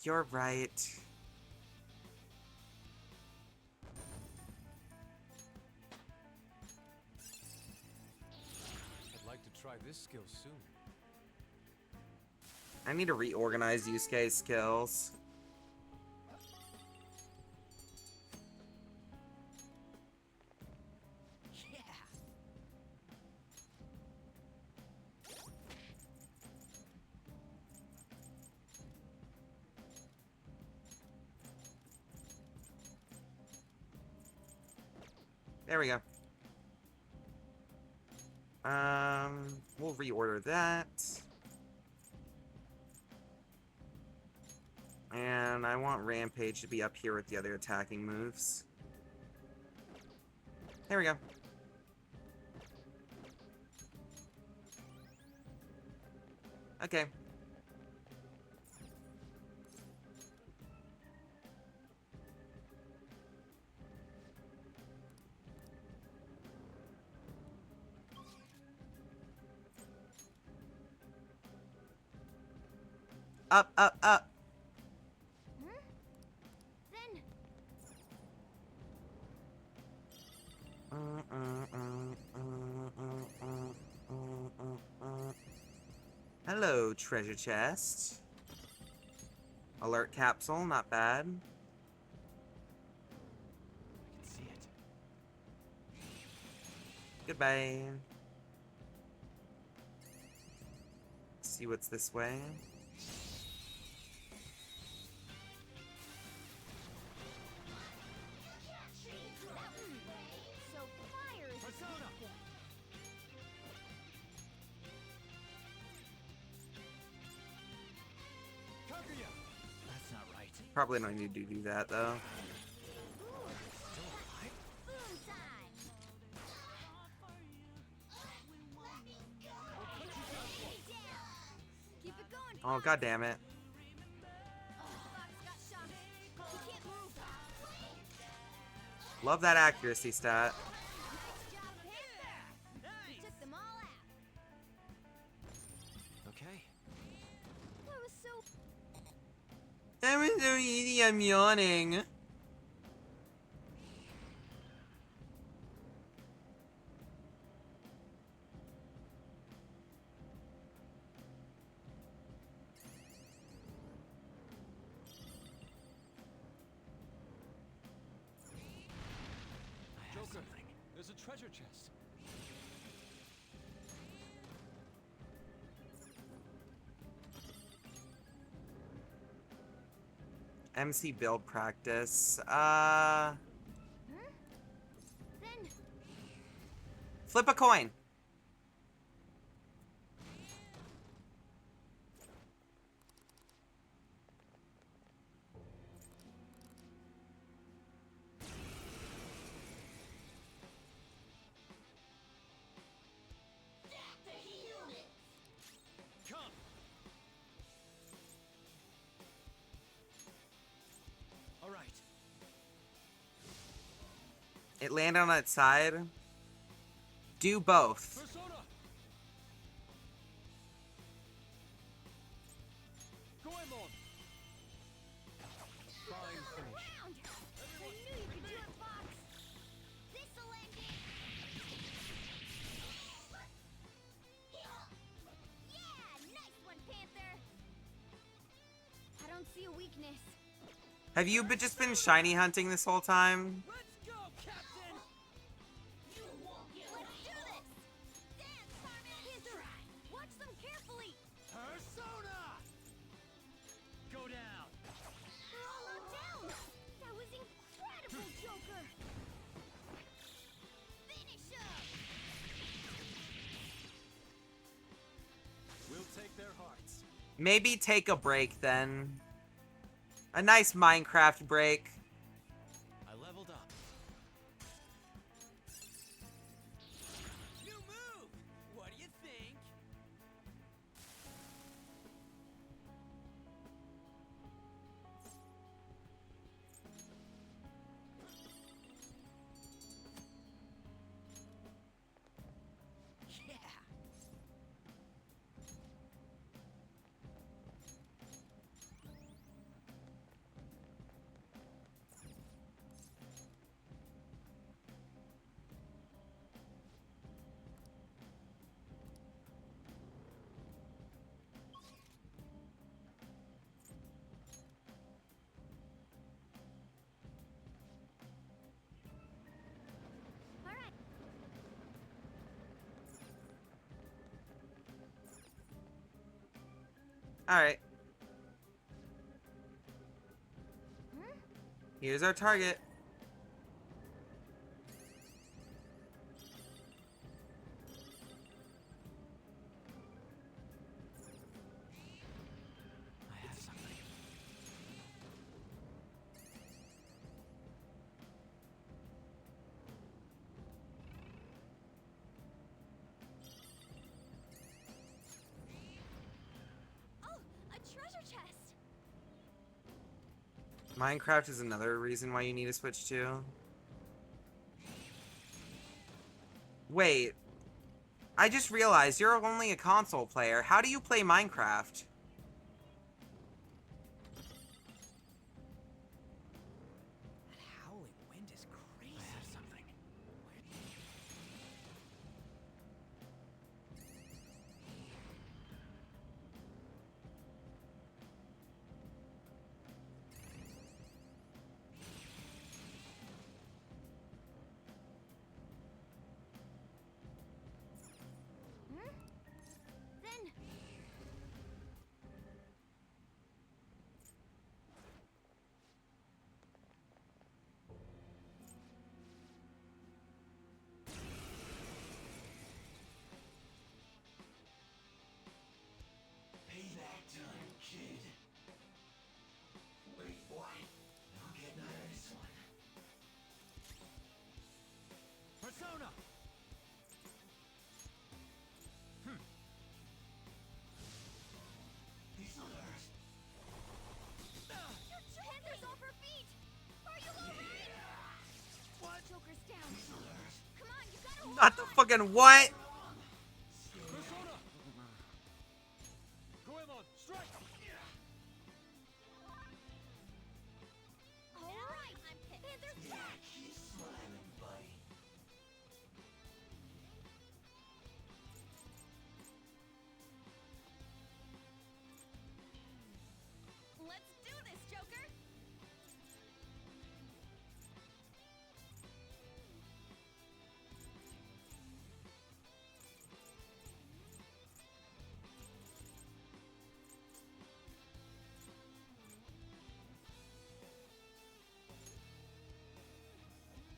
C: You're right.
M: I'd like to try this skill soon.
C: I need to reorganize Yusuke's skills. There we go. We'll reorder that. And I want Rampage to be up here with the other attacking moves. There we go. Okay. Up, up, up.
J: Then
C: Hello, treasure chest. Alert capsule, not bad.
K: I can see it.
C: Goodbye. See what's this way.
A: So fire is
F: Persona! Kaguya!
K: That's not right.
C: Probably don't need to do that though.
A: boom time. Keep it going.
C: Oh, god damn it.
A: Fox got shocked. He can't move.
C: Love that accuracy stat.
A: Nice job, Panther. You took them all out.
K: Okay.
A: That was so
C: That was so easy, I'm yawning.
K: I have something.
F: There's a treasure chest.
C: MC build practice.
A: Then
C: Flip a coin.
F: Come! Alright.
C: It landed on its side. Do both.
F: Persona! Goemon! Fine finish.
A: round. I knew you could do it, Fox. This'll end it. Yeah, nice one, Panther. I don't see a weakness.
C: Have you just been shiny hunting this whole time?
F: Let's go, Captain!
A: Let's do this. Dance, Panther. Watch them carefully.
F: Persona! Go down!
A: Roll down. That was incredible, Joker. Finish up.
F: We'll take their hearts.
C: Maybe take a break then. A nice Minecraft break.
K: I leveled up. New move! What do you think? Yeah!
A: All right.
C: Alright,
A: Hmm?
C: here's our target.
K: I have something.
A: Oh, a treasure chest.
C: Minecraft is another reason why you need to switch to. Wait. I just realized you're only a console player. How do you play Minecraft?
K: That howling wind is crazy. I have something.
A: Hmm? Then
C: Fucking what?
F: Persona! Goemon, strike!
A: Alright, I'm Panther back!
L: He's smiling, buddy.
A: Let's do this, Joker!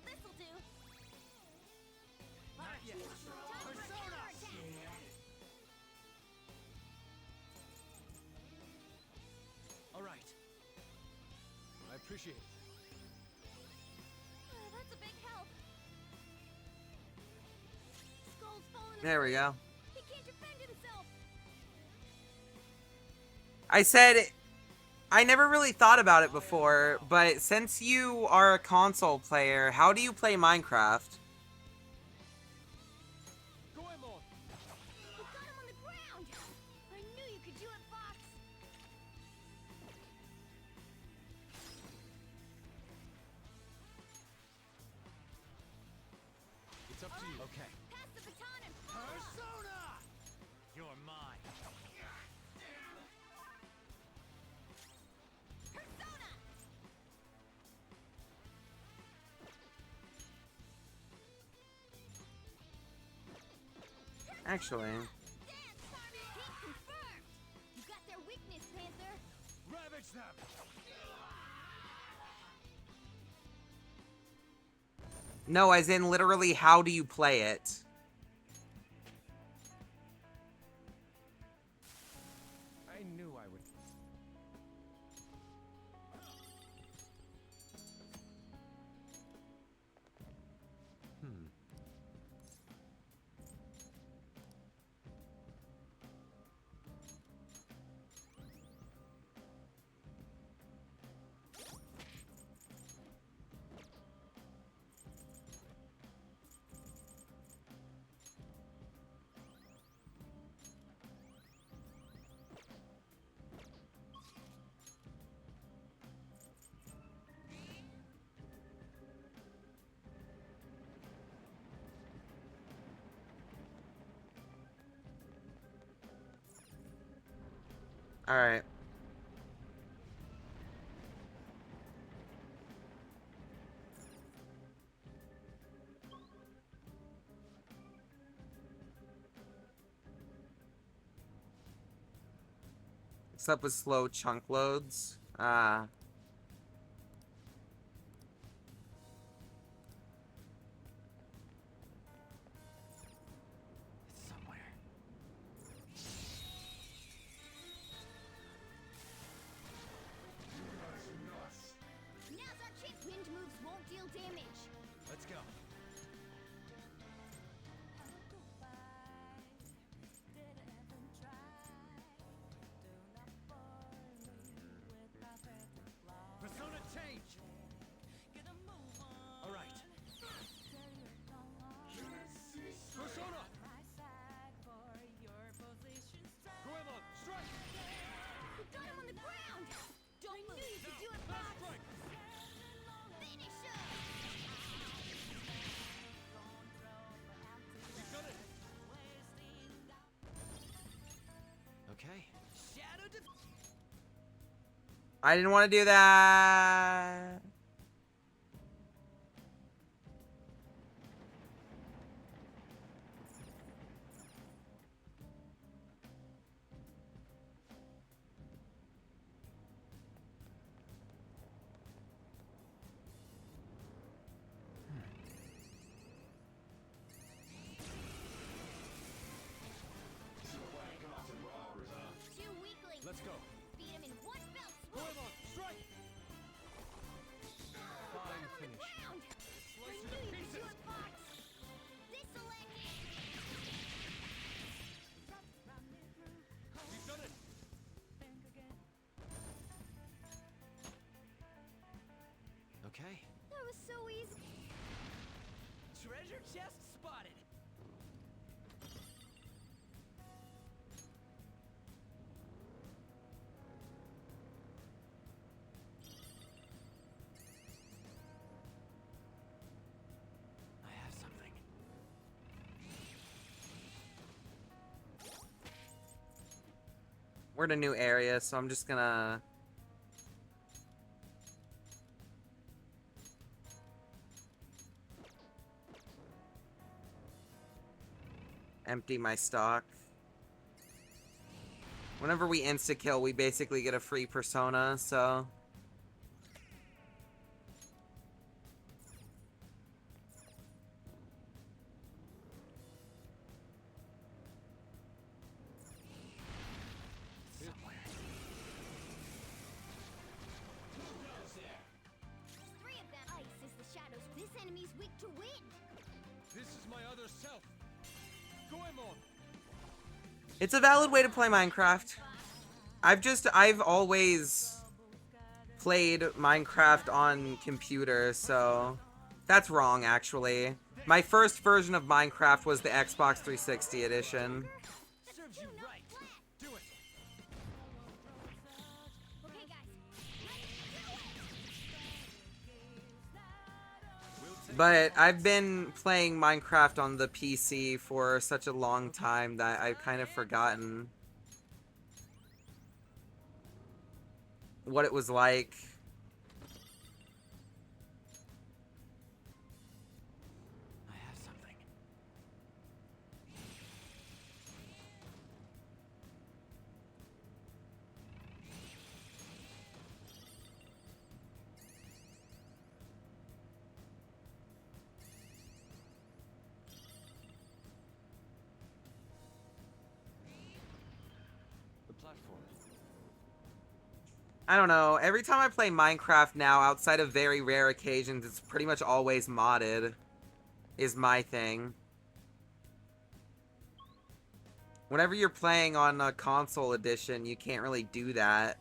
A: This'll do.
F: Not yet. Persona! All right. I appreciate it.
A: That's a big help. Skull's falling
C: There we go.
A: He can't defend himself.
C: I said I never really thought about it before, but since you are a console player, how do you play Minecraft?
F: Goemon!
A: We got him on the ground. I knew you could do it, Fox.
F: It's up to you. Okay.
A: Pass the baton and fall.
F: Persona! You're mine.
A: Persona!
C: Actually,
A: Dance, Harvey! Hit confirmed. You got their weakness, Panther.
F: Ravage them!
C: no, as in literally, how do you play it?
F: I knew I would.
C: Alright. What's up with slow chunk loads?
K: It's somewhere.
A: Now's our chance. Wind moves won't deal damage.
F: Let's go. Persona change! All right. Persona! Goemon, strike!
A: We got him on the ground. Don't move. You could do it, Fox.
F: Strike!
A: Finish him.
F: You've done it!
K: Okay.
F: Shadow def-
C: I didn't want to do that.
A: Two weaklings.
F: Let's go.
A: Beat him in one fell swoop.
F: Goemon, strike! Fine finish.
A: Ground. I
F: Slice
A: knew
F: it to
A: you could do
F: pieces!
A: it, Fox. This'll end it.
F: You've done it!
K: Okay.
A: That was so easy.
K: Treasure chest spotted.
C: We're in a new area, so I'm just gonna... empty my stock. Whenever we insta-kill, we basically get a free persona, so...
A: Three of them. Ice is the shadows. This enemy's weak to wind.
F: This is my other self. Goemon.
C: It's a valid way to play Minecraft. I've always played Minecraft on computer, so that's wrong, actually. My first version of Minecraft was the Xbox 360 edition.
K: Serves you right. Do it.
A: Okay, guys.
C: But I've been playing Minecraft on the PC for such a long time that I've kind of forgotten what it was like.
K: I have something.
M: The platform.
C: I don't know. Every time I play Minecraft now, outside of very rare occasions, it's pretty much always modded, is my thing. Whenever you're playing on a console edition, you can't really do that.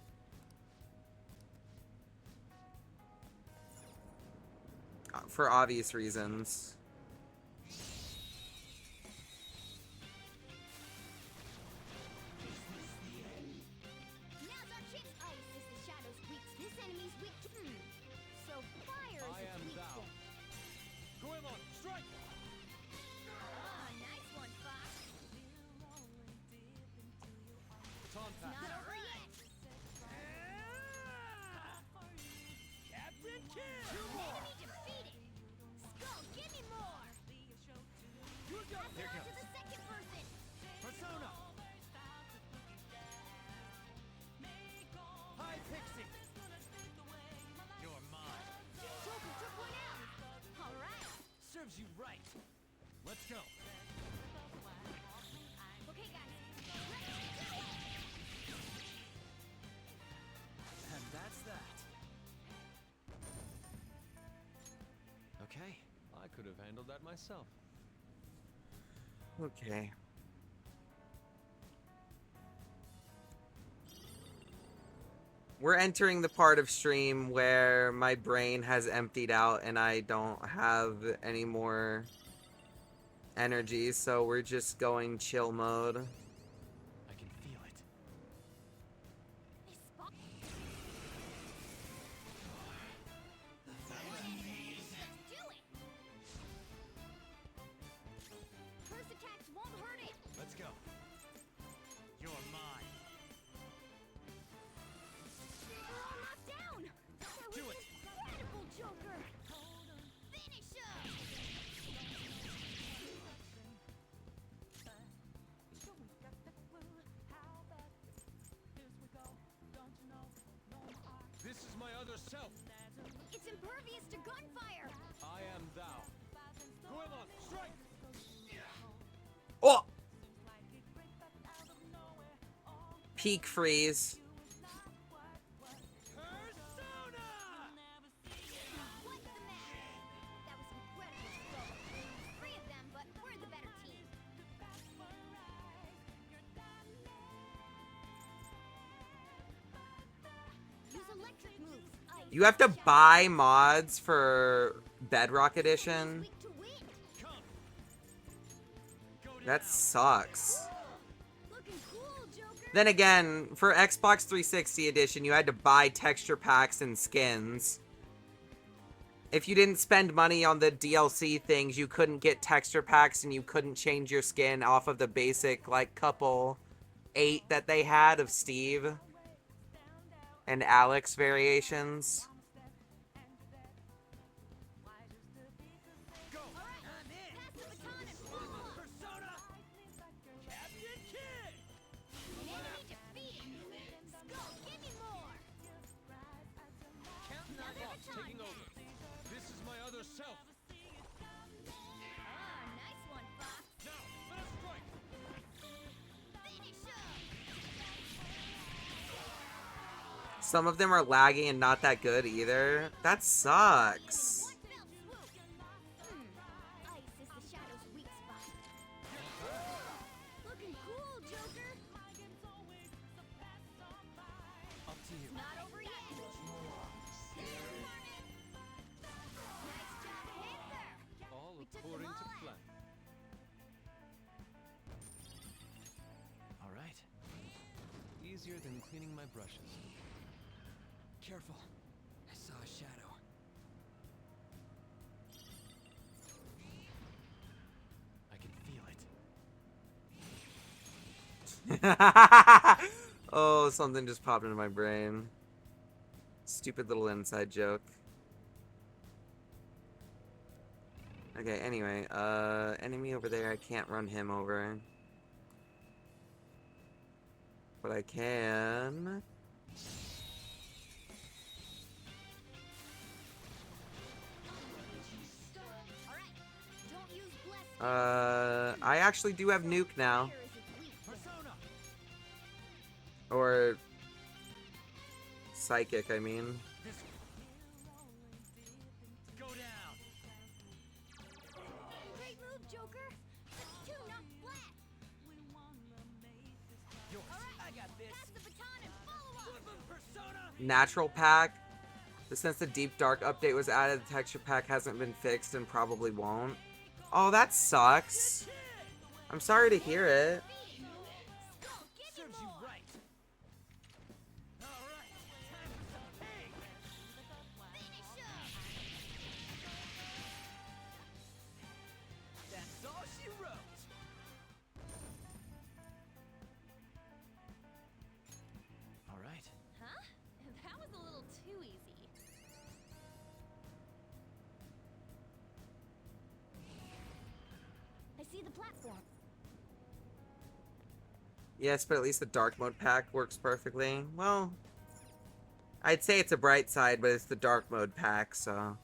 C: For obvious reasons.
A: Now's our chance. Ice is the shadows weak. This enemy's weak to So fire is its weak point.
F: Goemon, strike!
A: Ah, nice one, Fox.
F: Baton
A: It's
F: pack.
A: not over yet.
K: Captain Kill!
A: Enemy defeated. Skull, give me more.
F: You go.
A: Pass it on to the second person.
K: Persona! Hi, Pixie! You're mine.
A: Joker took one out. All right.
K: Serves you right. Let's go.
A: Okay, guys.
K: And that's that.
M: Okay, I could have handled that myself.
C: Okay. We're entering the part of stream where my brain has emptied out and I don't have any more energy, so we're just going chill mode.
K: I can feel it.
A: This spot. Let's do it. Curse attacks won't hurt it.
K: Let's go. You're mine.
A: Oh, knocked down. That was
K: Do it.
A: incredible, Joker. Finish him.
F: This is my other self.
A: It's impervious to gunfire.
F: I am thou. Goemon, strike!
C: Oh! Peak freeze.
K: Persona!
A: What's the matter? That was incredible, Skull. Three of them, but we're the better team. Use electric moves. Ice
C: You have to
A: shadows
C: buy mods for Bedrock Edition?
A: weak to wind.
C: That sucks.
A: Looking cool, Joker.
C: Then again, for Xbox 360 edition, you had to buy texture packs and skins. If you didn't spend money on the DLC things, you couldn't get texture packs and you couldn't change your skin off of the basic, like, couple 8 that they had of Steve and Alex variations.
F: Taking over. This is my other self.
A: Nice one, Fox.
F: Now, let us strike.
A: Finish
C: Some of them are laggy and not that good either. That sucks.
A: Ice is the shadow's weak spot. Looking cool, Joker.
K: Up to you.
A: It's not over yet. Nice job, Panther.
M: All
A: We took
M: according
A: them
M: to
A: all
M: plan. All right. Easier than cleaning my brushes.
K: Careful. I saw a shadow.
M: I can feel it.
C: Oh, something just popped into my brain. Stupid little inside joke. Okay, anyway, enemy over there, I can't run him over. But I can... I actually do have nuke now. Or... psychic, I mean.
K: Go down.
A: Great move, Joker. That's 2 knocked flat.
K: Yours. I got this.
A: Pass the baton and follow up.
K: Persona.
C: Natural pack. Since the Deep Dark update was added, the texture pack hasn't been fixed and probably won't. Oh, that sucks. I'm sorry to hear it.
K: Serves you right. All right. Time for some pain. That's all she wrote.
M: All right.
G: Huh? That was a little too easy.
A: I see the platform.
C: Yes, but at least the dark mode pack works perfectly. Well, I'd say it's a bright side, but it's the dark mode pack, so...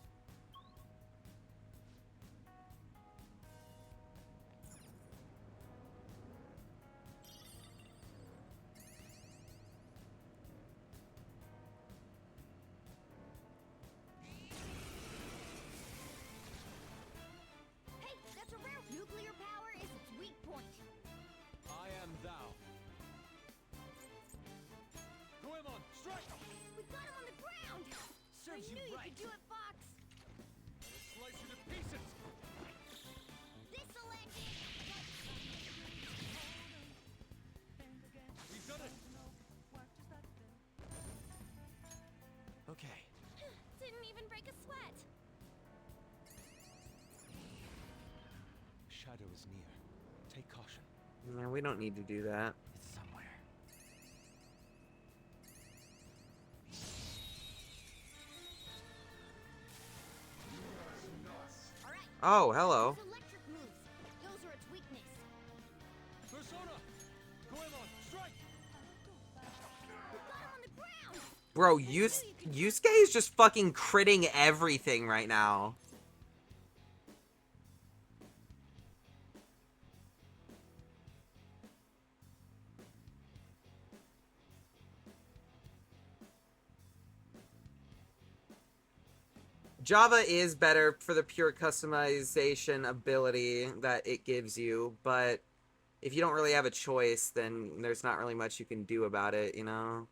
A: Hey, that's a rare. Nuclear power is its weak point.
F: I am thou. Goemon, strike!
A: We got him on the ground.
K: Serves
A: I
K: you
A: knew you
K: right.
A: could do it, Fox.
F: Slice you to pieces.
A: This'll end it.
F: We've done it.
M: Okay.
A: Didn't even break a sweat.
M: Shadow is near. Take caution.
C: No, we don't need to do that.
M: It's somewhere.
A: All right.
C: Oh, hello.
A: Its electric moves. Those are its weakness.
F: Persona! Goemon, strike!
A: We got him on the ground.
C: Bro, Yusuke is just fucking critting everything right now. Java is better for the pure customization ability that it gives you, but if you don't really have a choice, then there's not really much you can do about it, you know?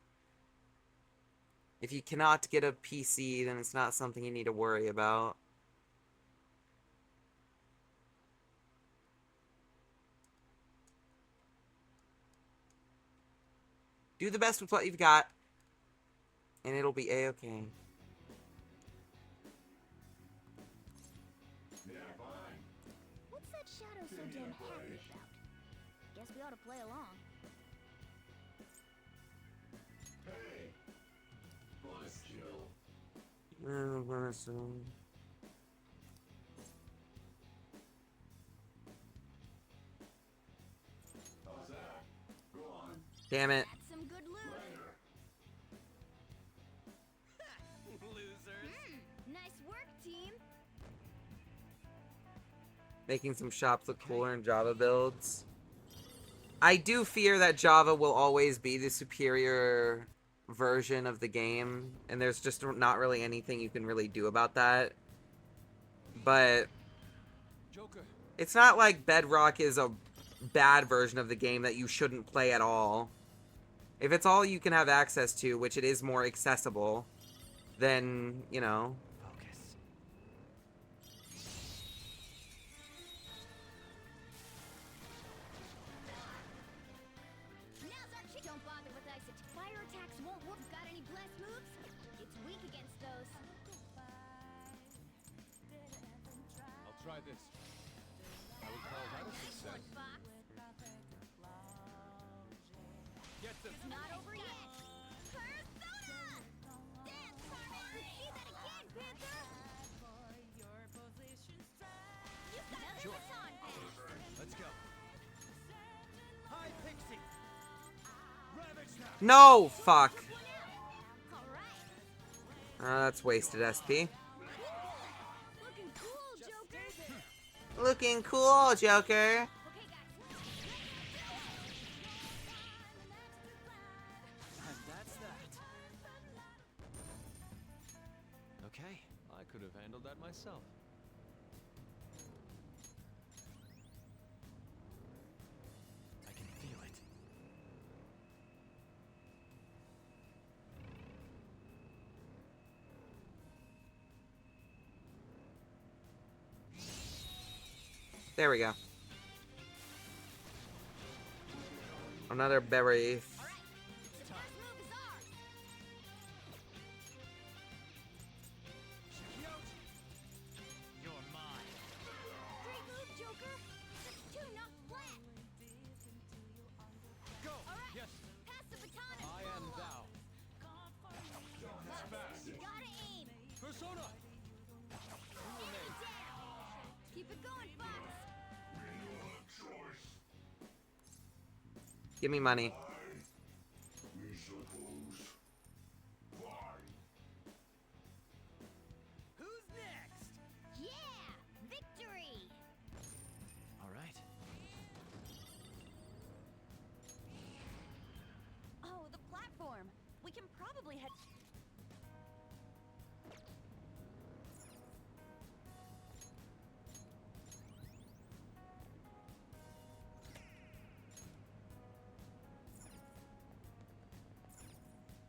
C: If you cannot get a PC, then it's not something you need to worry about. Do the best with what you've got, and it'll be a-okay.
A: What's that shadow so damn happy about? Guess we ought to play along.
C: Damn it.
A: That's some good loot.
K: Losers.
A: Nice work, team.
C: Making some shops look cooler in Java builds. I do fear that Java will always be the superior version of the game, and there's just not really anything you can really do about that. But it's not like Bedrock is a bad version of the game that you shouldn't play at all. If it's all you can have access to, which it is more accessible, then, you know.
K: Focus.
A: Now's our chance. Don't bother with ice. Fire attacks won't work. Got any blast moves? It's weak against those.
O: I'll try this. I would call that a success.
A: Fox.
O: Get them.
A: It's not over yet. Persona! Dance, Carmen! See that again, Panther! You gotta
K: Sure.
A: this on fast.
K: Let's go. Hi, Pixie. Ravage now.
C: No! Fuck.
A: All right.
C: That's wasted SP.
A: Looking cool, Joker.
C: Looking cool, Joker.
A: Okay, guys.
K: And that's that.
M: Okay, I could have handled that myself.
K: I can feel it.
C: There we go. Another berry.
A: The first move is ours.
K: You're mine.
A: Great move, Joker. That's two knocked flat.
K: Go.
A: All right.
O: Yes.
A: Pass the baton and
M: I am
A: follow.
M: thou.
O: It's fast.
A: Gotta aim.
O: Persona.
A: And down. Keep it going, Fox.
C: Give me money.
B: We suppose. Fine.
K: Who's next?
A: Yeah, victory.
K: All right.
I: Oh, the platform. We can probably head.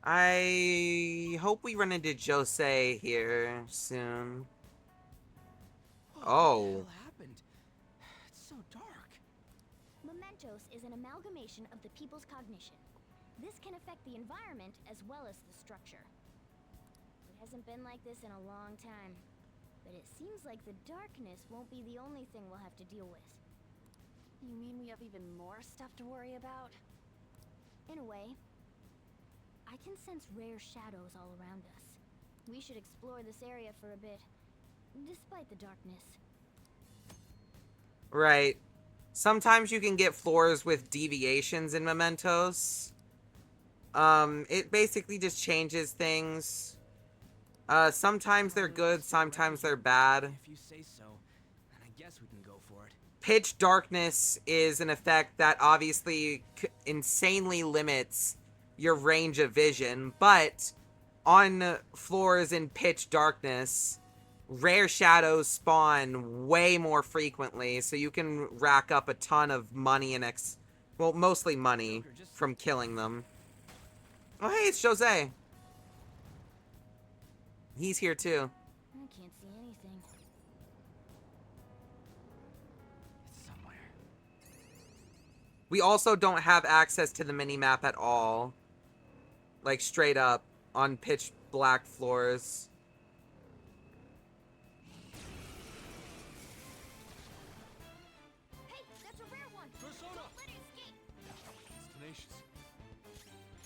C: I hope we run into Jose here soon.
K: What
C: Oh.
K: the hell happened? It's so dark.
A: Mementos is an amalgamation of the people's cognition. This can affect the environment as well as the structure. It hasn't been like this in a long time, but it seems like the darkness won't be the only thing we'll have to deal with.
I: You mean we have even more stuff to worry about?
A: In a way, I can sense rare shadows all around us. We should explore this area for a bit, despite the darkness.
C: Right. Sometimes you can get floors with deviations in Mementos. It basically just changes things. Sometimes they're good, sometimes they're bad.
K: If you say so, then I guess we can go for it.
C: Pitch darkness is an effect that obviously insanely limits your range of vision, but on floors in pitch darkness, rare shadows spawn way more frequently, so you can rack up a ton of money and well, mostly money from killing them. Oh, hey, it's Jose. He's here too.
A: I can't see anything.
K: It's somewhere.
C: We also don't have access to the mini-map at all. Like, straight up, on pitch black floors.
A: Hey, that's a rare one!
O: Persona!
A: Don't let it escape!
O: It's tenacious.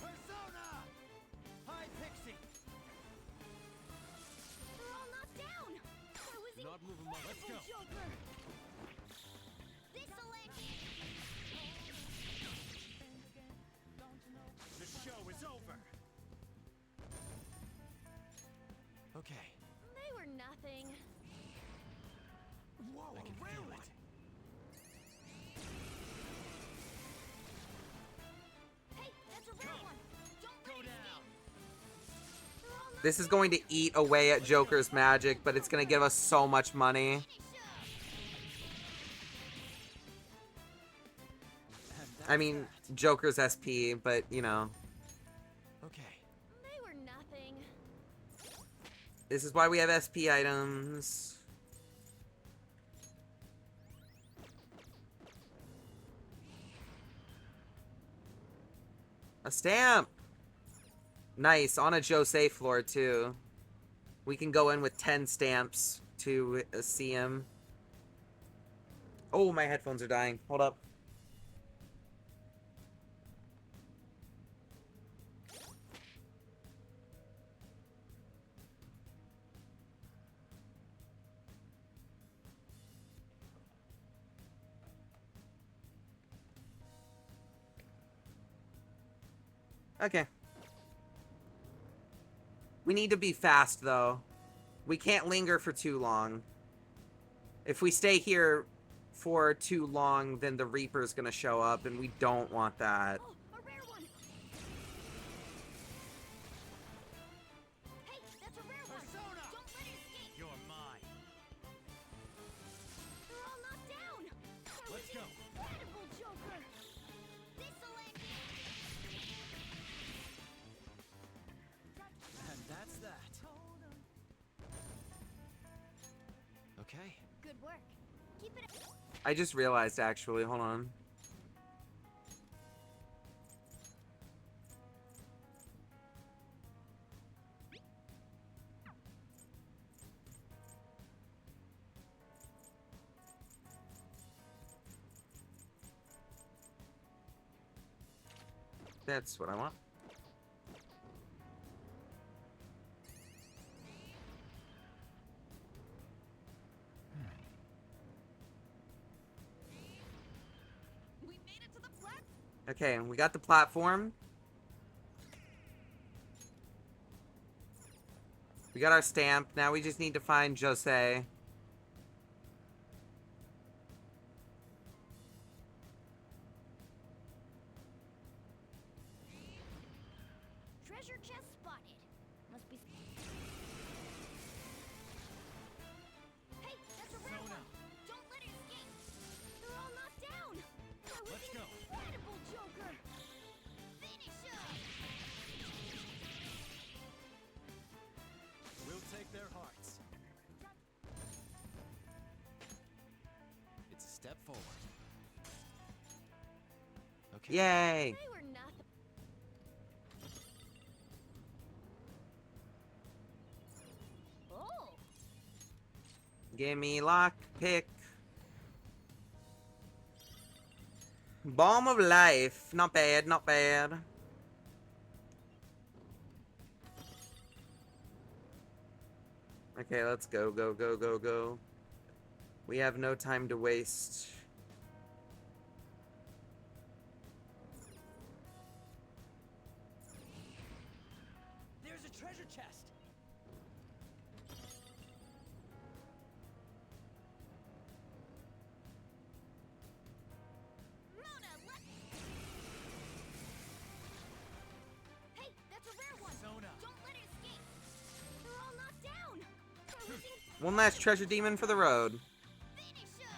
K: Persona! Hi, Pixie.
H: not move a muscle. Let's go.
J: Joker! This'll end it!
H: The show is over. Okay.
G: They were nothing.
H: Whoa, I can feel it.
J: Hey, that's a rare one! Don't
H: Go down.
C: This is going to eat away at Joker's magic, but it's going to give us so much money. I mean, Joker's SP, but, you know.
H: Okay.
G: They were nothing.
C: This is why we have SP items. A stamp! Nice, on a Jose floor, too. We can go in with 10 stamps to see him. Oh, my headphones are dying. Hold up. Okay. We need to be fast, though. We can't linger for too long. If we stay here for too long, then the Reaper's gonna show up, and we don't want that.
J: Oh, a rare one! Hey, that's a rare one!
H: Persona!
J: Don't let it escape!
H: You're mine.
J: They're all knocked down! That
H: Let's
J: was
H: go.
J: incredible, Joker! This'll end it!
K: And that's that.
H: Okay.
J: Good work. Keep it up.
C: I just realized, actually. Hold on. That's what I want.
J: We made it to the platform!
C: Okay, we got the platform. We got our stamp. Now we just need to find Jose.
J: Treasure chest spotted. Must be... Hey, that's a rare one! Don't let it escape! They're all knocked down! That was
H: Let's go.
J: incredible, Joker! Finish him!
H: We'll take their hearts. It's a step forward. Okay.
C: Yay!
G: They were nothing.
J: Oh!
C: Give me lockpick. Balm of life. Not bad, not bad. Okay, let's go, go, go, go, go. We have no time to waste.
K: There's a treasure chest.
J: Mona, let... Hey, that's a rare one!
H: Persona.
J: Don't let it escape! They're all knocked down! That was
C: One last treasure demon for the road.
J: finish him!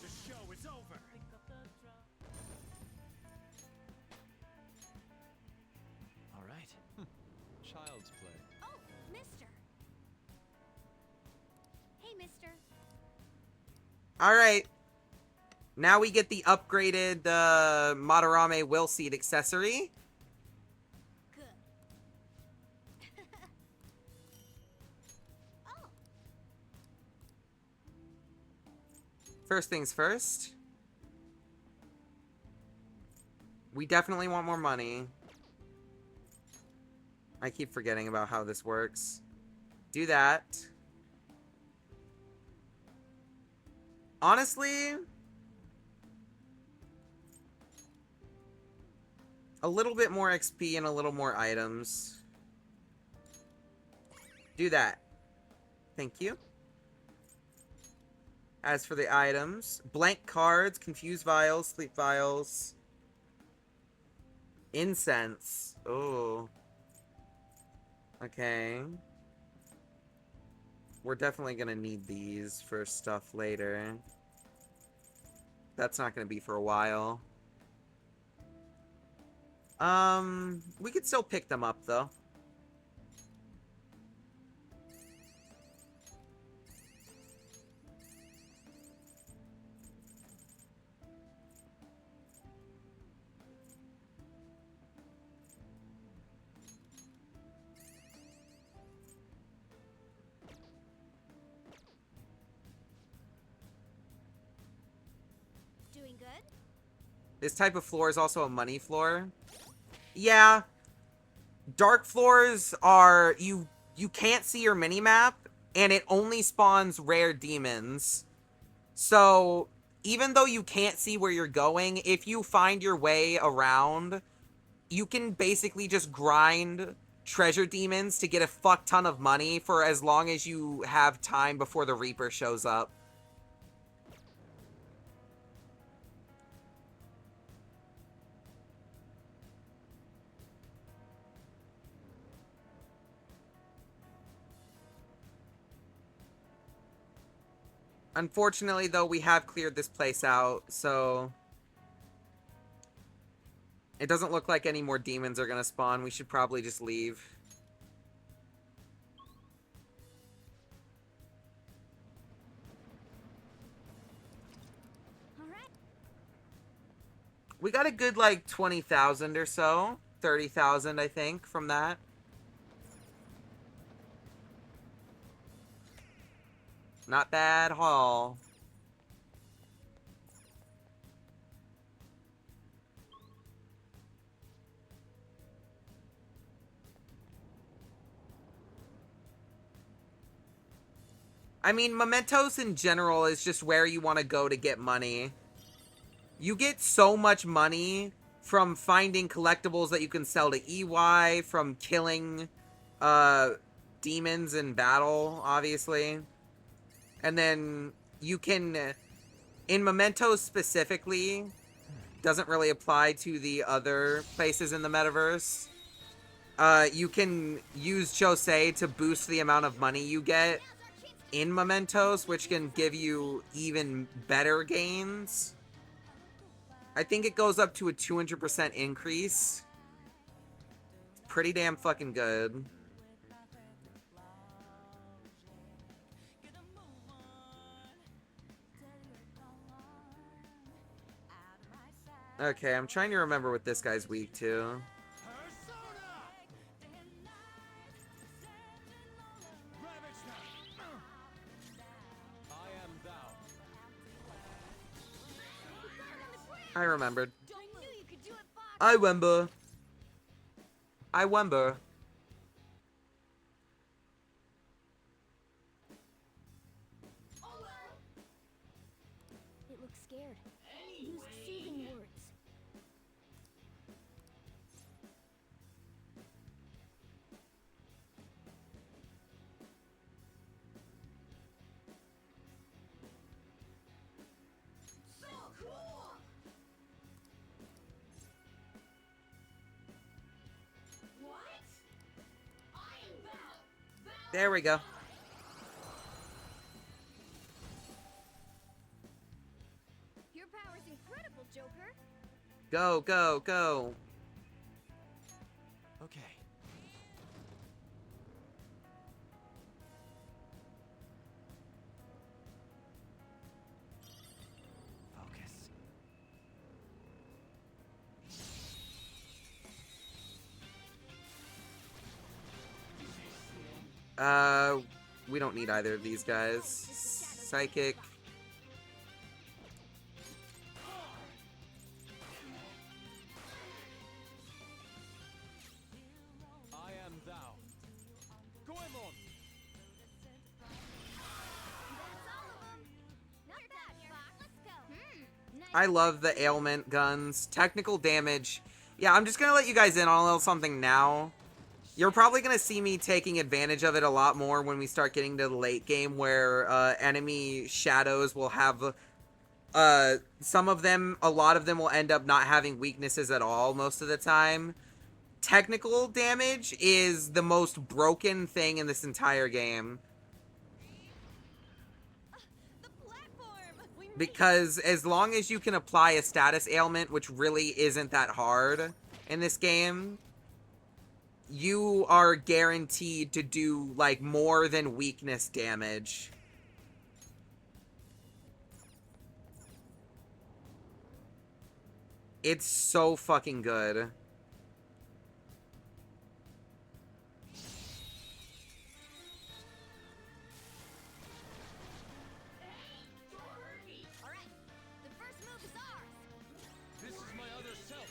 H: The show is over. All right.
M: Child's play.
J: Oh, mister. Hey, mister.
C: Alright. Now we get the upgraded Madarame Will Seed accessory.
J: Good. Oh,
C: First things first. We definitely want more money. I keep forgetting about how this works. Do that. Honestly, a little bit more XP and a little more items. Do that. Thank you. As for the items, blank cards, confused vials, sleep vials, incense. Oh. Okay. We're definitely gonna need these for stuff later. That's not gonna be for a while. We could still pick them up though.
A: Doing good?
C: This type of floor is also a money floor. Yeah. Dark floors are you can't see your mini-map and it only spawns rare demons. So, even though you can't see where you're going, if you find your way around, you can basically just grind treasure demons to get a fuck ton of money for as long as you have time before the Reaper shows up. Unfortunately, though, we have cleared this place out, so it doesn't look like any more demons are gonna spawn. We should probably just leave. We got a good, like, 20,000 or so. 30,000, I think, from that. Not bad haul. I mean, mementos in general is just where you want to go to get money. You get so much money from finding collectibles that you can sell to EY, from killing demons in battle, obviously. And then you can, in mementos specifically, doesn't really apply to the other places in the metaverse. You can use Josei to boost the amount of money you get in mementos, which can give you even better gains. I think it goes up to a 200% increase. Pretty damn fucking good. Okay, I'm trying to remember what this guy's weak to. I remembered. I remember. I remember.
A: It looks scared. Use soothing words.
F: So cool! What? I am Val.
C: There we go.
A: Your power's incredible, Joker.
C: Go, go, go.
K: Okay. Focus.
C: We don't need either of these guys. Psychic.
H: I am thou.
C: I love the ailment guns. Technical damage. Yeah, I'm just gonna let you guys in on a little something now. You're probably gonna see me taking advantage of it a lot more when we start getting to the late game, where enemy shadows will have some of them, a lot of them will end up not having weaknesses at all most of the time. Technical damage is the most broken thing in this entire game. Because as long as you can apply a status ailment, which really isn't that hard in this game, you are guaranteed to do, like, more than weakness damage. It's so fucking good.
M: This is my other self.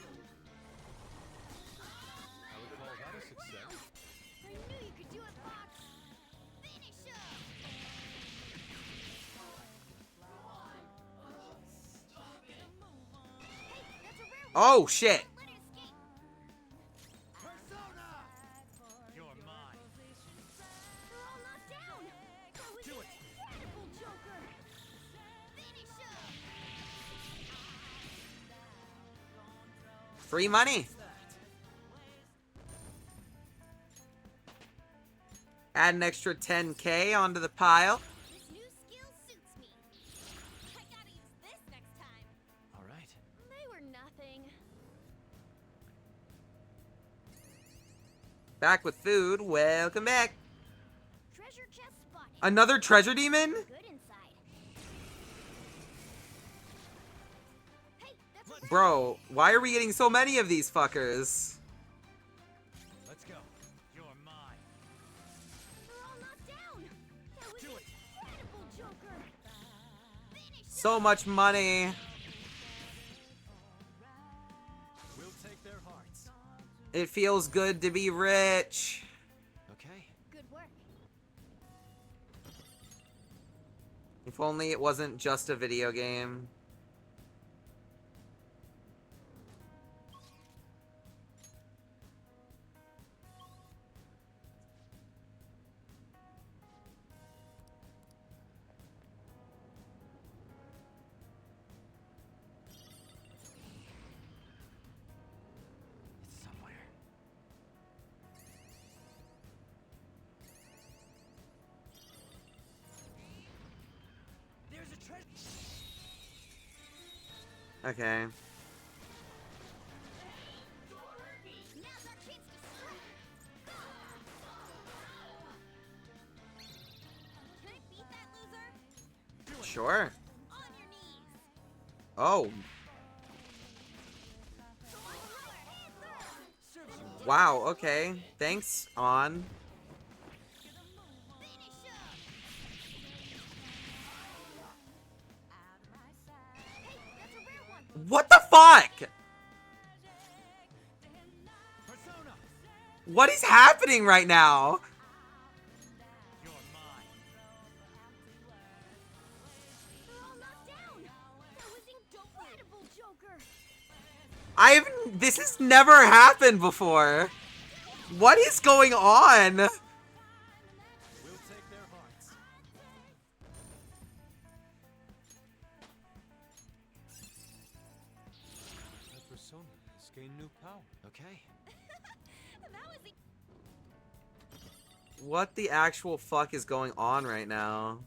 M: I would call that a success.
A: I knew you could do it, Fox. Finish him.
C: Oh, shit.
O: You're mine.
A: They're all knocked down. That was incredible, Joker. Finish him.
C: Free money. Add an extra 10K onto the pile.
A: This new skill suits me. I gotta use this next time.
M: All right.
A: They were nothing.
C: Back with food. Welcome back.
A: Treasure chest spotted.
C: Another treasure demon?
A: Good inside.
C: Bro, why are we getting so many of these fuckers?
O: Let's go. You're mine.
A: They're all knocked down. That was incredible, Joker.
C: So much money.
H: We'll take their hearts.
C: It feels good to be rich.
M: Okay.
A: Good work.
C: If only it wasn't just a video game.
K: It's somewhere. There's a treasure.
C: Okay.
A: Now's our chance to strike. Can I beat that loser?
C: Sure.
A: On your knees.
C: Oh. Wow, okay. Thanks, On. What the fuck? What is happening right now?
O: You're mine.
A: They're all knocked down. That was incredible, Joker.
C: This has never happened before. What is going on?
H: We'll take their hearts.
M: My persona has gained new power. Okay.
A: That was
C: What the actual fuck is going on right now?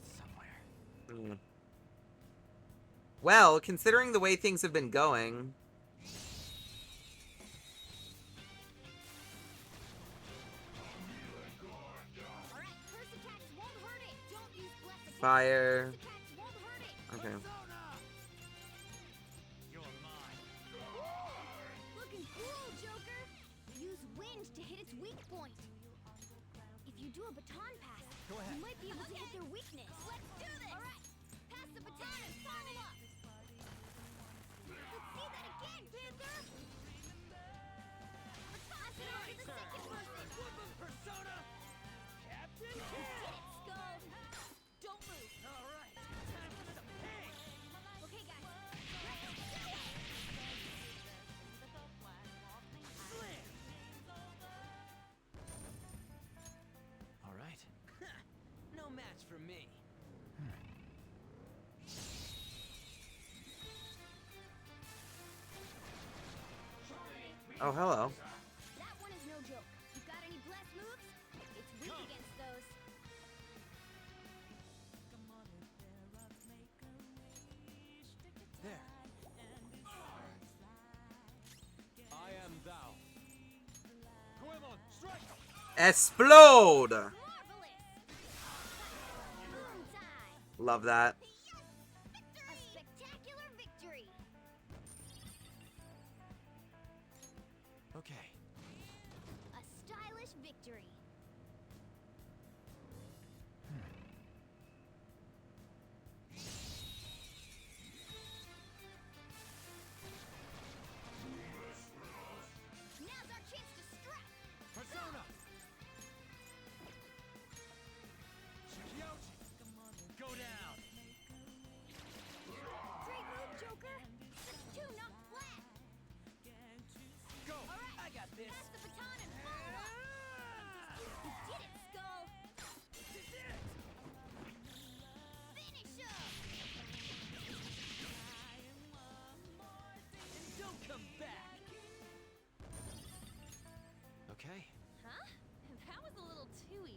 K: It's somewhere.
C: Well, considering the way things have been going... Fire. Okay.
O: You're mine.
A: looking cool, Joker. Use wind to hit its weak point. If you do a baton pass,
K: Go ahead.
A: you might be able to hit their weakness. Let's do this. All right. Pass the baton and farm them up.
K: me.
C: Oh, hello.
A: That one is no joke. You got any blast moves? It's weak against those.
K: There. I am thou. Goemon, strike!
C: Explode!
A: Marvelous! Boom time!
C: Love that.
A: A spectacular victory!
K: Okay.
A: A stylish victory. Now's our chance to strike!
K: Persona! Shikiochi! Go down!
A: Great move, Joker! That's two knocked flat!
K: Go!
A: Alright,
K: I got this!
A: pass the baton and follow up! You did it, Skull! Finish him!
K: And don't come back!
M: Okay.
G: Huh? That was a little too easy.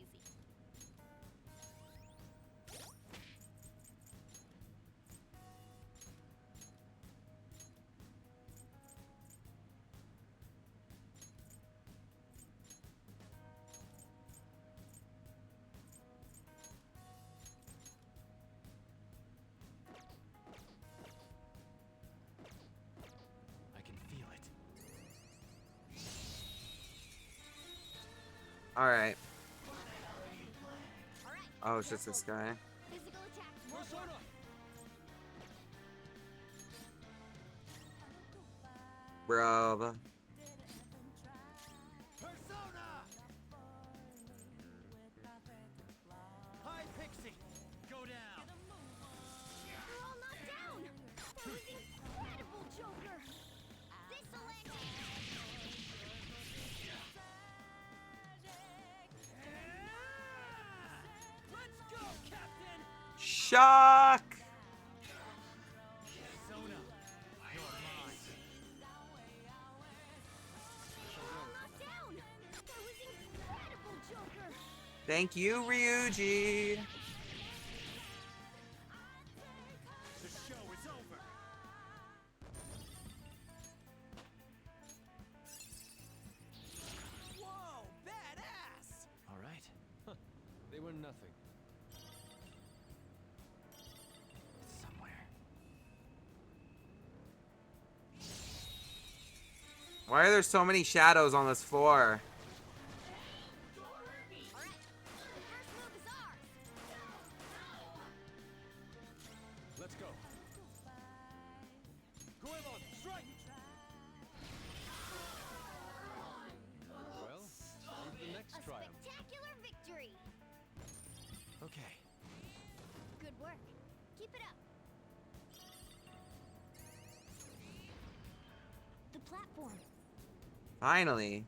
K: I can feel it.
C: Alright.
A: Alright,
C: Oh, it's just this guy.
A: physical attacks won't
K: Persona!
C: Bruh.
K: Persona! Hi, Pixie! Go down!
A: You're all knocked down! That was incredible, Joker! This'll end it!
K: Let's go, Captain!
C: Shock!
K: Persona, you're mine.
A: You're all knocked down! That was incredible, Joker!
C: Thank you, Ryuji.
K: The show is over. Whoa, badass!
M: All right. Huh. They were nothing.
K: Somewhere.
C: Why are there so many shadows on this floor?
A: Alright, the first move is ours!
K: Let's go. Goemon, strike!
M: Well, who's the next
A: A
M: triumph?
A: spectacular victory!
K: Okay.
A: Good work. Keep it up. The platform.
C: Finally.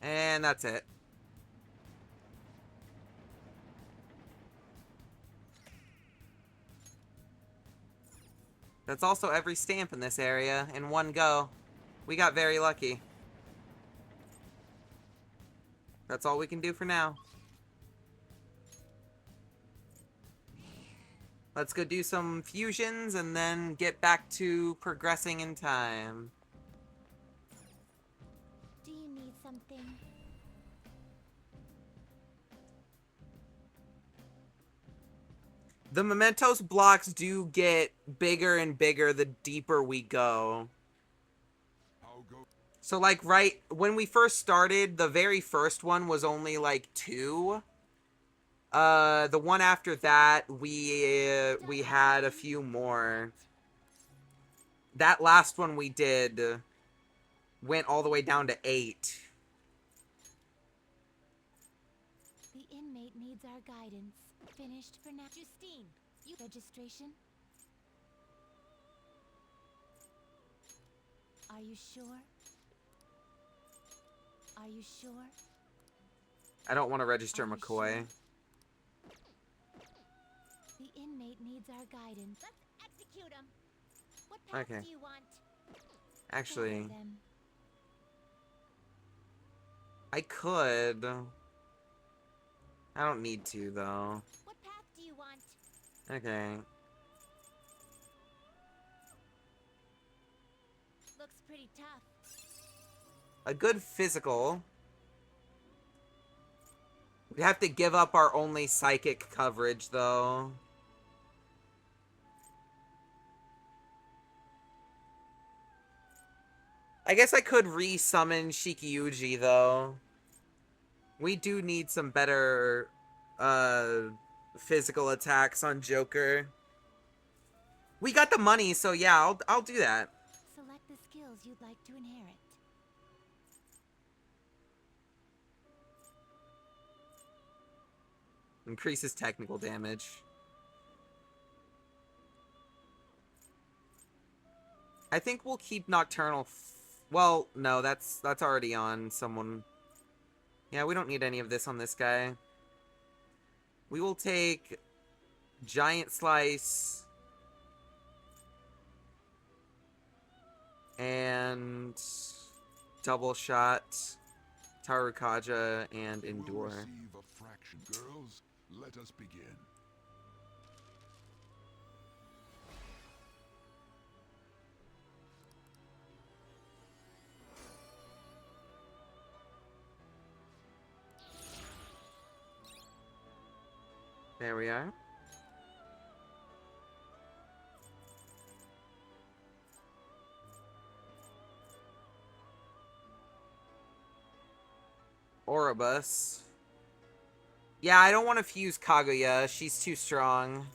C: And that's it. That's also every stamp in this area in one go. We got very lucky. That's all we can do for now. Let's go do some fusions and then get back to progressing in time.
A: Do you need something?
C: The mementos blocks do get bigger and bigger the deeper we go. So like right when we first started, the very first one was only like 2. The one after that, we had a few more. That last one we did went all the way down to 8.
J: The inmate needs our guidance. Finished for now. Justine, you registration? Are Are you sure? Are you sure?
C: I don't want to register
J: Are you
C: McCoy.
J: sure? The inmate needs our guidance. Let's execute him. What path
C: Okay.
J: do you want?
C: Actually,
J: Follow them.
C: I could. I don't need to, though.
J: What path do you want?
C: Okay.
J: Looks pretty tough.
C: A good physical. We have to give up our only psychic coverage, though. I guess I could re-summon Shikiuji, though. We do need some better, physical attacks on Joker. We got the money, so yeah, I'll do that.
J: Select the skills you'd like to inherit.
C: Increases technical damage. I think we'll keep Nocturnal. Well, no, that's already on someone. Yeah, we don't need any of this on this guy. We will take Giant Slice and Double Shot, Tarukaja, and
B: You will
C: Endure.
B: receive a fraction. Girls, let us begin.
C: There we are. Oribus. Yeah, I don't want to fuse Kaguya. She's too strong.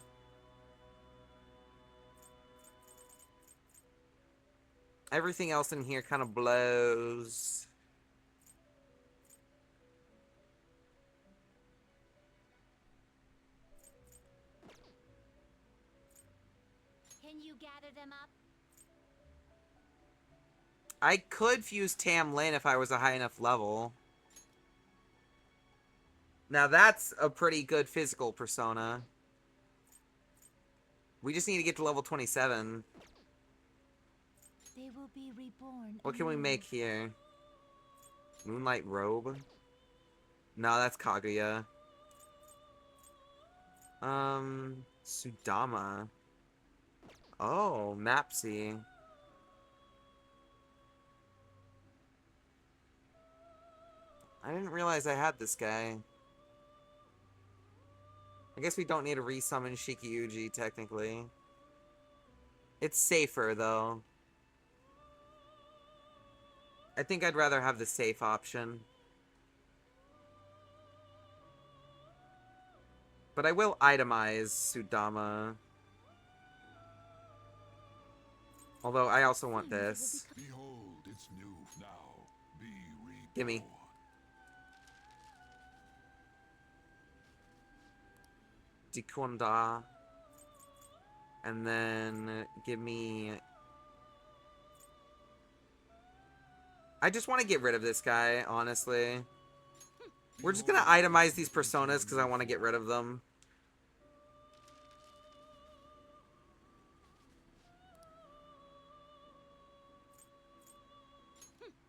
C: Everything else in here kind of blows.
J: Can you gather them up?
C: I could fuse Tam Lin if I was a high enough level. Now that's a pretty good physical persona. We just need to get to level 27.
J: They will be reborn.
C: What can we
J: anew.
C: make here? Moonlight Robe? No, that's Kaguya. Sudama. Oh, Mapsy. I didn't realize I had this guy. I guess we don't need to resummon Shikiuji, technically. It's safer, though. I think I'd rather have the safe option. But I will itemize Sudama. Although I also want this.
B: Behold, it's new now. Be reborn.
C: Gimme. Dikunda. And then give me... I just want to get rid of this guy, honestly. We're just going to itemize these personas because I want to get rid of them.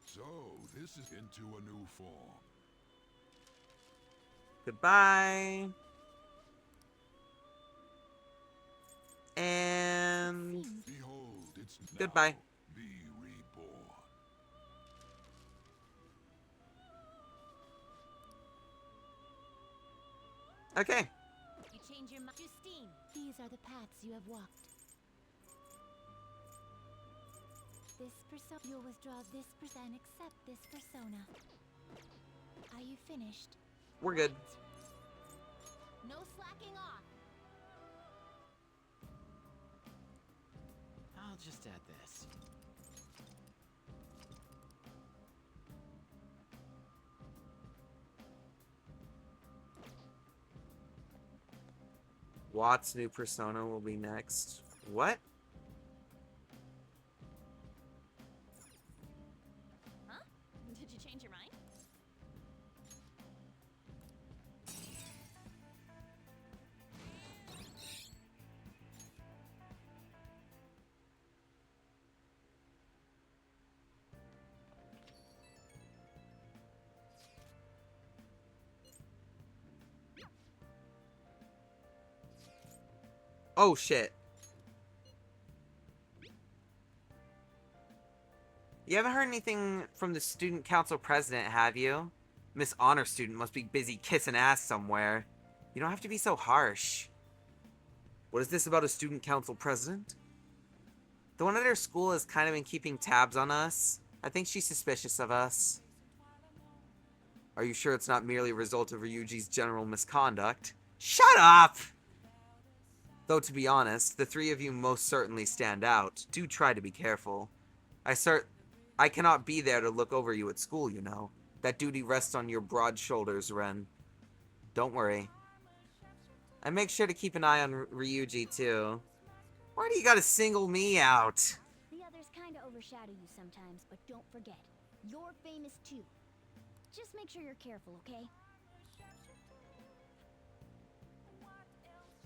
B: So, this is into a new form.
C: Goodbye. And...
B: Behold, it's
C: goodbye.
B: now. Be reborn.
C: Okay.
J: You change your mind. Justine, these are the paths you have walked. This persona. You'll withdraw this persona and accept this persona. Are you finished?
C: We're good.
J: No slacking off.
K: I'll just add this.
C: Watt's new persona will be next. What? Oh, shit. You haven't heard anything from the student council president, have you? Miss Honor Student must be busy kissing ass somewhere. You don't have to be so harsh. What is this about a student council president? The one at our school has kind of been keeping tabs on us. I think she's suspicious of us. Are you sure it's not merely a result of Ryuji's general misconduct? Shut up! Though to be honest, the three of you most certainly stand out. Do try to be careful. I cannot be there to look over you at school, you know. That duty rests on your broad shoulders, Ren. Don't worry. And make sure to keep an eye on Ryuji, too. Why do you gotta single me out?
A: The others kinda overshadow you sometimes, but don't forget, you're famous too. Just make sure you're careful, okay?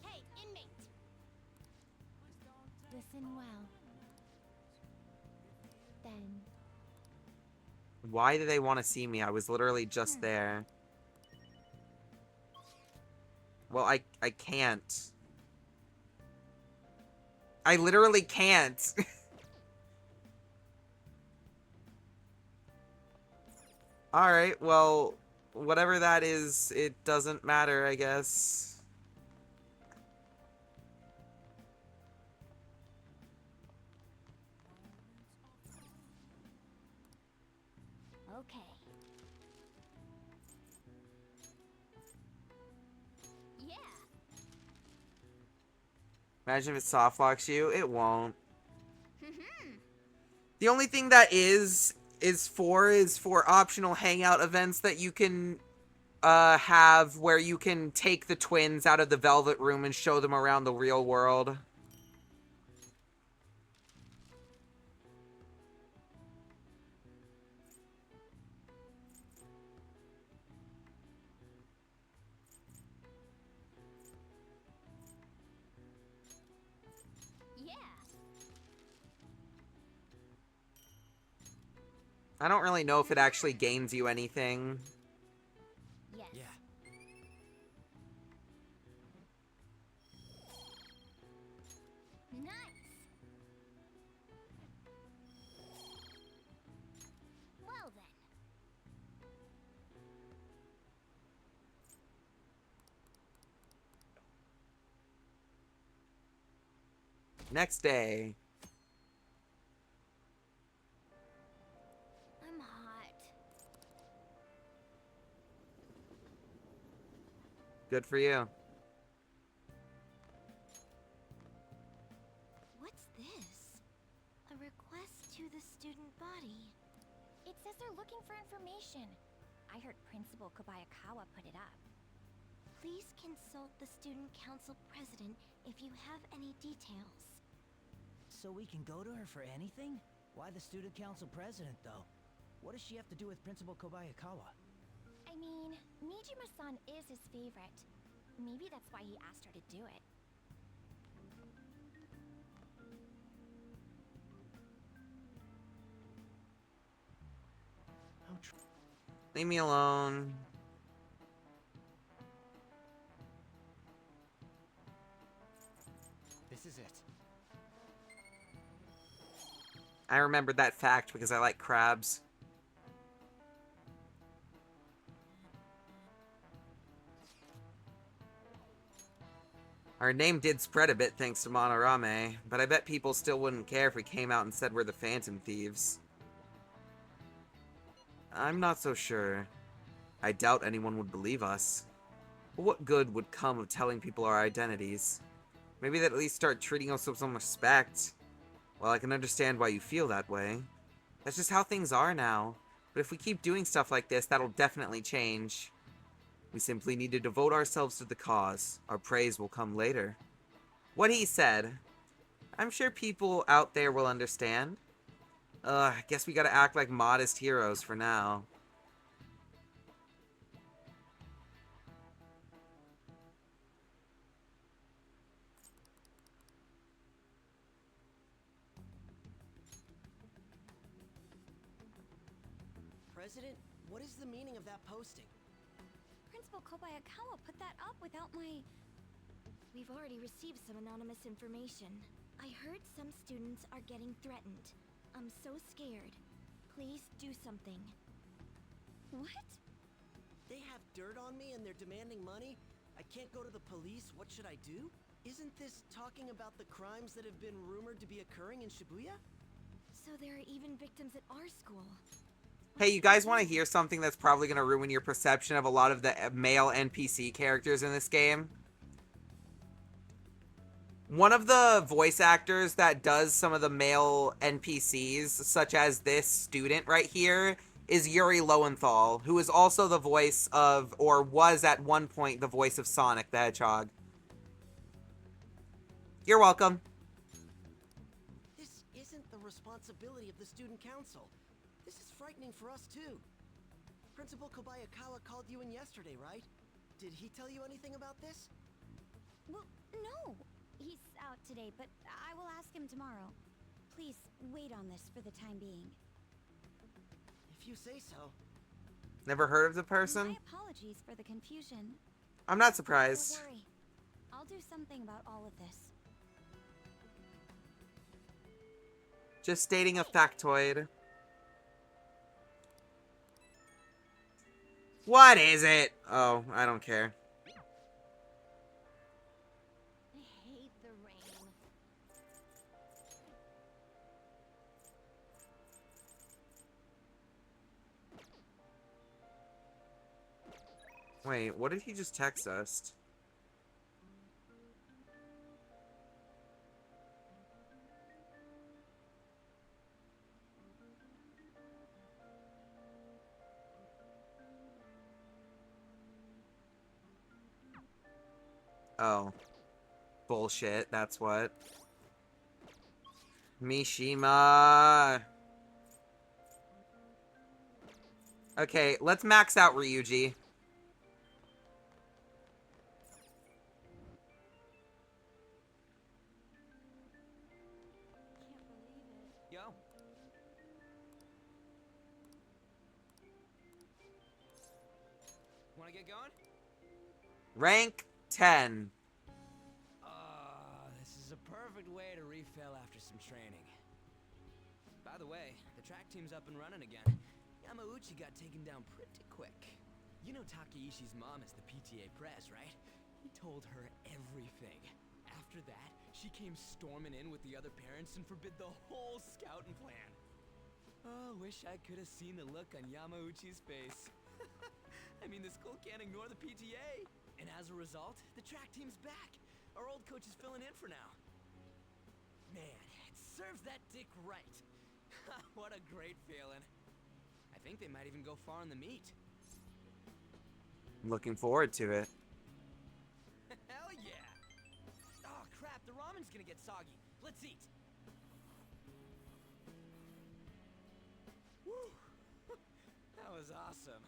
A: Hey, inmate!
J: Listen well. Then
C: Why do they want to see me? I was literally just there. Well, I can't. I literally can't. Alright, well, whatever that is, it doesn't matter, I guess.
A: Okay. Yeah.
C: Imagine if it softlocks you. It won't. The only thing that is for optional hangout events that you can have where you can take the twins out of the Velvet Room and show them around the real world.
A: Yeah.
C: I don't really know if it actually gains you anything.
A: Yes.
K: Yeah.
A: Nice. Well then.
C: Next day.
A: I'm hot.
C: Good for you.
J: what's this? A request to the student body.
A: It says they're looking for information. I heard Principal Kobayakawa put it up.
J: Please consult the student council president if you have any details.
R: So we can go to her for anything? Why the student council president, though? What does she have to do with Principal Kobayakawa?
A: I mean, Nijima-san is his favorite. Maybe that's why he asked her to do it.
C: Leave me alone.
K: This is it.
C: I remembered that fact because I like crabs. Our name did spread a bit thanks to Monorame, but I bet people still wouldn't care if we came out and said we're the Phantom Thieves. I'm not so sure. I doubt anyone would believe us. But what good would come of telling people our identities? Maybe they'd at least start treating us with some respect. Well, I can understand why you feel that way. That's just how things are now. But if we keep doing stuff like this, that'll definitely change. We simply need to devote ourselves to the cause. Our praise will come later. What he said. I'm sure people out there will understand. I guess we gotta act like modest heroes for now.
K: President, what is the meaning of that posting?
A: Principal Kobayakawa put that up without my...
S: We've already received some anonymous information. I heard some students are getting threatened. I'm so scared. Please do something.
G: What?
K: They have dirt on me and they're demanding money? I can't go to the police, what should I do? Isn't this talking about the crimes that have been rumored to be occurring in Shibuya?
S: So there are even victims at our school.
C: Hey, you guys want to hear something that's probably going to ruin your perception of a lot of the male NPC characters in this game? One of the voice actors that does some of the male NPCs, such as this student right here, is Yuri Lowenthal, who is also the voice of, or was at one point the voice of Sonic the Hedgehog. You're welcome.
K: This isn't the responsibility of the student council. This is frightening for us too. Principal Kobayakawa called you in yesterday, right? Did he tell you anything about this?
A: Well, no. He's out today, but I will ask him tomorrow. Please, wait on this for the time being.
K: If you say so.
C: Never heard of the person?
A: My apologies for the confusion.
C: I'm not surprised.
A: Don't worry. I'll do something about all of this.
C: Just stating a factoid. What is it? Oh, I don't care.
J: I hate the rain.
C: Wait, what did he just text us? Oh. Bullshit, that's what. Mishima. Okay, let's max out Ryuji.
K: Yo. Wanna get going?
C: Rank 10.
K: This is a perfect way to refill after some training. By the way, the track team's up and running again. Yamauchi got taken down pretty quick. You know Takeishi's mom is the PTA press, right? He told her everything. After that, she came storming in with the other parents and forbid the whole scouting plan. Oh, wish I could have seen the look on Yamauchi's face. I mean, the school can't ignore the PTA. And as a result, the track team's back. Our old coach is filling in for now. Man, it serves that dick right. What a great feeling. I think they might even go far in the meet.
C: I'm looking forward to it.
K: Hell yeah! Oh crap, the ramen's gonna get soggy. Let's eat. Woo! That was awesome.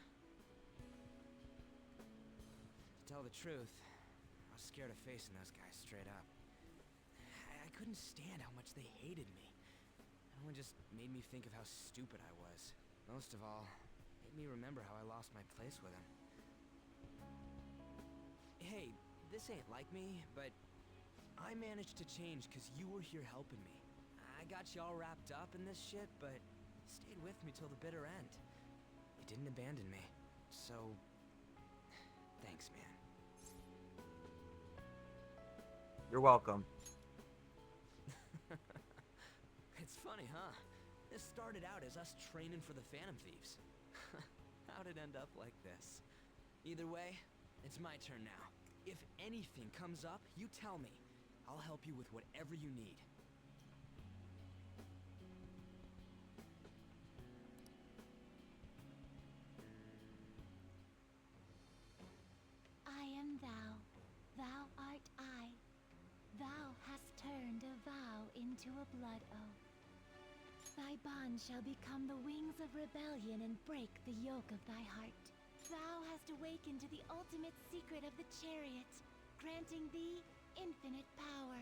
K: To tell the truth, I was scared of facing those guys straight up. I couldn't stand how much they hated me. It only just made me think of how stupid I was. Most of all, it made me remember how I lost my place with him. Hey, this ain't like me, but I managed to change because you were here helping me. I got you all wrapped up in this shit, but stayed with me till the bitter end. You didn't abandon me, so thanks, man.
C: You're welcome.
K: It's funny, huh? This started out as us training for the Phantom Thieves. How'd it end up like this? Either way, it's my turn now. If anything comes up, you tell me. I'll help you with whatever you need.
J: I am thou, thou art I. Thou hast turned a vow into a blood oath. Thy bond shall become the wings of rebellion and break the yoke of thy heart. Thou hast awakened to the ultimate secret of the chariot, granting thee infinite power.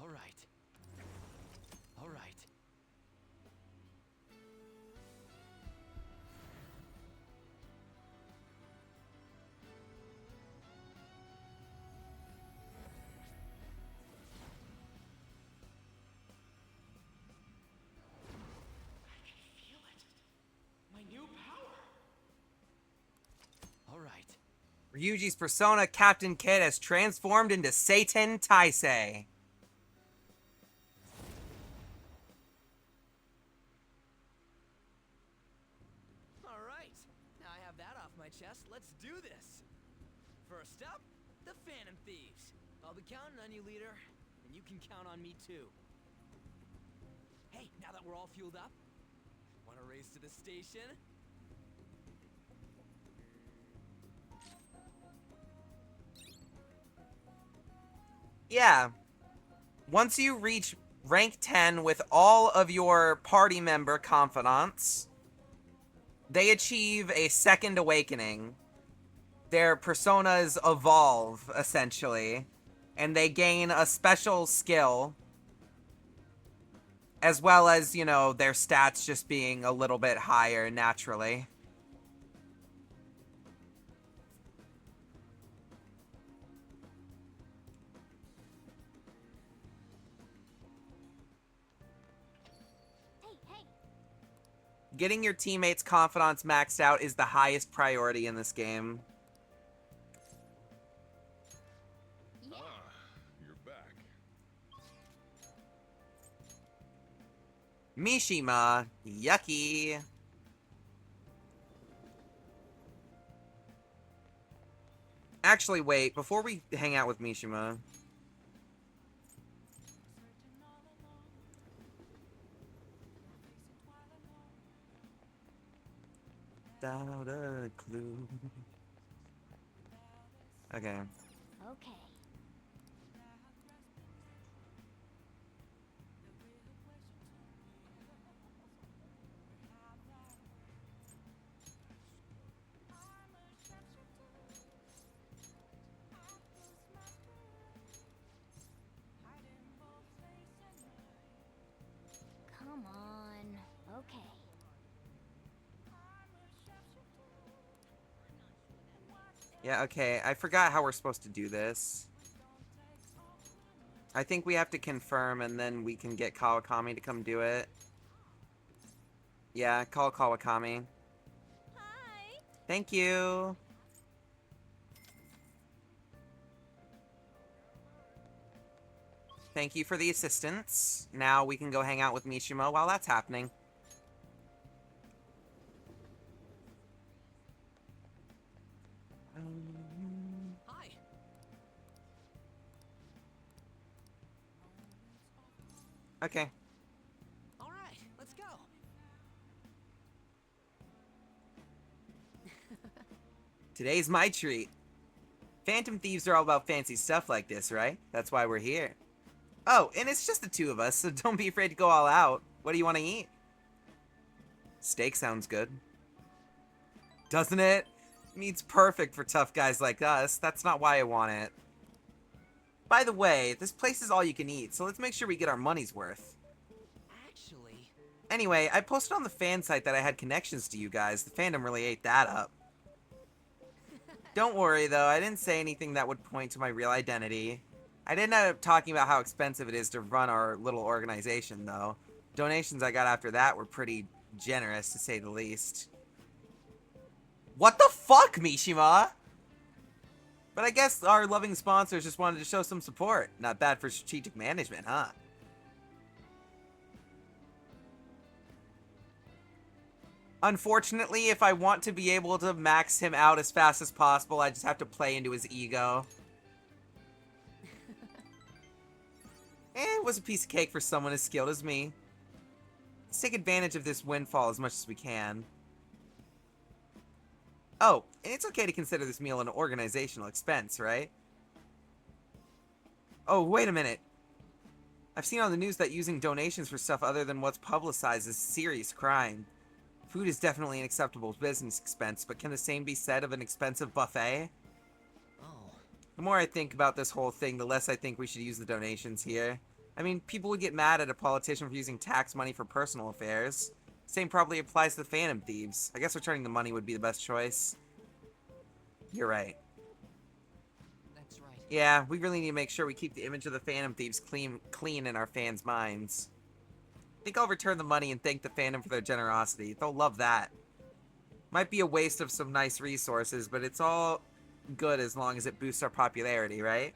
K: All right. All right.
C: Ryuji's persona, Captain Kid, has transformed into Satan Taisei.
K: Alright, now I have that off my chest, let's do this! First up, the Phantom Thieves. I'll be counting on you, leader, and you can count on me too. Hey, now that we're all fueled up, wanna race to the station?
C: Yeah. Once you reach rank 10 with all of your party member confidants, they achieve a second awakening. Their personas evolve, essentially, and they gain a special skill, as well as, you know, their stats just being a little bit higher naturally. Getting your teammates' confidence maxed out is the highest priority in this game.
B: Ah, you're back.
C: Mishima, yucky. Actually, wait, before we hang out with Mishima... Without a clue. Okay.
J: Okay. Come on. Okay.
C: Yeah, okay. I forgot how we're supposed to do this. I think we have to confirm and then we can get Kawakami to come do it. Yeah, call Kawakami.
G: Hi.
C: Thank you. Thank you for the assistance. Now we can go hang out with Mishima while that's happening.
K: Hi.
C: Okay.
K: All right, let's go.
C: Today's my treat. Phantom Thieves are all about fancy stuff like this, right? That's why we're here. Oh, and it's just the two of us, so don't be afraid to go all out. What do you want to eat? Steak sounds good. Doesn't it? Meat's perfect for tough guys like us. That's not why I want it. By the way, this place is all you can eat, so let's make sure we get our money's worth.
K: Actually...
C: Anyway, I posted on the fan site that I had connections to you guys. The fandom really ate that up. Don't worry, though. I didn't say anything that would point to my real identity. I didn't end up talking about how expensive it is to run our little organization, though. Donations I got after that were pretty generous, to say the least. What the fuck, Mishima? But I guess our loving sponsors just wanted to show some support. Not bad for strategic management, huh? Unfortunately, if I want to be able to max him out as fast as possible, I just have to play into his ego. It was a piece of cake for someone as skilled as me. Let's take advantage of this windfall as much as we can. Oh, and it's okay to consider this meal an organizational expense, right? Oh, wait a minute. I've seen on the news that using donations for stuff other than what's publicized is serious crime. Food is definitely an acceptable business expense, but can the same be said of an expensive buffet?
K: Oh.
C: The more I think about this whole thing, the less I think we should use the donations here. I mean, people would get mad at a politician for using tax money for personal affairs. Same probably applies to the Phantom Thieves. I guess returning the money would be the best choice. You're right.
K: That's right.
C: Yeah, we really need to make sure we keep the image of the Phantom Thieves clean in our fans' minds. I think I'll return the money and thank the fandom for their generosity. They'll love that. Might be a waste of some nice resources, but it's all good as long as it boosts our popularity, right?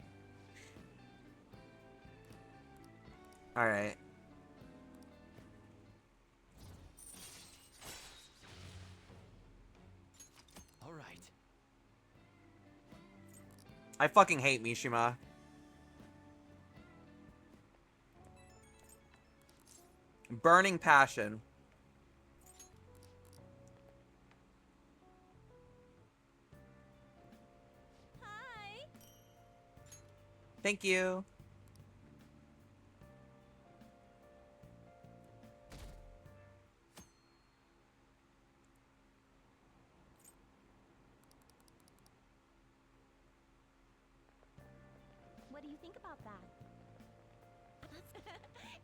C: Alright.
D: All right.
C: I fucking hate Mishima. Burning passion.
G: Hi.
C: Thank you.
G: What do you think about that?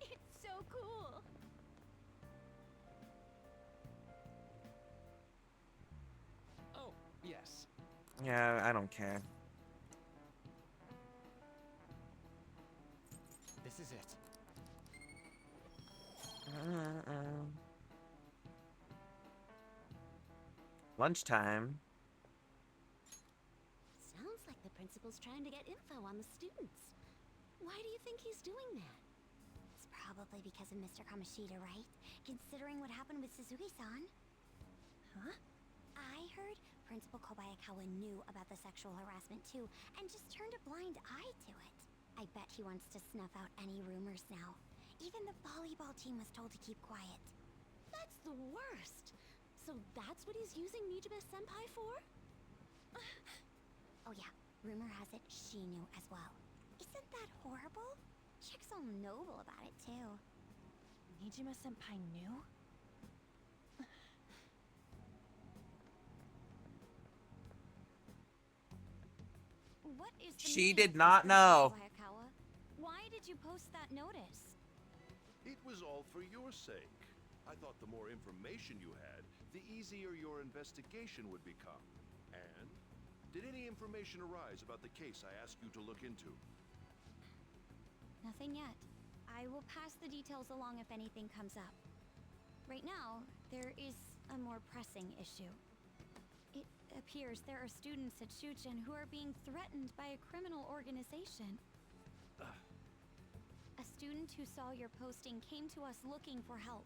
G: It's so cool.
H: Oh, yes.
C: Yeah, I don't care.
H: This is it.
C: Lunchtime.
A: Sounds like the principal's trying to get info on the students. Why do you think he's doing that? It's probably because of Mr. Kamoshida, right? Considering what happened with Suzuki-san. Huh? I heard Principal Kobayakawa knew about the sexual harassment too, and just turned a blind eye to it. I bet he wants to snuff out any rumors now. Even the volleyball team was told to keep quiet.
G: That's the worst. So that's what he's using Nijima-senpai for?
A: Oh yeah, rumor has it she knew as well. Isn't that horrible? Chick's all noble about it too.
G: Nijima-senpai knew?
A: What is the
C: She
A: meaning
C: did
A: of
C: not
A: this,
C: know.
A: Kobayakawa? Why did you post that notice?
T: It was all for your sake. I thought the more information you had, the easier your investigation would become. And did any information arise about the case I asked you to look into?
A: Nothing yet. I will pass the details along if anything comes up. Right now, there is a more pressing issue. It appears there are students at Shuchen who are being threatened by a criminal organization. A student who saw your posting came to us looking for help.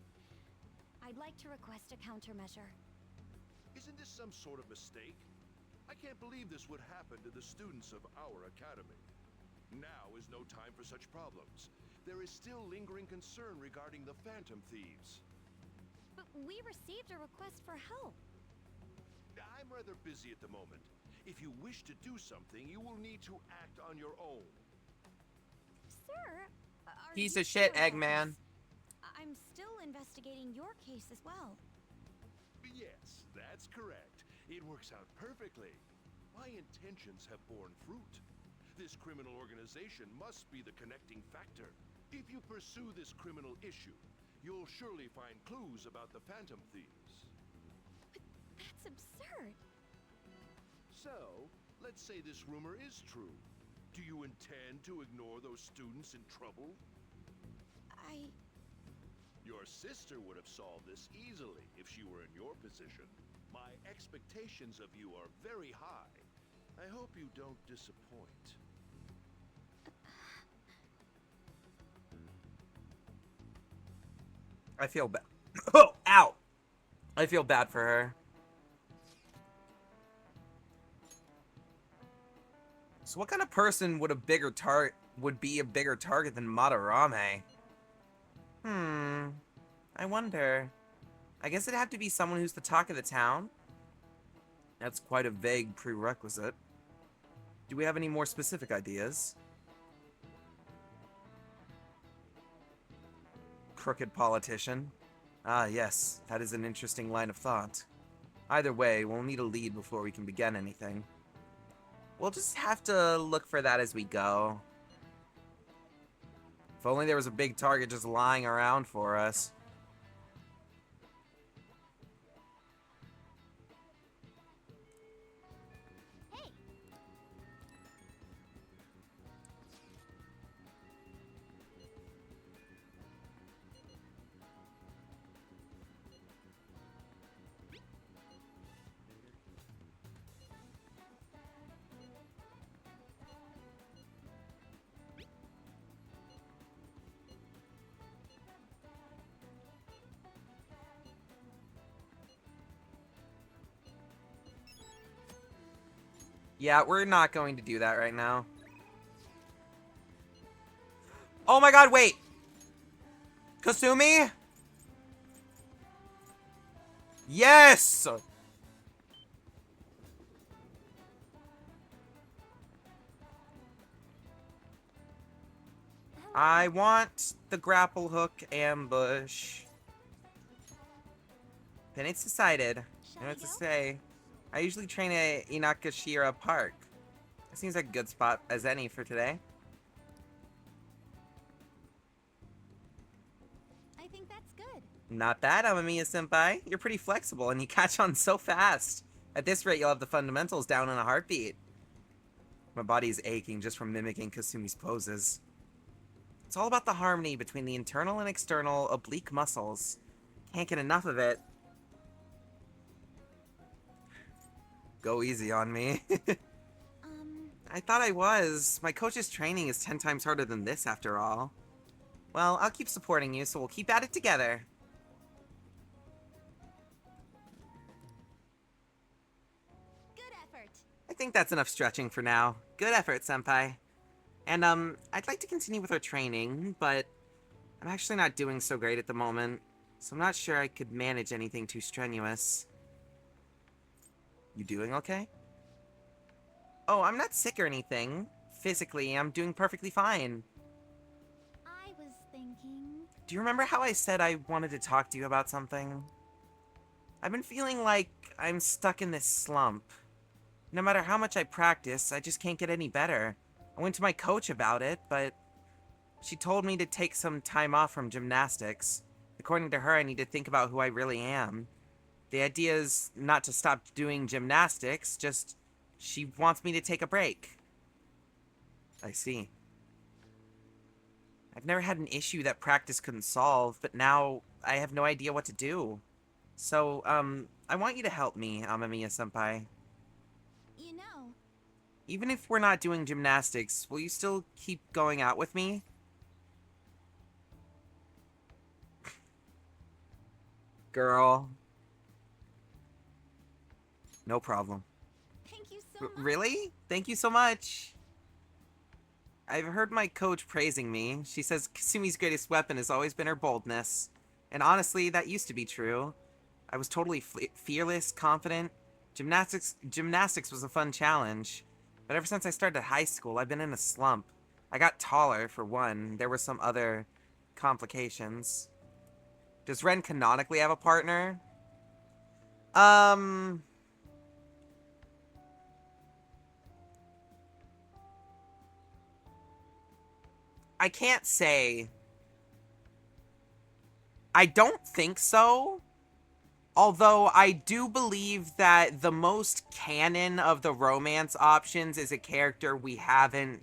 A: I'd like to request a countermeasure.
T: Isn't this some sort of mistake? I can't believe this would happen to the students of our academy. Now is no time for such problems. There is still lingering concern regarding the Phantom Thieves.
A: But we received a request for help.
T: I'm rather busy at the moment. If you wish to do something, you will need to act on your own.
A: Sir, are
C: Piece
A: you
C: of shit,
A: sure about
C: Eggman.
A: this? I'm still investigating your case as well.
T: Yes, that's correct. It works out perfectly. My intentions have borne fruit. This criminal organization must be the connecting factor. If you pursue this criminal issue, you'll surely find clues about the Phantom Thieves.
A: That's absurd.
T: So, let's say this rumor is true. Do you intend to ignore those students in trouble? Your sister would have solved this easily if she were in your position. My expectations of you are very high. I hope you don't disappoint.
C: I feel bad. Oh, ow! I feel bad for her. So what kind of person would be a bigger target than Madarame? I wonder. I guess it'd have to be someone who's the talk of the town. That's quite a vague prerequisite. Do we have any more specific ideas? Crooked politician. Ah, yes, that is an interesting line of thought. Either way, we'll need a lead before we can begin anything. We'll just have to look for that as we go. If only there was a big target just lying around for us. Yeah, we're not going to do that right now. Oh my god, wait! Kasumi? Yes! I want the grapple hook ambush. Then it's decided. I know what to say. I usually train at Inakashira Park. It seems like a good spot as any for today.
J: I think that's good.
C: Not bad, Amamiya-senpai. You're pretty flexible and you catch on so fast. At this rate, you'll have the fundamentals down in a heartbeat. My body is aching just from mimicking Kasumi's poses. It's all about the harmony between the internal and external oblique muscles. Can't get enough of it. Go easy on me. I thought I was. My coach's training is 10 times harder than this, after all. Well, I'll keep supporting you, so we'll keep at it together.
J: Good effort.
C: I think that's enough stretching for now. Good effort, senpai. And, I'd like to continue with our training, but I'm actually not doing so great at the moment, so I'm not sure I could manage anything too strenuous. You doing okay? Oh, I'm not sick or anything. Physically, I'm doing perfectly fine.
J: I was thinking...
C: Do you remember how I said I wanted to talk to you about something? I've been feeling like I'm stuck in this slump. No matter how much I practice, I just can't get any better. I went to my coach about it, but she told me to take some time off from gymnastics. According to her, I need to think about who I really am. The idea is not to stop doing gymnastics, just she wants me to take a break. I see. I've never had an issue that practice couldn't solve, but now I have no idea what to do. So, I want you to help me, Amamiya-senpai.
J: You know...
C: Even if we're not doing gymnastics, will you still keep going out with me? Girl. No problem.
J: Thank you so much.
C: Really? Thank you so much. I've heard my coach praising me. She says Kasumi's greatest weapon has always been her boldness. And honestly, that used to be true. I was totally fearless, confident. Gymnastics was a fun challenge. But ever since I started high school, I've been in a slump. I got taller, for one. There were some other complications. Does Ren canonically have a partner? I can't say. I don't think so. Although I do believe that the most canon of the romance options is a character we haven't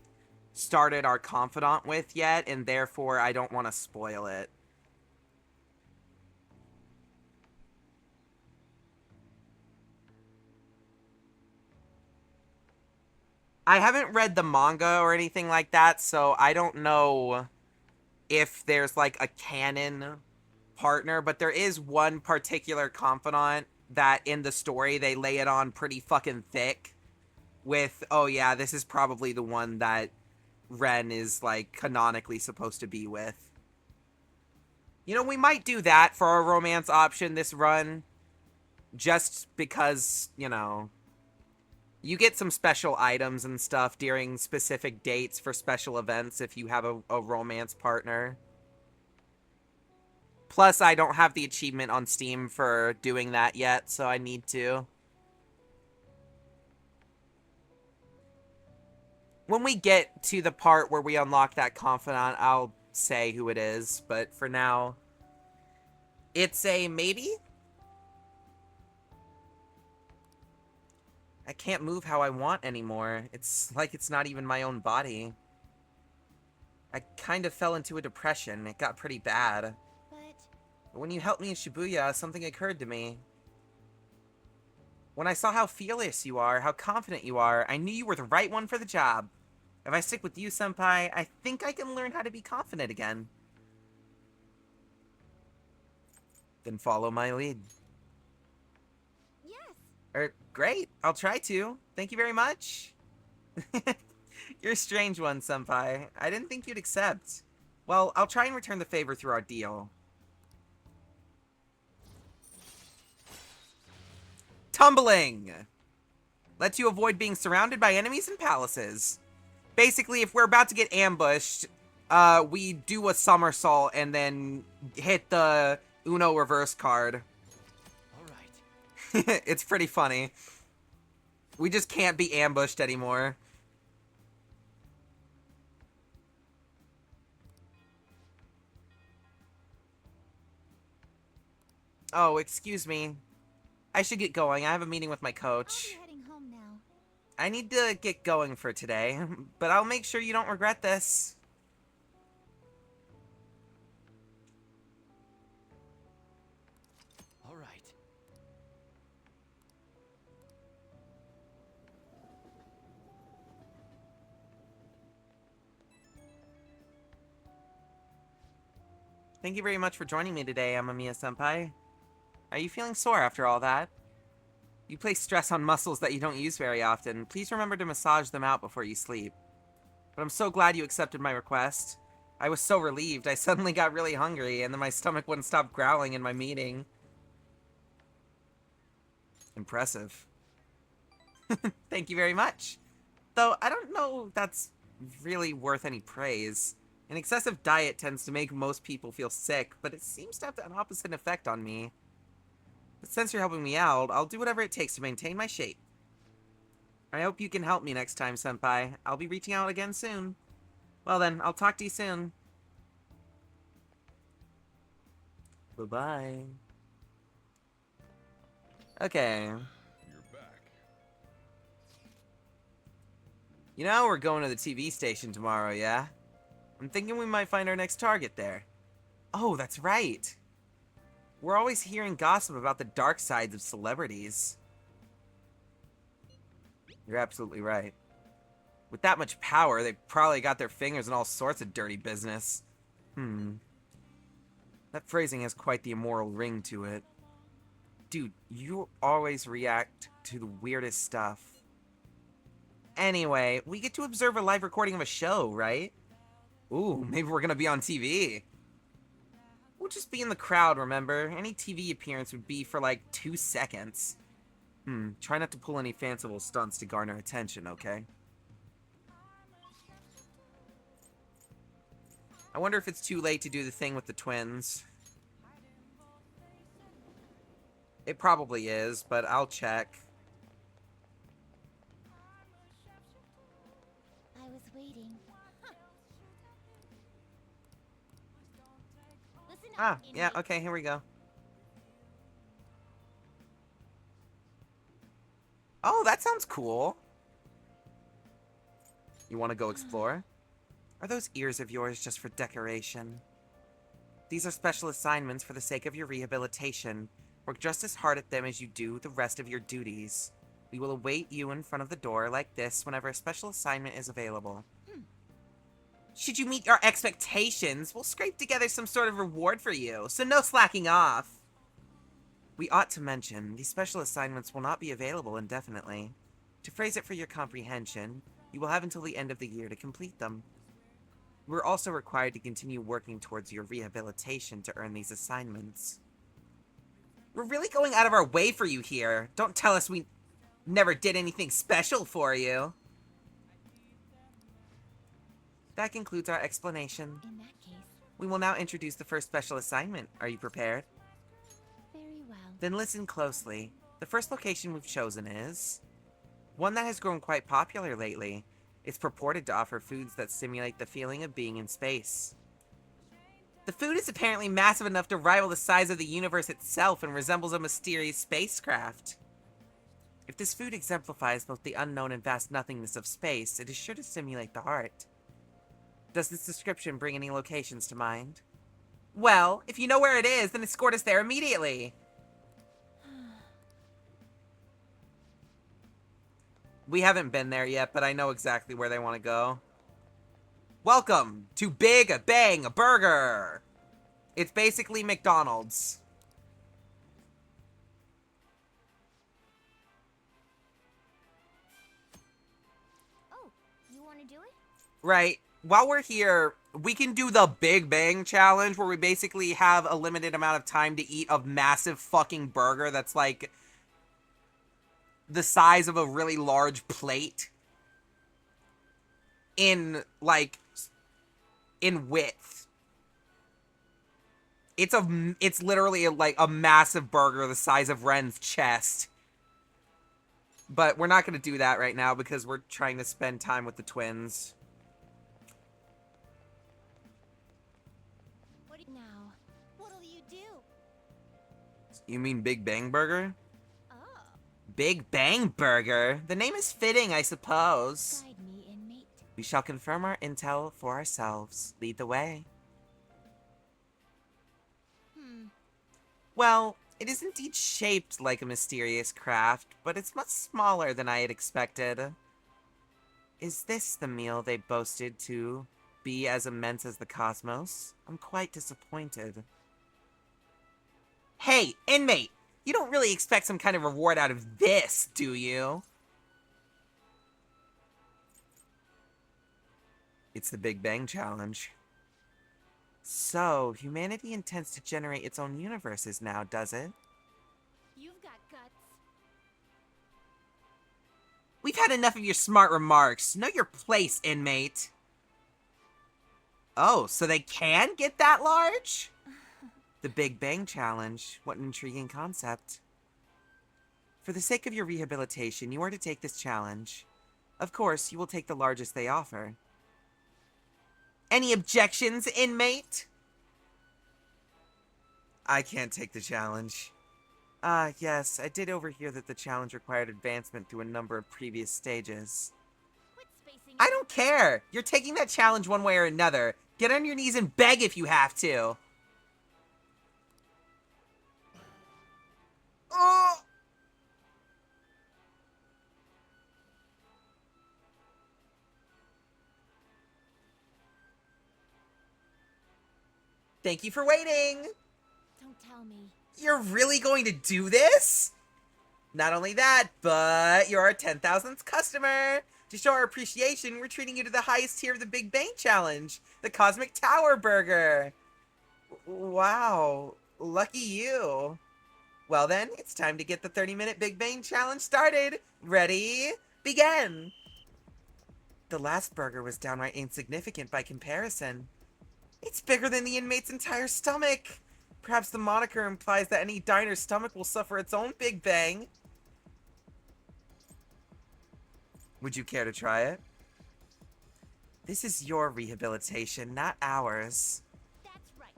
C: started our confidant with yet, and therefore I don't want to spoil it. I haven't read the manga or anything like that, so I don't know if there's like a canon partner, but there is one particular confidant that in the story they lay it on pretty fucking thick with, oh yeah, this is probably the one that Ren is like canonically supposed to be with. You know, we might do that for our romance option this run, just because, you know, you get some special items and stuff during specific dates for special events if you have a romance partner. Plus, I don't have the achievement on Steam for doing that yet, so I need to. When we get to the part where we unlock that confidant, I'll say who it is, but for now, it's a maybe? I can't move how I want anymore. It's like it's not even my own body. I kind of fell into a depression. It got pretty bad. But when you helped me in Shibuya, something occurred to me. When I saw how fearless you are, how confident you are, I knew you were the right one for the job. If I stick with you, senpai, I think I can learn how to be confident again. Then follow my lead.
J: Yes.
C: Great. I'll try to. Thank you very much. You're a strange one, Senpai. I didn't think you'd accept. Well, I'll try and return the favor through our deal. Tumbling! Lets you avoid being surrounded by enemies and palaces. Basically, if we're about to get ambushed, we do a somersault and then hit the Uno reverse card. Alright. It's pretty funny. We just can't be ambushed anymore. Oh, excuse me. I should get going. I have a meeting with my coach.
J: I'll be heading home now.
C: I need to get going for today, but I'll make sure you don't regret this.
K: All right.
C: Thank you very much for joining me today, Amamiya-senpai. Are you feeling sore after all that? You place stress on muscles that you don't use very often. Please remember to massage them out before you sleep. But I'm so glad you accepted my request. I was so relieved. I suddenly got really hungry, and then my stomach wouldn't stop growling in my meeting. Impressive. Thank you very much. Though, I don't know if that's really worth any praise. An excessive diet tends to make most people feel sick, but it seems to have an opposite effect on me. But since you're helping me out, I'll do whatever it takes to maintain my shape. I hope you can help me next time, Senpai. I'll be reaching out again soon. Well then, I'll talk to you soon. Bye-bye. Okay.
B: You're back.
C: You know, we're going to the TV station tomorrow, yeah? I'm thinking we might find our next target there. Oh, that's right. We're always hearing gossip about the dark sides of celebrities. You're absolutely right. With that much power, they probably got their fingers in all sorts of dirty business. That phrasing has quite the immoral ring to it. Dude, you always react to the weirdest stuff. Anyway, we get to observe a live recording of a show, right? Ooh, maybe we're gonna be on TV. We'll just be in the crowd, remember? Any TV appearance would be for like 2 seconds. Try not to pull any fanciful stunts to garner attention, okay? I wonder if it's too late to do the thing with the twins. It probably is, but I'll check.
J: I was waiting. Listen up,
C: Yeah,
J: idiot.
C: okay, here we go. Oh, that sounds cool. You want to go explore? Are those ears of yours just for decoration? These are special assignments for the sake of your rehabilitation. Work just as hard at them as you do the rest of your duties. We will await you in front of the door like this whenever a special assignment is available. Should you meet our expectations, we'll scrape together some sort of reward for you, so no slacking off. We ought to mention, these special assignments will not be available indefinitely. To phrase it for your comprehension, you will have until the end of the year to complete them. We're also required to continue working towards your rehabilitation to earn these assignments. We're really going out of our way for you here. Don't tell us we never did anything special for you. That concludes our explanation.
J: In that case,
C: We will now introduce the first special assignment. Are you prepared?
J: very well.
C: Then listen closely. The first location we've chosen is one that has grown quite popular lately. It's purported to offer foods that stimulate the feeling of being in space. The food is apparently massive enough to rival the size of the universe itself and resembles a mysterious spacecraft. If this food exemplifies both the unknown and vast nothingness of space, it is sure to stimulate the heart. Does this description bring any locations to mind? Well, if you know where it is, then escort us there immediately. We haven't been there yet, but I know exactly where they want to go. Welcome to Big Bang Burger. It's basically McDonald's.
S: want to do it?
C: Right. While we're here, we can do the Big Bang Challenge, where we basically have a limited amount of time to eat a massive fucking burger that's like the size of a really large plate in width. It's literally like a massive burger the size of Ren's chest. But we're not going to do that right now because we're trying to spend time with the twins.
S: What now? What'll you do?
C: You mean Big Bang Burger?
S: Oh.
C: Big Bang Burger? The name is fitting, I suppose.
S: Guide me, inmate.
C: We shall confirm our intel for ourselves. Lead the way. Well, it is indeed shaped like a mysterious craft, but it's much smaller than I had expected. Is this the meal they boasted to be as immense as the cosmos? I'm quite disappointed. Hey, inmate! You don't really expect some kind of reward out of this, do you? It's the Big Bang Challenge. So, humanity intends to generate its own universes now, does it?
S: You've got guts.
C: We've had enough of your smart remarks. Know your place, inmate. Oh, so they can get that large? The Big Bang Challenge. What an intriguing concept. For the sake of your rehabilitation, you are to take this challenge. Of course, you will take the largest they offer. Any objections, inmate? I can't take the challenge. Yes, I did overhear that the challenge required advancement through a number of previous stages. I don't care! You're taking that challenge one way or another. Get on your knees and beg if you have to. Oh! Thank you for waiting!
S: Don't tell me.
C: You're really going to do this? Not only that, but you're our 10,000th customer! To show our appreciation, we're treating you to the highest tier of the Big Bang Challenge, the Cosmic Tower Burger! Wow, lucky you. Well then, it's time to get the 30-minute Big Bang Challenge started! Ready? Begin! The last burger was downright insignificant by comparison. It's bigger than the inmate's entire stomach! Perhaps the moniker implies that any diner's stomach will suffer its own Big Bang. Would you care to try it? This is your rehabilitation, not ours.
S: That's right.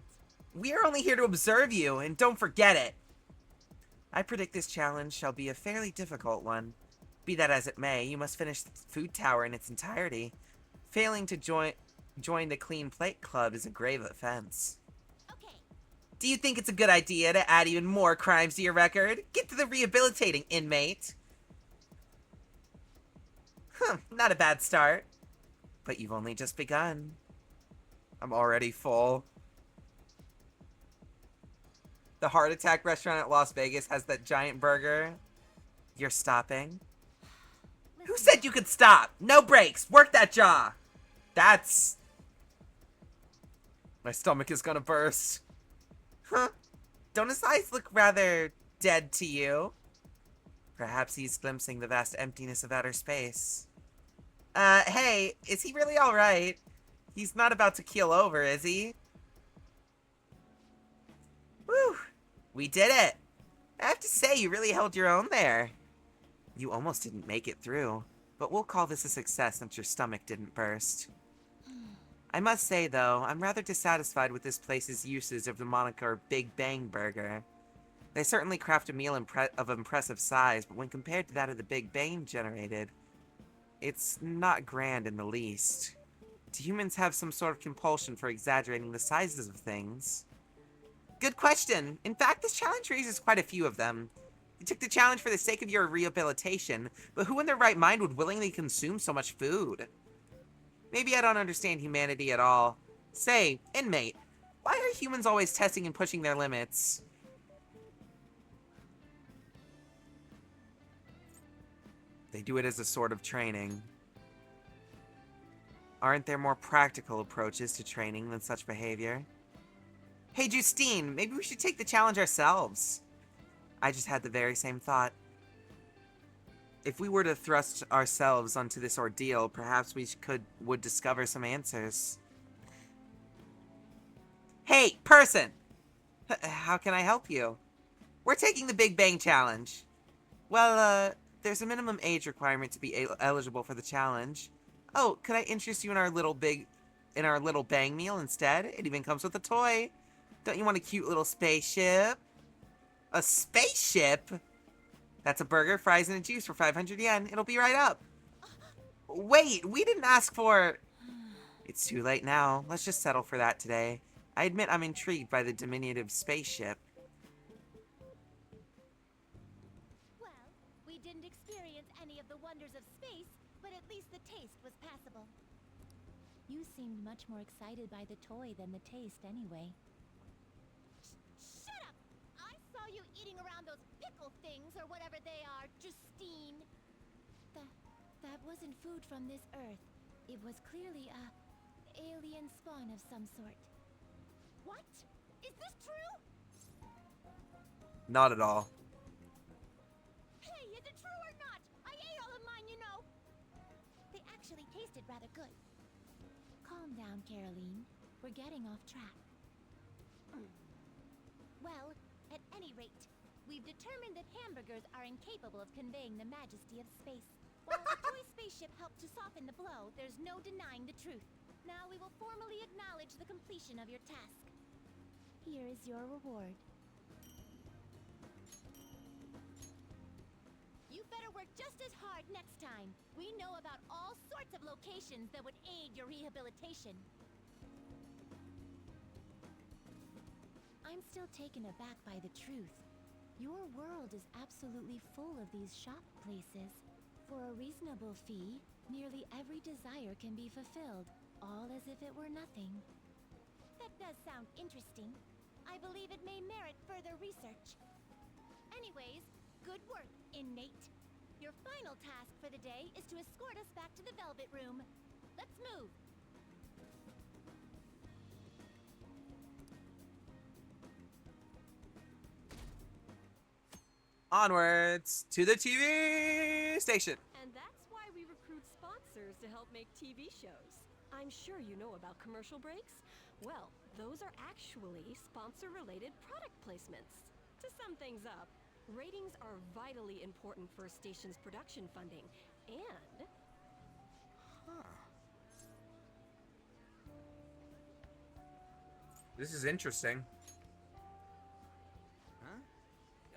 C: We are only here to observe you, and don't forget it! I predict this challenge shall be a fairly difficult one. Be that as it may, you must finish the food tower in its entirety. Failing to join the Clean Plate Club is a grave offense.
S: Okay.
C: Do you think it's a good idea to add even more crimes to your record? Get to the rehabilitating, inmate! Not a bad start. But you've only just begun. I'm already full. The Heart Attack restaurant at Las Vegas has that giant burger. You're stopping? Who said you could stop? No breaks! Work that jaw! That's... My stomach is gonna burst. Huh? Don't his eyes look rather dead to you? Perhaps he's glimpsing the vast emptiness of outer space. Hey, is he really alright? He's not about to keel over, is he? Whew! We did it! I have to say, you really held your own there. You almost didn't make it through, but we'll call this a success since your stomach didn't burst. I must say, though, I'm rather dissatisfied with this place's usage of the moniker Big Bang Burger. They certainly craft a meal of impressive size, but when compared to that of the Big Bang generated, it's not grand in the least. Do humans have some sort of compulsion for exaggerating the sizes of things? Good question! In fact, this challenge raises quite a few of them. You took the challenge for the sake of your rehabilitation, but who in their right mind would willingly consume so much food? Maybe I don't understand humanity at all. Say, inmate, why are humans always testing and pushing their limits? They do it as a sort of training. Aren't there more practical approaches to training than such behavior? Hey, Justine, maybe we should take the challenge ourselves. I just had the very same thought. If we were to thrust ourselves onto this ordeal, perhaps we would discover some answers. Hey, person! How can I help you? We're taking the Big Bang Challenge. Well, there's a minimum age requirement to be eligible for the challenge. Oh, could I interest you in our little bang meal instead? It even comes with a toy. Don't you want a cute little spaceship? A spaceship? That's a burger, fries, and a juice for 500 yen. It'll be right up. Wait, we didn't ask for... It's too late now. Let's just settle for that today. I admit I'm intrigued by the diminutive spaceship.
J: Well, we didn't experience any of the wonders of space, but at least the taste was passable.
G: You seemed much more excited by the toy than the taste anyway.
J: Shut up! I saw you eating around those pickle things or whatever they are, Justine. That wasn't food from this Earth. It was clearly a alien spawn of some sort. What? Is this true?
C: Not at all.
J: Hey, is it true or not? I ate all of mine, you know. They actually tasted rather good. Calm down, Caroline. We're getting off track. Well, at any rate, we've determined that hamburgers are incapable of conveying the majesty of space. While a toy spaceship helped to soften the blow, there's no denying the truth. Now we will formally acknowledge the completion of your task. Here is your reward. You better work just as hard next time. We know about all sorts of locations that would aid your rehabilitation. I'm still taken aback by the truth. Your world is absolutely full of these shop places. For a reasonable fee, nearly every desire can be fulfilled, all as if it were nothing. That does sound interesting. I believe it may merit further research. Anyways, good work, inmate. Your final task for the day is to escort us back to the Velvet Room. Let's move.
C: Onwards to the TV station.
U: And that's why we recruit sponsors to help make TV shows. I'm sure you know about commercial breaks. Well, those are actually sponsor-related product placements. To sum things up, ratings are vitally important for a station's production funding, and...
C: This is interesting.
H: Huh?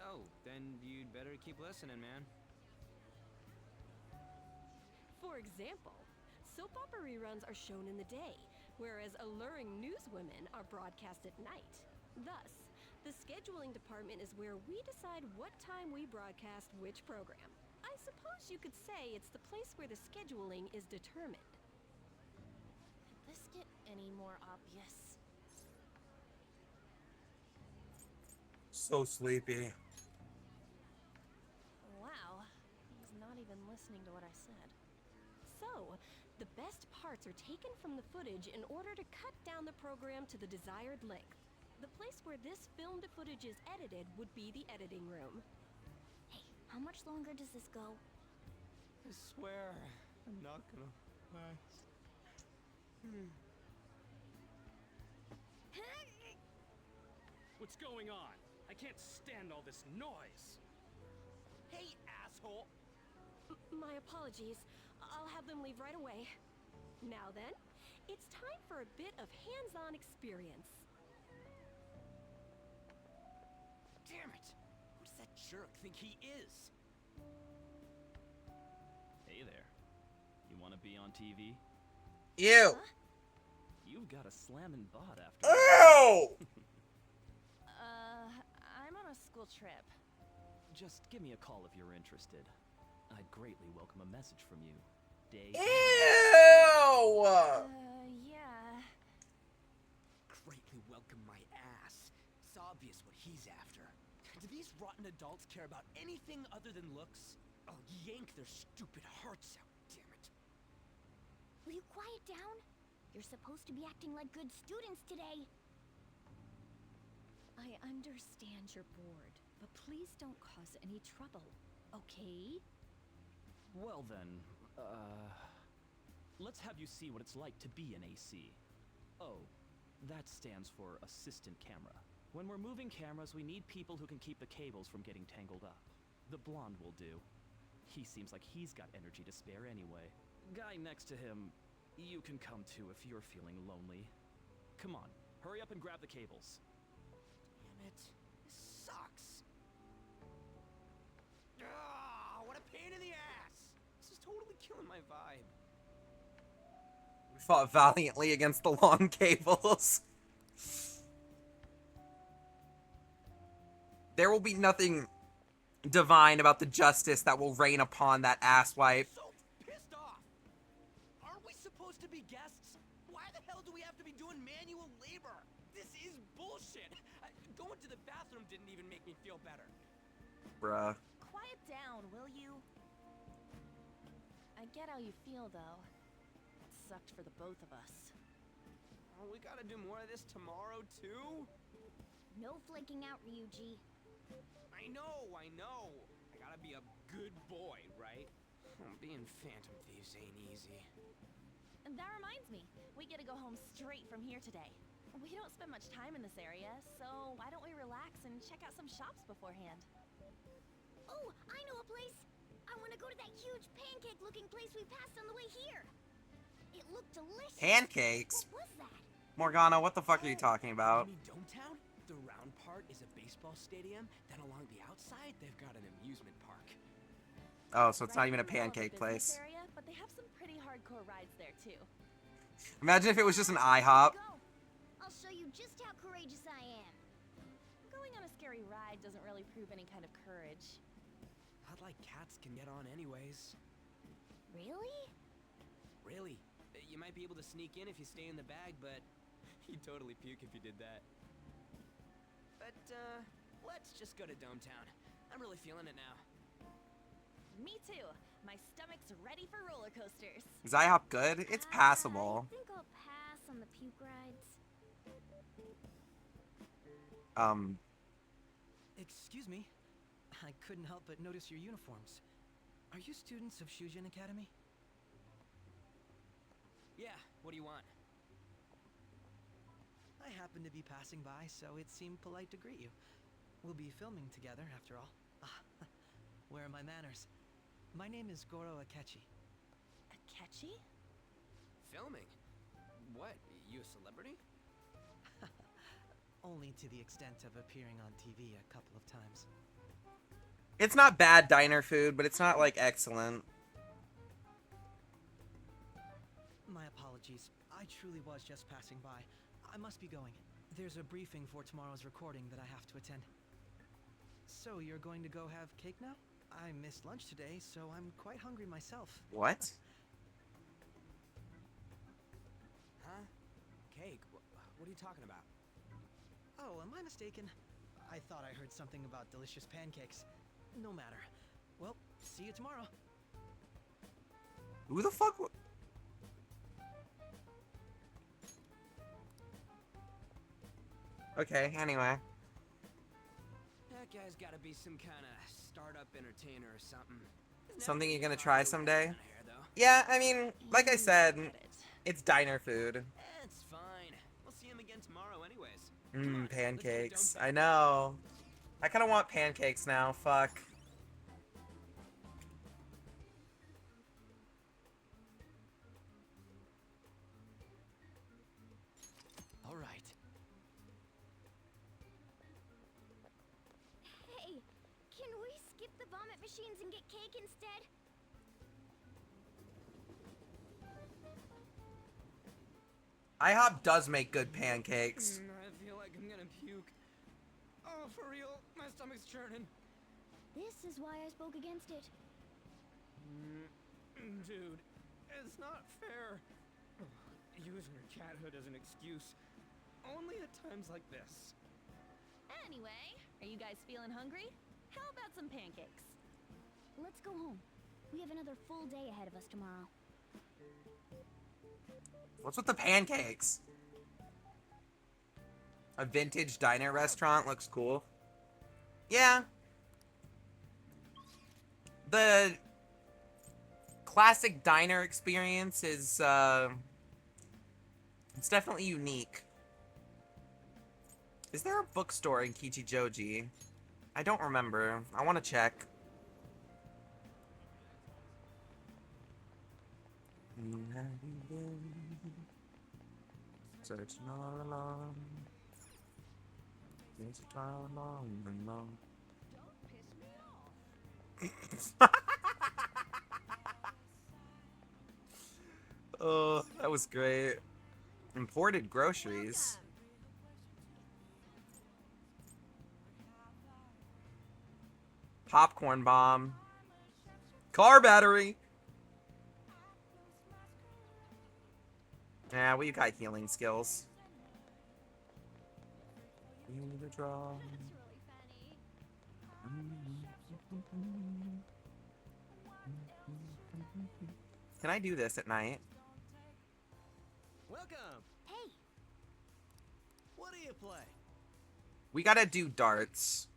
H: Oh, then you'd better keep listening, man.
U: For example, soap opera reruns are shown in the day, whereas alluring newswomen are broadcast at night. Thus, the scheduling department is where we decide what time we broadcast which program. I suppose you could say it's the place where the scheduling is determined.
G: Could this get any more obvious?
C: So sleepy.
G: Wow, he's not even listening to what I said.
U: So, the best parts are taken from the footage in order to cut down the program to the desired length. The place where this filmed footage is edited would be the editing room.
G: Hey, how much longer does this go?
H: I swear, I'm not gonna last.
V: What's going on? I can't stand all this noise.
K: Hey, asshole!
U: My apologies. I'll have them leave right away. Now then, it's time for a bit of hands-on experience.
K: Damn it! Who does that jerk think he is?
W: Hey there. You want to be on TV?
C: Ew!
U: Huh?
W: You've got a slammin' bod after
C: Ew!
G: I'm on a school trip.
W: Just give me a call if you're interested. I'd greatly welcome a message from you. Day.
C: Ew!
G: Yeah.
K: Greatly welcome my ass. It's obvious what he's after. Do these rotten adults care about anything other than looks? I'll yank their stupid hearts out, damn it.
S: Will you quiet down? You're supposed to be acting like good students today.
G: I understand you're bored, but please don't cause any trouble, okay?
W: Well then, let's have you see what it's like to be an AC. Oh, that stands for assistant camera. When we're moving cameras, we need people who can keep the cables from getting tangled up. The blonde will do. He seems like he's got energy to spare anyway. Guy next to him, you can come too if you're feeling lonely. Come on, hurry up and grab the cables.
K: Damn it. This sucks. Ah, what a pain in the ass. This is totally killing my vibe.
C: We fought valiantly against the long cables. There will be nothing divine about the justice that will rain upon that asswipe.
K: So pissed off. Aren't we supposed to be guests? Why the hell do we have to be doing manual labor? This is bullshit. Going to the bathroom didn't even make me feel better.
C: Bruh.
G: Quiet down, will you? I get how you feel, though. It sucked for the both of us.
K: Oh, we gotta do more of this tomorrow, too?
S: No flaking out, Ryuji.
K: I know. I gotta be a good boy, right? Being Phantom Thieves ain't easy.
G: And that reminds me, we get to go home straight from here today. We don't spend much time in this area, so why don't we relax and check out some shops beforehand?
S: Oh, I know a place! I want to go to that huge pancake-looking place we passed on the way here. It looked delicious.
C: Pancakes?
S: What was that?
C: Morgana, what the fuck are you talking about?
K: You mean Dometown? The round part is a baseball stadium, then along the outside, they've got an amusement park.
C: Oh, so it's not even a
G: Right in the middle of the
C: pancake
G: business
C: place.
G: area, but they have some pretty hardcore rides there too.
C: Imagine if it was just an IHOP.
S: Go. I'll show you just how courageous I am.
G: Going on a scary ride doesn't really prove any kind of courage.
K: I'd like cats can get on anyways.
S: Really?
K: Really. You might be able to sneak in if you stay in the bag, but you'd totally puke if you did that. But, let's just go to Dometown. I'm really feeling it now.
G: Me too. My stomach's ready for roller coasters.
C: Is IHOP good? It's passable.
S: I think I'll pass on the puke rides.
R: Excuse me. I couldn't help but notice your uniforms. Are you students of Shujin Academy?
K: Yeah, what do you want?
R: I happened to be passing by, so it seemed polite to greet you. We'll be filming together, after all. Where are my manners? My name is Goro Akechi.
G: Akechi?
K: Filming? What? You a celebrity?
R: Only to the extent of appearing on TV a couple of times.
C: It's not bad diner food, but it's not, like, excellent.
R: My apologies. I truly was just passing by. I must be going. There's a briefing for tomorrow's recording that I have to attend. So, you're going to go have cake now? I missed lunch today, so I'm quite hungry myself.
C: What?
K: Huh? Cake? What are you talking about?
R: Oh, am I mistaken? I thought I heard something about delicious pancakes. No matter. Well, see you tomorrow.
C: Who the fuck? Okay, anyway.
K: That guy's gotta be some kind of startup entertainer or something.
C: Something you're gonna try someday? Yeah, I mean, like I said, it's diner food.
K: It's fine. We'll see him again tomorrow anyways.
C: Pancakes. I know. I kind of want pancakes now. Fuck.
K: All right.
S: Hey, can we skip the vomit machines and get cake instead?
C: IHOP does make good pancakes.
K: I feel like I'm gonna puke. Oh, for real? My stomach's churning.
S: This is why I spoke against it.
K: Dude, it's not fair. Using her cathood as an excuse. Only at times like this.
G: Anyway, are you guys feeling hungry? How about some pancakes?
S: Let's go home. We have another full day ahead of us tomorrow.
C: What's with the pancakes? A vintage diner restaurant looks cool. Yeah. The classic diner experience is, it's definitely unique. Is there a bookstore in Kichijoji? I don't remember. I want to check. Searching all along. It's all along and long. Oh, that was great. Imported groceries. Popcorn bomb. Car battery. Yeah, well, you got healing skills. Can I do this at night?
K: Welcome.
J: Hey.
K: What do you play?
C: We gotta do darts.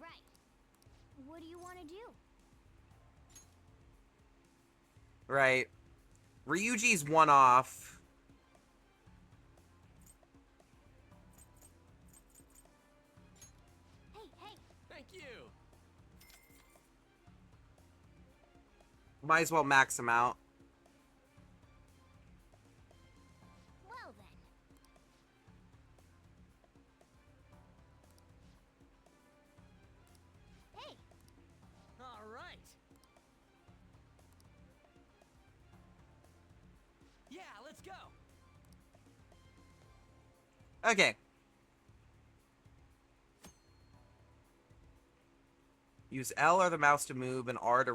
A: Right. What do you want to do?
C: Right. Ryuji's one off.
A: Hey, hey.
K: Thank you.
C: Might as well max him out.
A: Well then. Hey.
K: All right. Yeah, let's go.
C: Okay. Use L or the mouse to move and R to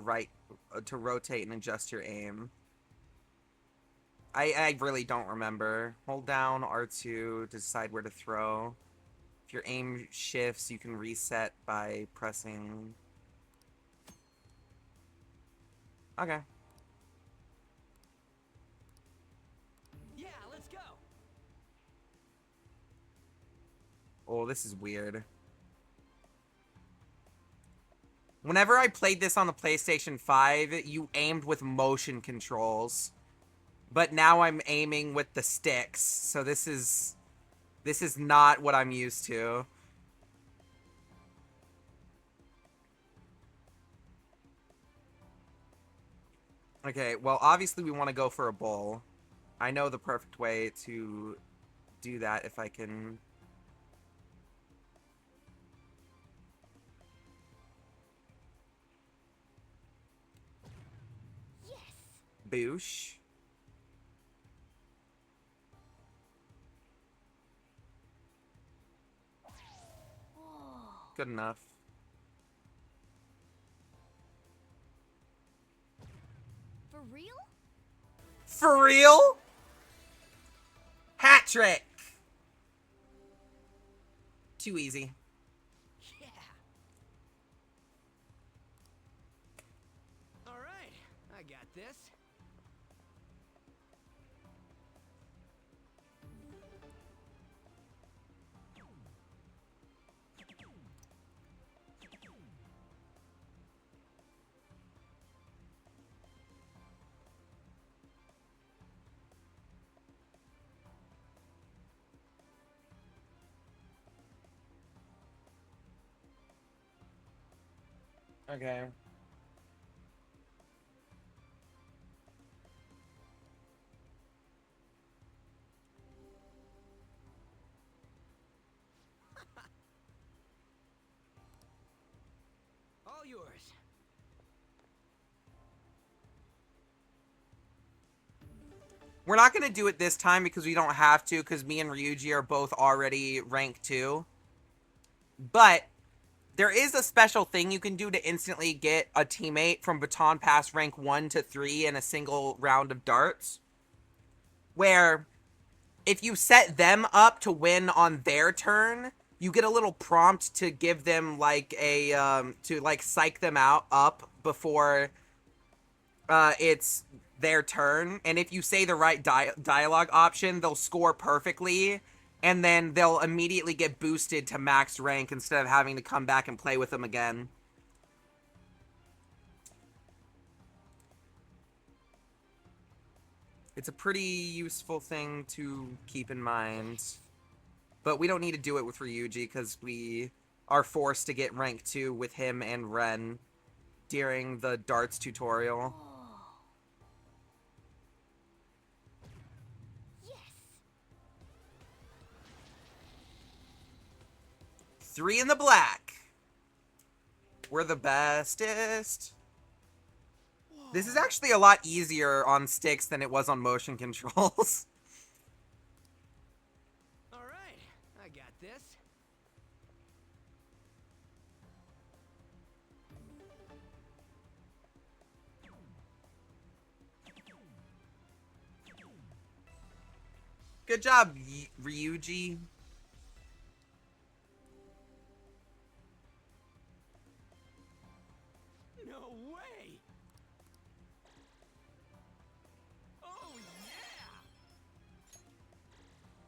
C: to rotate and adjust your aim. I really don't remember. Hold down R2 to decide where to throw. If your aim shifts, you can reset by pressing... Okay.
K: Yeah, let's go.
C: Oh, this is weird. Whenever I played this on the PlayStation 5, you aimed with motion controls. But now I'm aiming with the sticks, so this is not what I'm used to. Okay, well, obviously we want to go for a bowl. I know the perfect way to do that if I can...
A: Yes.
C: Boosh. Good enough.
A: For real?
C: For real? Hat trick! Too easy.
K: Yeah. All right, I got this.
C: Okay.
K: All yours.
C: We're not going to do it this time because we don't have to, because me and Ryuji are both already rank 2. But there is a special thing you can do to instantly get a teammate from Baton Pass rank 1 to 3 in a single round of darts. Where if you set them up to win on their turn, you get a little prompt to give them like a, to like psych them up before it's their turn, and if you say the right dialogue option, they'll score perfectly, and then they'll immediately get boosted to max rank instead of having to come back and play with them again. It's a pretty useful thing to keep in mind. But we don't need to do it with Ryuji, because we are forced to get rank 2 with him and Ren during the darts tutorial.
S: Yes.
C: 3 in the black. We're the bestest. This is actually a lot easier on sticks than it was on motion controls.
K: All right, I got this.
C: Good job, Ryuji.
K: No way! Oh yeah!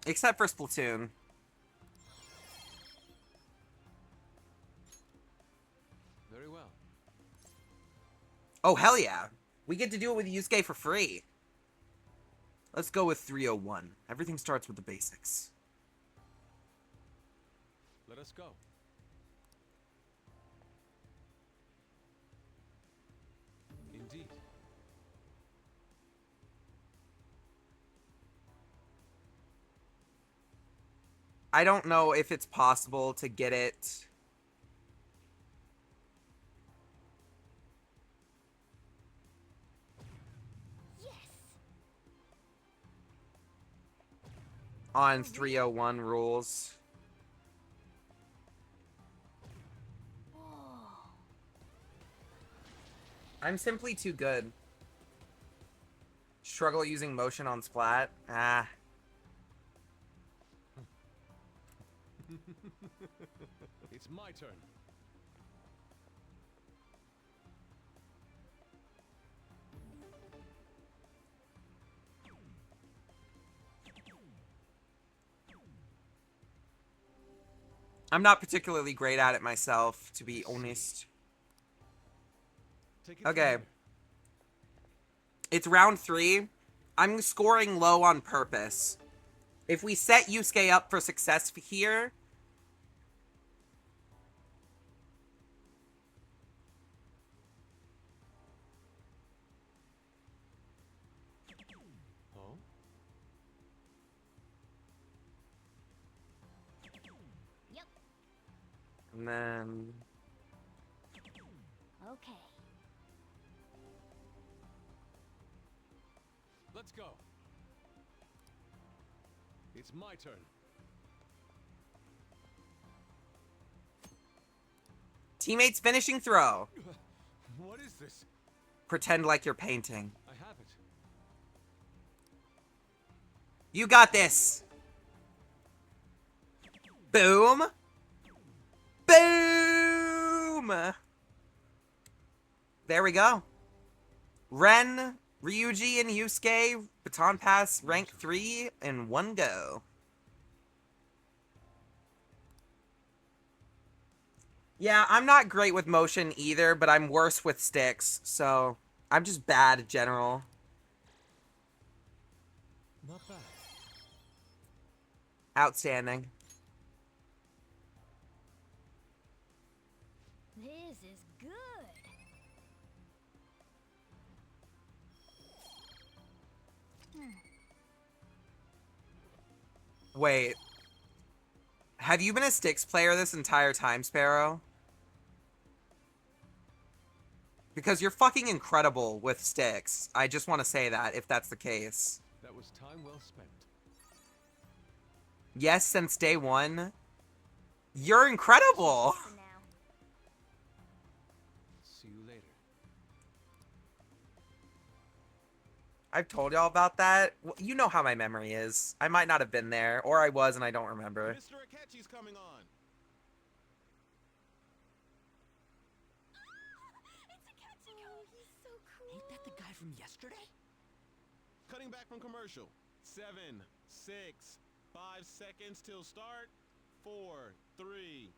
C: Except for Splatoon.
M: Very well.
C: Oh, hell yeah. We get to do it with Yusuke for free. Let's go with 301. Everything starts with the basics.
M: Let us go. Indeed.
C: I don't know if it's possible to get it on 301 rules. I'm simply too good. Struggle using motion on Splat? Ah.
M: It's my turn.
C: I'm not particularly great at it myself, to be honest. Okay. It's round 3. I'm scoring low on purpose. If we set Yusuke up for success here...
M: Oh?
A: Yep.
C: And then...
A: Okay.
M: Let's go. It's my turn.
C: Teammates finishing throw.
M: What is this?
C: Pretend like you're painting.
M: I have it.
C: You got this. Boom. Boom. There we go. Ren, Ryuji, and Yusuke baton pass rank 3 in one go. Yeah, I'm not great with motion either, but I'm worse with sticks, so I'm just bad in general.
M: Not bad.
C: Outstanding.
A: This is good.
C: Wait. Have you been a sticks player this entire time, Sparrow? Because you're fucking incredible with sticks. I just want to say that, if that's the case.
M: That was time well spent.
C: Yes, since day one. You're incredible!
M: See you later.
C: I've told y'all about that. Well, you know how my memory is. I might not have been there, or I was and I don't remember.
F: Mr. Akechi's coming on.
K: Ain't that the guy from yesterday?
F: Calling back from commercial. 7, 6, 5 seconds till start. 4, 3.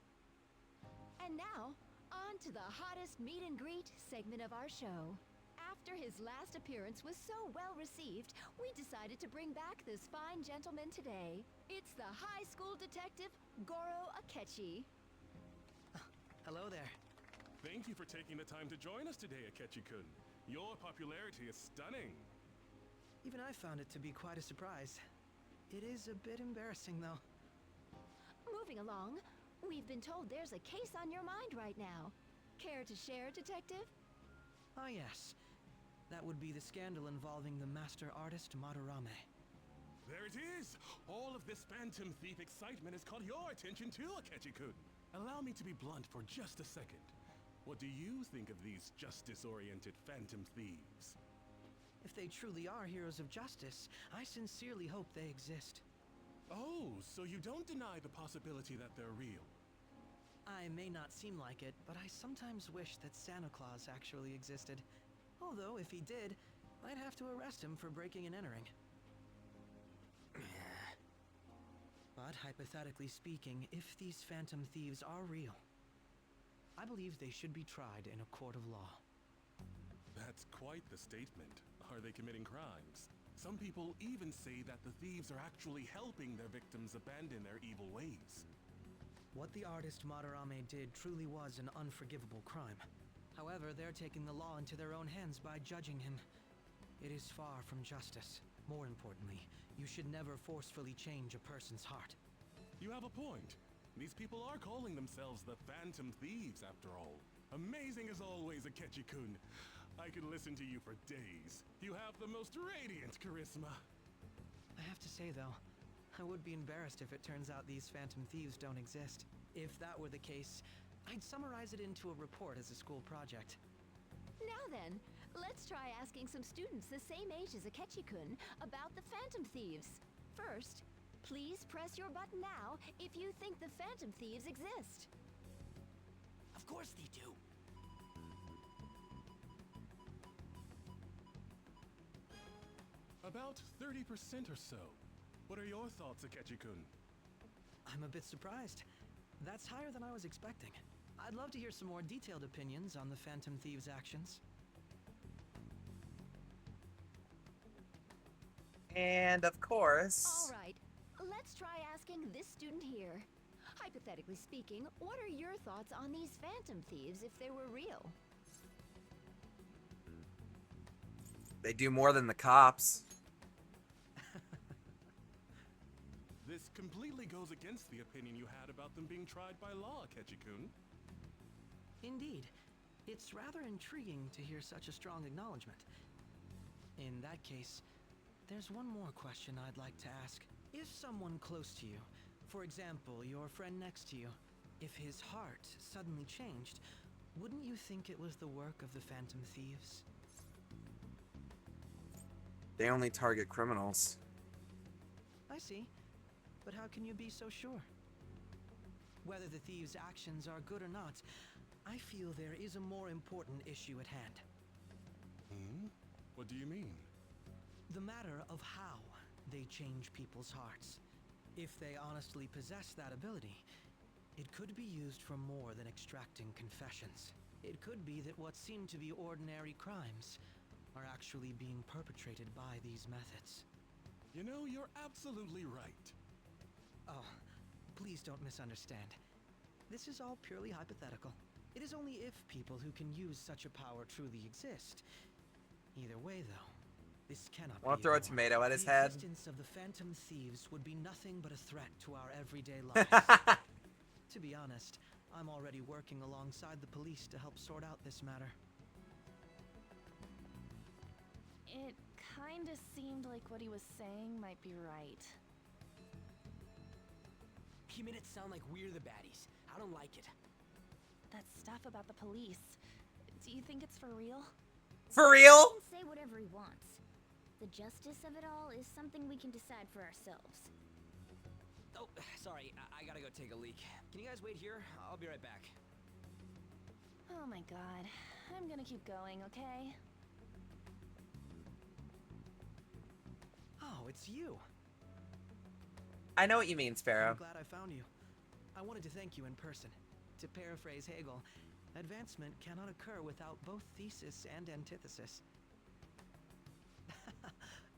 U: And now, on to the hottest meet and greet segment of our show. After his last appearance was so well received, we decided to bring back this fine gentleman today. It's the high school detective, Goro Akechi.
R: Hello there.
E: Thank you for taking the time to join us today, Akechi-kun. Your popularity is stunning.
R: Even I found it to be quite a surprise. It is a bit embarrassing, though.
U: Moving along, we've been told there's a case on your mind right now. Care to share, Detective?
R: Ah, yes. That would be the scandal involving the master artist Madarame.
E: There it is! All of this Phantom Thief excitement has caught your attention too, Akechi-kun. Allow me to be blunt for just a second. What do you think of these justice-oriented Phantom Thieves?
R: If they truly are heroes of justice, I sincerely hope they exist.
E: Oh, so you don't deny the possibility that they're real?
R: I may not seem like it, but I sometimes wish that Santa Claus actually existed. Although, if he did, I'd have to arrest him for breaking and entering. But hypothetically speaking, if these Phantom Thieves are real, I believe they should be tried in a court of law.
E: That's quite the statement. Are they committing crimes? Some people even say that the thieves are actually helping their victims abandon their evil ways.
R: What the artist Madarame did truly was an unforgivable crime. However, they're taking the law into their own hands by judging him. It is far from justice. More importantly, you should never forcefully change a person's heart.
E: You have a point. These people are calling themselves the Phantom Thieves, after all. Amazing as always, Akechi-kun. I could listen to you for days. You have the most radiant charisma.
R: I have to say, though, I would be embarrassed if it turns out these Phantom Thieves don't exist. If that were the case, I'd summarize it into a report as a school project.
U: Now then, let's try asking some students the same age as Akechi-kun about the Phantom Thieves. First, please press your button now if you think the Phantom Thieves exist.
K: Of course they do.
E: About 30% or so. What are your thoughts, Akechi-kun?
R: I'm a bit surprised. That's higher than I was expecting. I'd love to hear some more detailed opinions on the Phantom Thieves' actions.
C: And of course...
U: All right, let's try asking this student here. Hypothetically speaking, what are your thoughts on these Phantom Thieves if they were real?
C: They do more than the cops.
E: This completely goes against the opinion you had about them being tried by law, Akechi-kun.
R: Indeed. It's rather intriguing to hear such a strong acknowledgement. In that case, there's one more question I'd like to ask. If someone close to you, for example, your friend next to you, if his heart suddenly changed, wouldn't you think it was the work of the Phantom Thieves?
C: They only target criminals.
R: I see. But how can you be so sure? Whether the thieves' actions are good or not, I feel there is a more important issue at hand.
E: Hmm? What do you mean?
R: The matter of how they change people's hearts. If they honestly possess that ability, it could be used for more than extracting confessions. It could be that what seem to be ordinary crimes are actually being perpetrated by these methods.
E: You know, you're absolutely right.
R: Oh, please don't misunderstand. This is all purely hypothetical. It is only if people who can use such a power truly exist. Either way, though, this cannot be
C: Want to throw a
R: ignored.
C: tomato at his
R: The
C: head?
R: existence of the Phantom Thieves would be nothing but a threat to our everyday lives. To be honest, I'm already working alongside the police to help sort out this matter.
N: It kinda seemed like what he was saying might be right.
K: He made it sound like we're the baddies. I don't like it.
N: That stuff about the police. Do you think it's for real?
C: For real?
A: He can say whatever he wants. The justice of it all is something we can decide for ourselves.
K: Oh, sorry. I gotta go take a leak. Can you guys wait here? I'll be right back.
N: Oh my god. I'm gonna keep going, okay?
R: it's you.
C: I know what you mean, Sparrow.
R: I'm glad I found you. I wanted to thank you in person. To paraphrase Hegel, advancement cannot occur without both thesis and antithesis.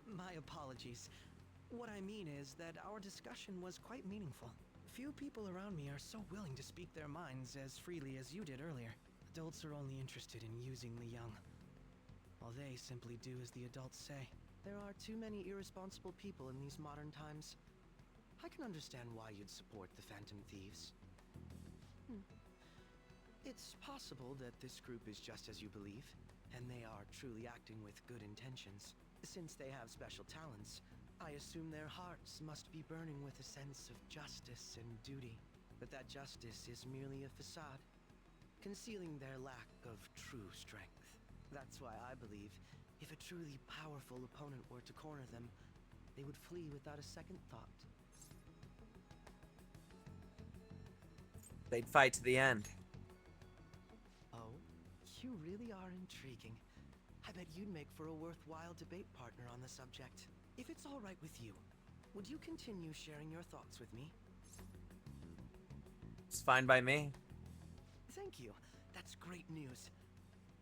R: My apologies. What I mean is that our discussion was quite meaningful. Few people around me are so willing to speak their minds as freely as you did earlier. Adults are only interested in using the young, while they simply do as the adults say. There are too many irresponsible people in these modern times. I can understand why you'd support the Phantom Thieves. It's possible that this group is just as you believe, and they are truly acting with good intentions. Since they have special talents, I assume their hearts must be burning with a sense of justice and duty. But that justice is merely a facade, concealing their lack of true strength. That's why I believe if a truly powerful opponent were to corner them, they would flee without a second thought.
C: They'd fight to the end.
R: Oh, you really are intriguing. I bet you'd make for a worthwhile debate partner on the subject. If it's all right with you, would you continue sharing your thoughts with me?
C: It's fine by me.
R: Thank you. That's great news.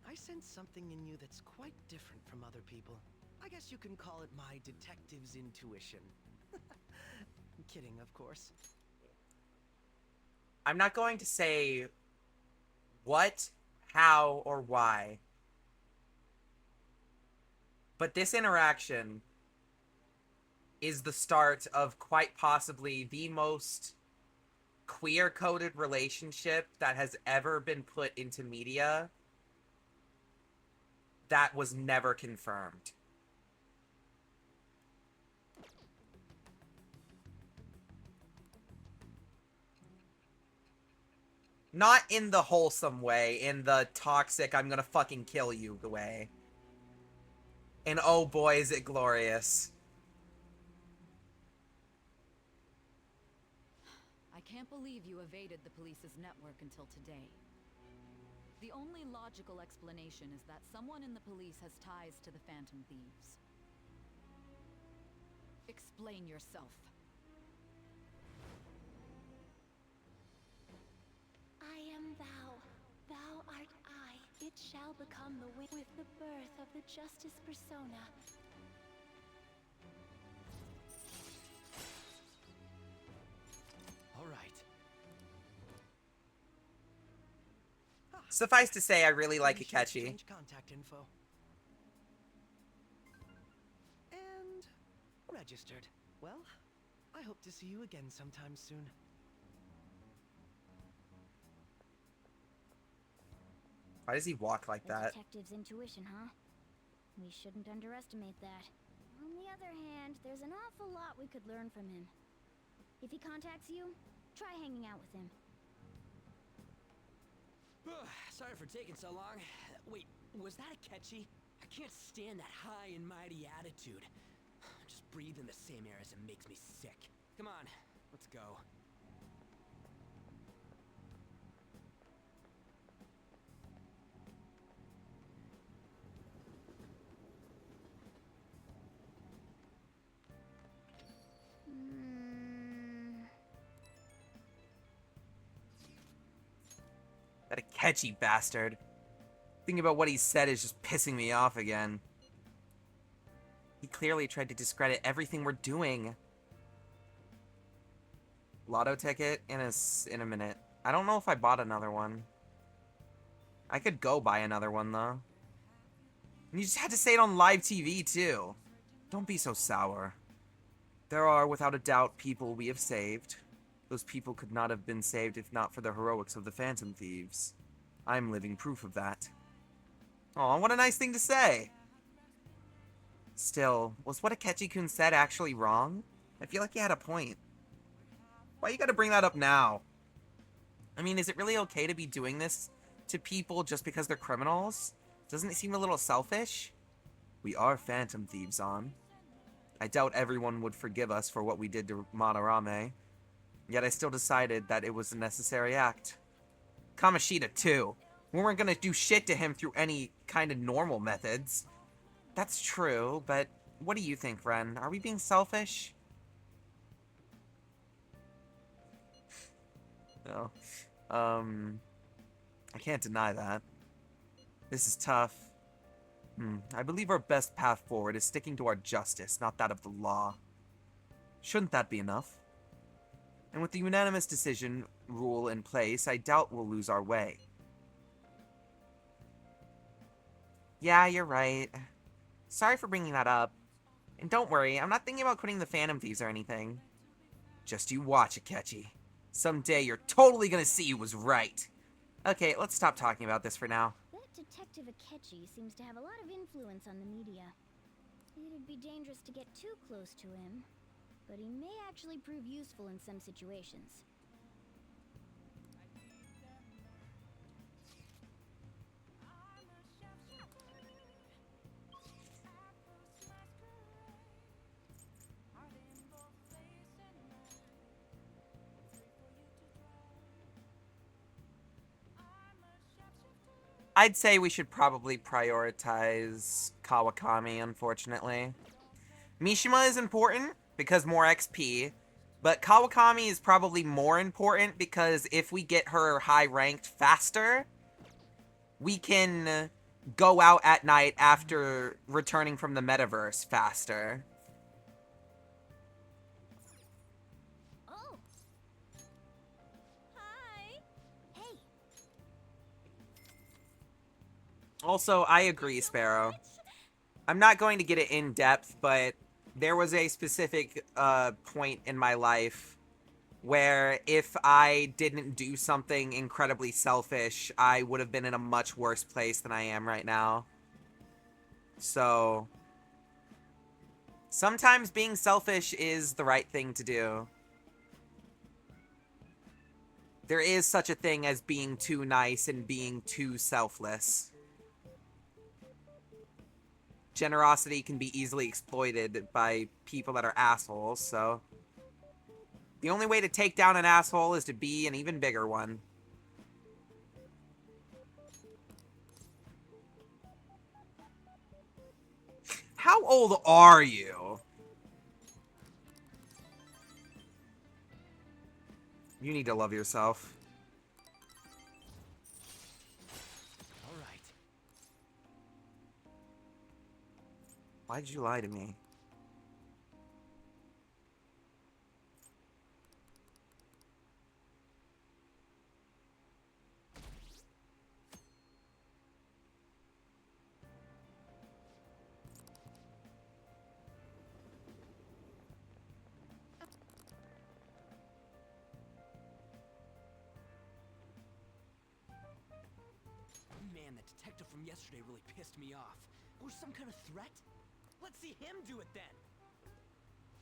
R: I sense something in you that's quite different from other people. I guess you can call it my detective's intuition. Kidding, of course.
C: I'm not going to say what, how, or why. But this interaction is the start of quite possibly the most queer-coded relationship that has ever been put into media that was never confirmed. Not in the wholesome way, in the toxic, I'm gonna fucking kill you way. And oh boy, is it glorious.
I: I can't believe you evaded the police's network until today. The only logical explanation is that someone in the police has ties to the Phantom Thieves. Explain yourself.
J: I am thou. Thou art I. It shall become the way with the birth of the Justice Persona.
R: All right.
C: Suffice to say, I really like Akechi.
R: Change contact info. And registered. Well, I hope to see you again sometime soon.
C: Why does he walk like that?
A: Detective's intuition, huh? We shouldn't underestimate that. On the other hand, there's an awful lot we could learn from him. If he contacts you, try hanging out with him.
K: Sorry for taking so long. Wait, was that Akechi? I can't stand that high and mighty attitude. Just breathing the same air as him makes me sick. Come on, let's go.
C: That Akechi bastard. Thinking about what he said is just pissing me off again. He clearly tried to discredit everything we're doing. Lotto ticket in a minute. I don't know if I bought another one. I could go buy another one though. And you just had to say it on live TV too. Don't be so sour. There are, without a doubt, people we have saved. Those people could not have been saved if not for the heroics of the Phantom Thieves. I'm living proof of that. Aw, what a nice thing to say! Still, was what Akechi-kun said actually wrong? I feel like he had a point. Why you gotta bring that up now? I mean, is it really okay to be doing this to people just because they're criminals? Doesn't it seem a little selfish? We are Phantom Thieves, On. I doubt everyone would forgive us for what we did to Madarame. Yet I still decided that it was a necessary act. Kamoshida, too. We weren't gonna do shit to him through any kind of normal methods. That's true, but What do you think, Ren? Are we being selfish? No. I can't deny that. This is tough. I believe our best path forward is sticking to our justice, not that of the law. Shouldn't that be enough? And with the unanimous decision rule in place, I doubt we'll lose our way. Yeah, you're right. Sorry for bringing that up. And don't worry, I'm not thinking about quitting the Phantom Thieves or anything. Just you watch, Akechi. Someday you're totally gonna see who was right. Okay, let's stop talking about this for now.
A: That Detective Akechi seems to have a lot of influence on the media. It'd be dangerous to get too close to him, but he may actually prove useful in some situations.
C: I'd say we should probably prioritize Kawakami, unfortunately. Mishima is important because more XP, but Kawakami is probably more important because if we get her high ranked faster, we can go out at night after returning from the metaverse faster.
A: Oh. Hi. Hey.
C: Also, I agree, Sparrow. I'm not going to get it in depth, but there was a specific point in my life where if I didn't do something incredibly selfish, I would have been in a much worse place than I am right now. So, sometimes being selfish is the right thing to do. There is such a thing as being too nice and being too selfless. Generosity can be easily exploited by people that are assholes, so the only way to take down an asshole is to be an even bigger one. How old are you? You need to love yourself.
K: All right.
C: Why'd you lie to me?
K: Man, that detective from yesterday really pissed me off. It was some kind of threat? Let's see him do it then!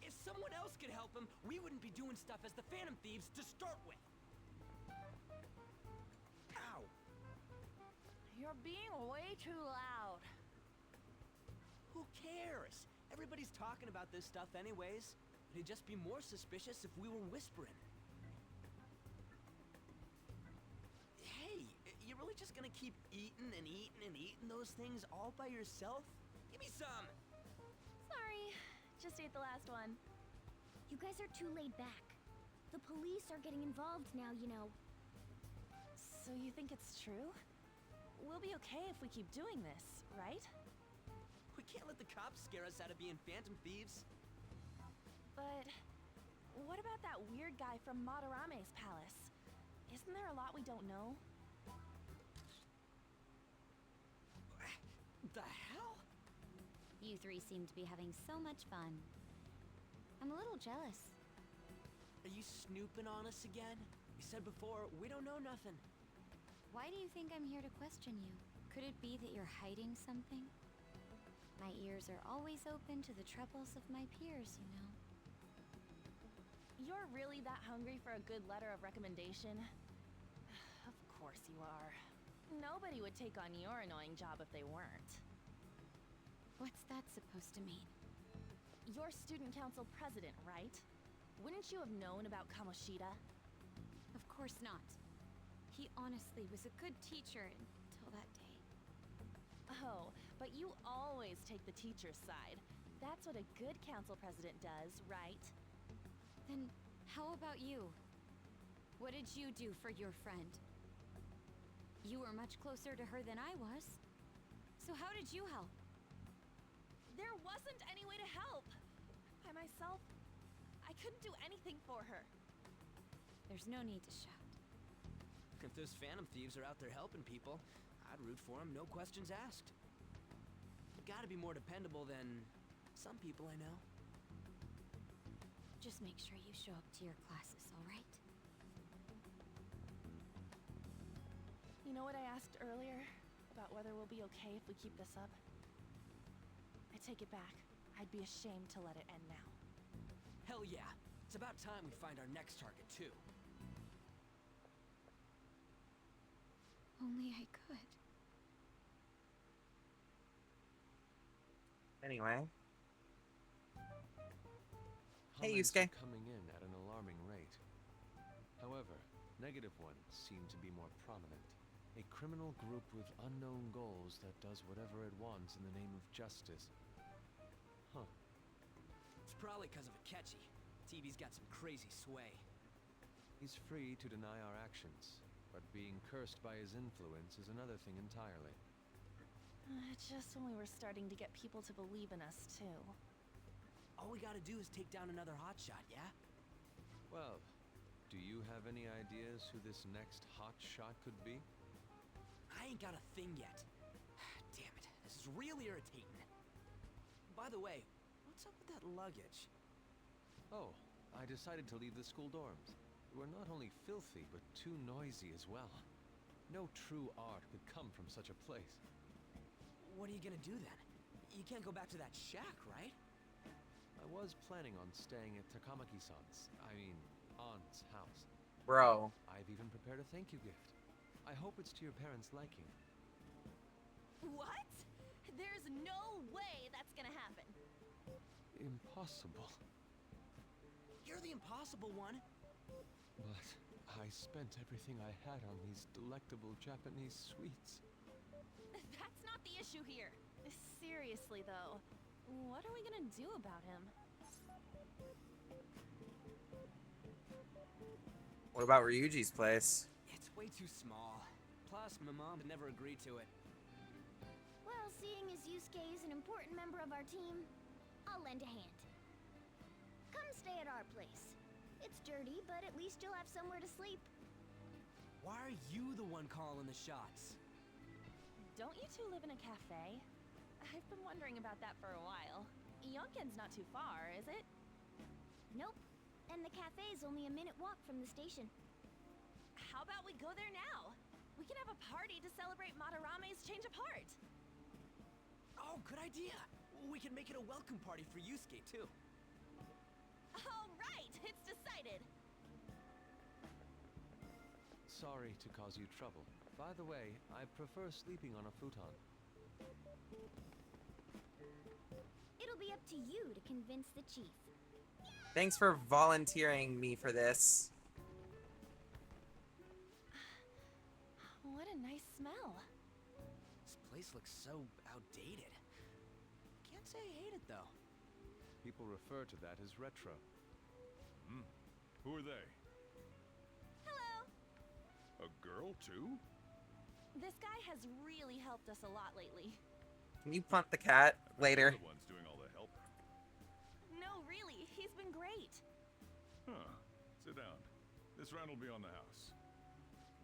K: If someone else could help him, we wouldn't be doing stuff as the Phantom Thieves to start with! Ow!
N: You're being way too loud.
K: Who cares? Everybody's talking about this stuff anyways. It'd just be more suspicious if we were whispering. Hey, you really just gonna keep eating and eating and eating those things all by yourself? Give me some!
N: Sorry, just ate the last one.
A: You guys are too laid back. The police are getting involved now, you know.
N: So you think it's true? We'll be okay if we keep doing this, right?
K: We can't let the cops scare us out of being Phantom Thieves.
N: But what about that weird guy from Madarame's palace? Isn't there a lot we don't know?
K: The hell?
A: You three seem to be having so much fun. I'm a little jealous.
K: Are you snooping on us again? You said before, we don't know nothing.
A: Why do you think I'm here to question you? Could it be that you're hiding something? My ears are always open to the troubles of my peers, you know.
N: You're really that hungry for a good letter of recommendation? Of course you are. Nobody would take on your annoying job if they weren't.
A: What's that supposed to mean?
N: You're student council president, right? Wouldn't you have known about Kamoshida?
A: Of course not. He honestly was a good teacher until that day.
N: Oh, but you always take the teacher's side. That's what a good council president does, right?
A: Then how about you? What did you do for your friend? You were much closer to her than I was. So how did you help?
N: There wasn't any way to help. By myself, I couldn't do anything for her.
A: There's no need to shout.
K: If those phantom thieves are out there helping people, I'd root for them, no questions asked. You gotta be more dependable than some people I know.
A: Just make sure you show up to your classes, all right?
N: You know what I asked earlier? About whether we'll be okay if we keep this up? I take it back. I'd be ashamed to let it end now.
K: Hell yeah. It's about time we find our next target, too.
A: Only I could.
C: Anyway. Hey,
M: Comments
C: Yusuke.
M: are coming in at an alarming rate. However, negative ones seem to be more prominent. A criminal group with unknown goals that does whatever it wants in the name of justice. Huh.
K: It's probably because of Akechi. TV's got some crazy sway.
M: He's free to deny our actions, but being cursed by his influence is another thing entirely.
N: Just when we were starting to get people to believe in us, too.
K: All we gotta do is take down another hotshot, yeah?
M: Well, do you have any ideas who this next hot shot could be?
K: I ain't got a thing yet. Damn it, this is real irritating. By the way, what's up with that luggage?
M: Oh, I decided to leave the school dorms. We're not only filthy, but too noisy as well. No true art could come from such a place.
K: What are you gonna do then? You can't go back to that shack, right?
M: I was planning on staying at Takamaki-san's, aunt's house.
C: Bro.
M: I've even prepared a thank you gift. I hope it's to your parents' liking.
N: What? There's no way that's gonna happen.
M: Impossible.
K: You're the impossible one.
M: But I spent everything I had on these delectable Japanese sweets.
N: That's not the issue here. Seriously, though, what are we gonna do about him?
C: What about Ryuji's place?
K: It's way too small. Plus, my mom would never agree to it.
S: Well, seeing as Yusuke is an important member of our team, I'll lend a hand. Come stay at our place. It's dirty, but at least you'll have somewhere to sleep.
K: Why are you the one calling the shots?
N: Don't you two live in a cafe? I've been wondering about that for a while. Yonken's not too far, is it?
S: Nope. And the cafe's only a minute walk from the station.
N: How about we go there now? We can have a party to celebrate Madarame's change of heart.
K: Oh, good idea. We can make it a welcome party for Yusuke, too.
N: All right, it's decided.
M: Sorry to cause you trouble. By the way, I prefer sleeping on a futon.
S: It'll be up to you to convince the chief.
C: Thanks for volunteering me for this.
N: What a nice smell.
K: This place looks so outdated. Can't say I hate it, though.
M: People refer to that as retro.
B: Who are they?
N: Hello.
B: A girl, too?
N: This guy has really helped us a lot lately.
C: Can you punt the cat later?
B: You're the one's doing all the helping.
N: No, really, he's been great.
B: Huh. Sit down. This rent will be on the house.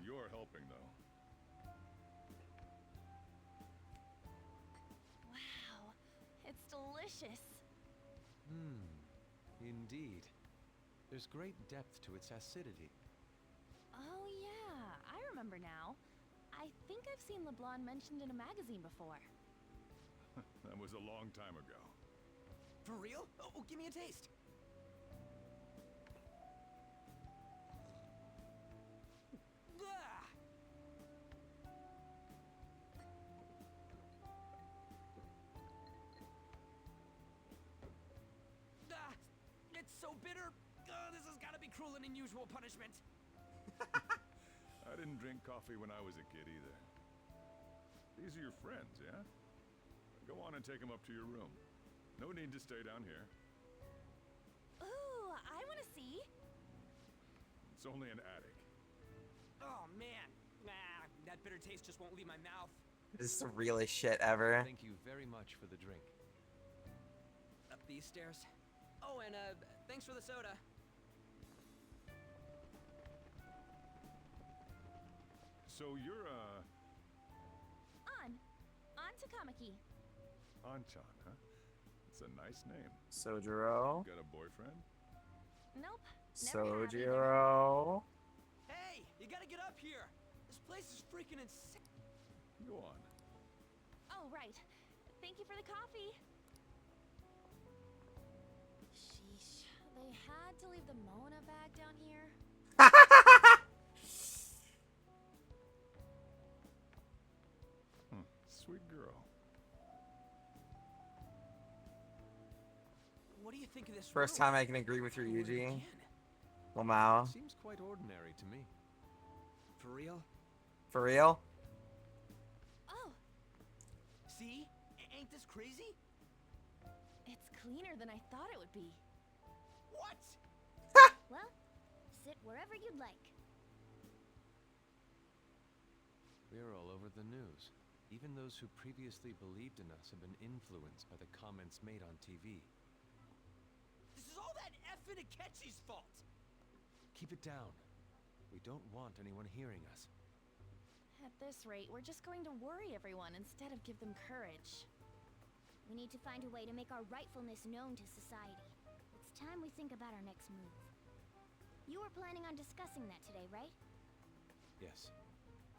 B: You're helping, though.
N: Wow, it's delicious.
M: Indeed. There's great depth to its acidity.
N: Oh yeah, I remember now. I think I've seen LeBlanc mentioned in a magazine before.
B: That was a long time ago.
K: For real? Oh, give me a taste. It's so bitter. This has got to be cruel and unusual punishment.
B: I didn't drink coffee when I was a kid either. These are your friends, yeah? Go on and take them up to your room.
L: No need to stay down here.
N: Ooh, I want to see.
L: It's only an attic.
K: Oh man, that bitter taste just won't leave my mouth.
C: This is the realest shit ever.
M: Thank you very much for the drink.
K: Up these stairs. Oh, and thanks for the soda.
L: So you're,
N: On Takamaki.
L: Anchan, huh? It's a nice name.
C: Sojiro.
L: Got a boyfriend?
N: Nope. Never have either.
C: Sojiro.
K: Hey, you gotta get up here. This place is freaking insane.
L: Go on.
N: Oh, right. Thank you for the coffee. Sheesh. They had to leave the Mona bag down here.
L: Sweet girl.
K: What do you think of this
C: First
K: room?
C: time I can agree with your
K: Where to
C: Yuji.
K: begin?
C: Lamau.
M: Seems quite ordinary to me.
K: For real?
C: For real?
K: Oh. See? Ain't this crazy?
N: It's cleaner than I thought it would be.
K: What?
S: Well, sit wherever you'd like.
M: We're all over the news. Even those who previously believed in us have been influenced by the comments made on TV.
K: This is all that effing Akechi's fault.
M: Keep it down. We don't want anyone hearing us.
N: At this rate, we're just going to worry everyone instead of give them courage.
S: We need to find a way to make our rightfulness known to society. It's time we think about our next move. You were planning on discussing that today, right?
M: Yes.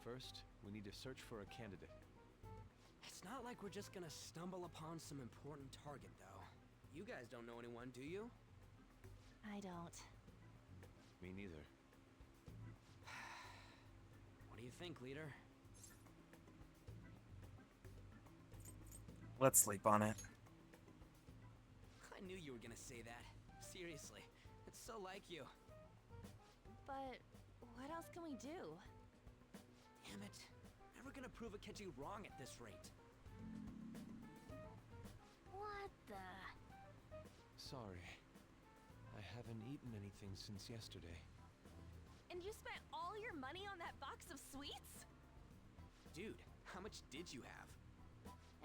M: First, we need to search for a candidate.
K: It's not like we're just gonna stumble upon some important target, though. You guys don't know anyone, do you?
N: I don't.
M: Me neither.
K: What do you think, leader?
C: Let's sleep on it.
K: I knew you were gonna say that. Seriously, it's so like you.
N: But what else can we do?
K: Damn it. Never gonna prove Akechi wrong at this rate.
S: What the?
M: Sorry. I haven't eaten anything since yesterday.
N: And you spent all your money on that box of sweets?
K: Dude, how much did you have?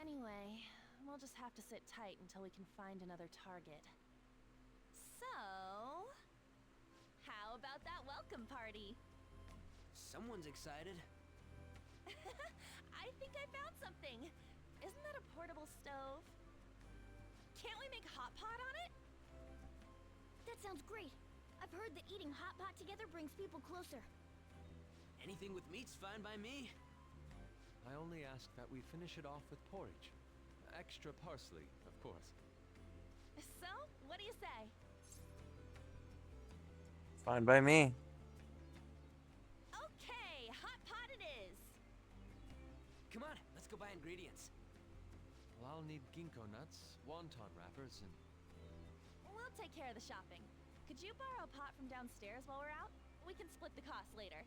N: Anyway, we'll just have to sit tight until we can find another target. So, how about that welcome party?
K: Someone's excited.
N: I think I found something. Isn't that a portable stove? Can't we make hot pot on it?
S: That sounds great. I've heard that eating hot pot together brings people closer.
K: Anything with meat's fine by me.
M: I only ask that we finish it off with porridge. Extra parsley, of course.
N: So, what do you say?
C: Fine by me.
N: Okay, hot pot it is.
K: Come on, let's go buy ingredients.
M: Well, I'll need ginkgo nuts, wonton wrappers, and...
N: We'll take care of the shopping. Could you borrow a pot from downstairs while we're out? We can split the cost later.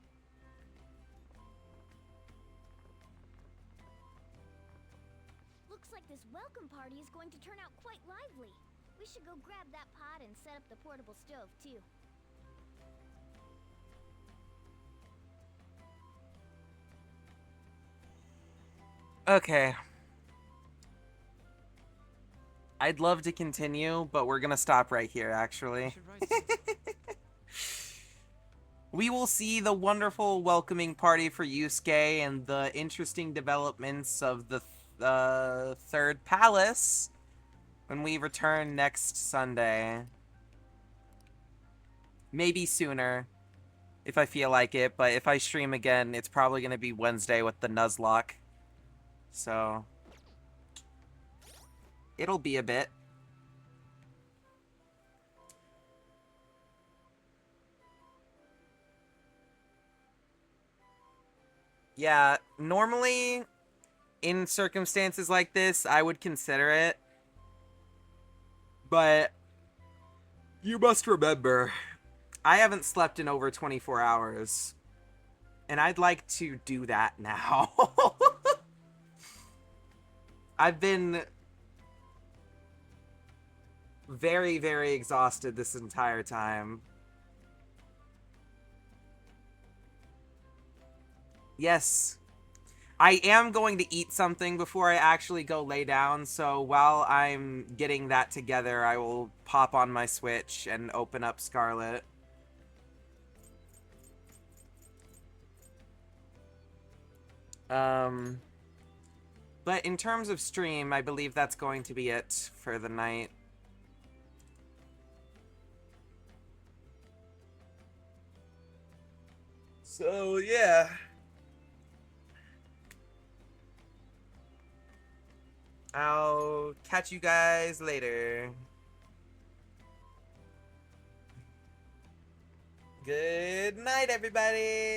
S: Looks like this welcome party is going to turn out quite lively. We should go grab that pot and set up the portable stove, too.
C: Okay. I'd love to continue, but we're gonna stop right here, actually. We will see the wonderful welcoming party for Yusuke and the interesting developments of the third palace when we return next Sunday. Maybe sooner, if I feel like it, but if I stream again, it's probably gonna be Wednesday with the Nuzlocke. So, it'll be a bit. Yeah, normally, in circumstances like this, I would consider it. But, you must remember, I haven't slept in over 24 hours. And I'd like to do that now. very, very exhausted this entire time. Yes. I am going to eat something before I actually go lay down, so while I'm getting that together, I will pop on my Switch and open up Scarlet. But in terms of stream, I believe that's going to be it for the night. So, yeah. I'll catch you guys later. Good night, everybody!